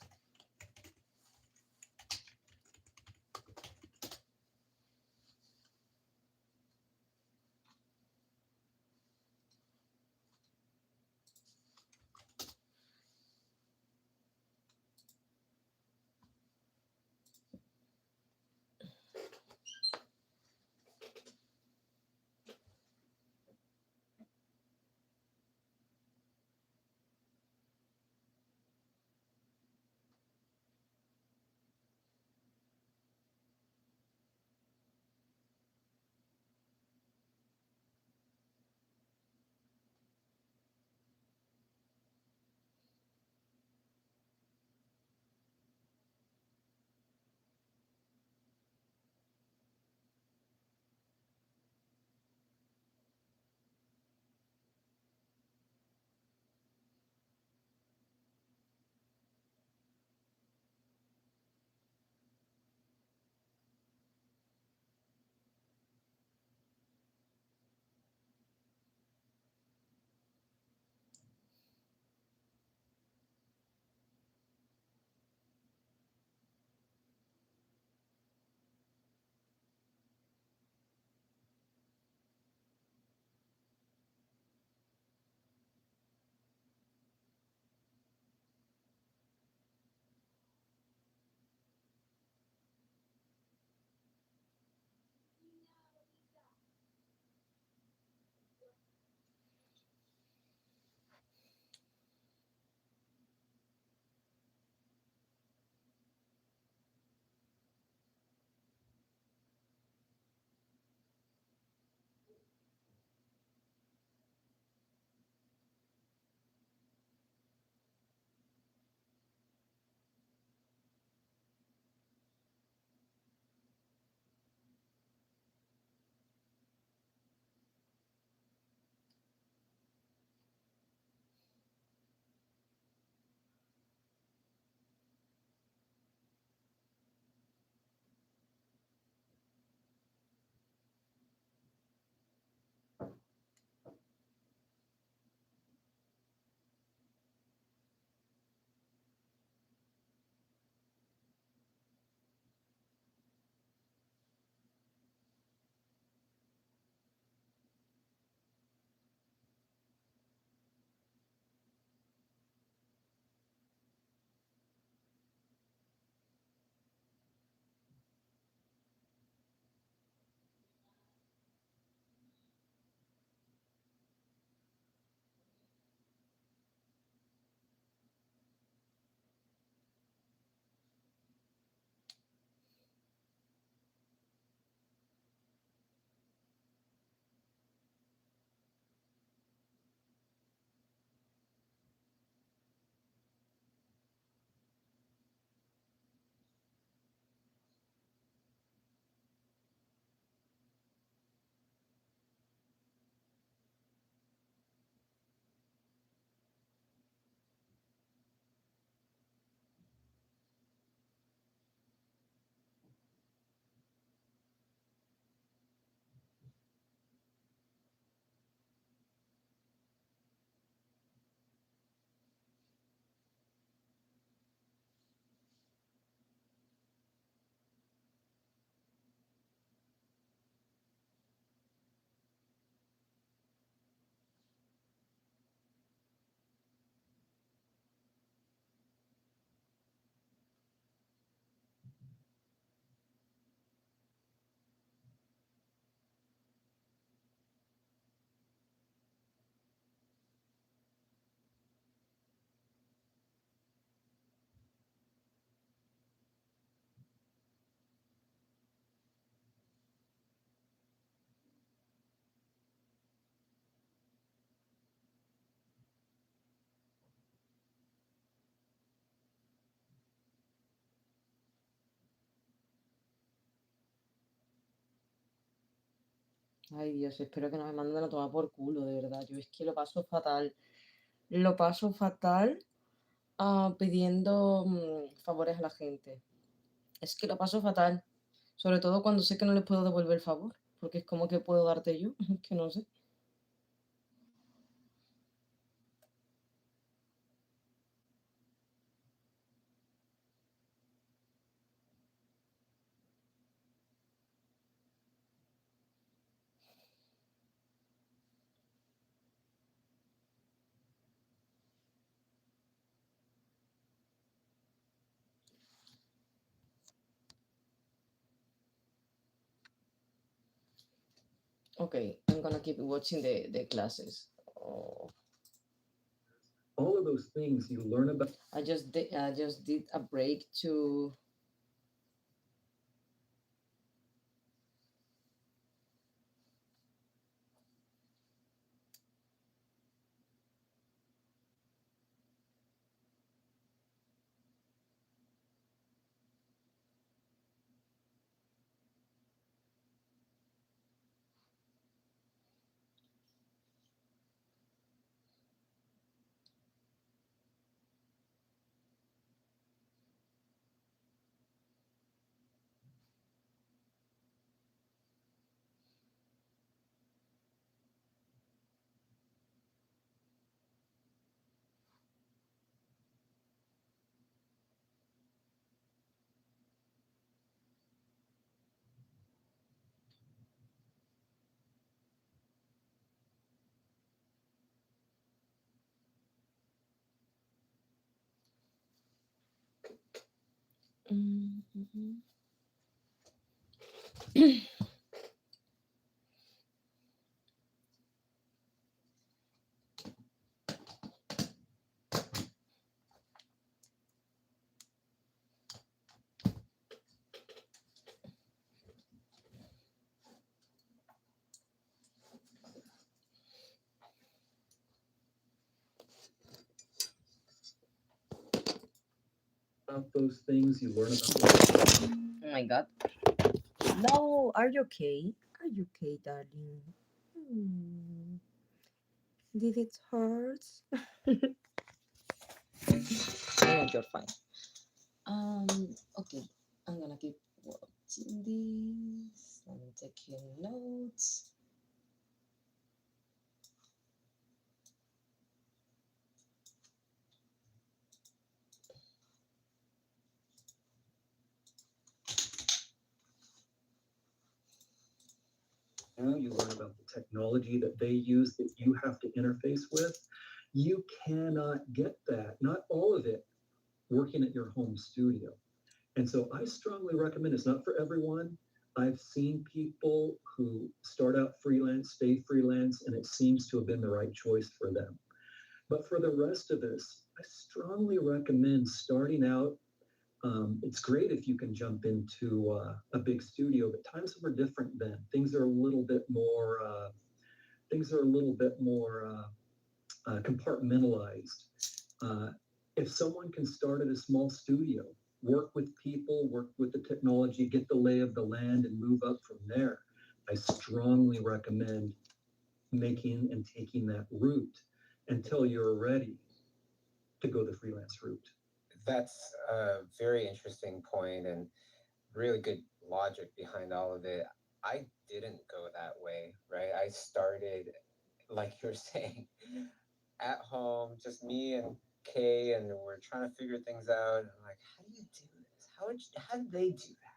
Ay, Dios, espero que no me manden a tomar por culo, de verdad. Yo es que lo paso fatal. Lo paso fatal pidiendo favores a la gente. Es que lo paso fatal. Sobre todo cuando sé que no les puedo devolver el favor. Porque es como que puedo darte yo. Que no sé. Okay, I'm gonna keep watching the classes. Oh. All of those things you learn about. I just did a break to Mhm. Those things you learn about. Oh my god. No, are you okay? Are you okay, darling? Hmm. Did it hurt? No, you're fine. Okay. I'm gonna keep watching this. I'm taking notes. You learn about the technology that they use that you have to interface with. You cannot get that, not all of it, working at your home studio. And so I strongly recommend, it's not for everyone. I've seen people who start out freelance, stay freelance, and it seems to have been the right choice for them. But for the rest of us, I strongly recommend starting out. It's great if you can jump into a big studio, but times were different then. Things are a little bit more. Compartmentalized. Uh, if someone can start at a small studio, work with people, work with the technology, get the lay of the land, and move up from there, I strongly recommend making and taking that route until you're ready to go the freelance route. That's a very interesting point and really good logic behind all of it. I didn't go that way, right? I started, like you're saying, at home, just me and Kay, and we're trying to figure things out. And I'm like, how do you do this? How did they do that?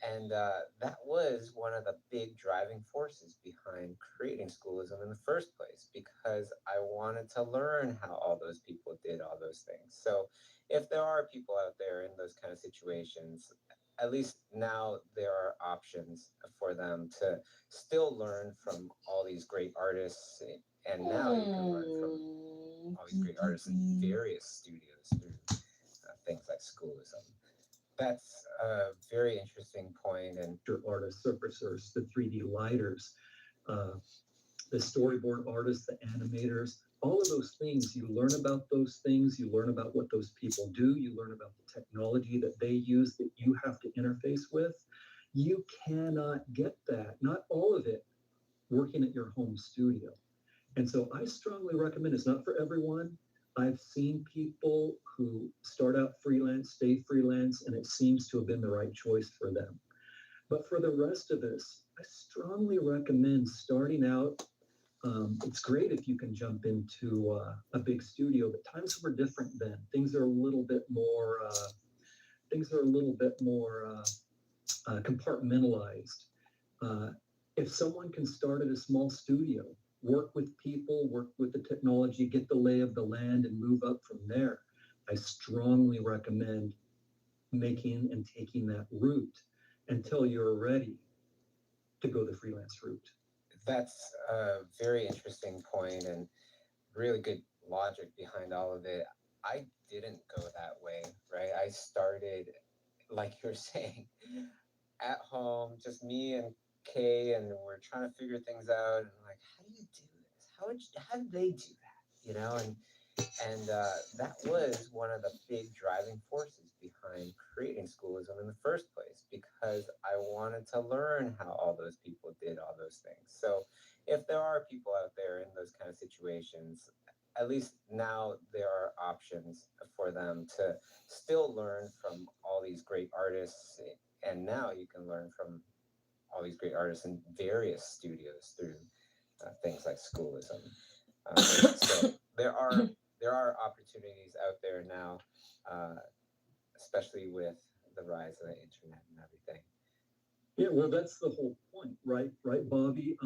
And that was one of the big driving forces behind creating schoolism in the first place, because I wanted to learn how all those people did all those things. So if there are people out there in those kind of situations, at least now there are options for them to still learn from all these great artists. And now you can learn from all these great artists in various studios through things like schoolism. That's a very interesting point. And artists, surfacers, the 3D lighters, uh, the storyboard artists, the animators, all of those things, you learn about those things, you learn about what those people do, you learn about the technology that they use that you have to interface with. You cannot get that, not all of it, working at your home studio. And so I strongly recommend, it's not for everyone. I've seen people who start out freelance, stay freelance, and it seems to have been the right choice for them. But for the rest of us, I strongly recommend starting out. It's great if you can jump into a big studio, but times were different then. Things are a little bit more. Compartmentalized. Uh, if someone can start at a small studio, work with people, work with the technology, get the lay of the land, and move up from there, I strongly recommend making and taking that route until you're ready to go the freelance route. That's a very interesting point and really good logic behind all of it. I didn't go that way, right? I started, like you're saying, at home, just me and Kay, and we're trying to figure things out. And like, how do you do this? How did they do that? You know, and that was one of the big driving forces behind creating schoolism in the first place, because I wanted to learn how all those people did all those things. So if there are people out there in those kind of situations, at least now there are options for them to still learn from all these great artists. And now you can learn from all these great artists in various studios through things like schoolism. So there are opportunities out there now, uh, especially with the rise of the internet and everything. Yeah, well, that's the whole point, right? Right, Bobby.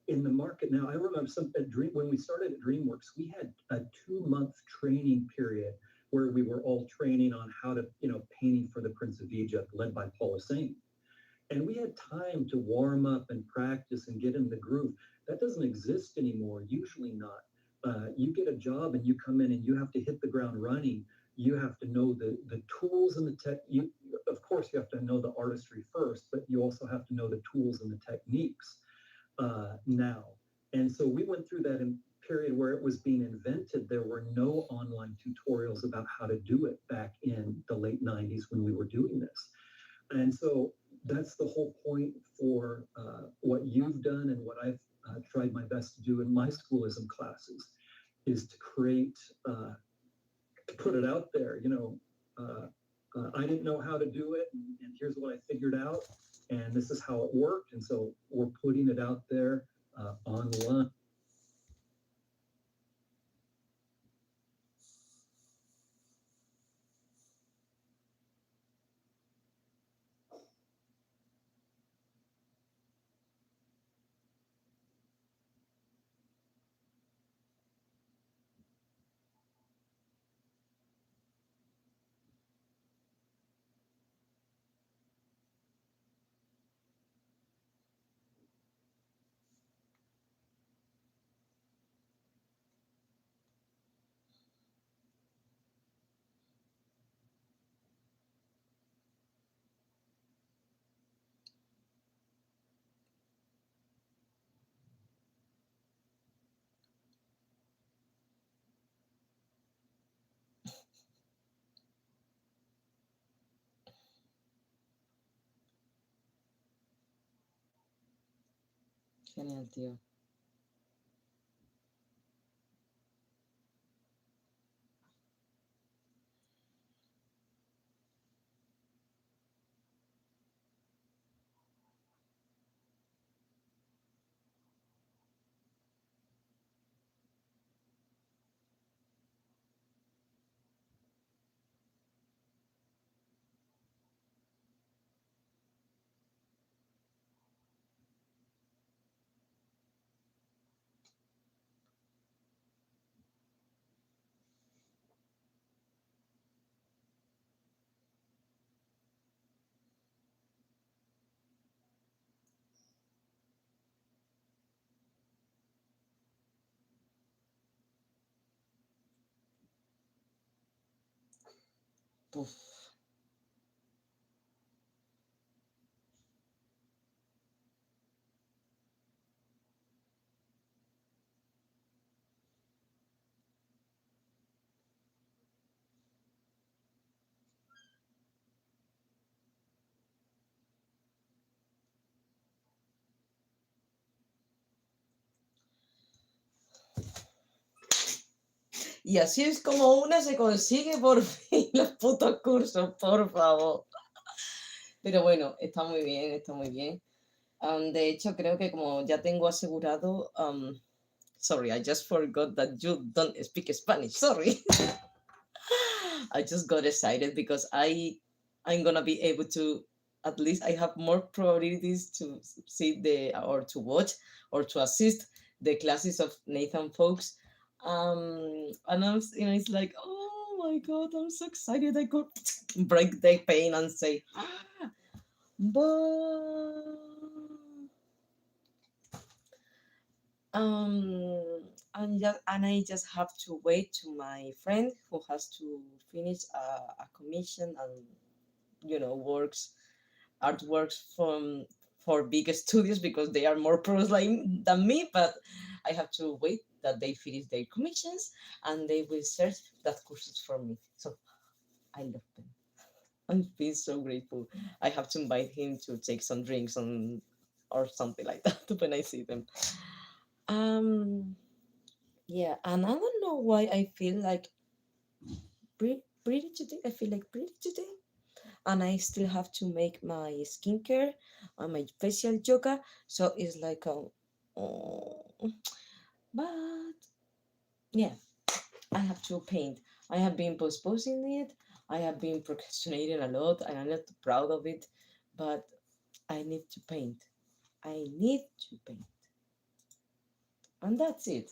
In the market now, I remember when we started at DreamWorks, we had a 2-month training period where we were all training on how to, painting for the Prince of Egypt, led by Paula Sain. And we had time to warm up and practice and get in the groove. That doesn't exist anymore, usually not. You get a job and you come in and you have to hit the ground running. You have to know the tools and the tech. Of course, you have to know the artistry first, but you also have to know the tools and the techniques now. And so we went through that period where it was being invented. There were no online tutorials about how to do it back in the late 90s when we were doing this. And so that's the whole point for what you've done and what I've tried my best to do in my schoolism classes is to create, to put it out there. I didn't know how to do it, and here's what I figured out, and this is how it worked. And so we're putting it out there online. Genial, tío. Uf. Y así es como una se consigue por fin los putos cursos, por favor. Pero bueno, está muy bien, está muy bien. De hecho, creo que como ya tengo asegurado, sorry, I just forgot that you don't speak Spanish. Sorry. I just got excited because I'm gonna be able to, at least I have more probabilities to see the or to watch or to assist the classes of Nathan folks. And it's like, oh my god, I'm so excited. I could break the pain and say, but and I just have to wait to my friend who has to finish a commission and works artworks for big studios because they are more pros like than me, but I have to wait that they finish their commissions and they will search that courses for me. So I love them. I'm feeling so grateful. I have to invite him to take some drinks on or something like that when I see them. um yeah, and I don't know why I feel like pretty today. I feel like pretty today, and I still have to make my skincare and my facial yoga. So it's like oh, but yeah, I have to paint. I have been postponing it. I have been procrastinating a lot, and I'm not proud of it. But I need to paint. I need to paint, and that's it.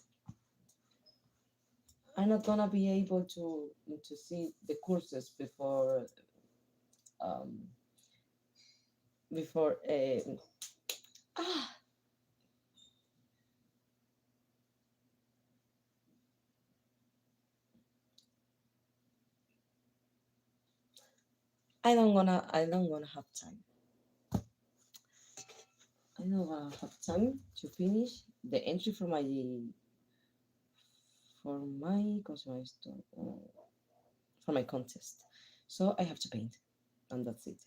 I'm not gonna be able to see the courses um before ah I don't gonna have time. I don't gonna have time to finish the entry for my contest. So I have to paint, and that's it.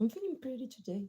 I'm feeling pretty today.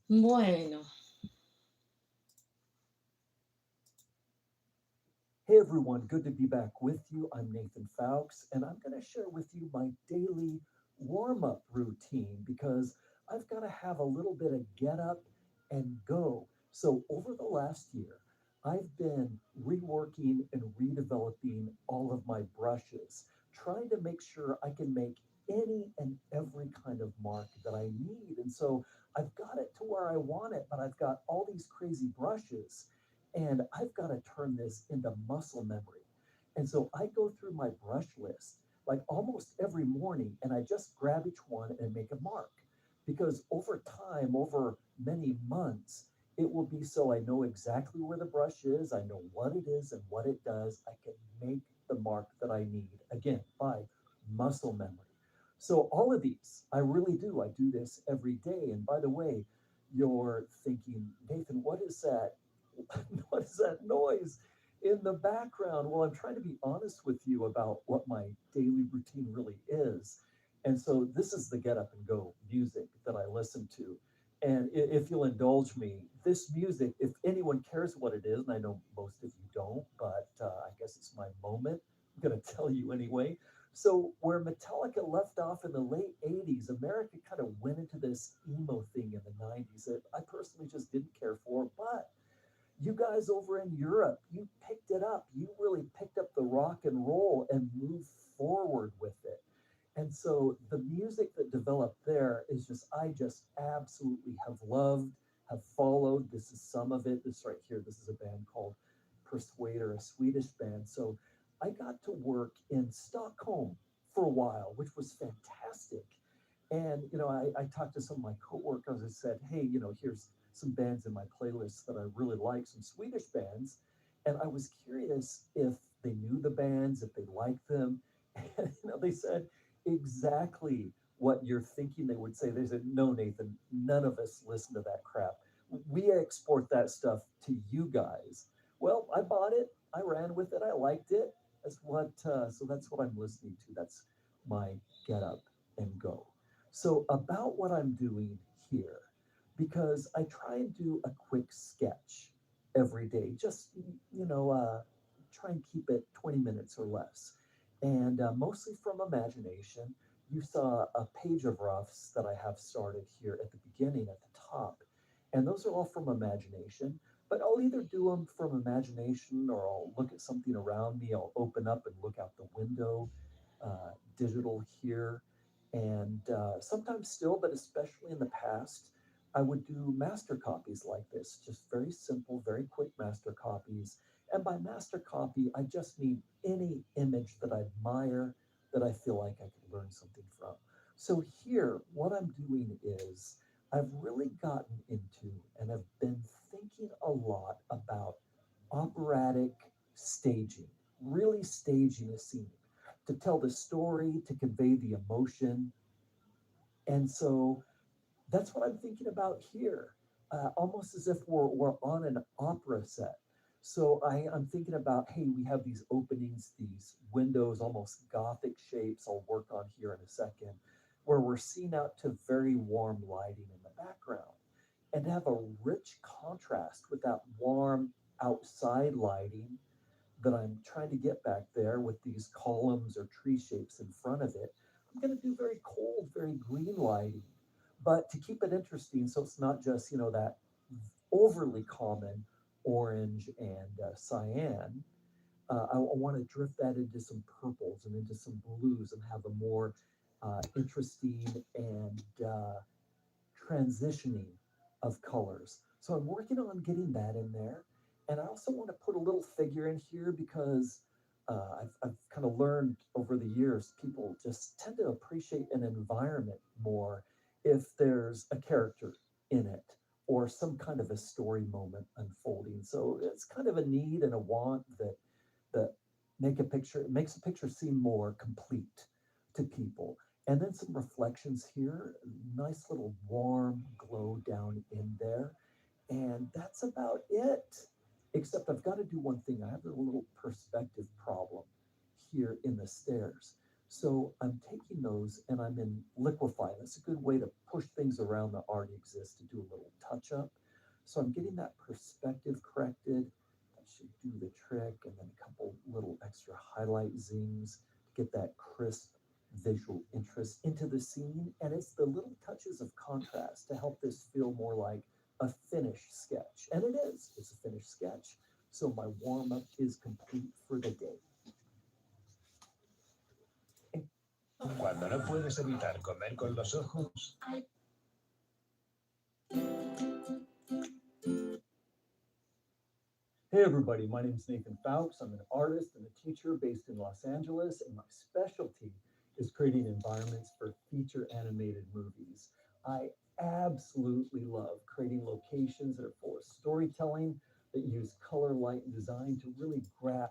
Bueno, Hey everyone, good to be back with you. I'm Nathan Fowkes, and I'm going to share with you my daily warm up routine because I've got to have a little bit of get up and go. So, over the last year, I've been reworking and redeveloping all of my brushes, trying to make sure I can make any and every kind of mark that I need. And so, I've got it to where I want it, but I've got all these crazy brushes and I've got to turn this into muscle memory. And so I go through my brush list like almost every morning and I just grab each one and make a mark. Because over time, over many months, it will be so I know exactly where the brush is, I know what it is and what it does. I can make the mark that I need, again, by muscle memory. So, all of these, I really do. I do this every day. And by the way, you're thinking, Nathan, what is that? What is that noise in the background? Well, I'm trying to be honest with you about what my daily routine really is. And so this is the get up and go music that I listen to. And if you'll indulge me, this music, if anyone cares what it is, and I know most of you don't, but I guess it's my moment, I'm going to tell you anyway. So, where Metallica left off in the late 80s, America kind of went into this emo thing in the 90s that I personally just didn't care for. But you guys over in Europe, you picked it up. You really picked up the rock and roll and moved forward with it. And so the music that developed there is just, I just absolutely have loved, have followed. This is some of it. This right here, this is a band called Persuader, a Swedish band. So I got to work in Stockholm for a while, which was fantastic. And I talked to some of my coworkers and said, hey, here's some bands in my playlist that I really like, some Swedish bands. And I was curious if they knew the bands, if they liked them. And they said exactly what you're thinking they would say. They said, no, Nathan, none of us listen to that crap. We export that stuff to you guys. Well, I bought it. I ran with it. I liked it. So that's what I'm listening to. That's my get up and go. So, about what I'm doing here, because I try and do a quick sketch every day, just, try and keep it 20 minutes or less. And mostly from imagination. You saw a page of roughs that I have started here at the beginning, at the top. And those are all from imagination. But I'll either do them from imagination or I'll look at something around me. I'll open up and look out the window, digital here and sometimes still, but especially in the past, I would do master copies like this, just very simple, very quick master copies. And by master copy, I just mean any image that I admire, that I feel like I could learn something from. So here, what I'm doing is I've really gotten into and have been thinking a lot about operatic staging, really staging a scene to tell the story, to convey the emotion. And so that's what I'm thinking about here, almost as if we're on an opera set. So I'm thinking about, hey, we have these openings, these windows, almost gothic shapes. I'll work on here in a second. where we're seeing out to very warm lighting in the background. And to have a rich contrast with that warm outside lighting that I'm trying to get back there with these columns or tree shapes in front of it, I'm going to do very cold, very green lighting. But to keep it interesting, so it's not just, that overly common orange and cyan, I want to drift that into some purples and into some blues and have a more interesting and transitioning of colors. So I'm working on getting that in there. And I also want to put a little figure in here because I've kind of learned over the years, people just tend to appreciate an environment more if there's a character in it or some kind of a story moment unfolding. So it's kind of a need and a want that makes a picture seem more complete to people. And then some reflections here, nice little warm glow down in there. And that's about it. Except I've got to do one thing. I have a little perspective problem here in the stairs. So I'm taking those and I'm in liquify. That's a good way to push things around that already exist to do a little touch up. So I'm getting that perspective corrected. That should do the trick. And then a couple little extra highlight zings to get that crisp visual interest into the scene. And it's the little touches of contrast to help this feel more like a finished sketch. And it is. It's a finished sketch. So my warm up is complete for the day. Cuando no puedes evitar comer con los ojos. Hey everybody, my name is Nathan Fowkes. I'm an artist and a teacher based in Los Angeles, and my specialty is creating environments for feature animated movies. I absolutely love creating locations that are full of storytelling, that use color, light, and design to really grab.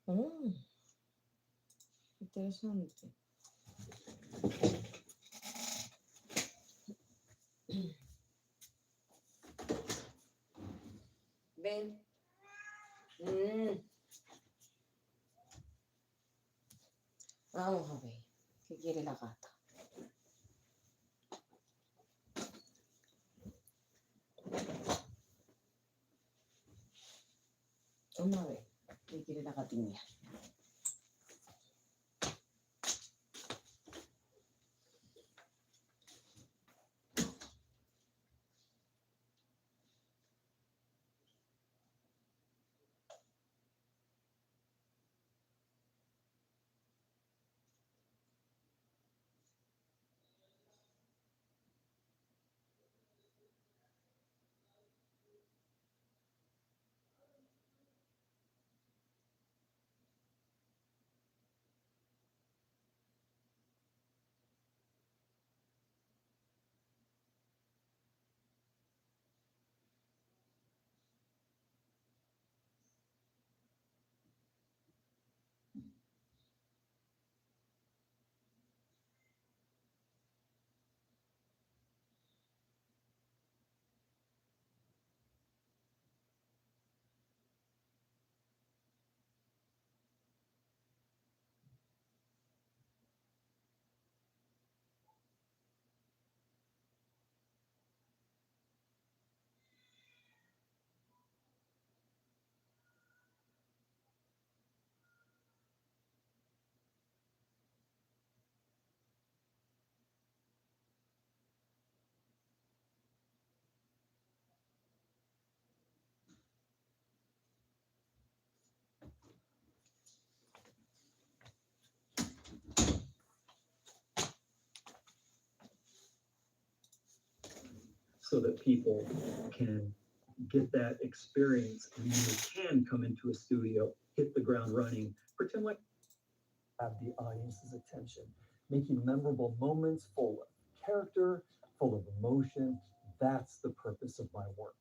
Mm, interesante. Ven. Vamos a ver qué quiere la gata. Vamos a ver qué quiere la gatiña. so that people can get that experience and then they can come into a studio, hit the ground running, pretend like have the audience's attention, making memorable moments full of character, full of emotion. That's the purpose of my work.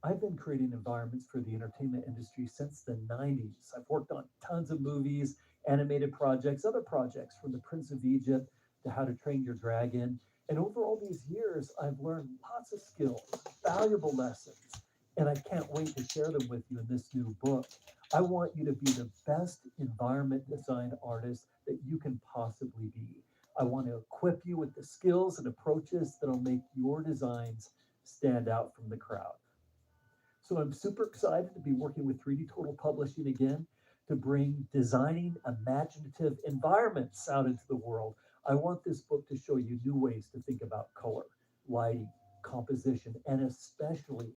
I've been creating environments for the entertainment industry since the 90s. I've worked on tons of movies, animated projects, other projects from The Prince of Egypt to How to Train Your Dragon. And over all these years, I've learned lots of skills, valuable lessons, and I can't wait to share them with you in this new book. I want you to be the best environment design artist that you can possibly be. I want to equip you with the skills and approaches that'll make your designs stand out from the crowd. So I'm super excited to be working with 3D Total Publishing again to bring designing imaginative environments out into the world. I want this book to show you new ways to think about color, lighting, composition, and especially